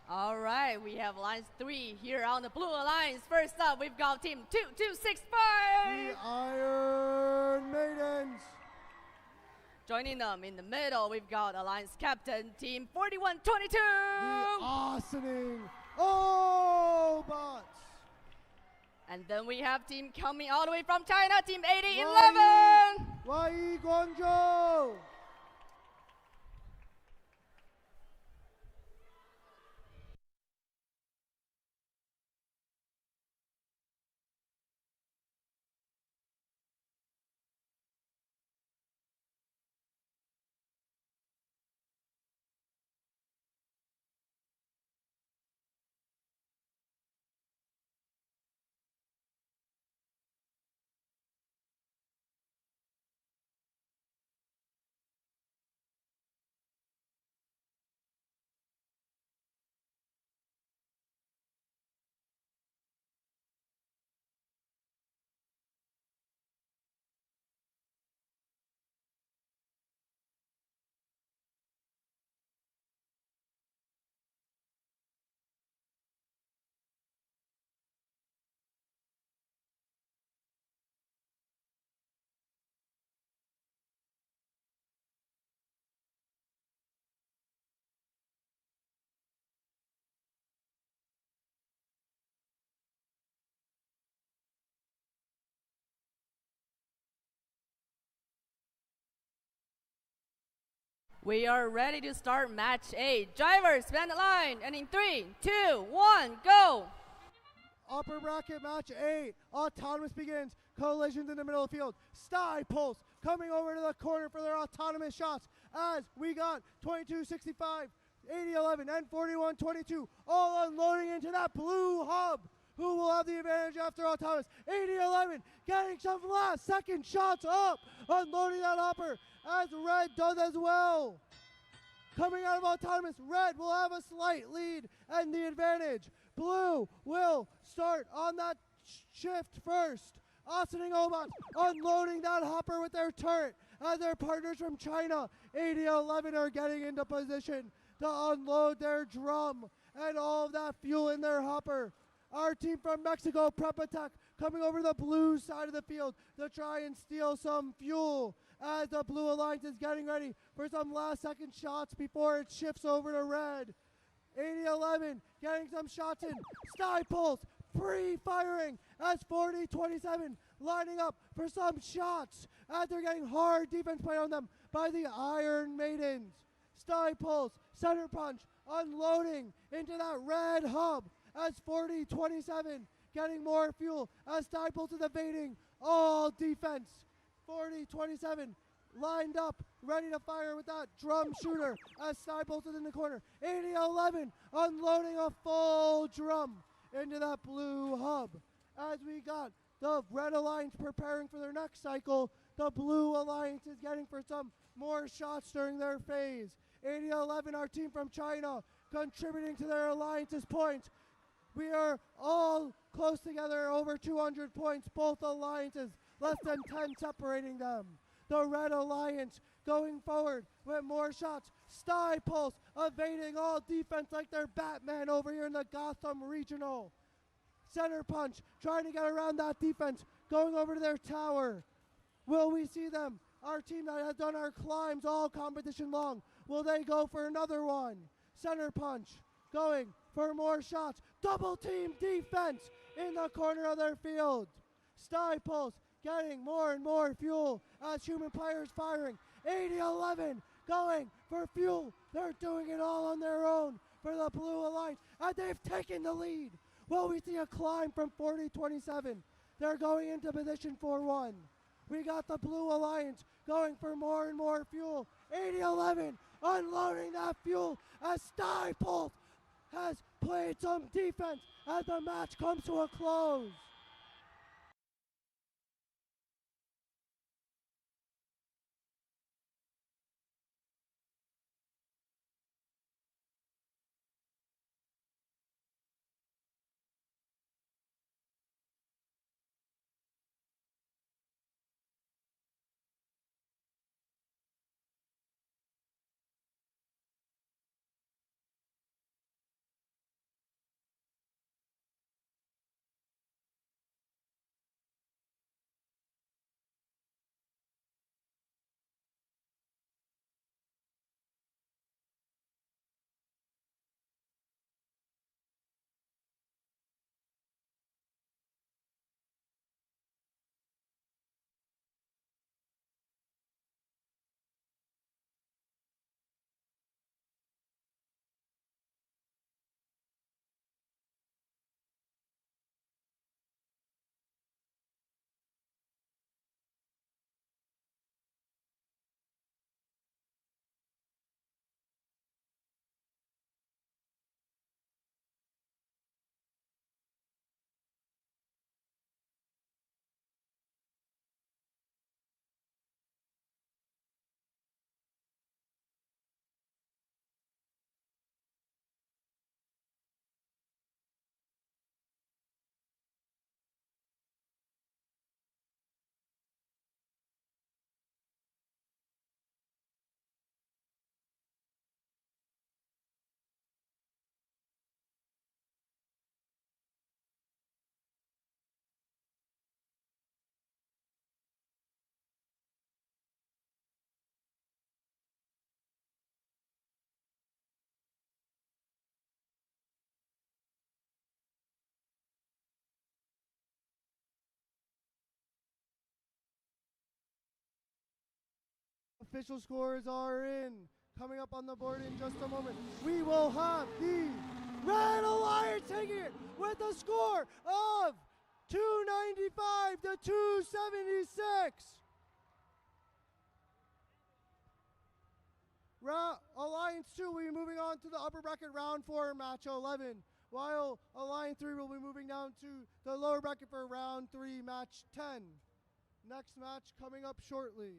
All right, we have Alliance 3 here on the Blue Alliance. First up, we've got Team 2265. The Iron Maidens. Joining them in the middle, we've got Alliance Captain, Team 4122. The Awesoning Obots. And then we have team coming all the way from China, Team 8011. Wai Guangzhou. We are ready to start match 8. Drivers, span the line, and in 3, 2, 1, go! Upper bracket match 8. Autonomous begins. Collisions in the middle of the field. Sty Pulse coming over to the corner for their autonomous shots as we got 2265, 8011, and 4122 all unloading into that blue hub. Who will have the advantage after autonomous? 8011 getting some last second shots up, unloading that hopper as Red does as well. Coming out of autonomous, Red will have a slight lead and the advantage. Blue will start on that shift first. Ossining Obots unloading that hopper with their turret as their partners from China, 8011, are getting into position to unload their drum and all of that fuel in their hopper. Our team from Mexico, Prep Attack, coming over the blue side of the field to try and steal some fuel as the Blue Alliance is getting ready for some last second shots before it shifts over to Red. 8011 getting some shots in. Sty Pulse pre-firing as 4027 lining up for some shots as they're getting hard defense played on them by the Iron Maidens. Sty Pulse, center punch, unloading into that red hub as 4027 getting more fuel as Sty Pulse is evading all defense. 4027 lined up, ready to fire with that drum shooter as Sty Pulse is in the corner. 8011 unloading a full drum into that blue hub. As we got the Red Alliance preparing for their next cycle, the Blue Alliance is getting for some more shots during their phase. 8011, our team from China, contributing to their alliance's points. We are all close together, over 200 points, both alliances, less than 10 separating them. The Red Alliance going forward with more shots. Sty Pulse evading all defense like they're Batman over here in the Gotham Regional. Center punch, trying to get around that defense, going over to their tower. Will we see them? Our team that has done our climbs all competition long, will they go for another one? Center punch, going for more shots. Double team defense in the corner of their field. Sty Pulse getting more and more fuel as human players firing. 8011 going for fuel. They're doing it all on their own for the Blue Alliance, and they've taken the lead. Will we see a climb from 4027? They're going into position 4-1. We got the Blue Alliance going for more and more fuel. 8011 unloading that fuel as Sty Pulse has played some defense as the match comes to a close. Official scores are in. Coming up on the board in just a moment, we will have the Red Alliance taking it with a score of 295 to 276. Alliance 2 will be moving on to the upper bracket round 4 match 11, while Alliance 3 will be moving down to the lower bracket for round 3 match 10. Next match coming up shortly.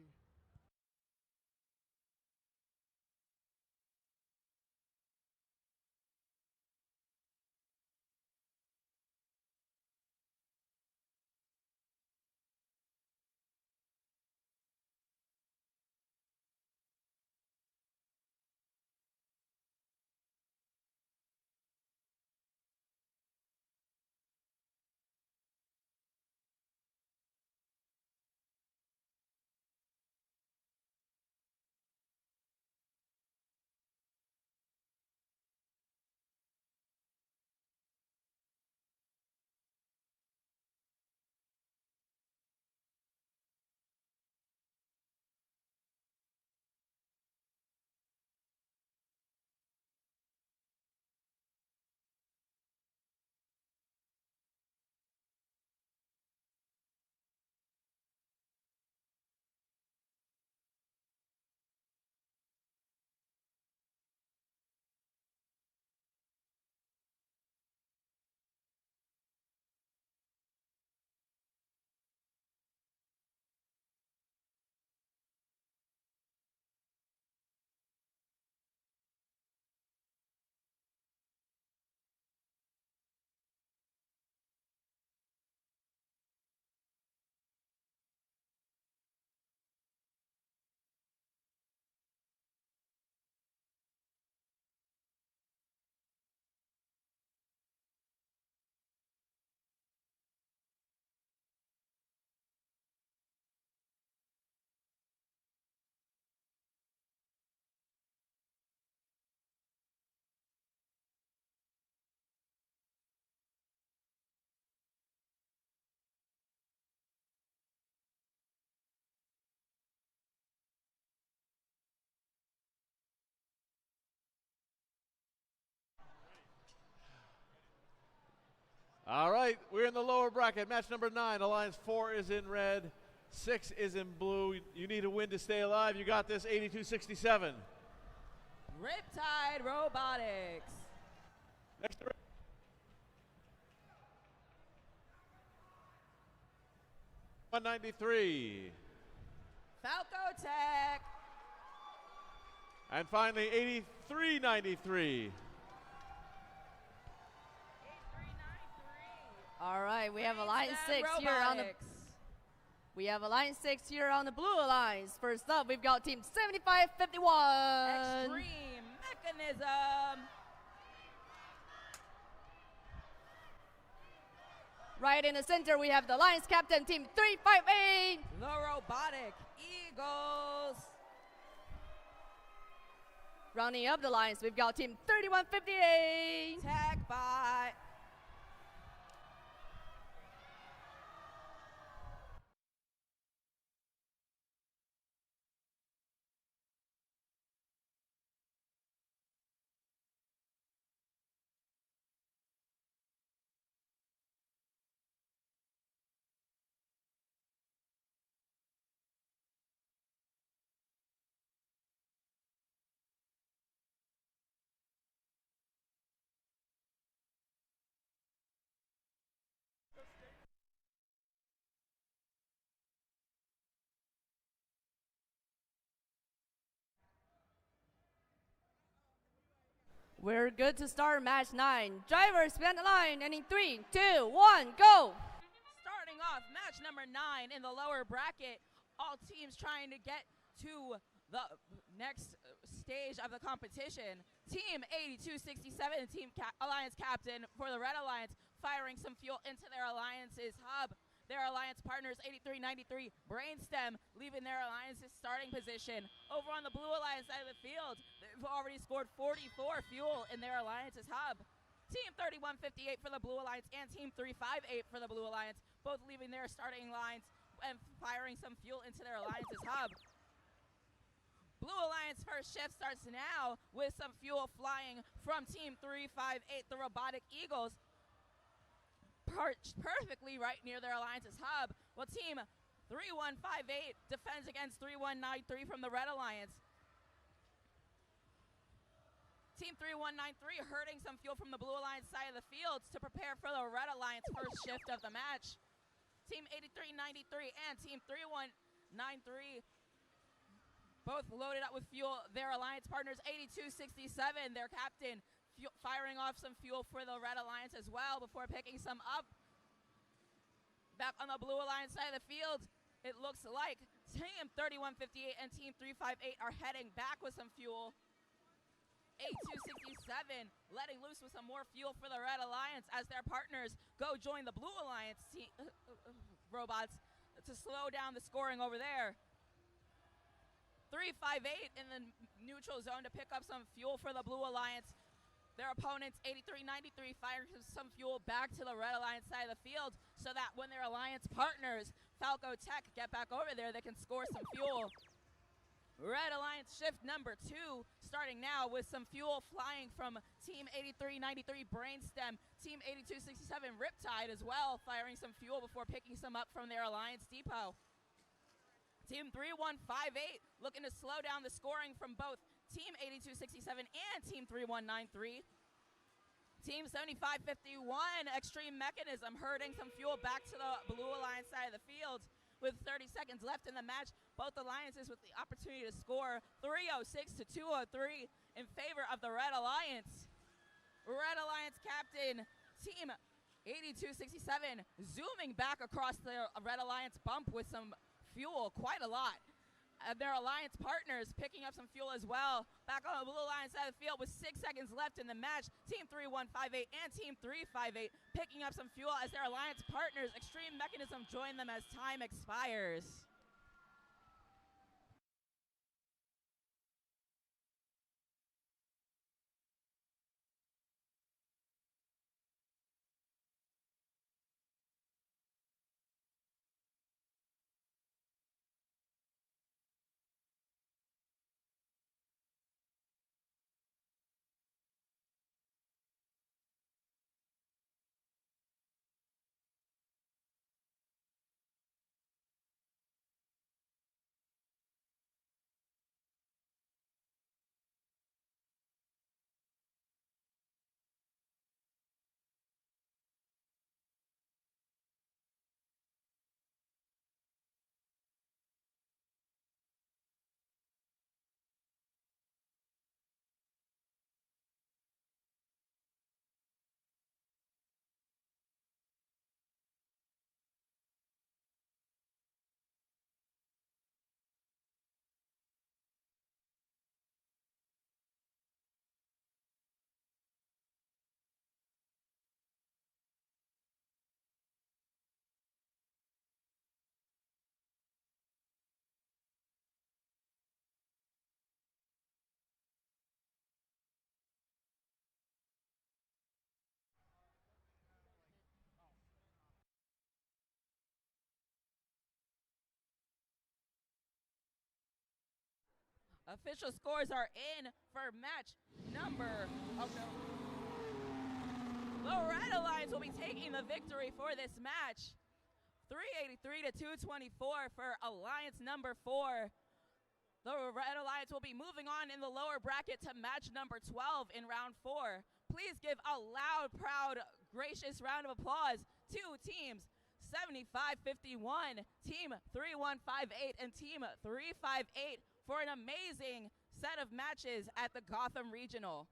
All right, we're in the lower bracket. Match number 9. Alliance 4 is in red. 6 is in blue. You need a win to stay alive. You got this, 82-67. Riptide Robotics. Next to 193. Falco Tech. And finally, 83-93. All right, we have Alliance Ed 6 here on the. Robotics. We have Alliance 6 here on the Blue Alliance. First up, we've got Team 7551. Extreme Mechanism. Right in the center, we have the Alliance Captain, Team 358. The Robotic Eagles. Rounding up the Alliance, we've got Team 3158. TechBot. We're good to start match 9. Drivers behind the line, and in 3, 2, 1, go! Starting off match number 9 in the lower bracket. All teams trying to get to the next stage of the competition. Team 8267, Team Alliance Captain for the Red Alliance, firing some fuel into their Alliance's hub. Their Alliance partners, 8393, Brainstem, leaving their Alliance's starting position. Over on the Blue Alliance side of the field, they've already scored 44 fuel in their Alliance's hub. Team 3158 for the Blue Alliance and Team 358 for the Blue Alliance, both leaving their starting lines and firing some fuel into their Alliance's hub. Blue Alliance first shift starts now with some fuel flying from Team 358, the Robotic Eagles, perched perfectly right near their Alliance's hub, while Team 3158 defends against 3193 from the Red Alliance. Team 3193 herding some fuel from the Blue Alliance side of the field to prepare for the Red Alliance first shift of the match. Team 8393 and Team 3193 both loaded up with fuel. Their Alliance partners 8267, their captain, firing off some fuel for the Red Alliance as well before picking some up. Back on the Blue Alliance side of the field, it looks like Team 3158 and Team 358 are heading back with some fuel. 8267 letting loose with some more fuel for the Red Alliance as their partners go join the Blue Alliance robots to slow down the scoring over there. 358 in the neutral zone to pick up some fuel for the Blue Alliance. Their opponents, 8393, firing some fuel back to the Red Alliance side of the field so that when their Alliance partners, Falco Tech, get back over there, they can score some fuel. Red Alliance shift number 2 starting now with some fuel flying from Team 8393 Brainstem, Team 8267 Riptide as well, firing some fuel before picking some up from their Alliance depot. Team 3158 looking to slow down the scoring from both Team 8267 and Team 3193. Team 7551 Extreme Mechanism herding some fuel back to the Blue Alliance side of the field. With 30 seconds left in the match, both alliances with the opportunity to score 306 to 203 in favor of the Red Alliance. Red Alliance captain, Team 8267, zooming back across the Red Alliance bump with some fuel, quite a lot. Their Alliance partners picking up some fuel as well. Back on the Blue Alliance side of the field with 6 seconds left in the match. Team 3158 and Team 358 picking up some fuel as their Alliance partners, Extreme Mechanism, join them as time expires. Official scores are in for match number, oh no. The Red Alliance will be taking the victory for this match. 383 to 224 for Alliance number 4. The Red Alliance will be moving on in the lower bracket to match number 12 in round 4. Please give a loud, proud, gracious round of applause to teams 7551, Team 3158, and Team 358 for an amazing set of matches at the Gotham Regional.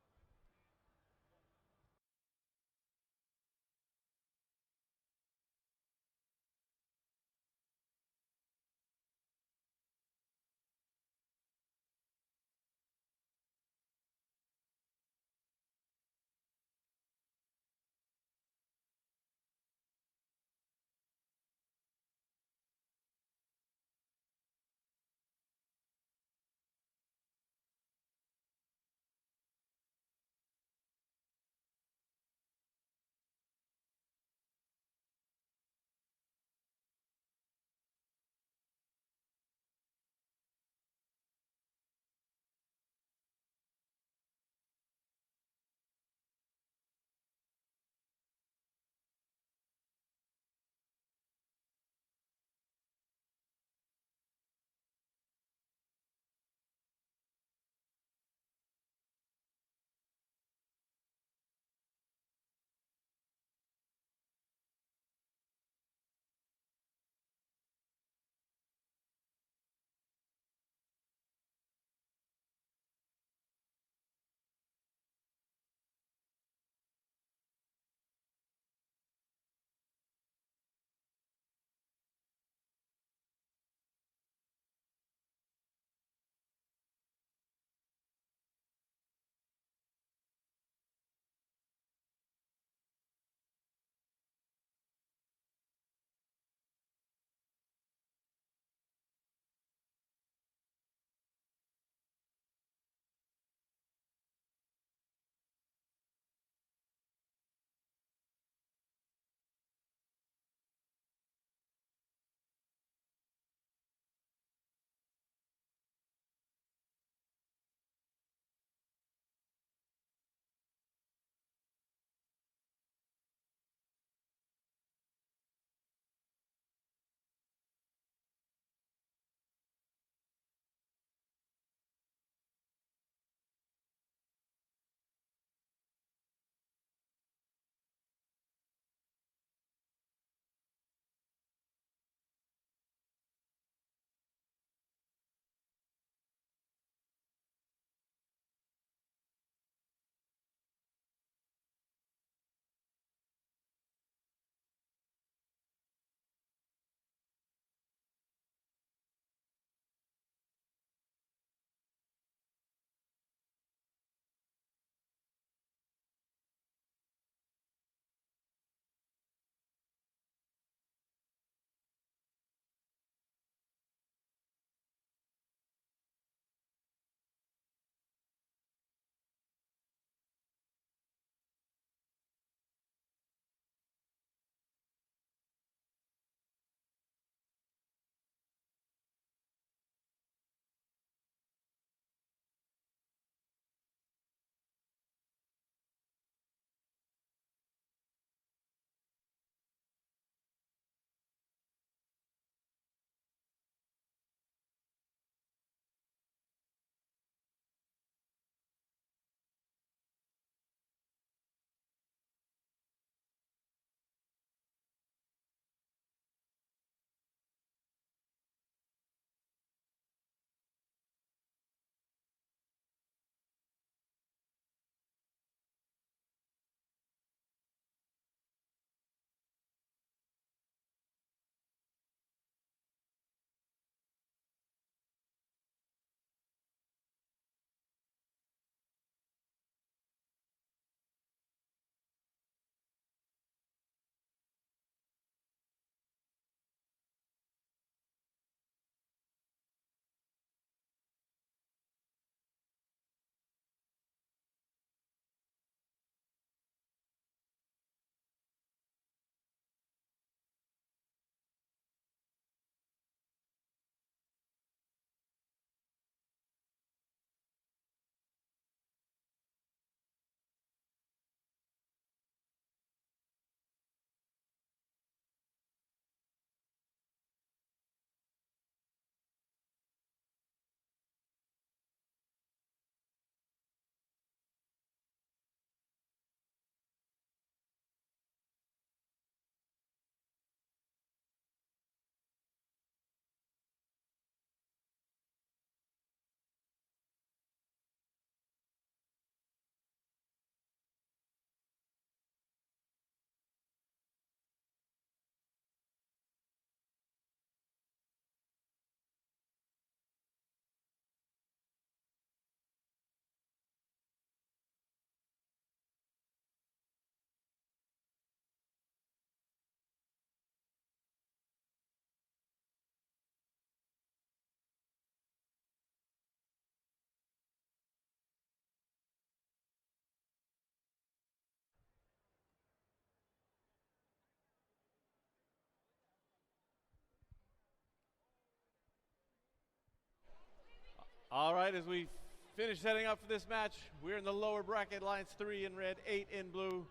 All right, as we finish setting up for this match, we're in the lower bracket, Alliance 3 in red, 8 in blue.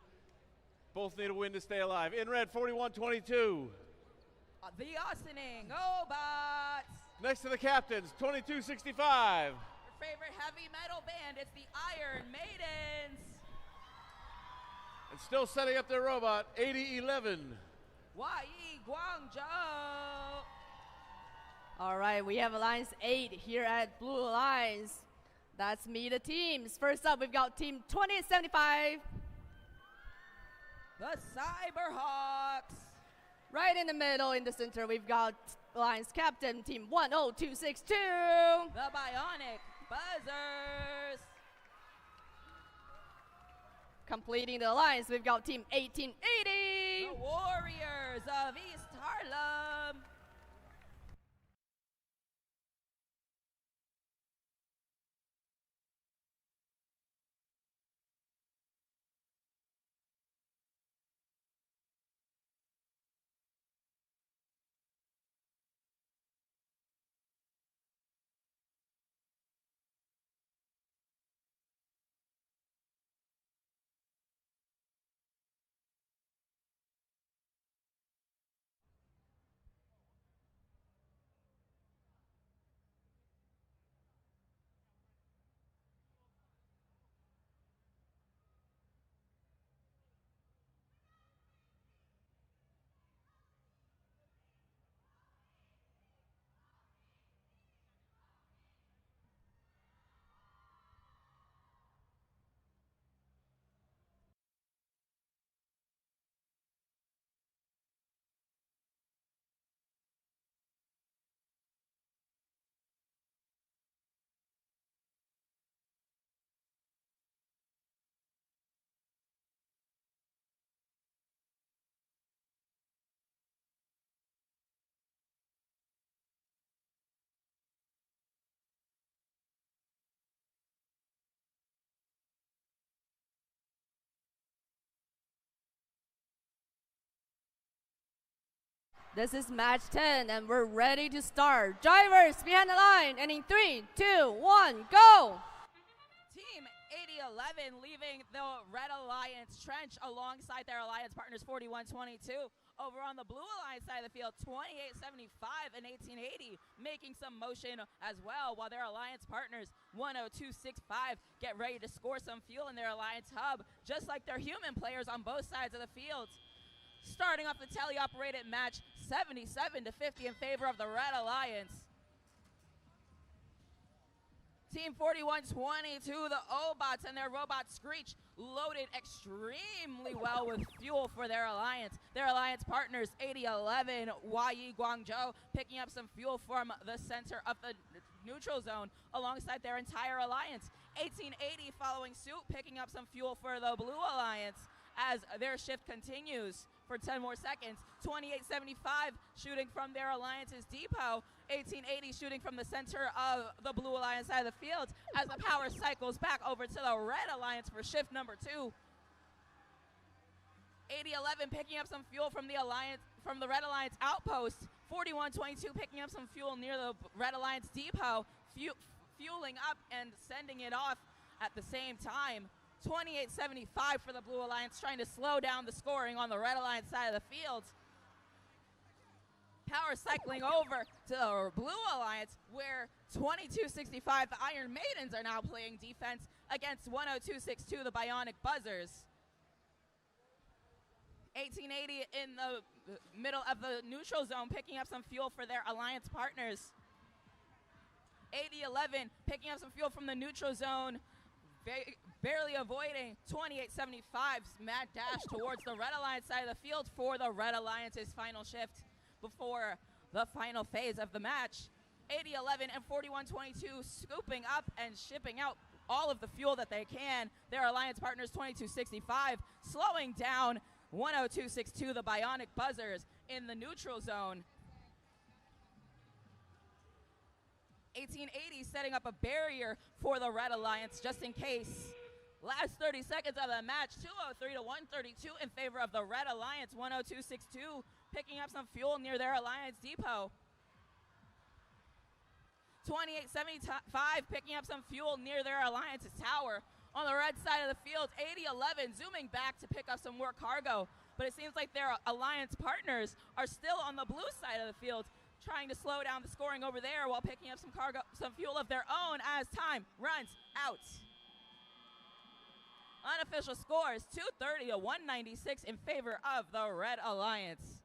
Both need a win to stay alive. In red, 41-22. The Austining Obots. Next to the captains, 22-65. Your favorite heavy metal band, it's the Iron Maidens. And still setting up their robot, 80-11. Yi Guangzhou. All right, we have Alliance 8 here at Blue Alliance. That's me, the teams. First up, we've got Team 2075. The Cyberhawks. Right in the middle, in the center, we've got Alliance Captain, Team 10262. The Bionic Buzzers. Completing the alliance, we've got Team 1880. The Warriors of East Harlem. This is match 10, and we're ready to start. Drivers behind the line, and in 3, 2, 1, go! Team 8011 leaving the Red Alliance trench alongside their alliance partners 4122. Over on the Blue Alliance side of the field, 2875 and 1880 making some motion as well, while their alliance partners 10265 get ready to score some fuel in their alliance hub, just like their human players on both sides of the field. Starting off the tele-operated match, 77-50 in favor of the Red Alliance. Team 4122, the Obots and their robot Screech, loaded extremely well with fuel for their alliance. Their alliance partners, 8011, Yi Guangzhou, picking up some fuel from the center of the neutral zone alongside their entire alliance. 1880 following suit, picking up some fuel for the Blue Alliance as their shift continues for 10 more seconds. 2875 shooting from their alliance's depot. 1880 shooting from the center of the Blue Alliance side of the field as the power cycles back over to the Red Alliance for shift number 2. 8011 picking up some fuel from the Red Alliance outpost. 4122 picking up some fuel near the Red Alliance depot, fueling up and sending it off at the same time. 2875 for the Blue Alliance, trying to slow down the scoring on the Red Alliance side of the field. Power cycling over to the Blue Alliance, where 2265, the Iron Maidens, are now playing defense against 10262, the Bionic Buzzers. 1880 in the middle of the neutral zone, picking up some fuel for their alliance partners. 8011 picking up some fuel from the neutral zone, barely avoiding 2875's mad dash towards the Red Alliance side of the field for the Red Alliance's final shift before the final phase of the match. 8011 and 4122 scooping up and shipping out all of the fuel that they can. Their alliance partners 2265 slowing down 10262, the Bionic Buzzers, in the neutral zone. 1880 setting up a barrier for the Red Alliance just in case. Last 30 seconds of the match, 203 to 132 in favor of the Red Alliance. 10262 picking up some fuel near their alliance depot. 2875 picking up some fuel near their Alliance's tower. On the red side of the field, 8011 zooming back to pick up some more cargo. But it seems like their Alliance partners are still on the blue side of the field, trying to slow down the scoring over there while picking up some cargo, some fuel of their own as time runs out. Unofficial scores 230 to 196 in favor of the Red Alliance.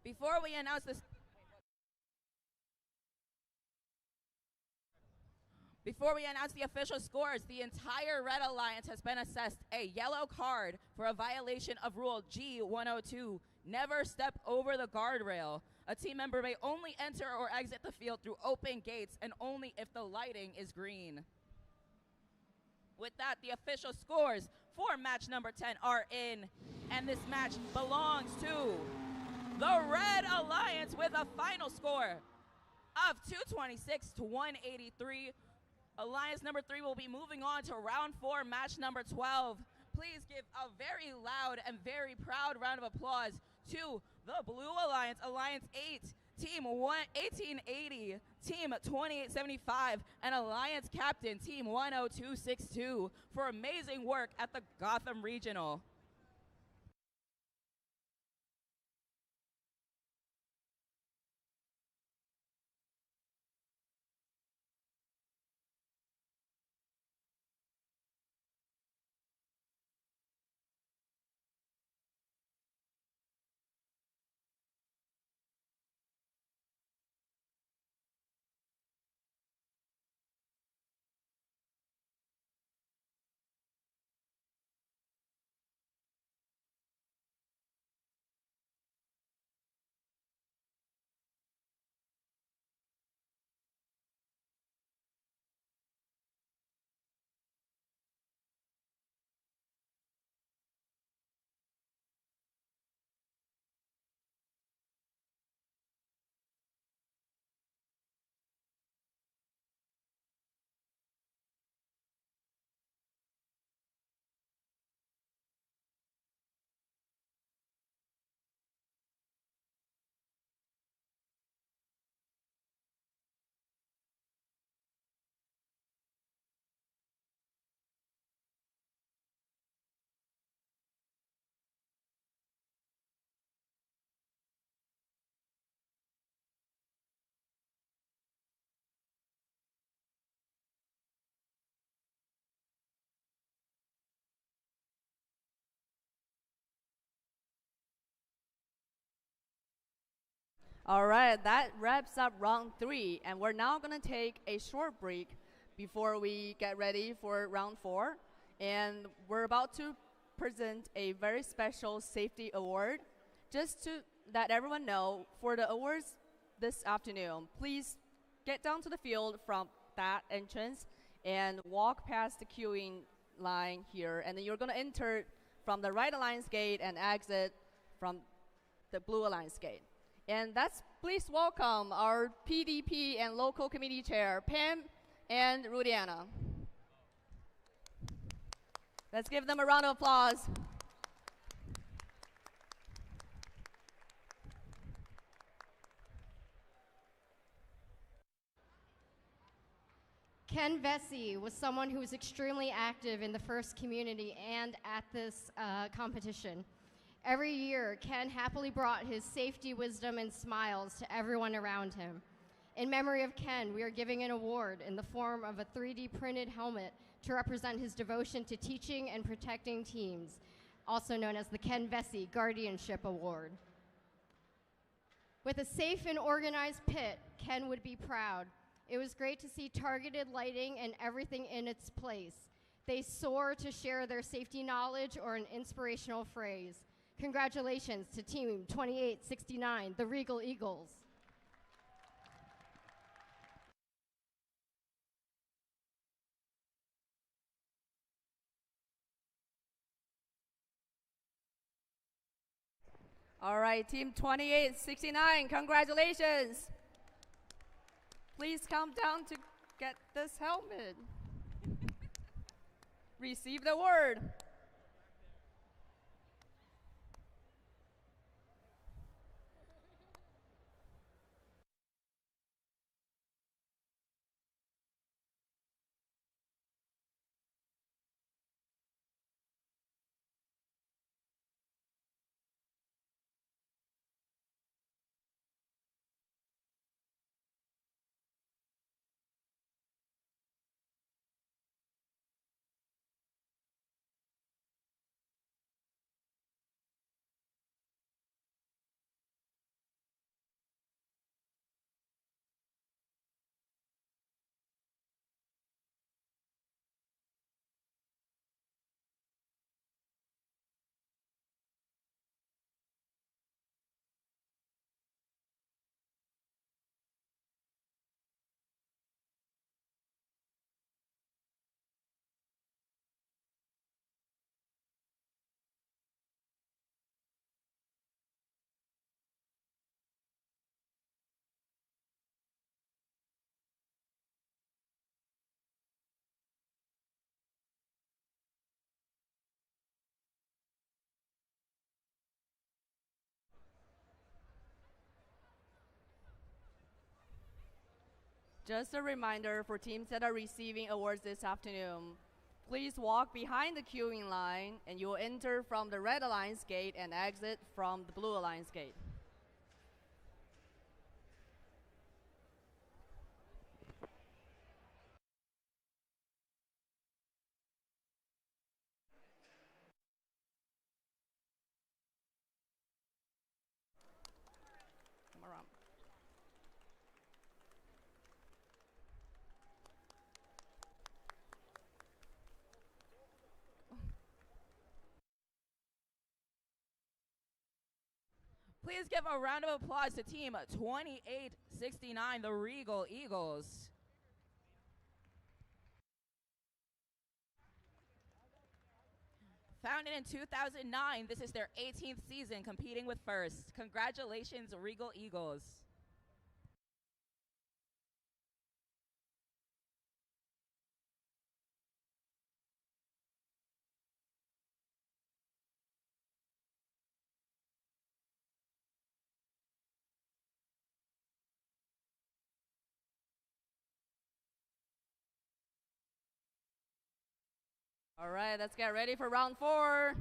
Before we announce this, before we announce the official scores, the entire Red Alliance has been assessed a yellow card for a violation of Rule G102, never step over the guardrail. A team member may only enter or exit the field through open gates and only if the lighting is green. With that, the official scores for match number 10 are in, and this match belongs to the Red Alliance with a final score of 226 to 183. Alliance number 3 will be moving on to round 4, match number 12. Please give a very loud and very proud round of applause to the Blue Alliance, Alliance 8, Team 1880, Team 2875, and Alliance Captain, Team 10262, for amazing work at the Gotham Regional. All right, that wraps up round 3, and we're now going to take a short break before we get ready for round 4. And we're about to present a very special safety award. Just to let everyone know, for the awards this afternoon, please get down to the field from that entrance and walk past the queuing line here. And then you're going to enter from the right alliance gate and exit from the blue alliance gate. And please welcome our PDP and local committee chair, Pam and Rudiana. Let's give them a round of applause. Ken Vesey was someone who was extremely active in the first community and at this competition. Every year, Ken happily brought his safety, wisdom, and smiles to everyone around him. In memory of Ken, we are giving an award in the form of a 3D printed helmet to represent his devotion to teaching and protecting teams, also known as the Ken Vesey Guardianship Award. With a safe and organized pit, Ken would be proud. It was great to see targeted lighting and everything in its place. They soar to share their safety knowledge or an inspirational phrase. Congratulations to Team 2869, the Regal Eagles. All right, Team 2869, congratulations. Please come down to get this helmet. Receive the award. Just a reminder for teams that are receiving awards this afternoon, please walk behind the queuing line and you will enter from the red alliance gate and exit from the blue alliance gate. Come around. Please give a round of applause to Team 2869, the Regal Eagles. Founded in 2009, this is their 18th season competing with First. Congratulations, Regal Eagles. All right, let's get ready for round 4.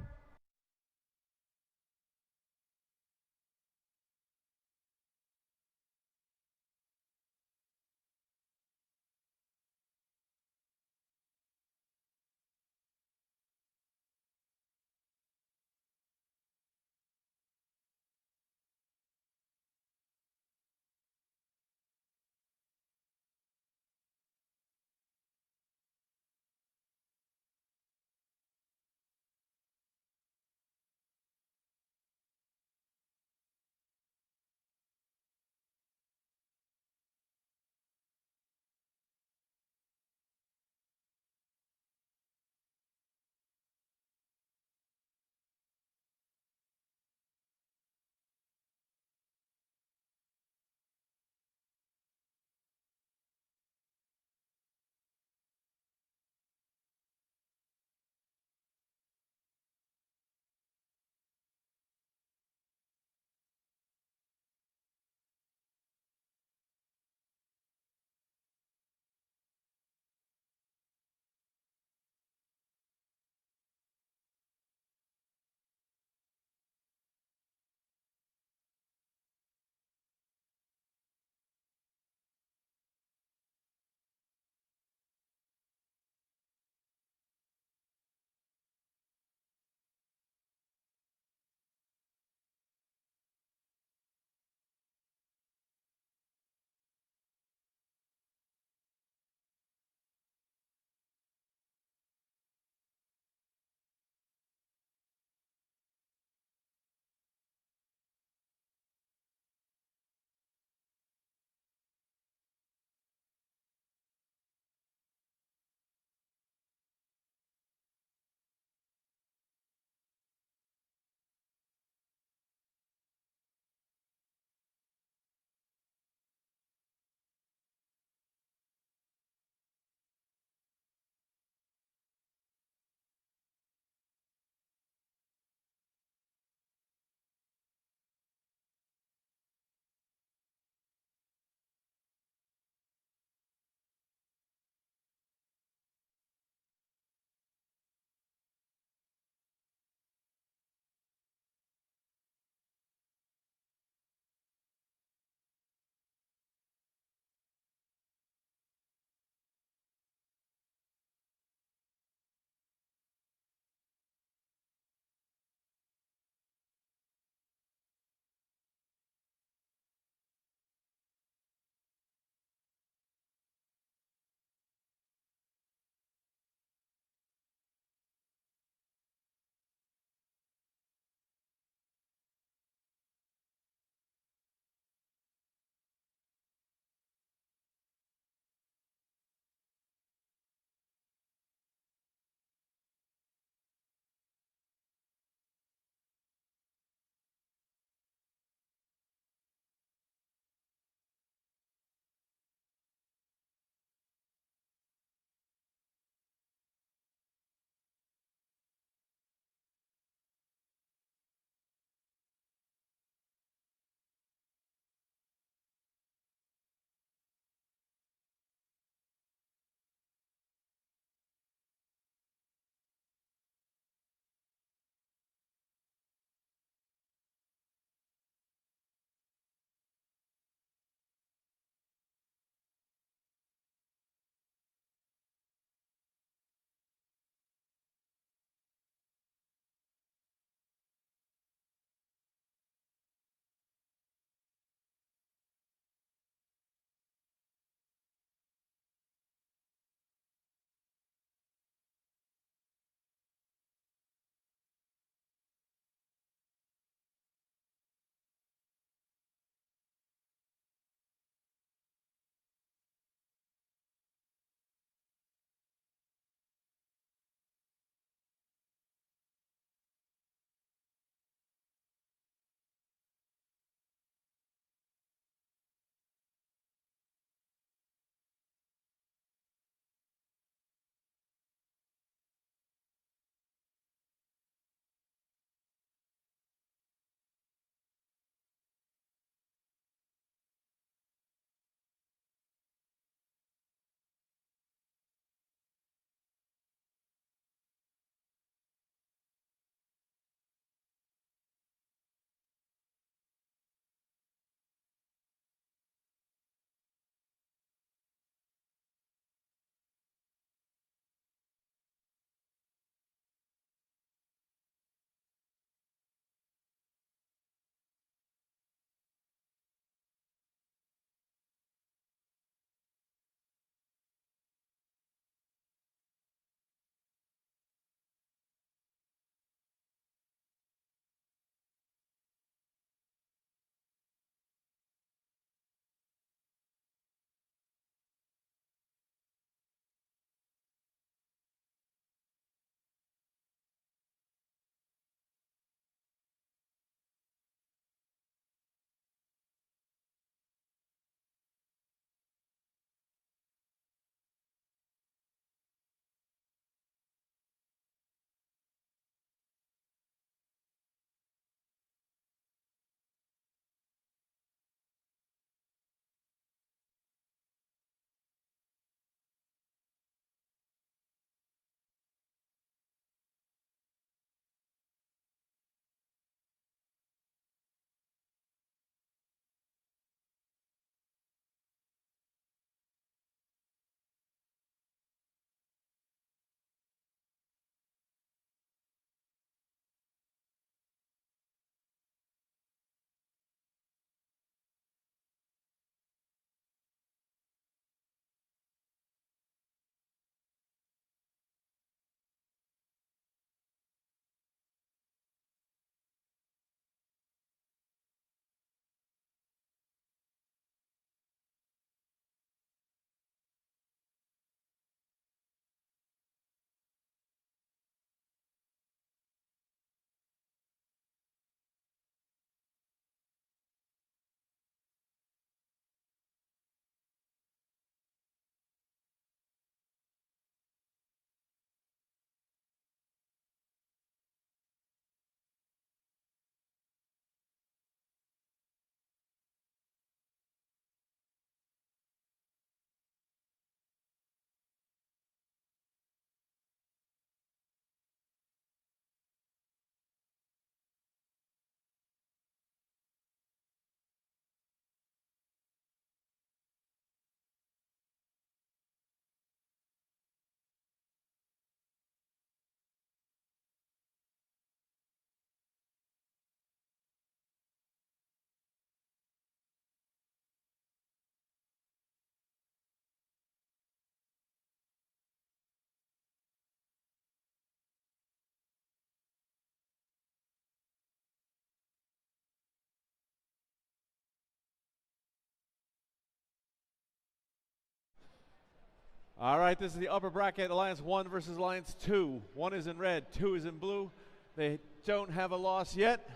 All right, this is the upper bracket, Alliance 1 versus Alliance 2. 1 is in red, 2 is in blue. They don't have a loss yet.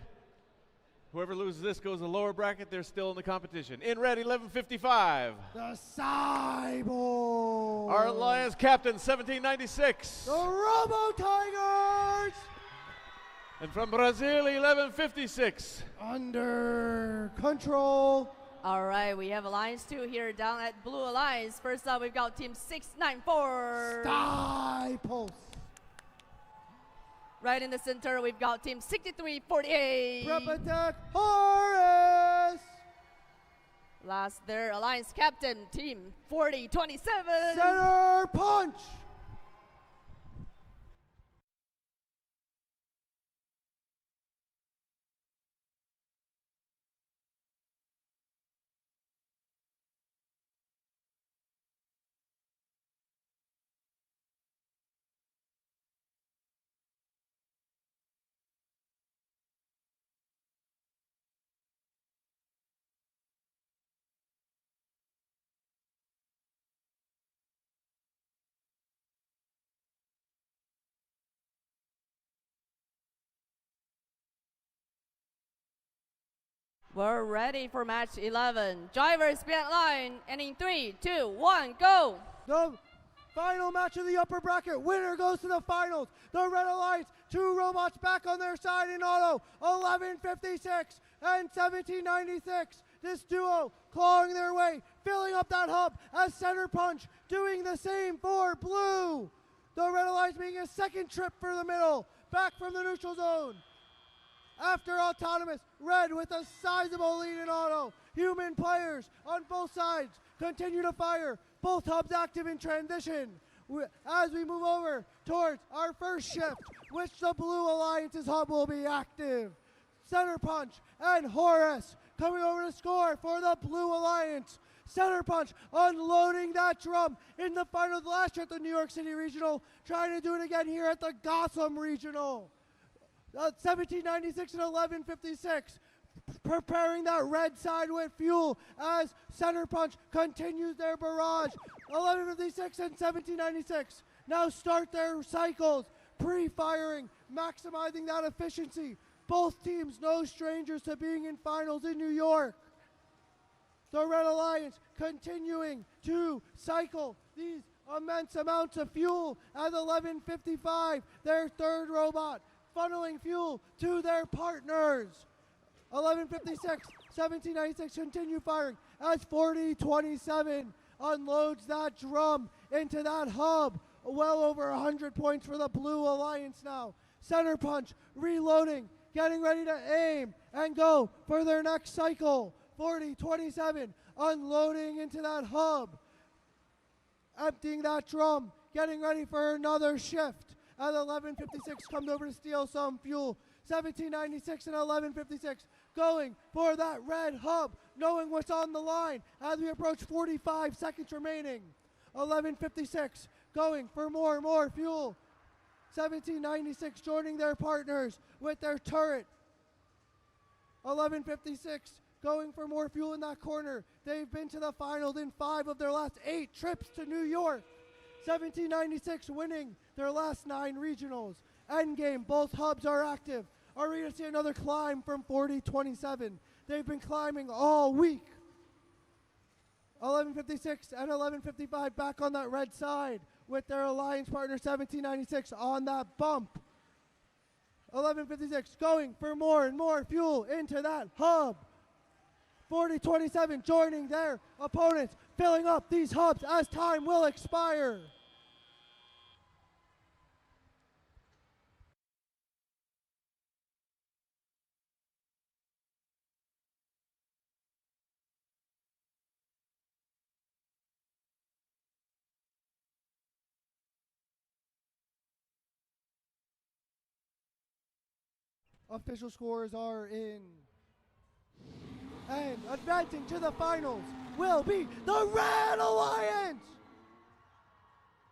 Whoever loses this goes to the lower bracket. They're still in the competition. In red, 1155. The Cyborg. Our Alliance captain, 1796. The Robo Tigers. And from Brazil, 1156. Under control. All right, we have Alliance 2 here down at Blue Alliance. First up, we've got Team 694. Stiples. Right in the center, we've got Team 6348. Prepatech Horace. Last there, Alliance captain, Team 4027. Center punch. We're ready for match 11. Drivers be at line, and in 3, 2, 1, go! The final match of the upper bracket. Winner goes to the finals. The Red Alliance, 2 robots back on their side in auto. 1156 and 1796. This duo clawing their way, filling up that hub as center punch, doing the same for blue. The Red Alliance making a second trip for the middle, back from the neutral zone. After autonomous, red with a sizable lead in auto. Human players on both sides continue to fire. Both hubs active in transition. As we move over towards our first shift, which the Blue Alliance's hub will be active. Center punch and Horace coming over to score for the Blue Alliance. Center punch unloading that drum in the final last year at the New York City Regional, trying to do it again here at the Gotham Regional. 1796 and 1156, preparing that red side with fuel as center punch continues their barrage. 1156 and 1796 now start their cycles, pre-firing, maximizing that efficiency. Both teams no strangers to being in finals in New York. The Red Alliance continuing to cycle these immense amounts of fuel at 1155, their third robot, funneling fuel to their partners. 1156, 1796 continue firing as 4027 unloads that drum into that hub. Well over 100 points for the Blue Alliance now. Center punch, reloading, getting ready to aim and go for their next cycle. 4027 unloading into that hub, emptying that drum, getting ready for another shift. At 1156 comes over to steal some fuel. 1796 and 1156 going for that red hub, knowing what's on the line as we approach 45 seconds remaining. 1156 going for more and more fuel. 1796 joining their partners with their turret. 1156 going for more fuel in that corner. They've been to the finals in 5 of their last 8 trips to New York. 1796 winning their last 9 regionals. Endgame, both hubs are active. Are we going to see another climb from 4027? They've been climbing all week. 1156 and 1155 back on that red side with their alliance partner 1796 on that bump. 1156 going for more and more fuel into that hub. 4027 joining their opponents, filling up these hubs as time will expire. Official scores are in. And advancing to the finals will be the Red Alliance!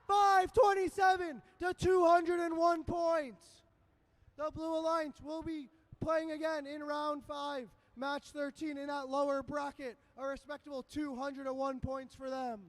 527 to 201 points. The Blue Alliance will be playing again in round 5, match 13 in that lower bracket, a respectable 201 points for them.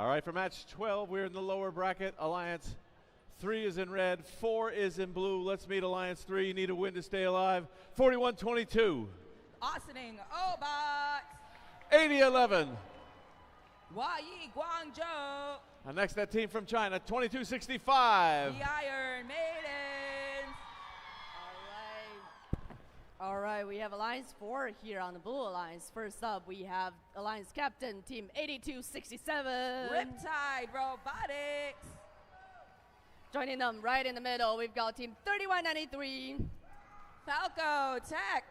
All right, for match 12, we're in the lower bracket. Alliance 3 is in red, 4 is in blue. Let's meet Alliance 3. You need a win to stay alive. 41-22. Austining Obots. 80-11. Huayi Guangzhou. And next, that team from China, 22-65. The Iron Maidens. All right, we have Alliance 4 here on the Blue Alliance. First up, we have Alliance Captain, Team 8267. Riptide Robotics. Joining them right in the middle, we've got Team 3193. Falco Tech.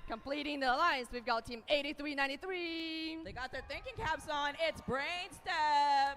Completing the alliance, we've got Team 8393. They got their thinking caps on. It's Brainstem.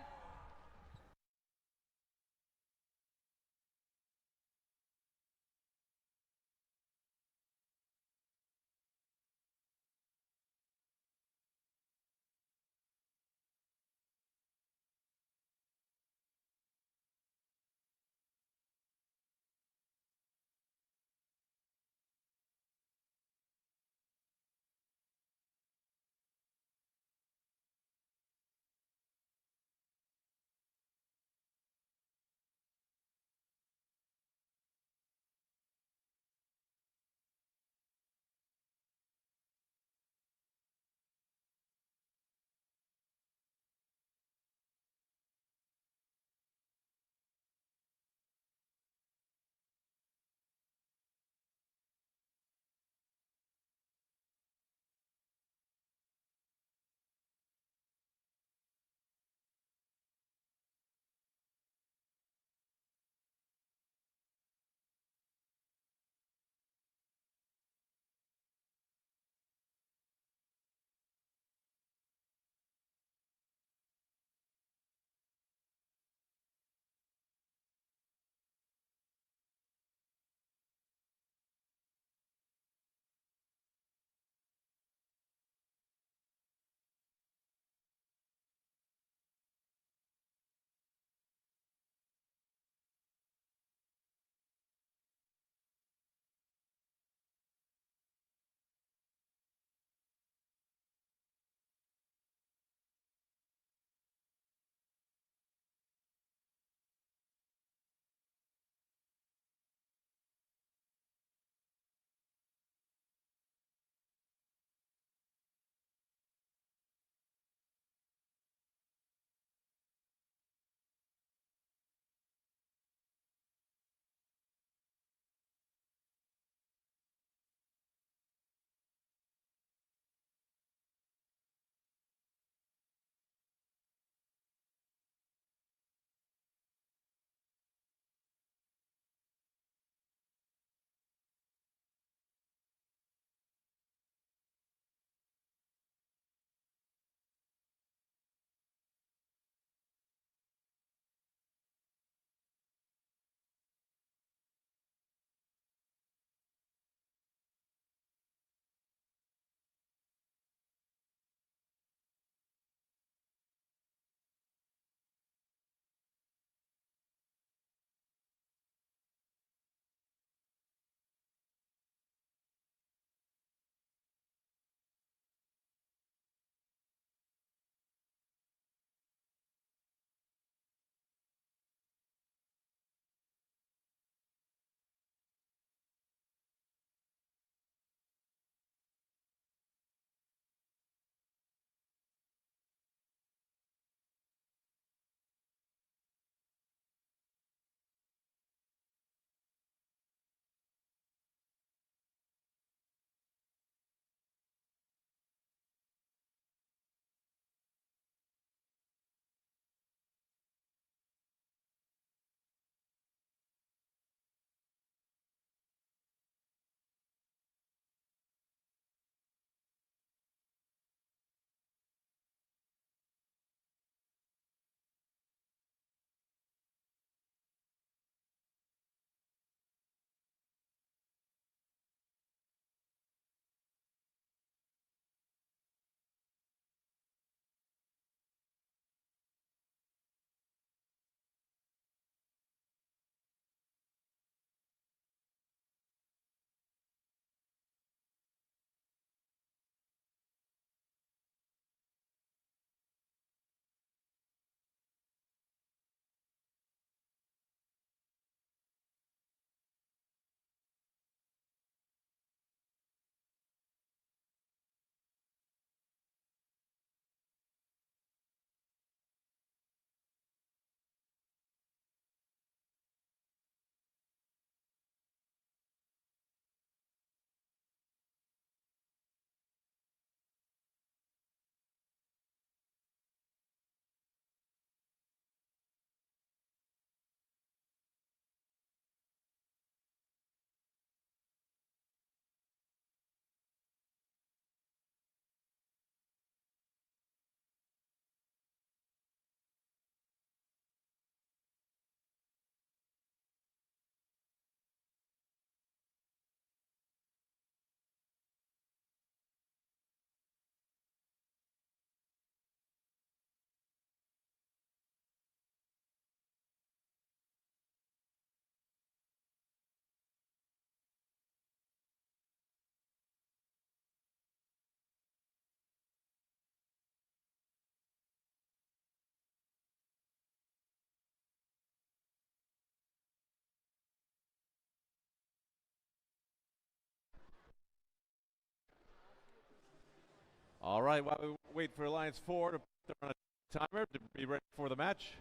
All right, while we wait for Alliance 4 to put on a timer to be ready for the match,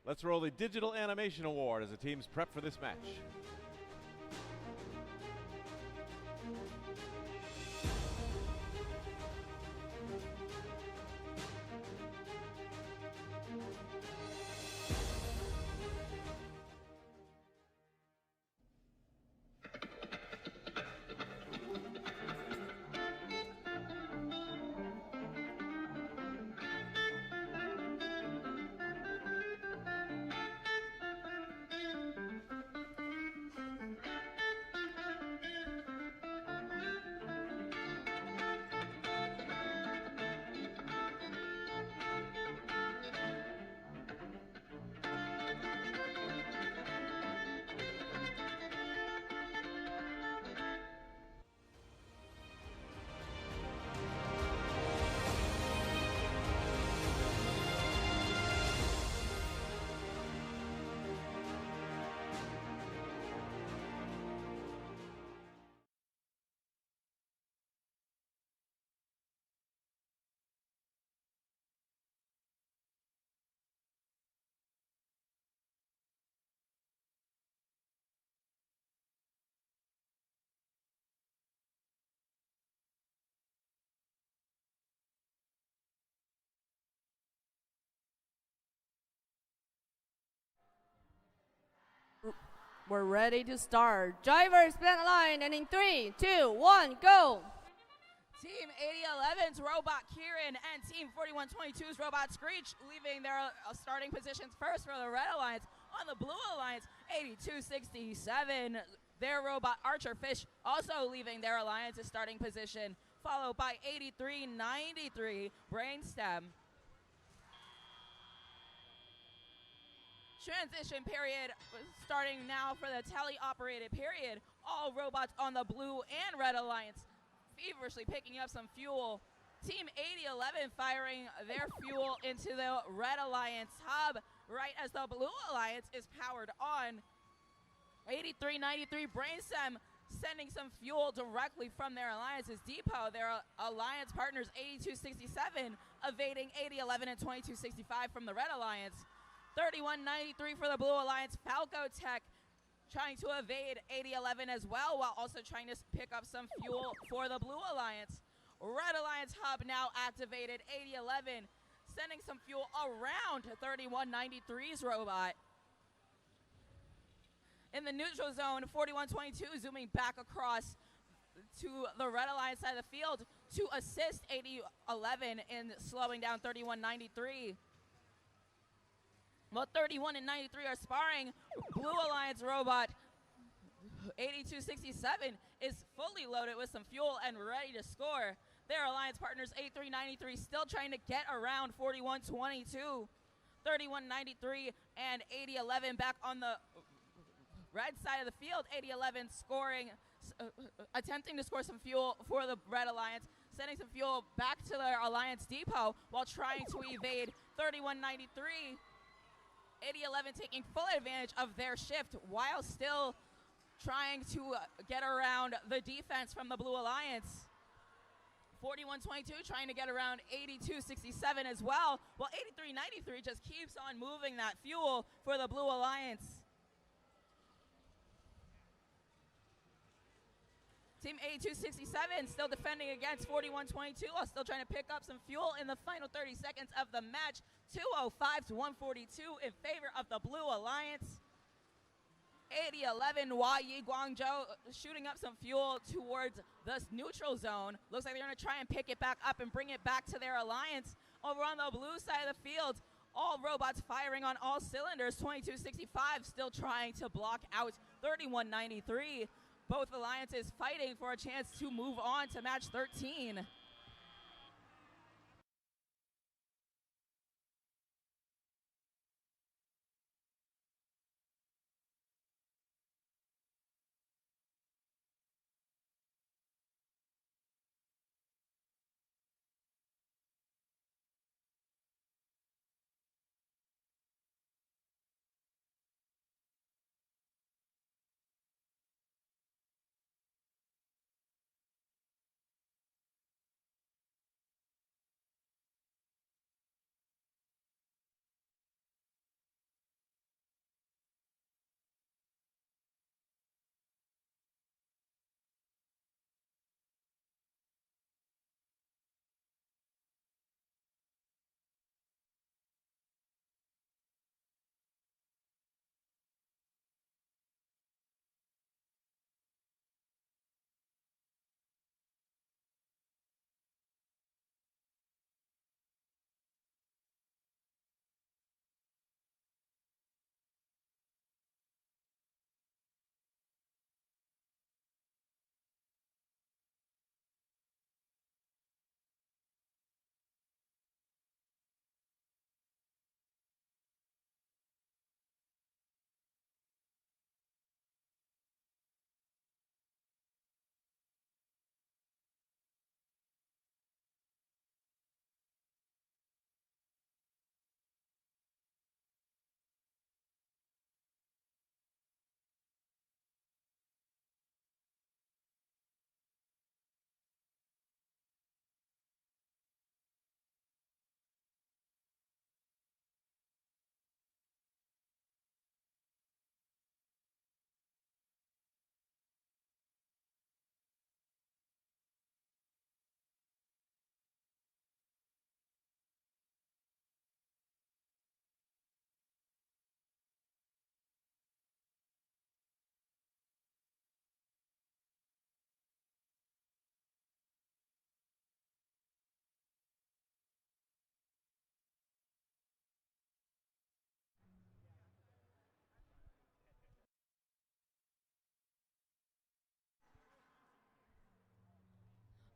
let's roll the Digital Animation Award as the teams prep for this match. We're ready to start. Drivers, plan a line, and in 3, 2, 1, go! Team 8011's Robot Kieran and Team 4122's Robot Screech leaving their starting positions first for the Red Alliance. On the Blue Alliance, 8267, their Robot Archer Fish also leaving their Alliance's starting position, followed by 8393 Brainstem. Transition period starting now for the tele-operated period. All robots on the Blue and Red Alliance feverishly picking up some fuel. Team 8011 firing their fuel into the Red Alliance hub right as the Blue Alliance is powered on. 8393 Brainstem sending some fuel directly from their Alliance's depot. Their Alliance partners 8267 evading 8011 and 2265 from the Red Alliance. 3193 for the Blue Alliance, Falco Tech trying to evade 8011 as well, while also trying to pick up some fuel for the Blue Alliance. Red Alliance hub now activated, 8011 sending some fuel around 3193's robot. In the neutral zone, 4122 zooming back across to the Red Alliance side of the field to assist 8011 in slowing down 3193. Well, 31 and 93 are sparring. Blue Alliance robot 8267 is fully loaded with some fuel and ready to score. Their Alliance partners 8393 still trying to get around 4122. 3193 and 8011 back on the red side of the field. 8011 scoring, attempting to score some fuel for the Red Alliance, sending some fuel back to their Alliance depot while trying to evade 3193. 8011 taking full advantage of their shift while still trying to get around the defense from the Blue Alliance. 4122 trying to get around 8267 as well, while 8393 just keeps on moving that fuel for the Blue Alliance. Team 8267 still defending against 4122 while still trying to pick up some fuel in the final 30 seconds of the match. 205 to 142 in favor of the Blue Alliance. 8011 Yi Guangzhou shooting up some fuel towards the neutral zone. Looks like they're going to try and pick it back up and bring it back to their Alliance. Over on the blue side of the field, all robots firing on all cylinders. 2265 still trying to block out 3193. Both Alliances fighting for a chance to move on to match 13.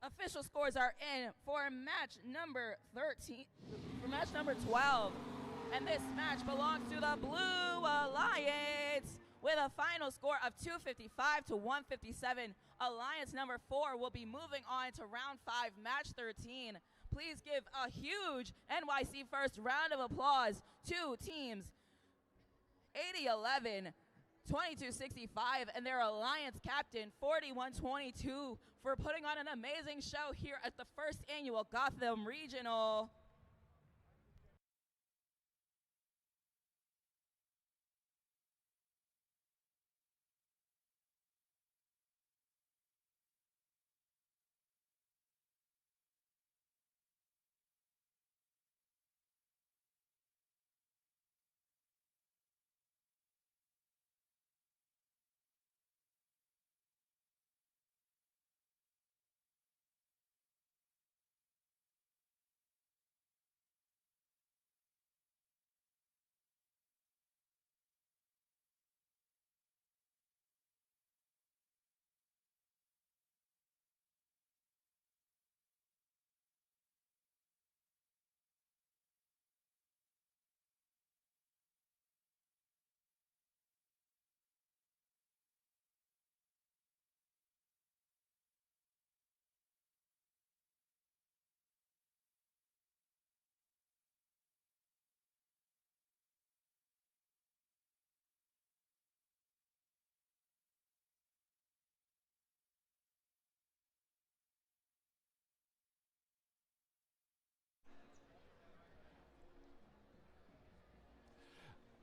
Official scores are in for match number 13, for match number 12. And this match belongs to the Blue Alliance with a final score of 255 to 157. Alliance number 4 will be moving on to round 5, match 13. Please give a huge NYC first round of applause to teams 8011, 2265, and their Alliance captain 4122 for putting on an amazing show here at the first annual Gotham Regional.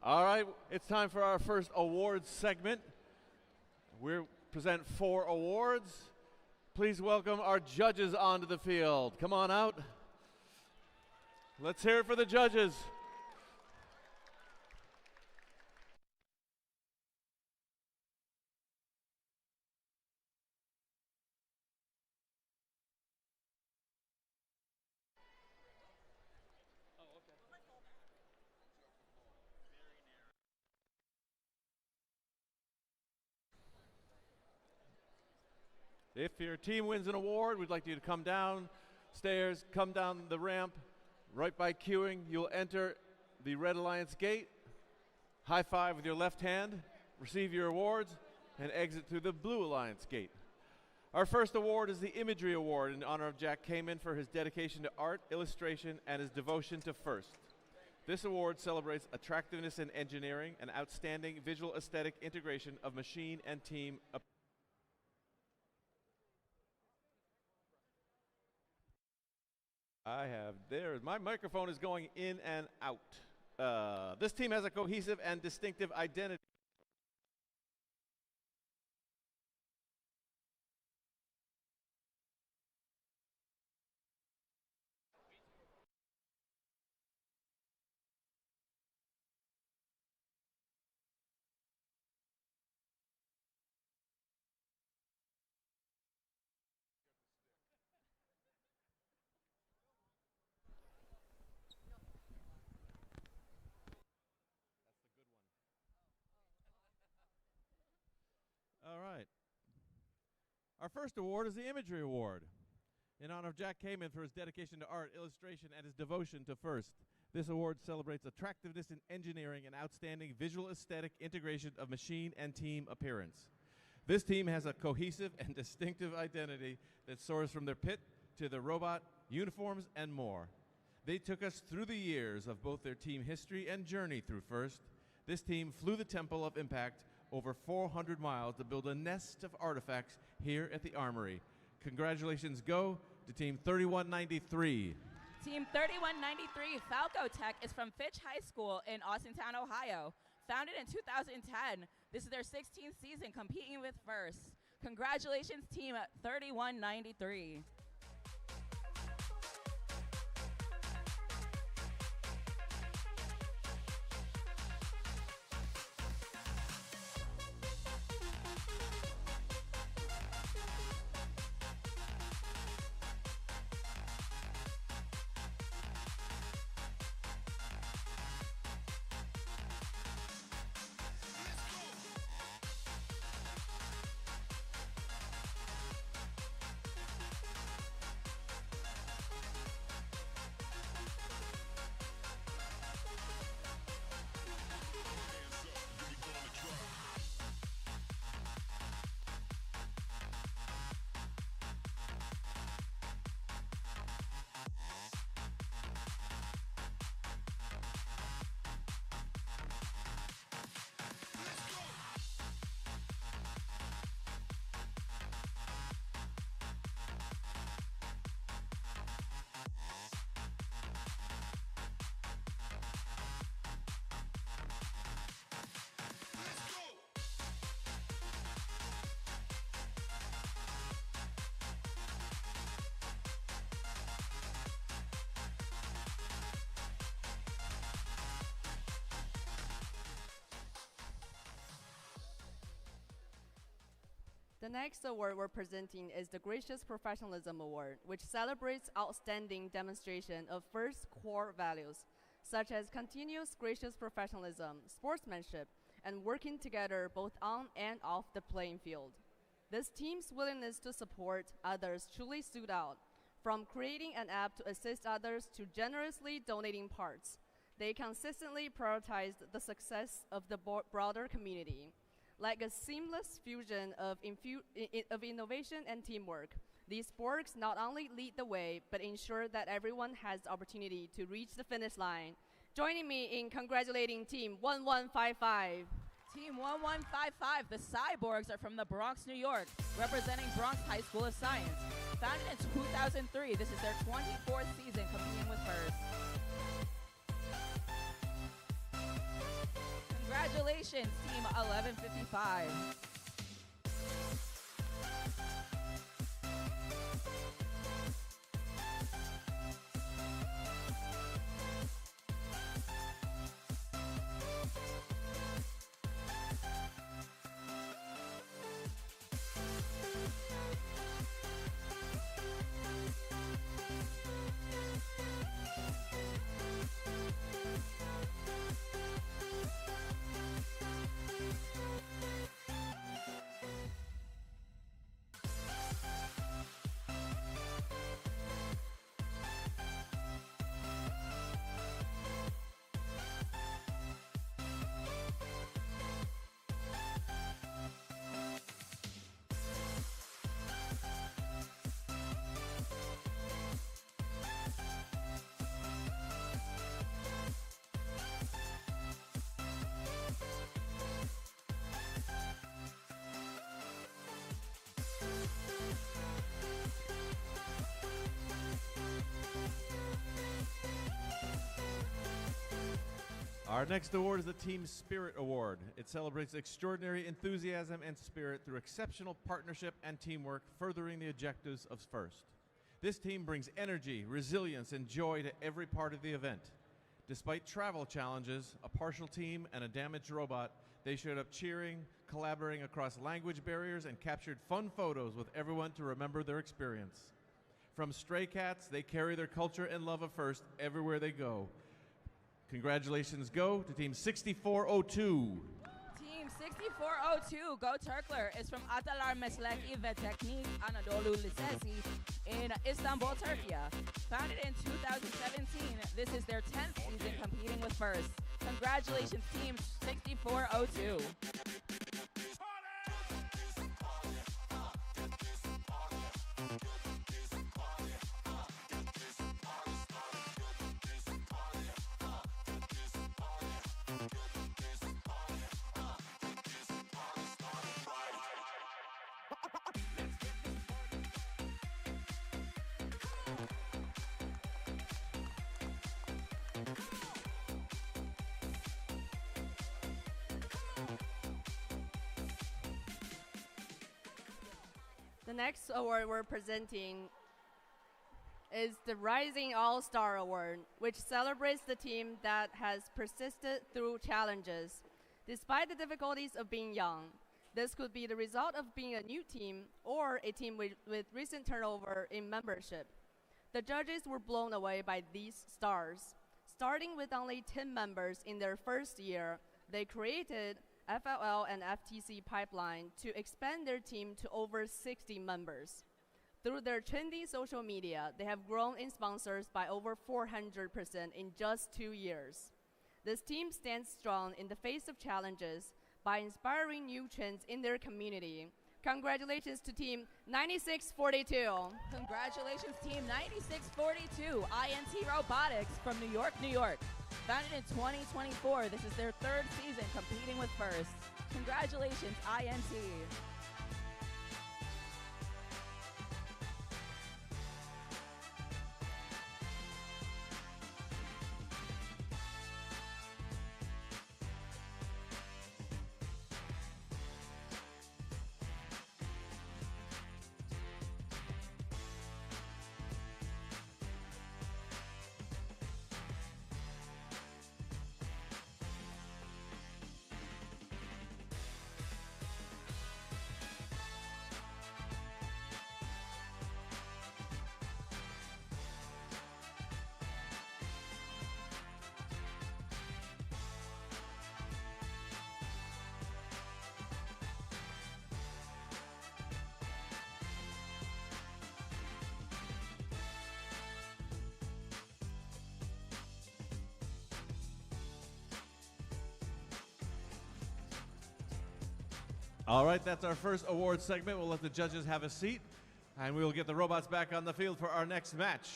All right, it's time for our first awards segment. We'll present 4 awards. Please welcome our judges onto the field. Come on out. Let's hear it for the judges. If your team wins an award, we'd like you to come downstairs, come down the ramp, right by queuing. You'll enter the Red Alliance gate, high five with your left hand, receive your awards, and exit through the Blue Alliance gate. Our first award is the Imagery Award in honor of Jack Kamen for his dedication to art, illustration, and his devotion to FIRST. This award celebrates attractiveness in engineering and outstanding visual aesthetic integration of machine and team. My microphone is going in and out. This team has a cohesive and distinctive identity. All right. Our first award is the Imagery Award in honor of Jack Kamen for his dedication to art, illustration, and his devotion to FIRST. This award celebrates attractiveness in engineering and outstanding visual aesthetic integration of machine and team appearance. This team has a cohesive and distinctive identity that soars from their pit to their robot, uniforms, and more. They took us through the years of both their team history and journey through FIRST. This team flew the Temple of Impact over 400 miles to build a nest of artifacts here at the Armory. Congratulations go to Team 3193. Team 3193 Falco Tech is from Fitch High School in Austintown, Ohio. Founded in 2010, this is their 16th season competing with FIRST. Congratulations, Team 3193. The next award we're presenting is the Gracious Professionalism Award, which celebrates outstanding demonstration of FIRST core values, such as continuous gracious professionalism, sportsmanship, and working together both on and off the playing field. This team's willingness to support others truly stood out. From creating an app to assist others to generously donating parts, they consistently prioritized the success of the broader community. Like a seamless fusion of innovation and teamwork, these sporks not only lead the way, but ensure that everyone has the opportunity to reach the finish line. Joining me in congratulating Team 1155. Team 1155, the Cyborgs, are from the Bronx, New York, representing Bronx High School of Science. Founded in 2003, this is their 24th season competing with FIRST. Congratulations, Team 1155. Our next award is the Team Spirit Award. It celebrates extraordinary enthusiasm and spirit through exceptional partnership and teamwork, furthering the objectives of FIRST. This team brings energy, resilience, and joy to every part of the event. Despite travel challenges, a partial team, and a damaged robot, they showed up cheering, collaborating across language barriers, and captured fun photos with everyone to remember their experience. From stray cats, they carry their culture and love of FIRST everywhere they go. Congratulations go to Team 6402. Team 6402, Go Turkler, is from Atalar Mesleki ve Teknik Anadolu Lisesi in Istanbul, Turkey. Founded in 2017, this is their 10th season competing with FIRST. Congratulations, Team 6402. The next award we're presenting is the Rising All-Star Award, which celebrates the team that has persisted through challenges. Despite the difficulties of being young, this could be the result of being a new team or a team with recent turnover in membership. The judges were blown away by these stars. Starting with only 10 members in their first year, they created FLL and FTC pipeline to expand their team to over 60 members. Through their trendy social media, they have grown in sponsors by over 400% in just 2 years. This team stands strong in the face of challenges by inspiring new trends in their community. Congratulations to Team 9642. Congratulations, Team 9642, INT Robotics from New York, New York. Founded in 2024, this is their 3rd season competing with FIRST. Congratulations, INT. All right, that's our first award segment. We'll let the judges have a seat, and we will get the robots back on the field for our next match.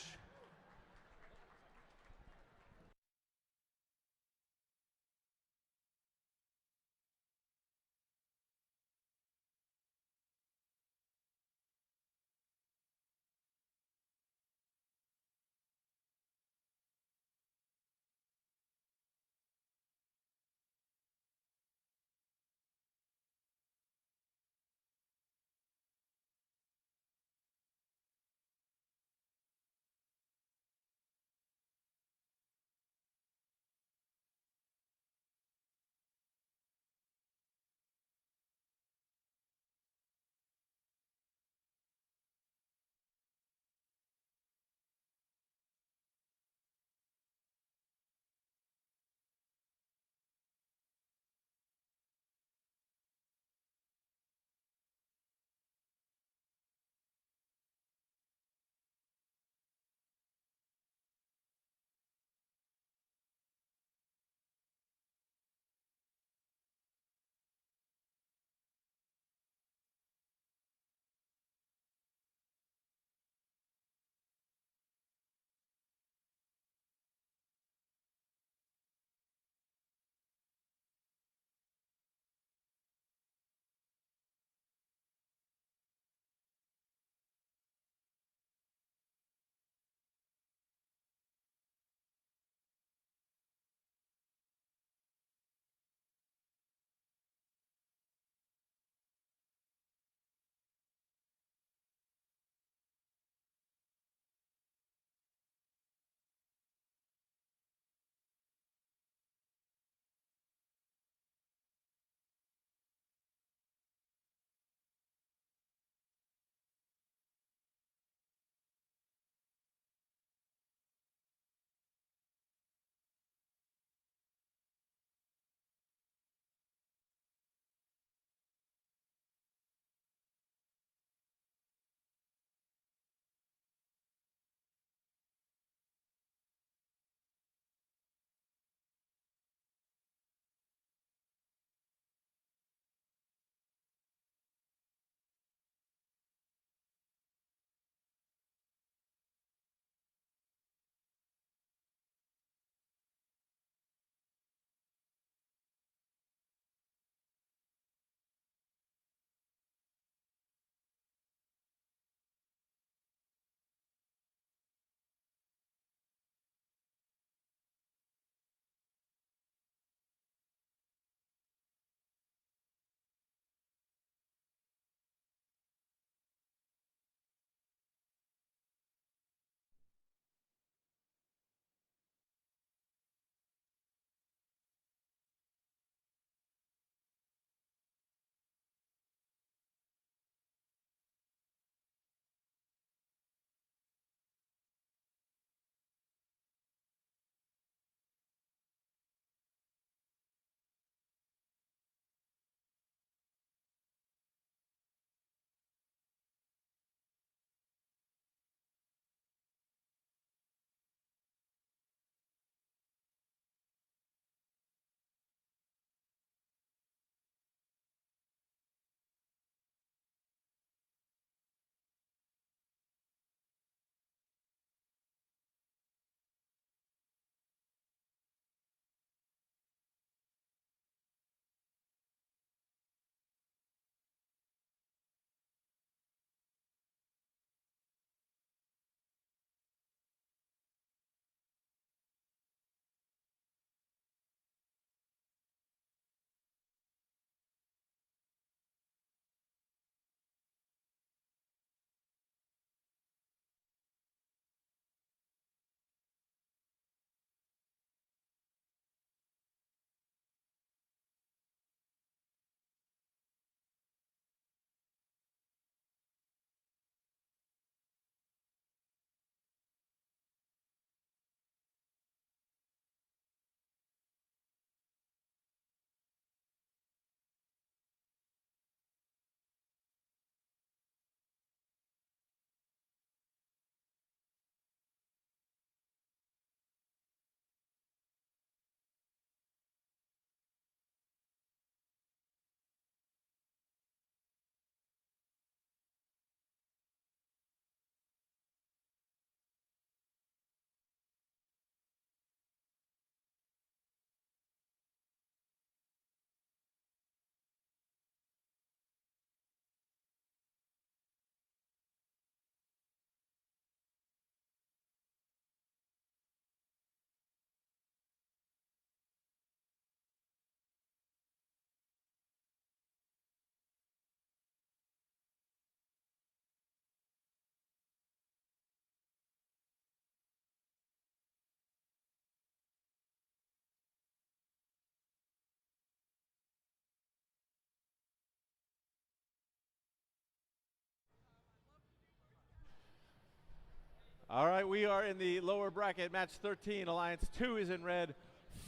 All right, we are in the lower bracket, match 13. Alliance 2 is in red,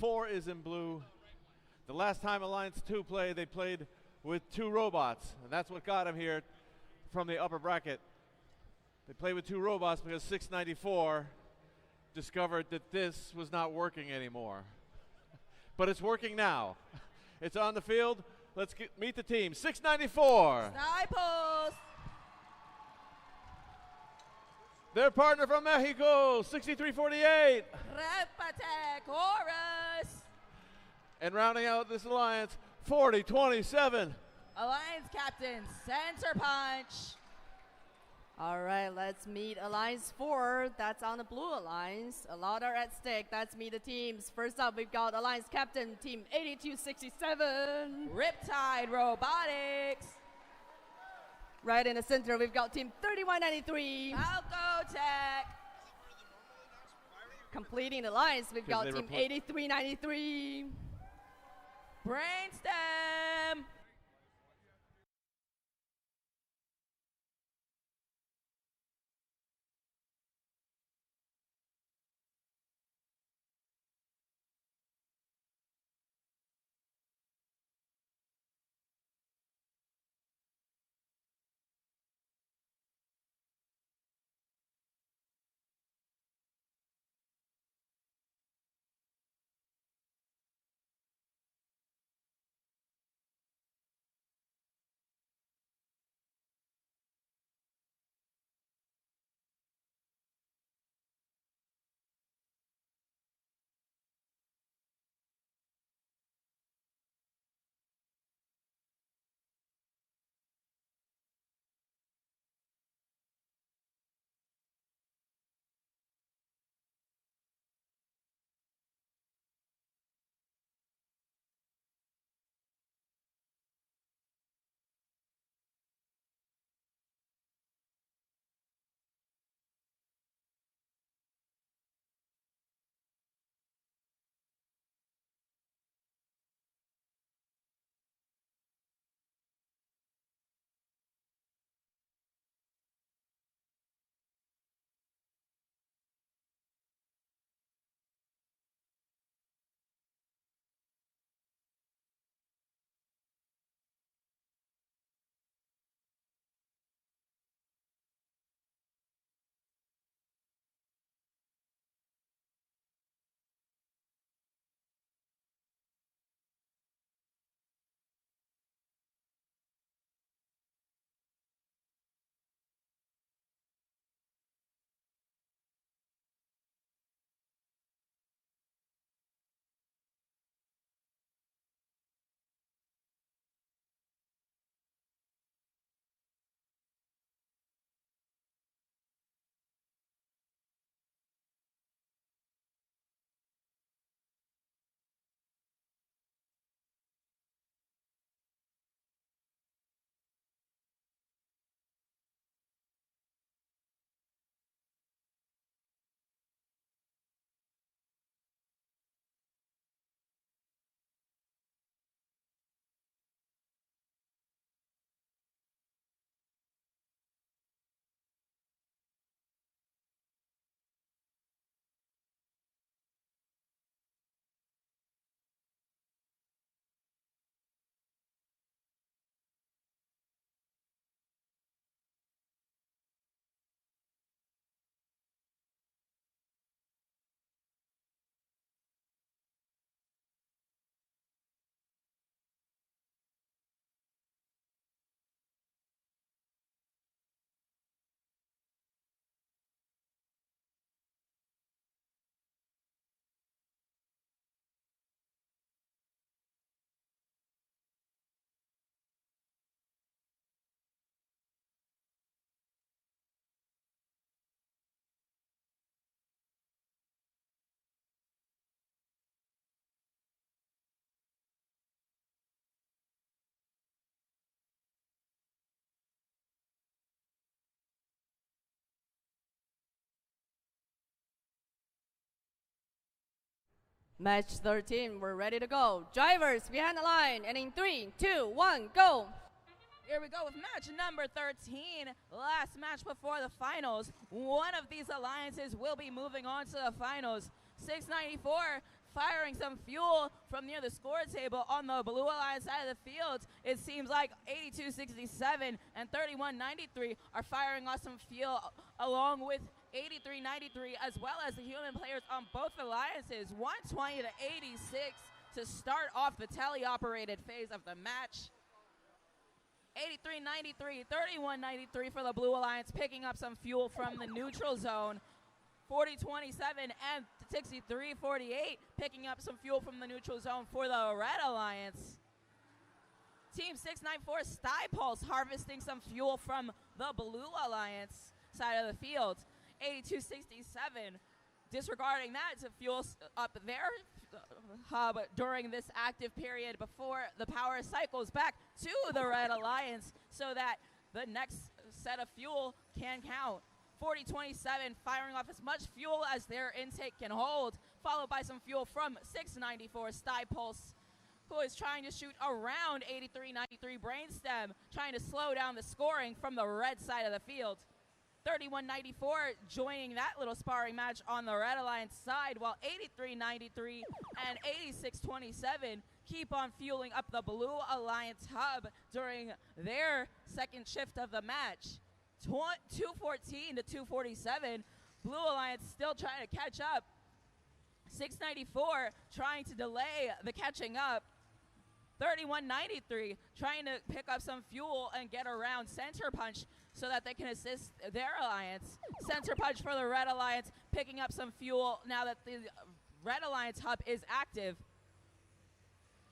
4 is in blue. The last time Alliance 2 played, they played with 2 robots, and that's what got them here from the upper bracket. They played with 2 robots because 694 discovered that this was not working anymore. But it's working now. It's on the field. Let's meet the team. 694. Snipers. Their partner from Mexico, 6348. Repate Chorus. And rounding out this alliance, 4027. Alliance captain, Center Punch. All right, let's meet Alliance 4. That's on the blue alliance. A lot are at stake. Let's meet the teams. First up, we've got Alliance captain, team 8267. Riptide Robotics. Right in the center, we've got team 3193. Falco Tech. Completing the alliance, we've got team 8393. Brainstem. Match 13, we're ready to go. Drivers behind the line, and in 3, 2, 1, go. Here we go with match number 13, last match before the finals. One of these alliances will be moving on to the finals. 694 firing some fuel from near the score table on the Blue Alliance side of the field. It seems like 8267 and 3193 are firing off some fuel along with 8393 as well as the human players on both alliances. 120 to 86 to start off the tele-operated phase of the match. 8393, 3193 for the Blue Alliance, picking up some fuel from the neutral zone. 4027 and 6348 picking up some fuel from the neutral zone for the Red Alliance. Team 694 Pulse harvesting some fuel from the Blue Alliance side of the field. 8267 disregarding that to fuel up their hub during this active period before the power cycles back to the Red Alliance so that the next set of fuel can count. 4027 firing off as much fuel as their intake can hold, followed by some fuel from 694 Pulse, who is trying to shoot around 8393 Brainstem, trying to slow down the scoring from the red side of the field. 3194 joining that little sparring match on the Red Alliance side, while 8393 and 8627 keep on fueling up the Blue Alliance hub during their second shift of the match. 214 to 247, Blue Alliance still trying to catch up. 694 trying to delay the catching up. 3193 trying to pick up some fuel and get around Center Punch so that they can assist their alliance. Center Punch for the Red Alliance picking up some fuel now that the Red Alliance hub is active.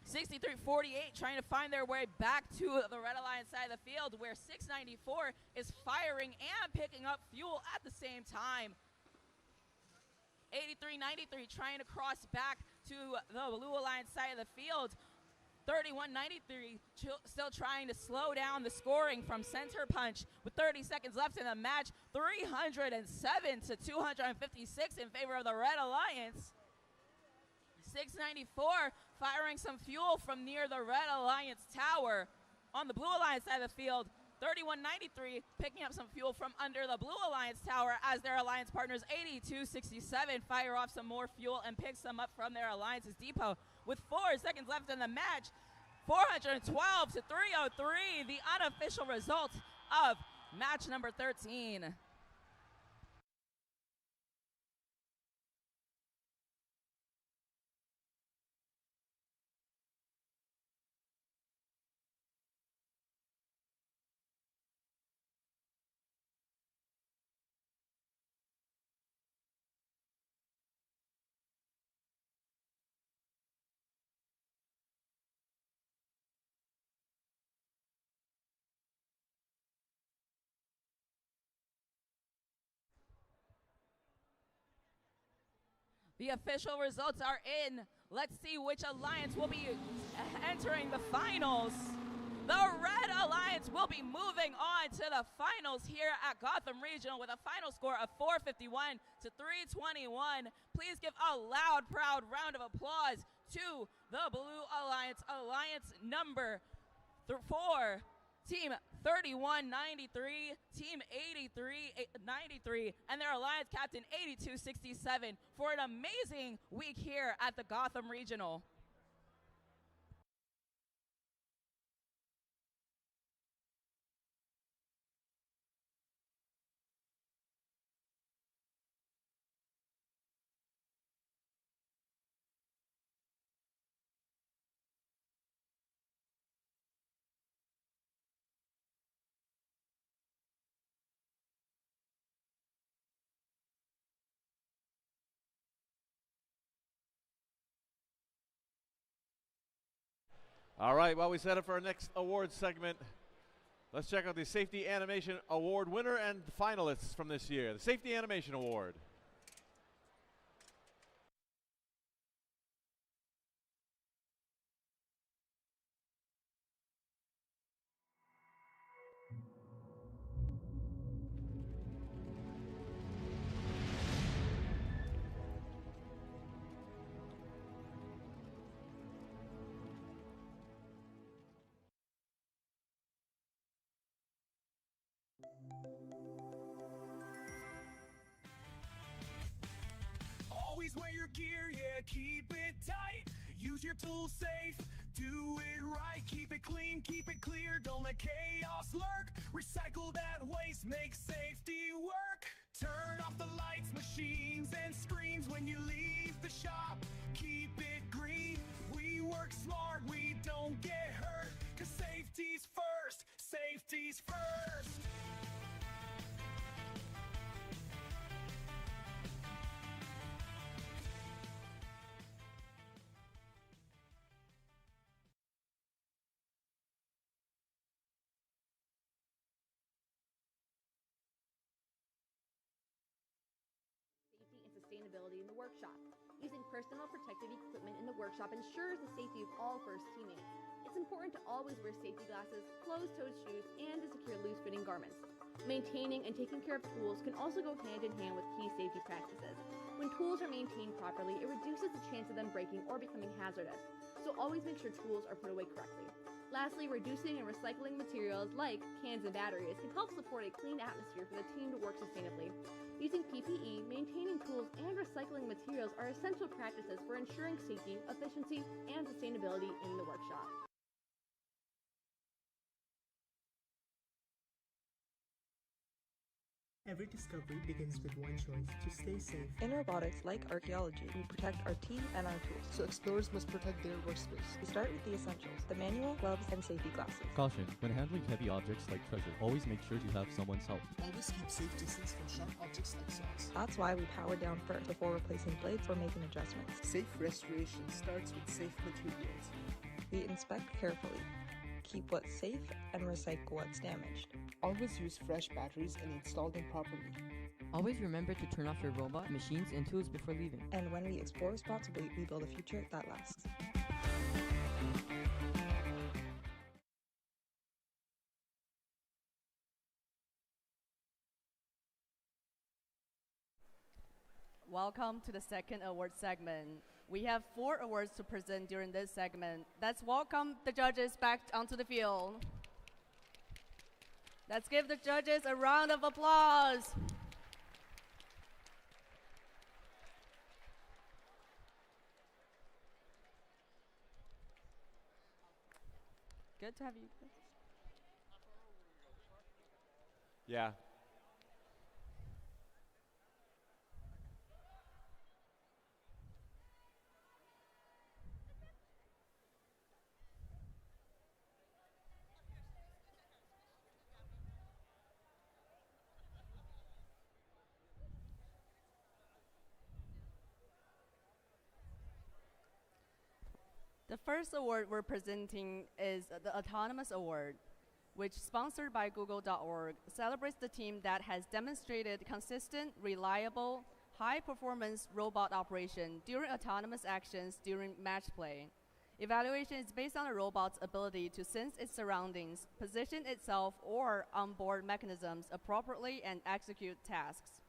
6348 trying to find their way back to the Red Alliance side of the field where 694 is firing and picking up fuel at the same time. 8393 trying to cross back to the Blue Alliance side of the field. 3193 still trying to slow down the scoring from Center Punch with 30 seconds left in the match. 307 to 256 in favor of the Red Alliance. 694 firing some fuel from near the Red Alliance tower. On the Blue Alliance side of the field, 3193 picking up some fuel from under the Blue Alliance tower as their alliance partners 8267 fire off some more fuel and pick some up from their alliance's depot. With 4 seconds left in the match, 412 to 303, the unofficial result of match number 13. The official results are in. Let's see which alliance will be entering the finals. The Red Alliance will be moving on to the finals here at Gotham Regional with a final score of 451 to 321. Please give a loud, proud round of applause to the Blue Alliance, alliance number 4. Team 3193, Team 8393, and their alliance captain 8267 for an amazing week here at the Gotham Regional. All right, while we set up for our next award segment, let's check out the Safety Animation Award winner and finalists from this year. The Safety Animation Award. your gear, yeah, keep it tight. Use your tools safe, do it right. Keep it clean, keep it clear, don't let chaos lurk. Recycle that waste, make safety work. Turn off the lights, machines, and screens when you leave the shop. Keep it green, we work smart, we don't get hurt. Cause safety's first, safety's first. Safety and sustainability in the workshop. Using personal protective equipment in the workshop ensures the safety of all first teammates. It's important to always wear safety glasses, closed-toed shoes, and to secure loose-fitting garments. Maintaining and taking care of tools can also go hand in hand with key safety practices. When tools are maintained properly, it reduces the chance of them breaking or becoming hazardous. So always make sure tools are put away correctly. Lastly, reducing and recycling materials like cans and batteries can help support a clean atmosphere for the team to work sustainably. Using PPE, maintaining tools, and recycling materials are essential practices for ensuring safety, efficiency, and sustainability in the workshop. Every discovery begins with one choice: to stay safe. In robotics, like archaeology, we protect our team and our tools. So explorers must protect their workspace. We start with the essentials: the manual, gloves, and safety glasses. Caution: when handling heavy objects like treasure, always make sure you have someone's help. Always keep safe distance from sharp objects like saws. That's why we power down first before replacing blades or making adjustments. Safe restoration starts with safe materials. We inspect carefully, keep what's safe, and recycle what's damaged. Always use fresh batteries and install them properly. Always remember to turn off your robot, machines, and tools before leaving. And when we explore responsibly, we build a future that lasts. Welcome to the second award segment. We have 4 awards to present during this segment. Let's welcome the judges back onto the field. Let's give the judges a round of applause. Good to have you. Yeah. The first award we're presenting is the Autonomous Award, which, sponsored by Google.org, celebrates the team that has demonstrated consistent, reliable, high-performance robot operation during autonomous actions during match play. Evaluation is based on a robot's ability to sense its surroundings, position itself or onboard mechanisms appropriately, and execute tasks.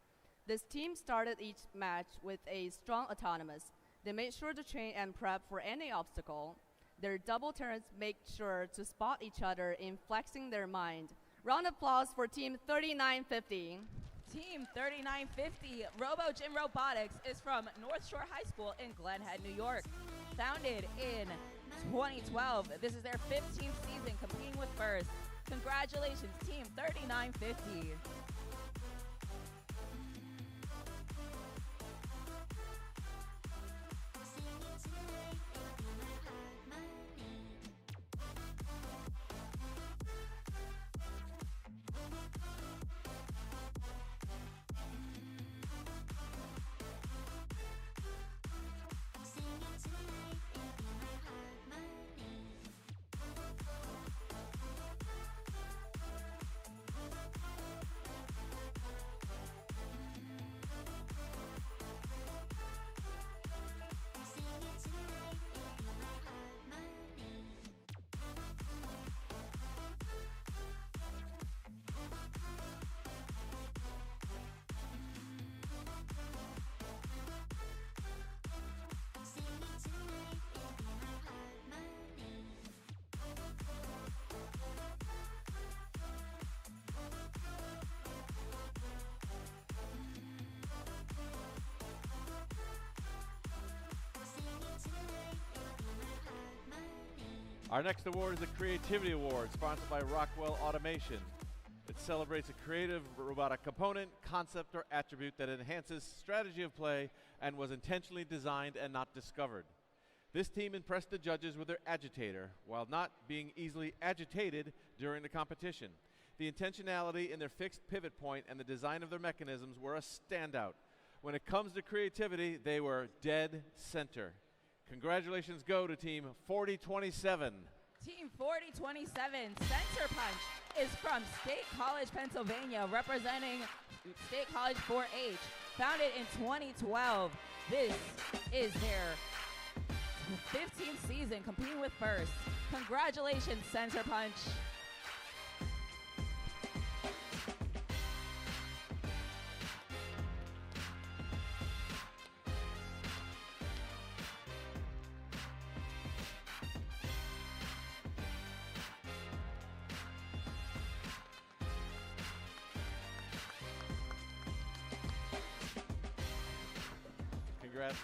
This team started each match with a strong autonomous. They made sure to train and prep for any obstacle. Their double turns make sure to spot each other in flexing their mind. Round of applause for Team 3950. Team 3950 Robo Gym Robotics is from North Shore High School in Glen Head, New York. Founded in 2012, this is their 15th season competing with birds. Congratulations, Team 3950. Our next award is the Creativity Award, sponsored by Rockwell Automation. It celebrates a creative robotic component, concept, or attribute that enhances strategy of play and was intentionally designed and not discovered. This team impressed the judges with their agitator, while not being easily agitated during the competition. The intentionality in their fixed pivot point and the design of their mechanisms were a standout. When it comes to creativity, they were dead center. Congratulations go to Team 4027. Team 4027 Center Punch is from State College, Pennsylvania, representing State College 4-H. Founded in 2012, this is their 15th season competing with first. Congratulations, Center Punch. Congrats.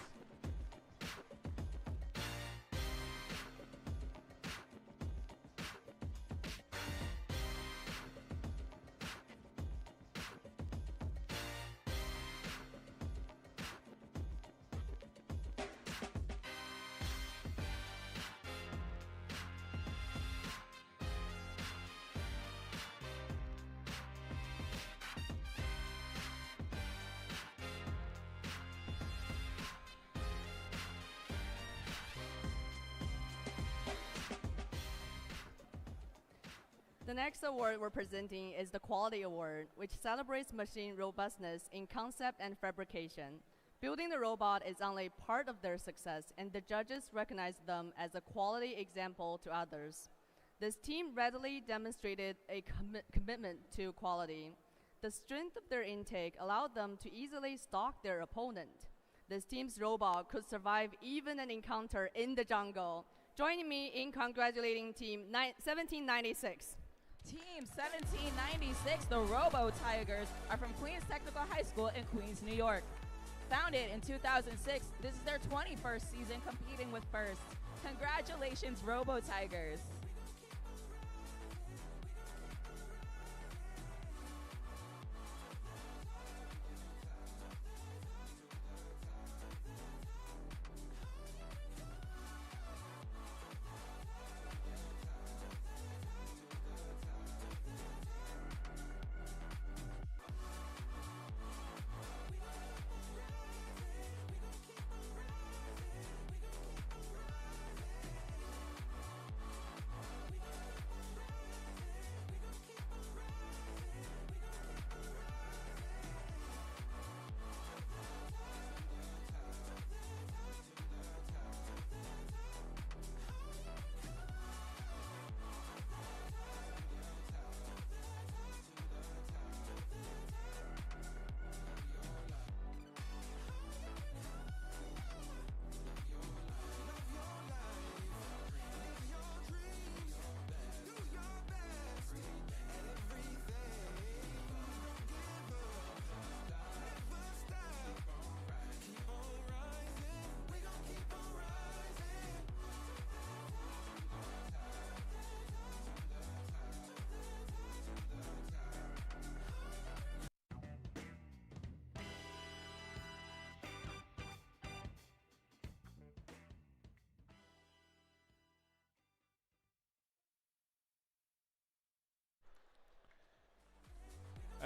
The next award we're presenting is the Quality Award, which celebrates machine robustness in concept and fabrication. Building the robot is only part of their success, and the judges recognize them as a quality example to others. This team readily demonstrated a commitment to quality. The strength of their intake allowed them to easily stalk their opponent. This team's robot could survive even an encounter in the jungle. Joining me in congratulating Team 1796. Team 1796, the Robo Tigers, are from Queens Technical High School in Queens, New York. Founded in 2006, this is their 21st season competing with first. Congratulations, Robo Tigers.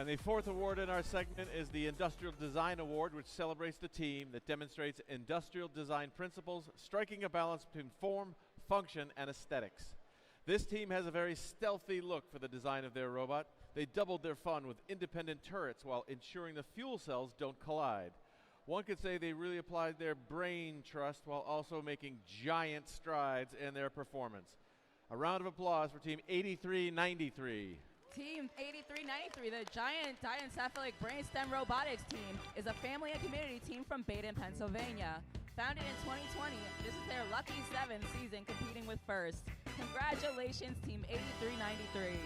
And the fourth award in our segment is the Industrial Design Award, which celebrates the team that demonstrates industrial design principles, striking a balance between form, function, and aesthetics. This team has a very stealthy look for the design of their robot. They doubled their fun with independent turrets while ensuring the fuel cells don't collide. One could say they really applied their brain trust while also making giant strides in their performance. A round of applause for Team 8393. Team 8393, the giant diencephalic brainstem robotics team, is a family and community team from Baden, Pennsylvania. Founded in 2020, this is their lucky 7th season competing with first. Congratulations, Team 8393.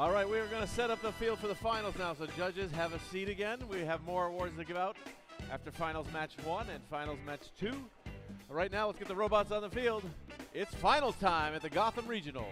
All right, we are going to set up the field for the finals now, so judges have a seat again. We have more awards to give out after finals match 1 and finals match 2. Right now, let's get the robots on the field. It's finals time at the Gotham Regional.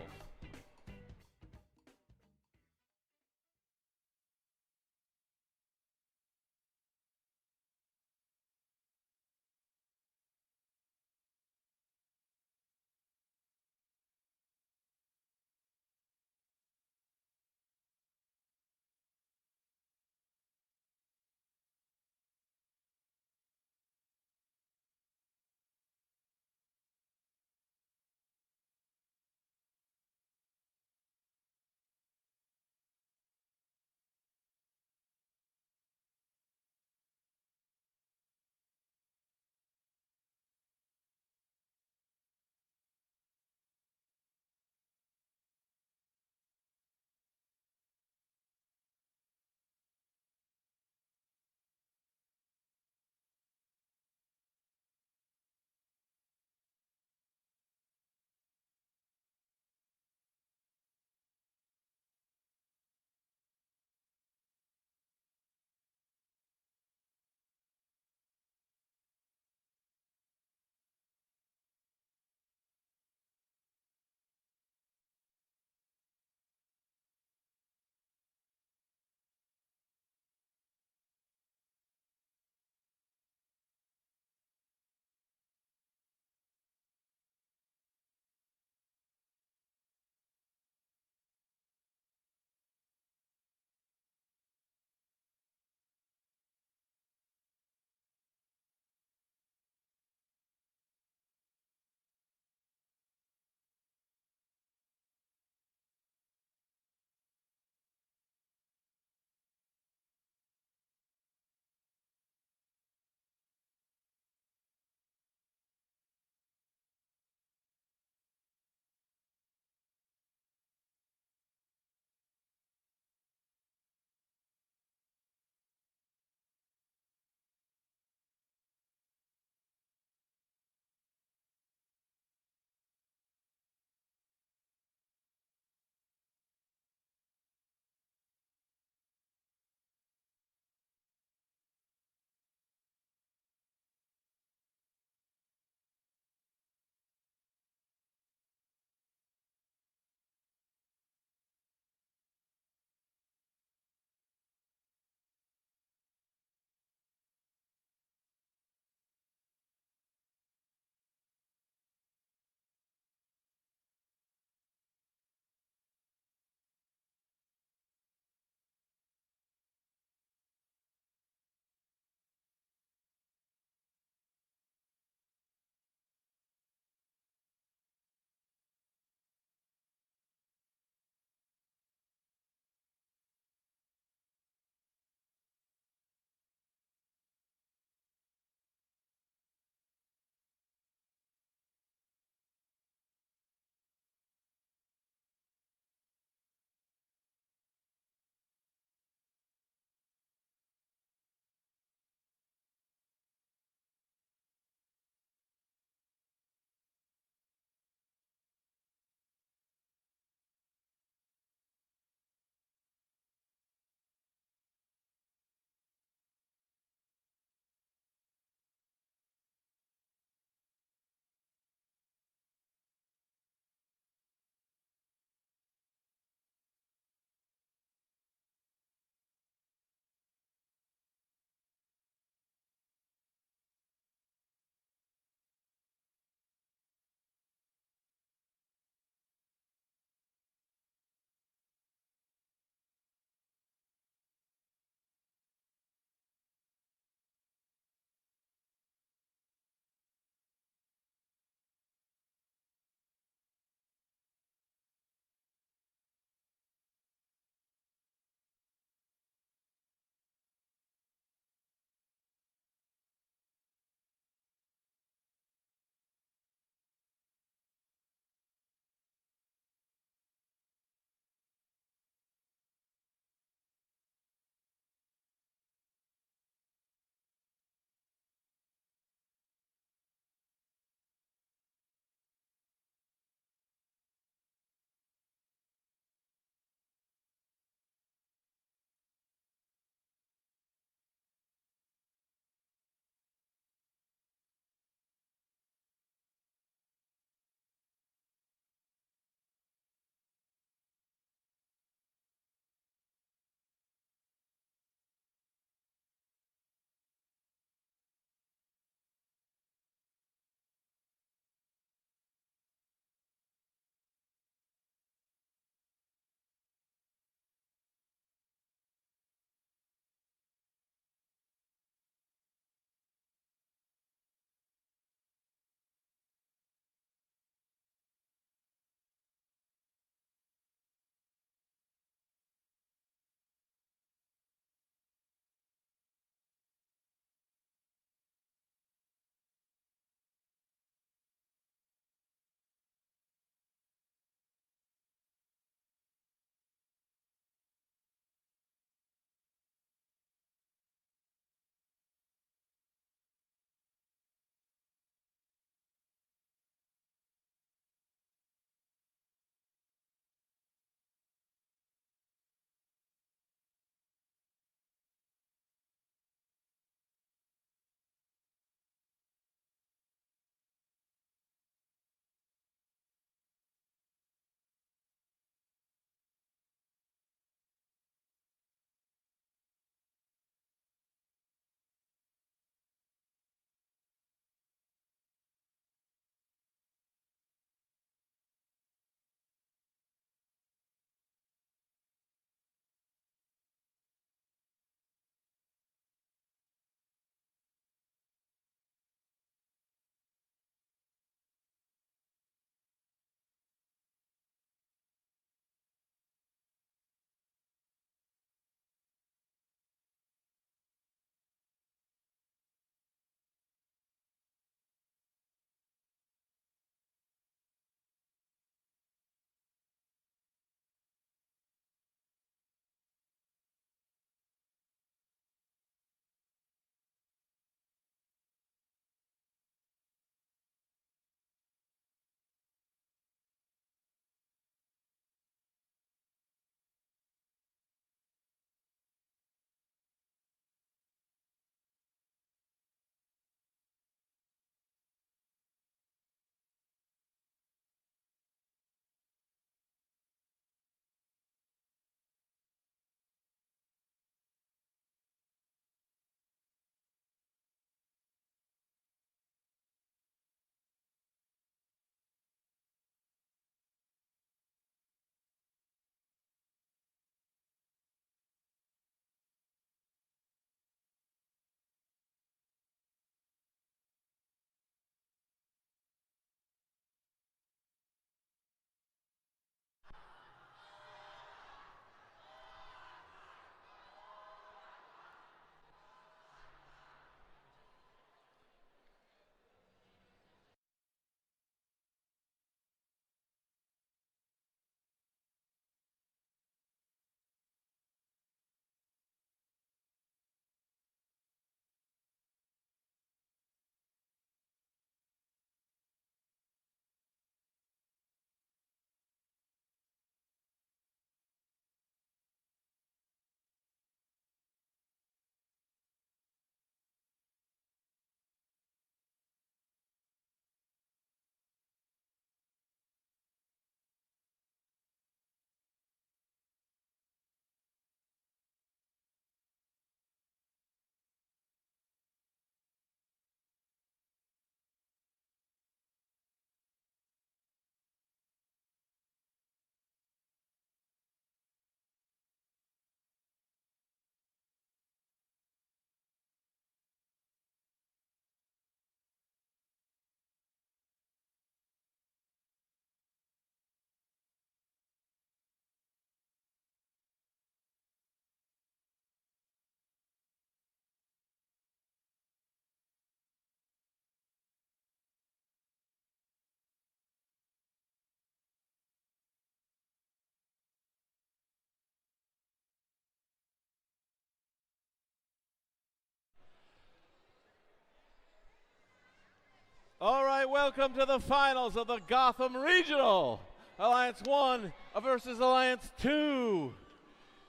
right, welcome to the finals of the Gotham Regional. Alliance 1 versus Alliance 2.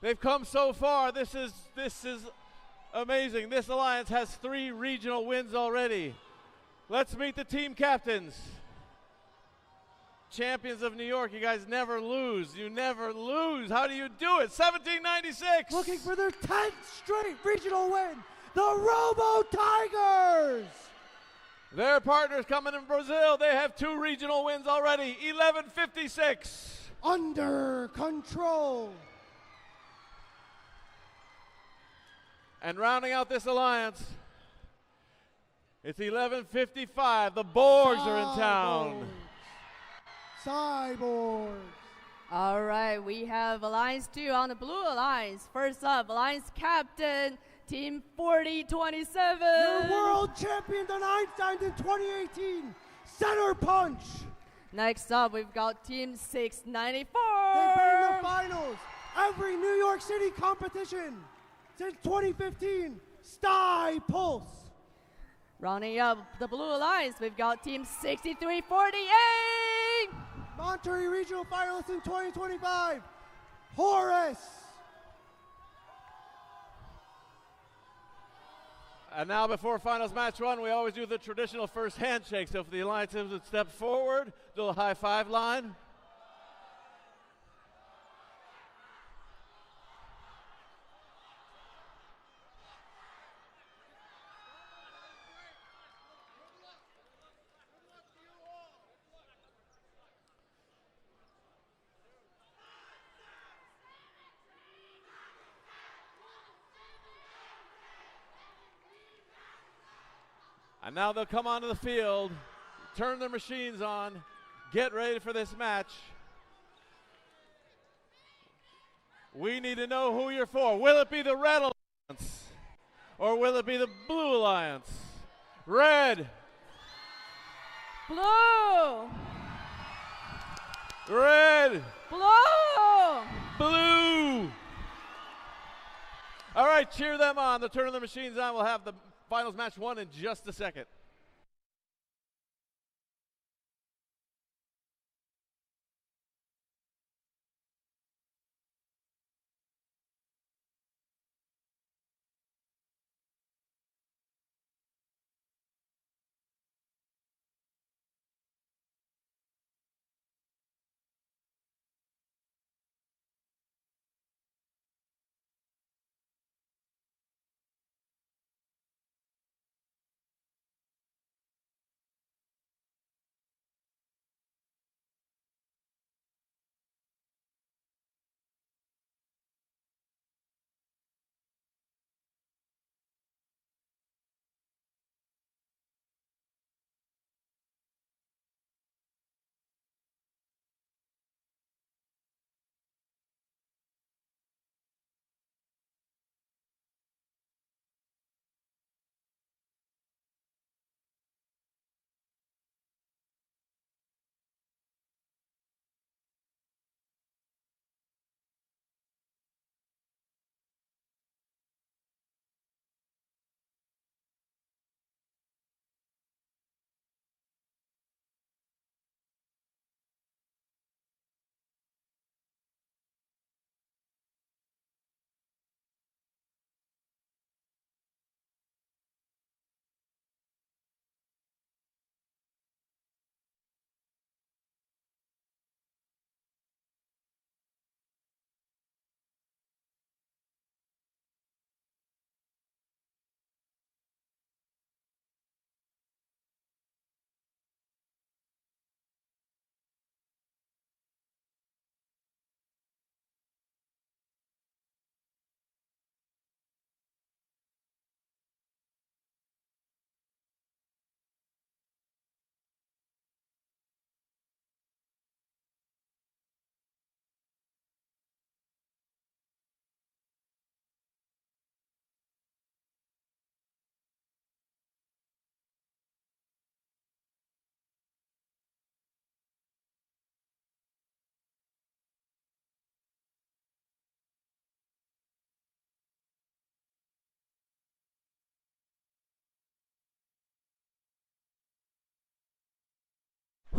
They've come so far. This is amazing. This alliance has 3 regional wins already. Let's meet the team captains. Champions of New York, you guys never lose. You never lose. How do you do it? 1796. Looking for their 10th straight regional win, the Robo Tigers. Their partners coming in Brazil, they have 2 regional wins already. 1156. Under Control. And rounding out this alliance, it's 1155. The Borgs are in town. Cyborgs. All right, we have Alliance 2 on the blue alliance. First up, Alliance Captain, Team 4027. Your world champions on Einstein in 2018, Center Punch. Next up, we've got Team 694. They've been in the finals every New York City competition since 2015, Sty Pulse. Rounding up the blue alliance, we've got Team 6348. Monterey Regional finalist in 2025, Horace. And now before finals match 1, we always do the traditional first handshake. So if the alliances would step forward, do a high five line. And now they'll come onto the field, turn their machines on, get ready for this match. We need to know who you're for. Will it be the Red Alliance or will it be the Blue Alliance? Red. Blue. Red. Blue. Blue. All right, cheer them on. They're turning their machines on. We'll have the finals match 1 in just a second.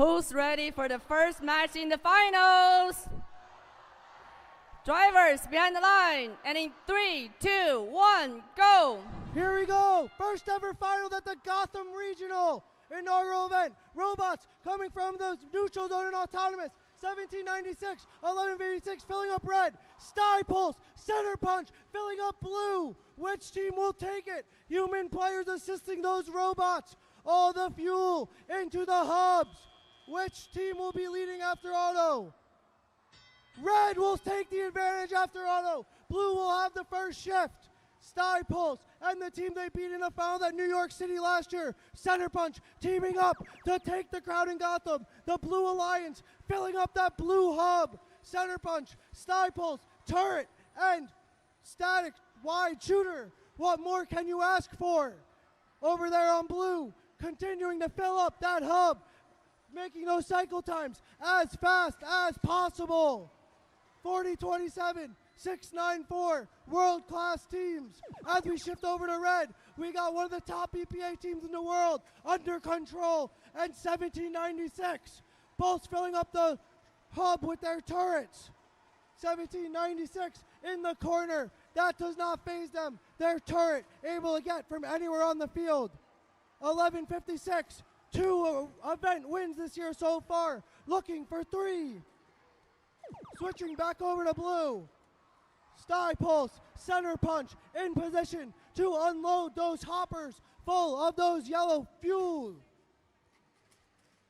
Who's ready for the first match in the finals? Drivers behind the line, and in 3, 2, 1, go! Here we go, first ever final at the Gotham Regional inaugural event. Robots coming from the neutral zone and autonomous. 1796, 1156 filling up red. Sty Pulse, center punch, filling up blue. Which team will take it? Human players assisting those robots. All the fuel into the hubs. Which team will be leading after auto? Red will take the advantage after auto. Blue will have the first shift. Sty Pulse and the team they beat in the final at New York City last year, Center Punch, teaming up to take the crowd in Gotham. The Blue Alliance filling up that blue hub. Center Punch, Sty Pulse, turret, and static wide shooter. What more can you ask for? Over there on blue, continuing to fill up that hub, making those cycle times as fast as possible. 40-27, 694, world-class teams. As we shift over to red, we got one of the top EPA teams in the world, Under Control, and 1796, both filling up the hub with their turrets. 1796 in the corner, that does not phase them. Their turret able to get from anywhere on the field. 1156, 2 event wins this year so far, looking for 3. Switching back over to blue. Sty Pulse, center punch, in position to unload those hoppers full of those yellow fuel.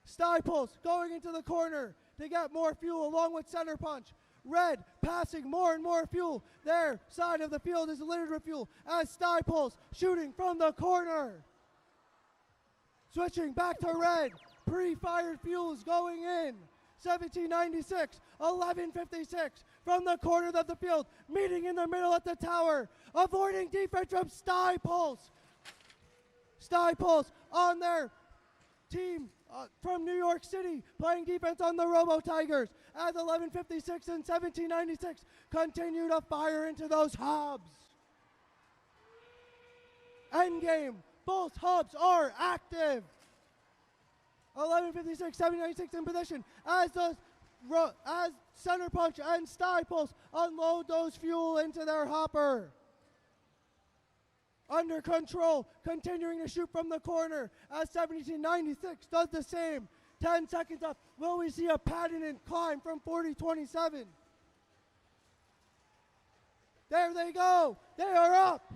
Sty Pulse going into the corner to get more fuel along with center punch. Red passing more and more fuel. Their side of the field is littered with fuel as Sty Pulse shooting from the corner. Switching back to red, pre-fired fuels going in. 1796, 1156 from the corner of the field, meeting in the middle at the tower, avoiding defense from Sty Pulse. Sty Pulse on their team from New York City, playing defense on the Robo Tigers as 1156 and 1796 continue to fire into those hubs. Endgame, both hubs are active. 1156, 796 in position as center punch and Sty Pulse unload those fuel into their hopper. Under Control, continuing to shoot from the corner as 1796 does the same. 10 seconds up. Will we see a patented climb from 40-27? There they go. They are up.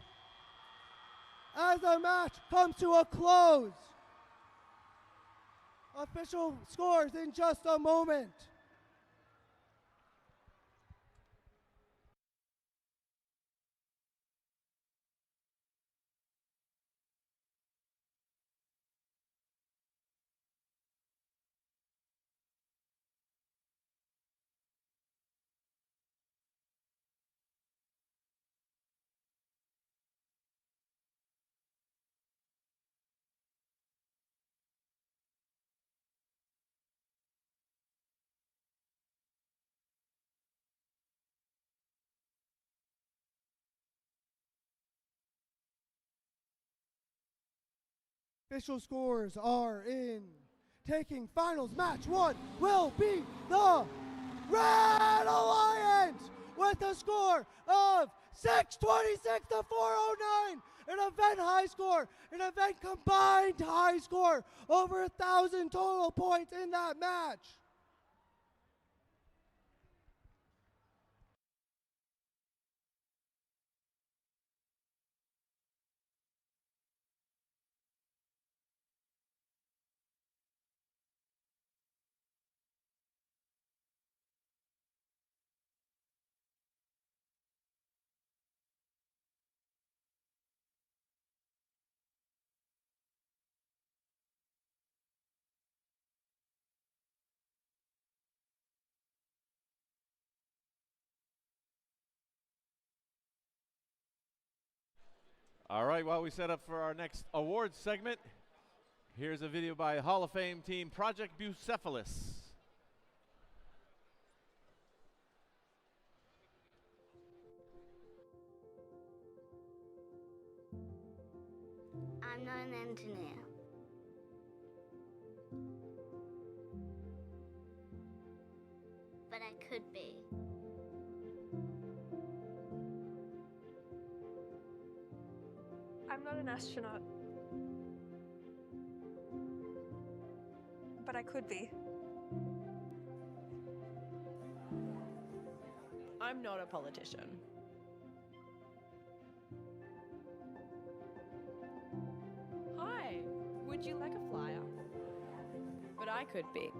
As the match comes to a close. Official scores in just a moment. Official scores are in. Taking finals, match 1 will be the Red Alliance with a score of 626 to 409. An event high score, an event combined high score, over 1,000 total points in that match. All right, while we set up for our next awards segment, here's a video by Hall of Fame team Project Bucephalus. I'm not an engineer. but I could be. I'm not an astronaut, but I could be. I'm not a politician. Hi, would you like a flyer? But I could be.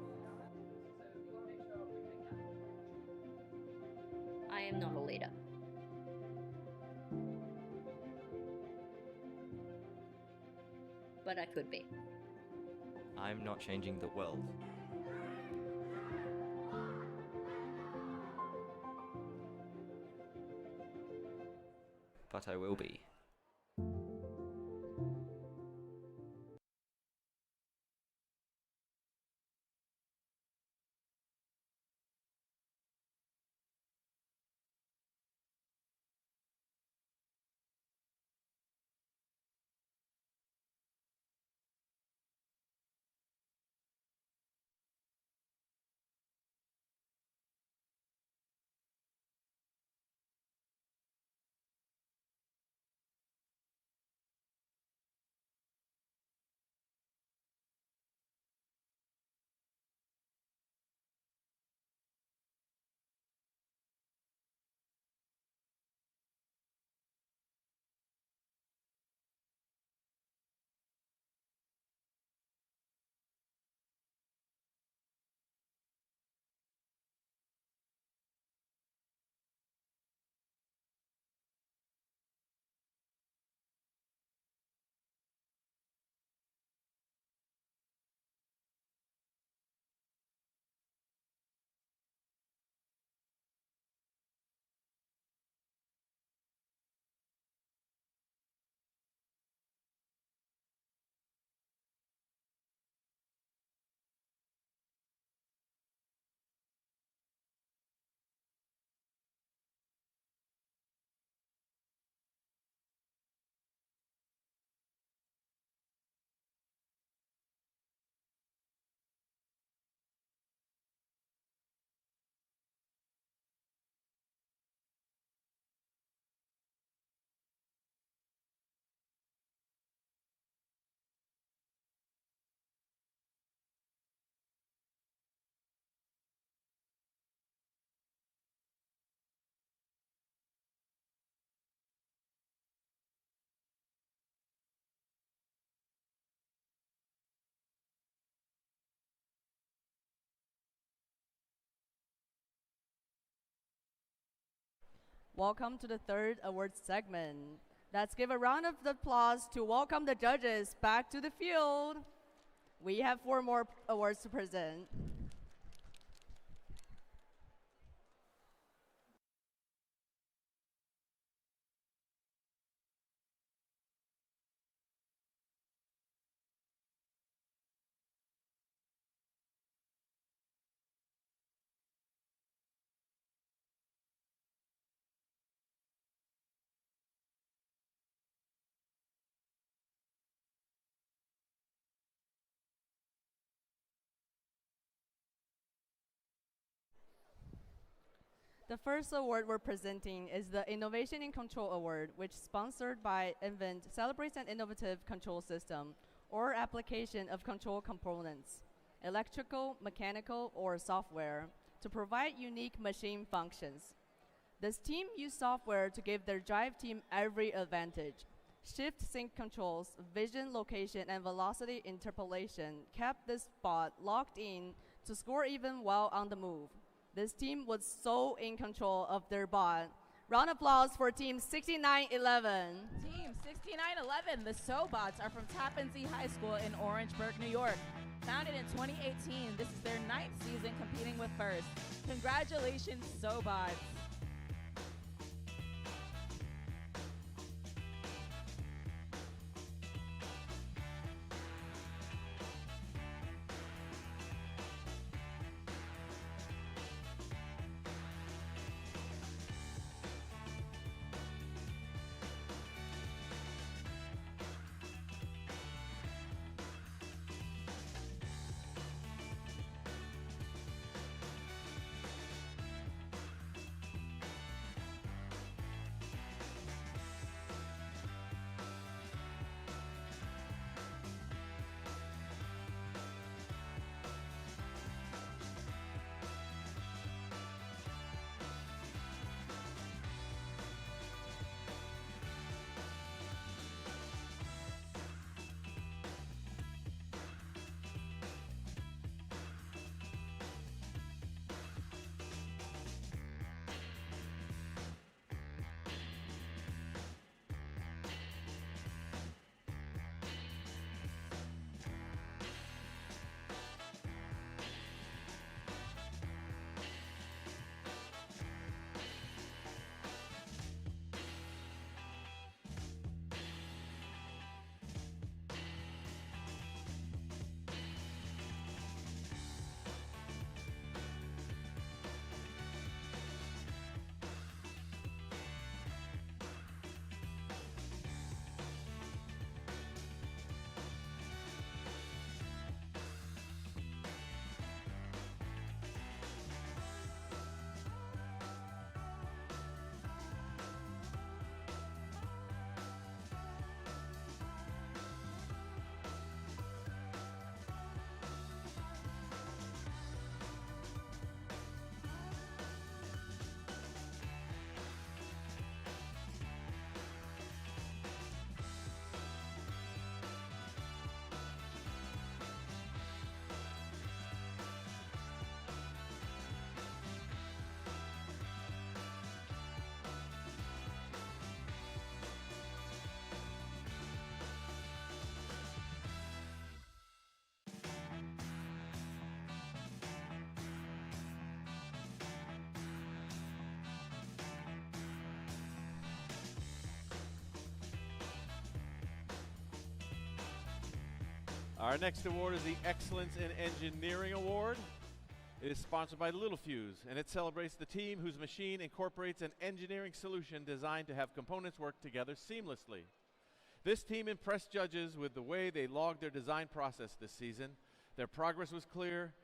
I am not a leader. But I could be. I'm not changing the world. But I will be. Welcome to the third award segment. Let's give a round of applause to welcome the judges back to the field. We have 4 more awards to present. The first award we're presenting is the Innovation in Control Award, which sponsored by Invent celebrates an innovative control system or application of control components, electrical, mechanical, or software, to provide unique machine functions. This team used software to give their drive team every advantage. Shift sync controls, vision, location, and velocity interpolation kept this bot locked in to score even while on the move. This team was so in control of their bot. Round of applause for Team 6911. Team 6911, the SoBots, are from Tappan Zee High School in Orangeburg, New York. Founded in 2018, this is their 9th season competing with FIRST. Congratulations, SoBots. Our next award is the Excellence in Engineering Award. It is sponsored by Littelfuse, and it celebrates the team whose machine incorporates an engineering solution designed to have components work together seamlessly. This team impressed judges with the way they logged their design process this season. Their progress was clear,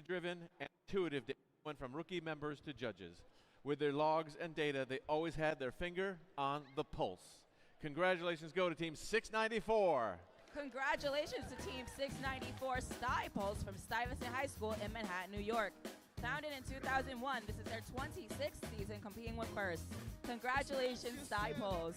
driven, and intuitive to everyone from rookie members to judges. With their logs and data, they always had their finger on the pulse. Congratulations go to Team 694. Congratulations to Team 694 Stuypulse from Stuyvesant High School in Manhattan, New York. Founded in 2001, this is their 26th season competing with First. Congratulations, Stuypulse.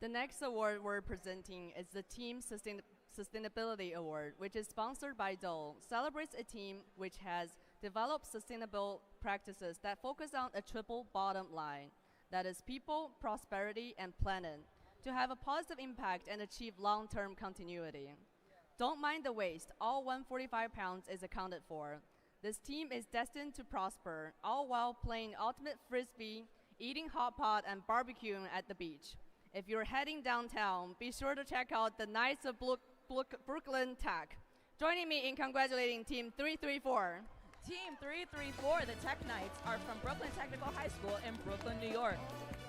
The next award we're presenting is the Team Sustainability Award, which is sponsored by Dole. Celebrates a team which has developed sustainable practices that focus on a triple bottom line, that is people, prosperity, and planet, to have a positive impact and achieve long-term continuity. Don't mind the waste. All 145 pounds is accounted for. This team is destined to prosper, all while playing ultimate frisbee, eating hot pot, and barbecuing at the beach. If you're heading downtown, be sure to check out the Knights of Brooklyn Tech. Joining me in congratulating Team 334. Team 334, the Tech Knights, are from Brooklyn Technical High School in Brooklyn, New York.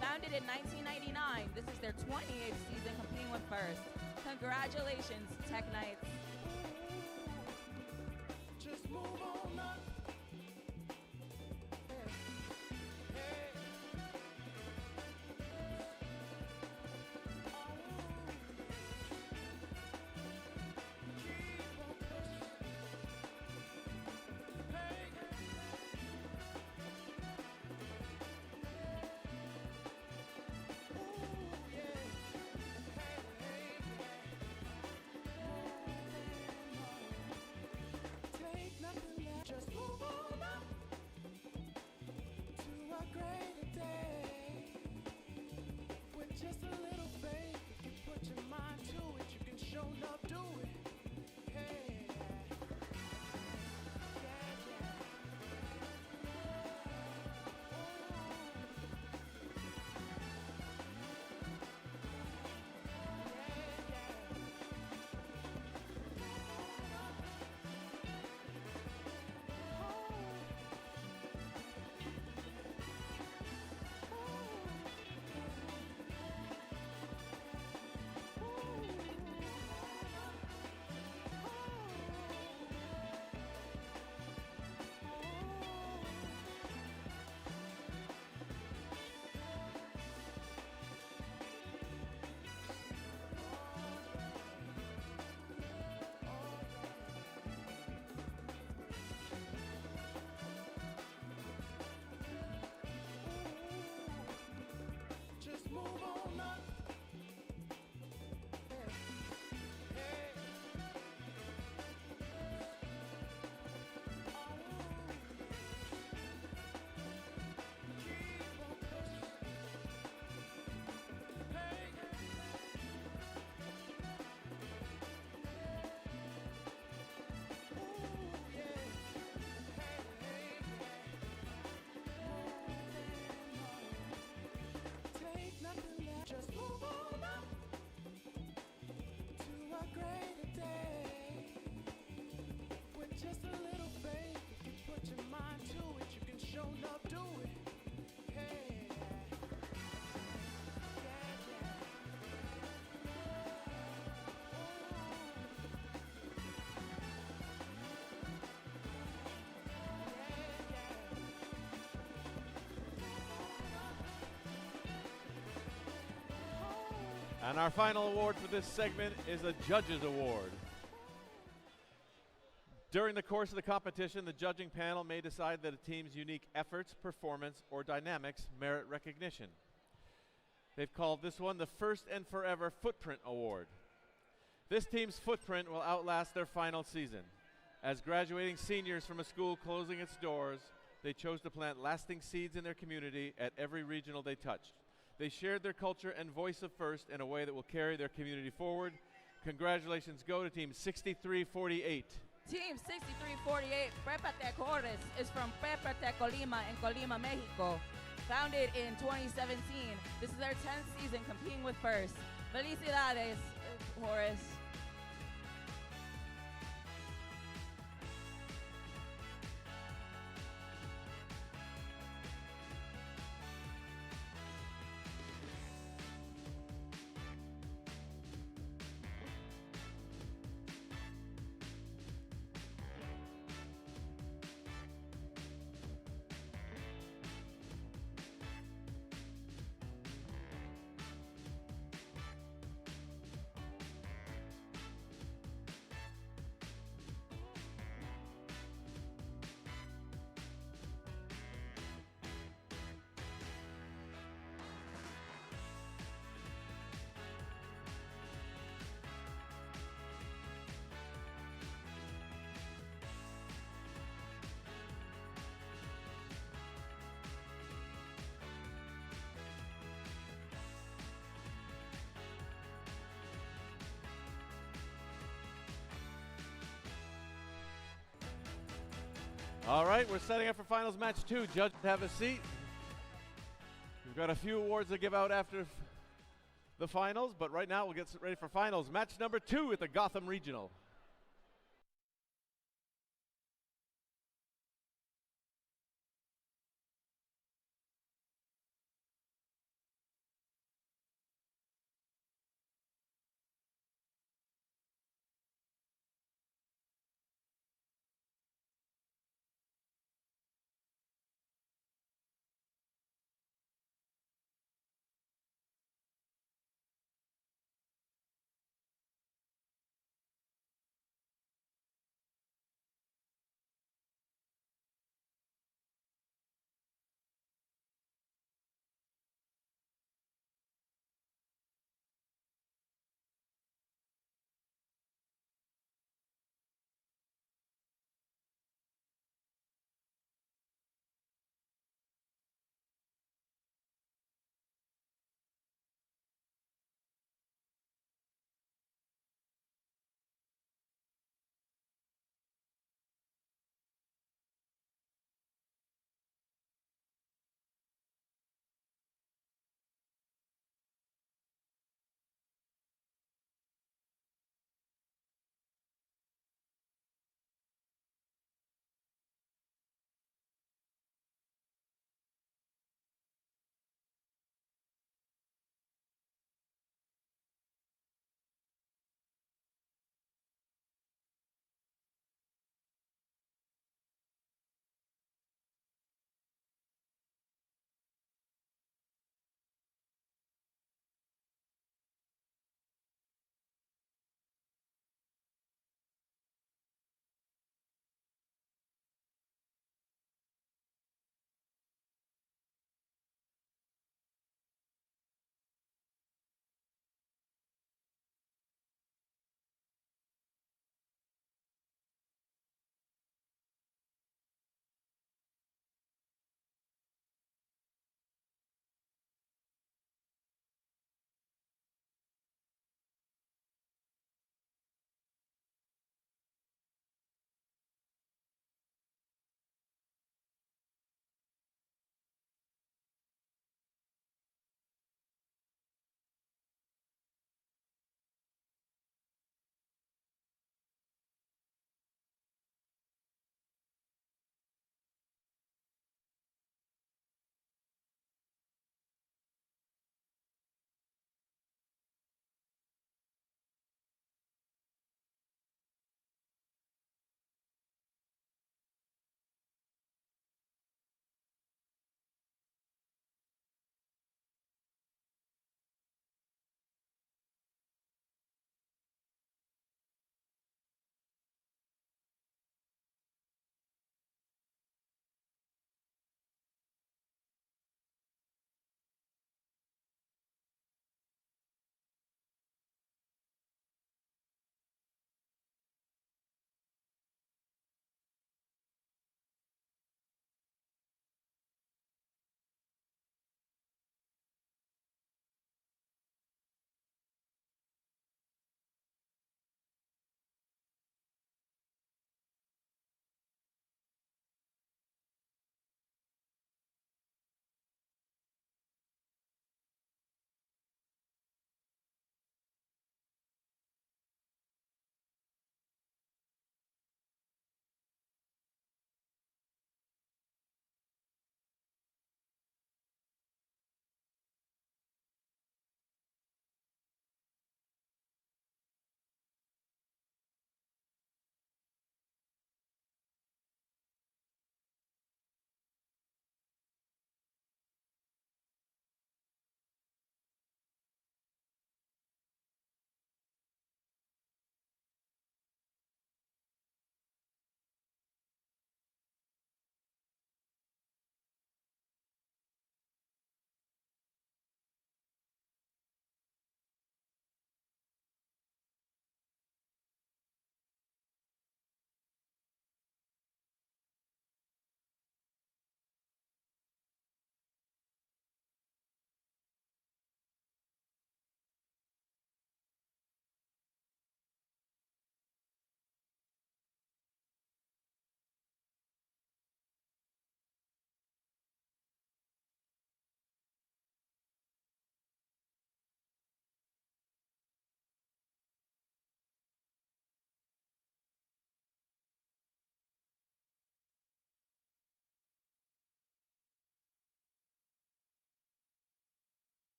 Founded in 1999, this is their 28th season competing with First. Congratulations, Tech Knights. Just move on up. Just a little faith, if you put your mind to it, you can show love, do it. And our final award for this segment is a Judges Award. During the course of the competition, the judging panel may decide that a team's unique efforts, performance, or dynamics merit recognition. They've called this one the First and Forever Footprint Award. This team's footprint will outlast their final season. As graduating seniors from a school closing its doors, they chose to plant lasting seeds in their community at every regional they touched. They shared their culture and voice of First in a way that will carry their community forward. Congratulations go to Team 6348. Team 6348, Prepatec Juárez, is from Prepatec Colima in Colima, Mexico. Founded in 2017, this is their 10th season competing with First. Felicidades, Juárez. All right, we're setting up for finals match 2. Judges, have a seat. We've got a few awards to give out after the finals, but right now we'll get ready for finals. Match number 2 at the Gotham Regional.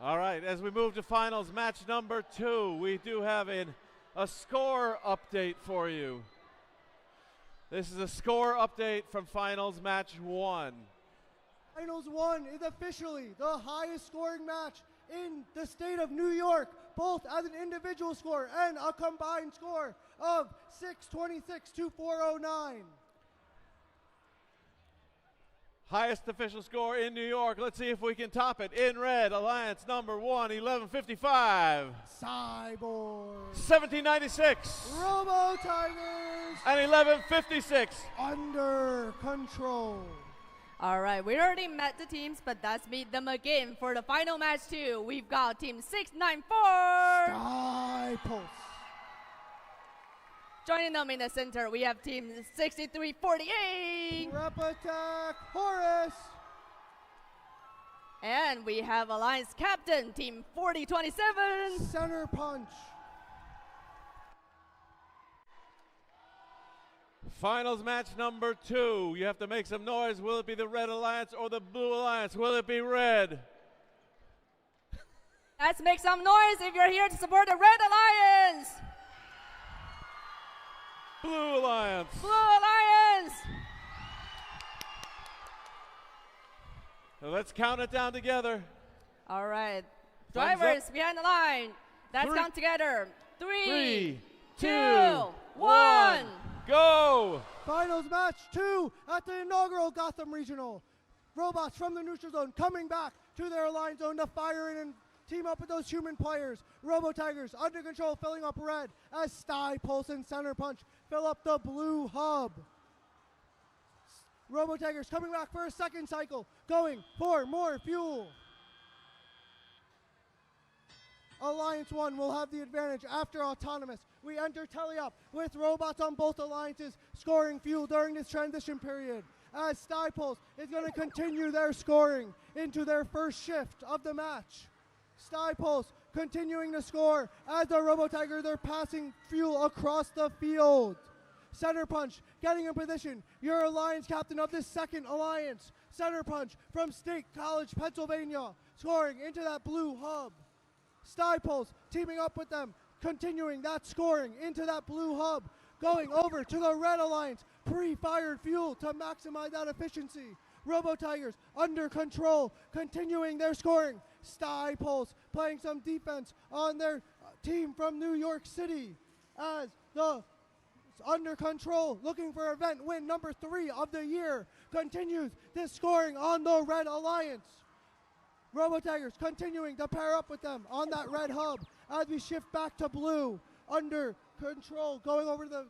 All right, as we move to finals match number 2, we do have a score update for you. This is a score update from finals match 1. Finals 1 is officially the highest scoring match in the state of New York, both as an individual score and a combined score of 626 to 409. Highest official score in New York. Let's see if we can top it. In red, Alliance number 1, 1155. Cyborg. 1796. Robo Tigers. And 1156. Under control. All right, we already met the teams, but let's meet them again for the final match 2. We've got Team 694. Sky Pulse. Joining them in the center, we have Team 6348. Rep Attack Horus. And we have Alliance Captain, Team 4027. Center Punch. Finals match number 2. You have to make some noise. Will it be the Red Alliance or the Blue Alliance? Will it be red? Let's make some noise if you're here to support the Red Alliance. Blue Alliance. Blue Alliance. So let's count it down together. All right. Thumbs Drivers up. behind the line. Let's 3, count together. 3, 2, 1. Go! Finals match 2 at the inaugural Gotham Regional. Robots from the neutral zone coming back to their alliance zone to fire in and team up with those human players. Robo Tigers under control, filling up red as Sty, Pulse, and Center Punch fill up the blue hub. Robo Tigers coming back for a second cycle, going for more fuel. Alliance 1 will have the advantage after Autonomous. We enter Teleop with robots on both alliances scoring fuel during this transition period, as Sty Pulse is going to continue their scoring into their first shift of the match. Sty Pulse continuing to score as the Robo Tiger, they're passing fuel across the field. Center Punch getting in position, your alliance captain of this second alliance. Center Punch from State College, Pennsylvania, scoring into that blue hub. Sty Pulse teaming up with them, continuing that scoring into that blue hub, going over to the Red Alliance, pre-fired fuel to maximize that efficiency. Robo Tigers under control, continuing their scoring. Sty Pulse playing some defense on their team from New York City as the under control, looking for event win number 3 of the year, continues this scoring on the Red Alliance. Robo Tigers continuing to pair up with them on that red hub as we shift back to blue. Under control, going over to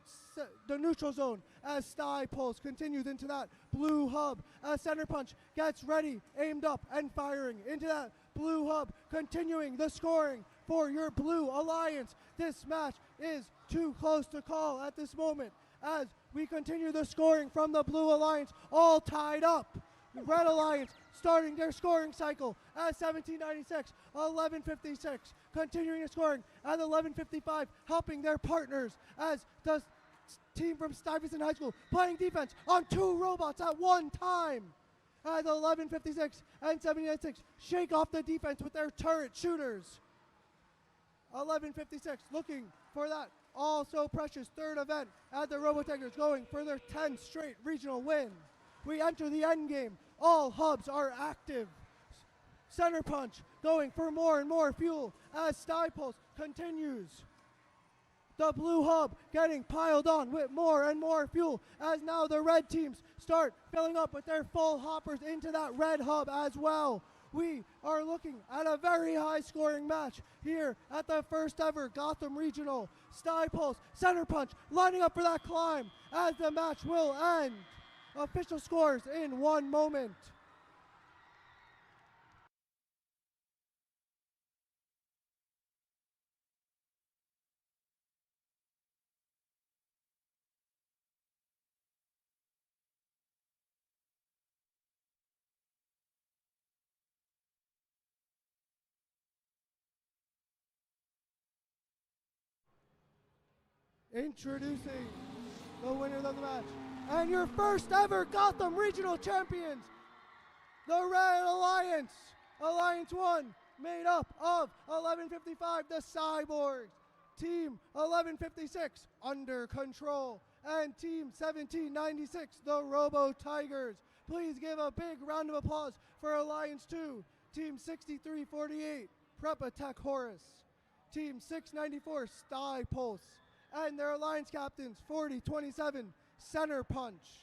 the neutral zone as Sty Pulse continues into that blue hub as Center Punch gets ready, aimed up and firing into that blue hub, continuing the scoring for your Blue Alliance. This match is too close to call at this moment as we continue the scoring from the Blue Alliance, all tied up. The Red Alliance starting their scoring cycle at 1796, 1156, continuing the scoring at 1155, helping their partners as the team from Stuyvesant High School playing defense on 2 robots at one time. As 1156 and 1796 shake off the defense with their turret shooters. 1156 looking for that also precious third event as the Robo Tigers going for their 10th straight regional win. We enter the end game. All hubs are active. Center Punch going for more and more fuel as Sty Pulse continues. The blue hub getting piled on with more and more fuel as now the red teams start filling up with their full hoppers into that red hub as well. We are looking at a very high scoring match here at the first ever Gotham Regional. Sty Pulse, Center Punch lining up for that climb as the match will end. Official scores in one moment. Introducing the winners of the match and your first ever Gotham Regional champions, the Red Alliance, Alliance 1, made up of 1155, the Cyborgs, Team 1156, Under Control, and Team 1796, the Robo Tigers. Please give a big round of applause for Alliance 2, Team 6348, Prep Attack Horus, Team 694, Sty Pulse, and their Alliance captains, 4027, Center Punch.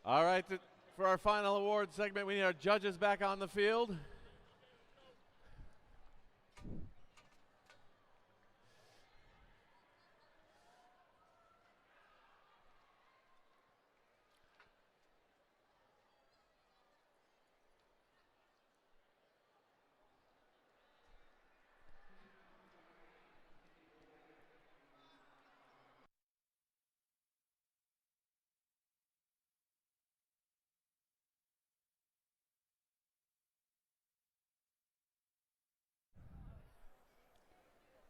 All right, for our final award segment, we need our judges back on the field.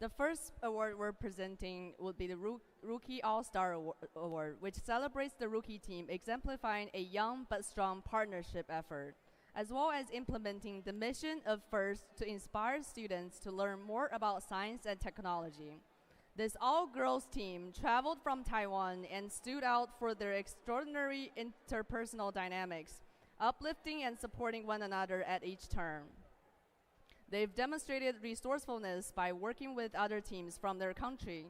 The first award we're presenting would be the Rookie All-Star Award, which celebrates the rookie team exemplifying a young but strong partnership effort, as well as implementing the mission of FIRST to inspire students to learn more about science and technology. This all-girls team traveled from Taiwan and stood out for their extraordinary interpersonal dynamics, uplifting and supporting one another at each turn. They've demonstrated resourcefulness by working with other teams from their country,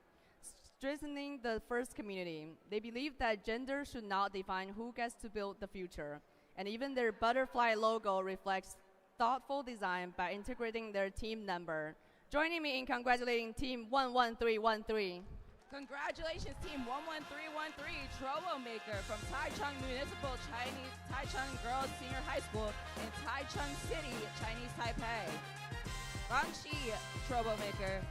strengthening the FIRST community. They believe that gender should not define who gets to build the future, and even their butterfly logo reflects thoughtful design by integrating their team number. Joining me in congratulating Team 11313. Congratulations, Team 11313, Troublemaker from Taichung Municipal Chinese Taichung Girls Senior High School in Taichung City, Chinese Taipei. Rangqi, Troublemaker.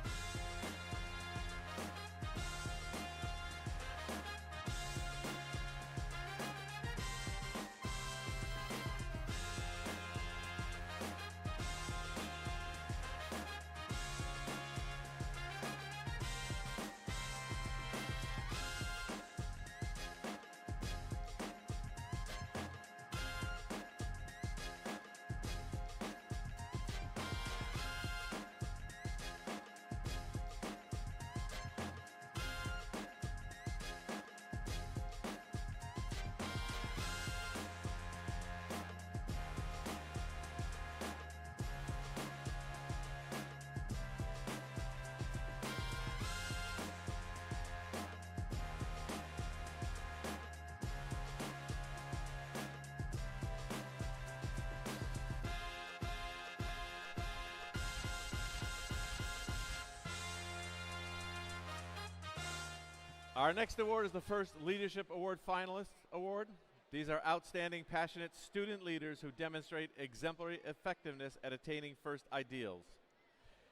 Our next award is the first Leadership Award Finalist Award. These are outstanding, passionate student leaders who demonstrate exemplary effectiveness at attaining first ideals.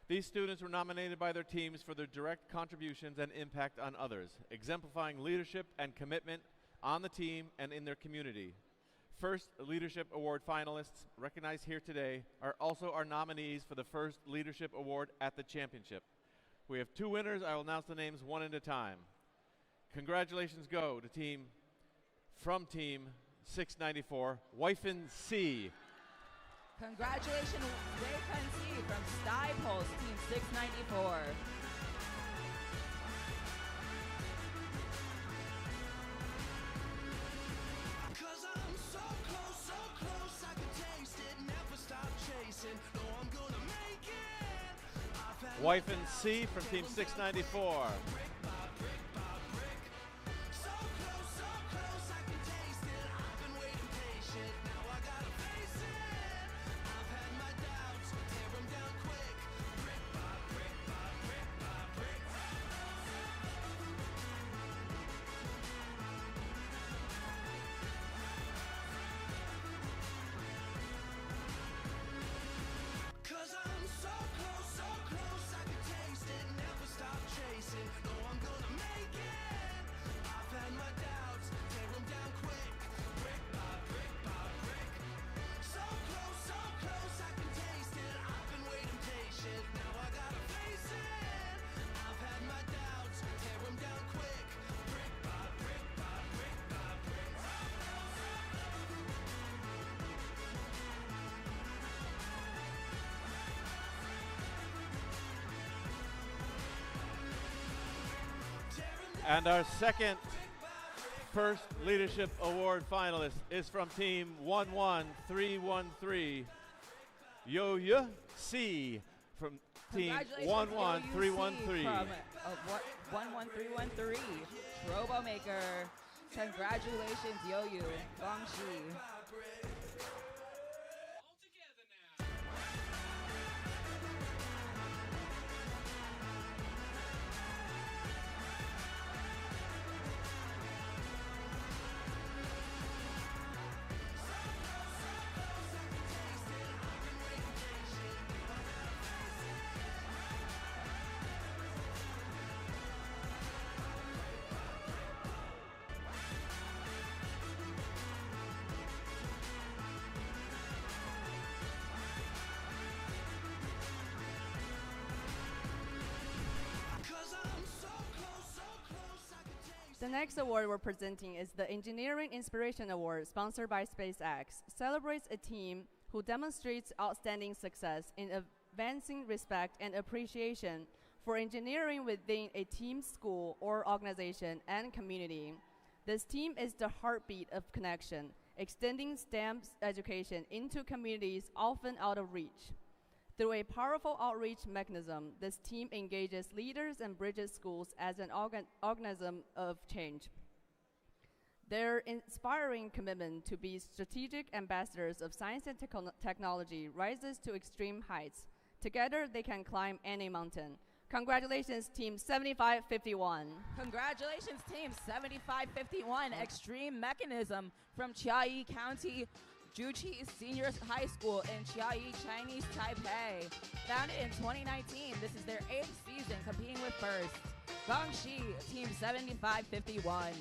These students were nominated by their teams for their direct contributions and impact on others, exemplifying leadership and commitment on the team and in their community. First Leadership Award finalists recognized here today are also our nominees for the first Leadership Award at the championship. We have 2 winners. I will announce the names one at a time. Congratulations go to Team 694, Wyfen C. Congratulations, Wei-Fen C from Stuypulse, Team 694. Wyfen C from Team 694. And our second first Leadership Award finalist is from Team 11313, Yo-Yo C from Team 11313. From 11313, Troublemaker. Congratulations, Yo-Yo, Gongxi. The next award we're presenting is the Engineering Inspiration Award, sponsored by SpaceX. Celebrates a team who demonstrates outstanding success in advancing respect and appreciation for engineering within a team, school, or organization and community. This team is the heartbeat of connection, extending STEM education into communities often out of reach. Through a powerful outreach mechanism, this team engages leaders and bridges schools as an organism of change. Their inspiring commitment to be strategic ambassadors of science and technology rises to extreme heights. Together, they can climb any mountain. Congratulations, Team 7551. Congratulations, Team 7551, Extreme Mechanism from Chiayi County, Juchi Senior High School in Chiayi, Chinese Taipei. Founded in 2019, this is their 8th season competing with first. Gongxi, Team 7551.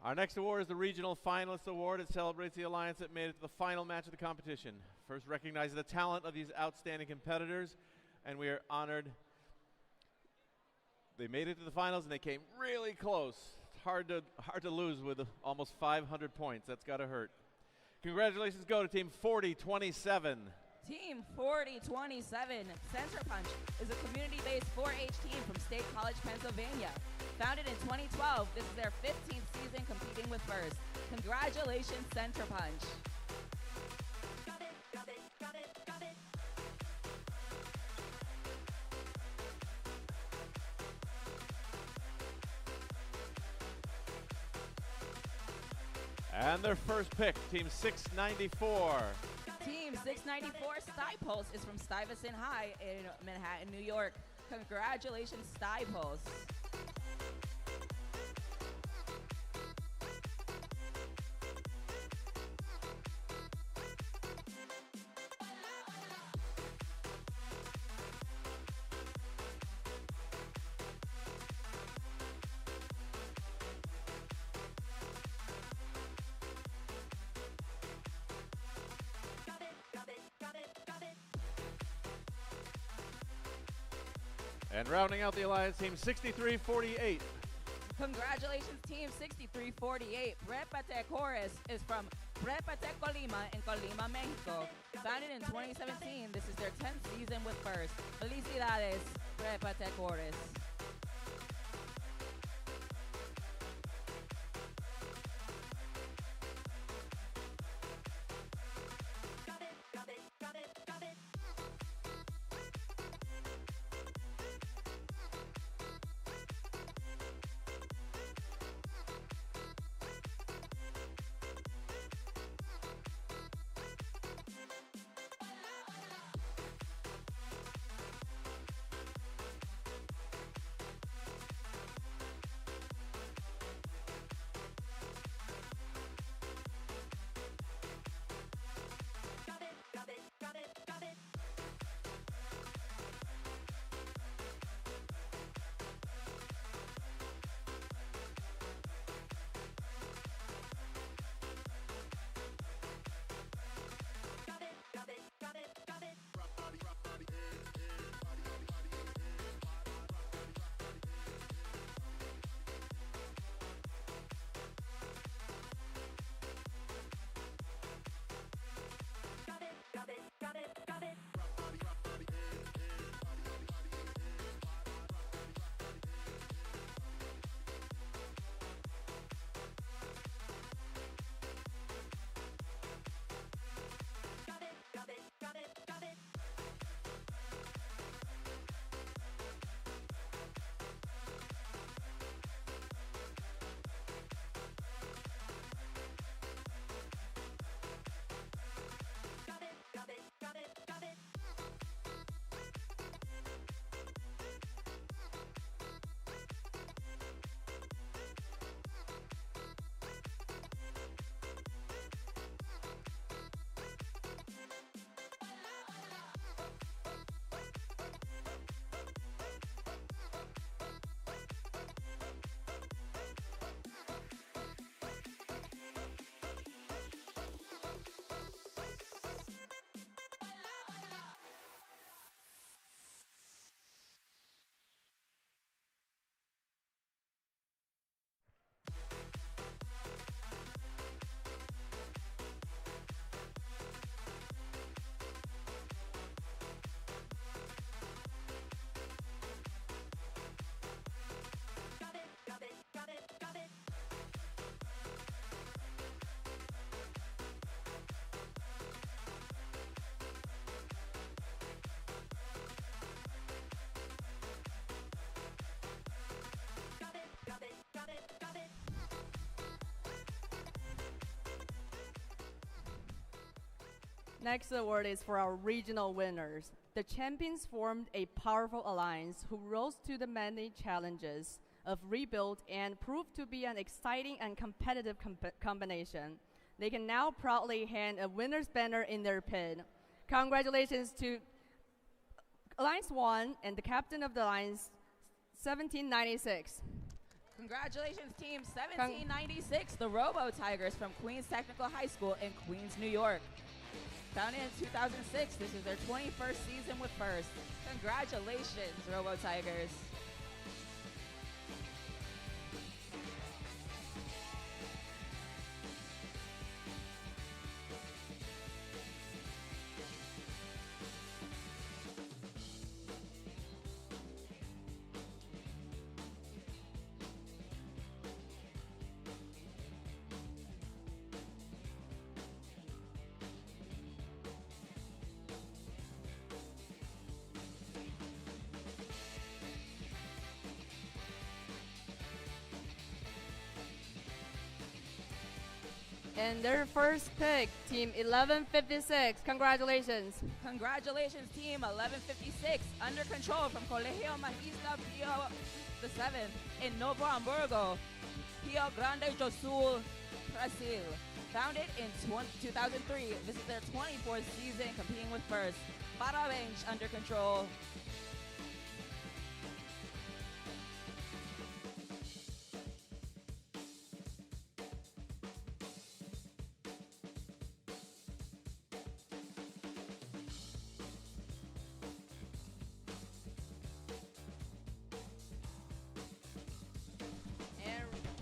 Our next award is the Regional Finalist Award. It celebrates the alliance that made it to the final match of the competition. First recognizes the talent of these outstanding competitors, and we are honored. They made it to the finals, and they came really close. It's hard to lose with almost 500 points. That's got to hurt. Congratulations go to Team 4027. Team 4027 Center Punch is a community-based 4-H team from State College, Pennsylvania. Founded in 2012, this is their 15th season competing with First. Congratulations, Center Punch. And their first pick, Team 694. Team 694 Stuypulse is from Stuyvesant High in Manhattan, New York. Congratulations, Stuypulse. And rounding out the alliance, Team 6348. Congratulations, Team 6348. Prepate Chorus is from Prepate Colima in Colima, Mexico. Founded in 2017, this is their 10th season with First. Felicidades, Prepate Chorus. Next award is for our regional winners. The champions formed a powerful alliance who rose to the many challenges of rebuild and proved to be an exciting and competitive combination. They can now proudly hand a winner's banner in their pin. Congratulations to Alliance 1 and the captain of the Alliance 1796. Congratulations, Team 1796, the Robo Tigers from Queens Technical High School in Queens, New York. Founded in 2006, this is their 21st season with first. Congratulations, Robo Tigers. And their first pick, Team 1156. Congratulations. Congratulations, Team 1156, under control from Colegio Magista Pio VII in Novo Hamburgo, Rio Grande do Sul, Brazil. Founded in 2003, this is their 24th season competing with first. Parabéns, under control.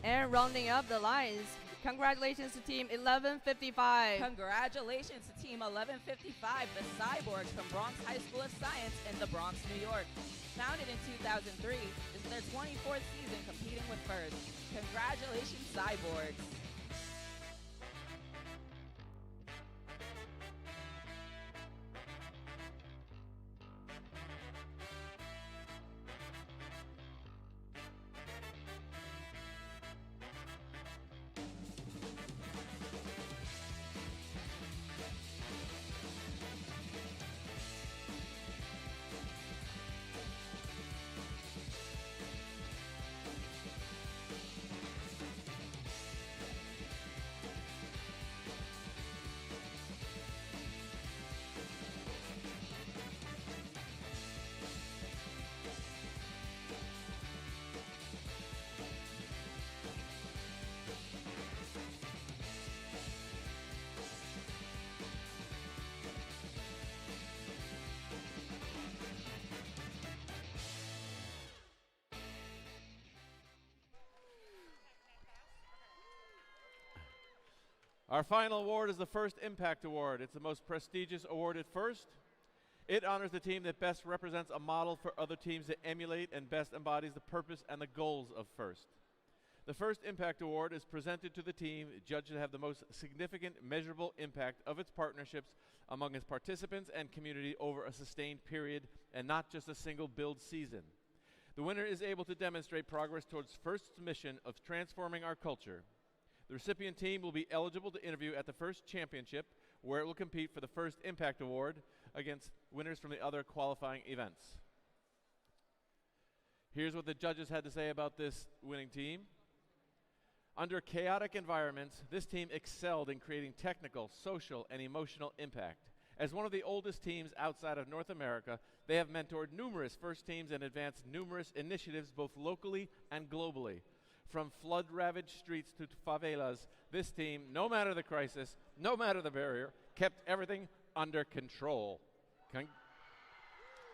And rounding up the lines, congratulations to Team 1155. Congratulations to Team 1155, the Cyborgs from Bronx High School of Science in the Bronx, New York. Founded in 2003, this is their 24th season competing with first. Congratulations, Cyborgs. Our final award is the First Impact Award. It's the most prestigious award at First. It honors the team that best represents a model for other teams to emulate and best embodies the purpose and the goals of First. The First Impact Award is presented to the team judged to have the most significant measurable impact of its partnerships among its participants and community over a sustained period and not just a single build season. The winner is able to demonstrate progress towards First's mission of transforming our culture. The recipient team will be eligible to interview at the First Championship, where it will compete for the First Impact Award against winners from the other qualifying events. Here's what the judges had to say about this winning team. Under chaotic environments, this team excelled in creating technical, social, and emotional impact. As one of the oldest teams outside of North America, they have mentored numerous First teams and advanced numerous initiatives both locally and globally. From flood-ravaged streets to favelas, this team, no matter the crisis, no matter the barrier, kept everything under control.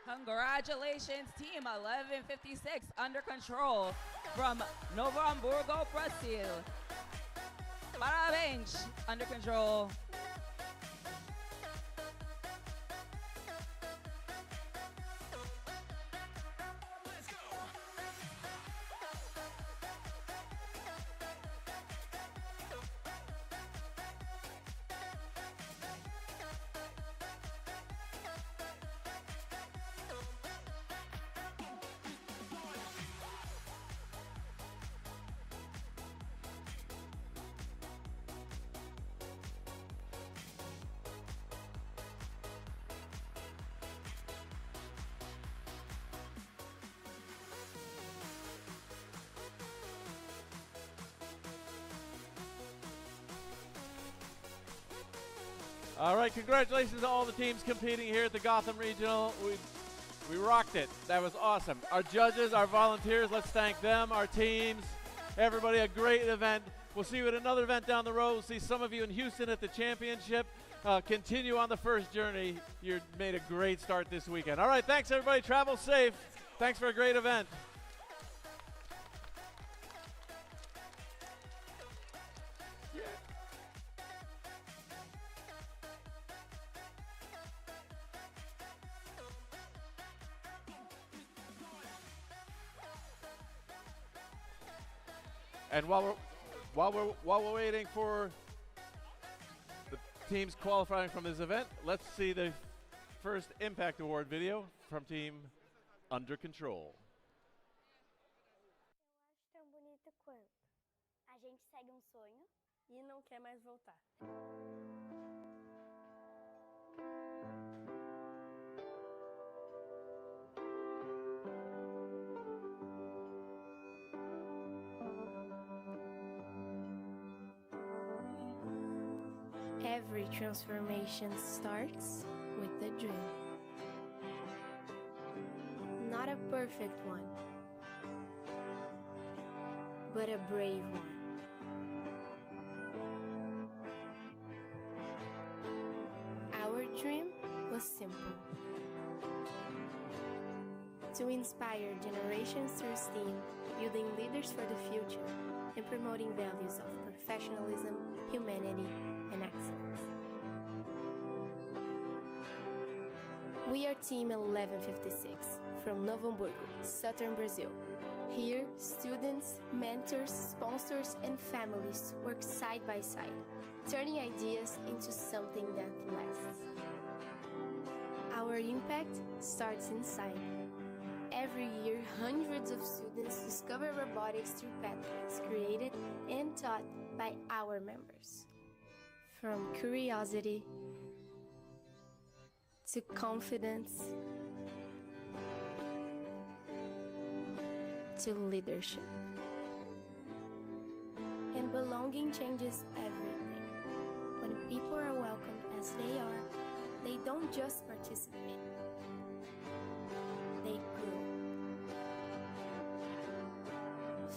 Congratulations, Team 1156, under control from Novo Hamburgo, Brazil. Parabéns, under control. All right, congratulations to all the teams competing here at the Gotham Regional. We rocked it. That was awesome. Our judges, our volunteers, let's thank them, our teams. Everybody, a great event. We'll see you at another event down the road. We'll see some of you in Houston at the championship. Continue on the first journey. You made a great start this weekend. All right, thanks everybody. Travel safe. Thanks for a great event. And while we're waiting for the teams qualifying from this event, let's see the first Impact Award video from Team Under Control. Tão bonito quanto a gente segue sonho e não quer mais voltar. Every transformation starts with a dream. Not a perfect one, but a brave one. Our dream was simple: to inspire generations through STEAM, building leaders for the future, and promoting values of professionalism, humanity, and excellence. We are Team 1156 from Novo Hamburgo, southern Brazil. Here, students, mentors, sponsors, and families work side by side, turning ideas into something that lasts. Our impact starts inside. Every year, hundreds of students discover robotics through pathways created and taught by our members. From curiosity to confidence to leadership. And belonging changes everything. When people are welcomed as they are, they don't just participate, they grow.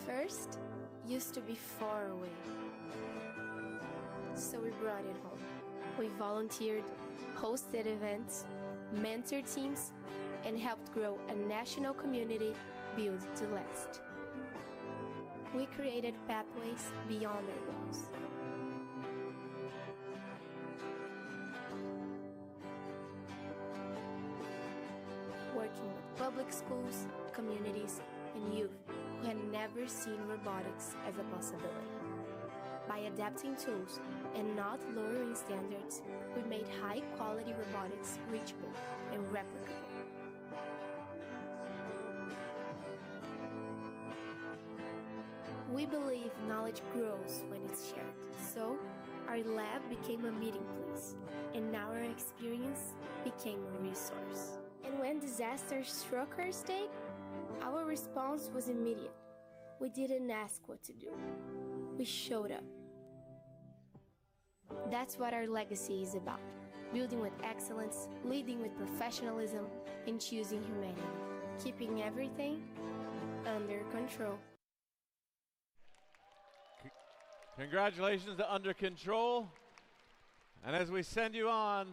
First used to be far away, so we brought it home. We volunteered, hosted events, mentored teams, and helped grow a national community built to last. We created pathways beyond our walls. Working with public schools, communities, and youth who had never seen robotics as a possibility. By adapting tools and not lowering standards, we made high-quality robotics reachable and replicable. We believe knowledge grows when it's shared. So, our lab became a meeting place, and our experience became a resource. And when disaster struck our state, our response was immediate. We didn't ask what to do. We showed up. That's what our legacy is about. Building with excellence, leading with professionalism, and choosing humanity. Keeping everything under control. Congratulations to Under Control. And as we send you on,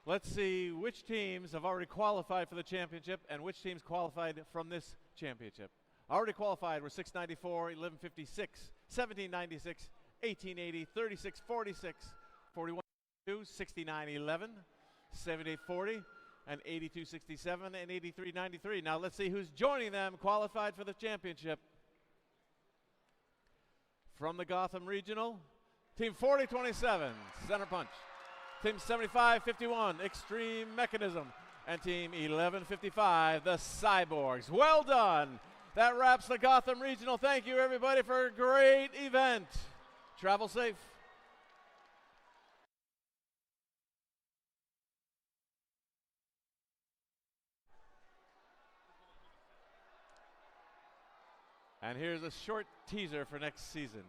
let's see which teams have already qualified for the championship and which teams qualified from this championship. Already qualified were 694, 1156, 1796, 1880, 3646, 41, 6911, 7840, and 8267 and 8393. Now let's see who's joining them qualified for the championship. From the Gotham Regional, Team 4027, Center Punch. Team 7551, Extreme Mechanism. And Team 1155, the Cyborgs. Well done. That wraps the Gotham Regional. Thank you, everybody, for a great event. Travel safe. And here's a short teaser for next season.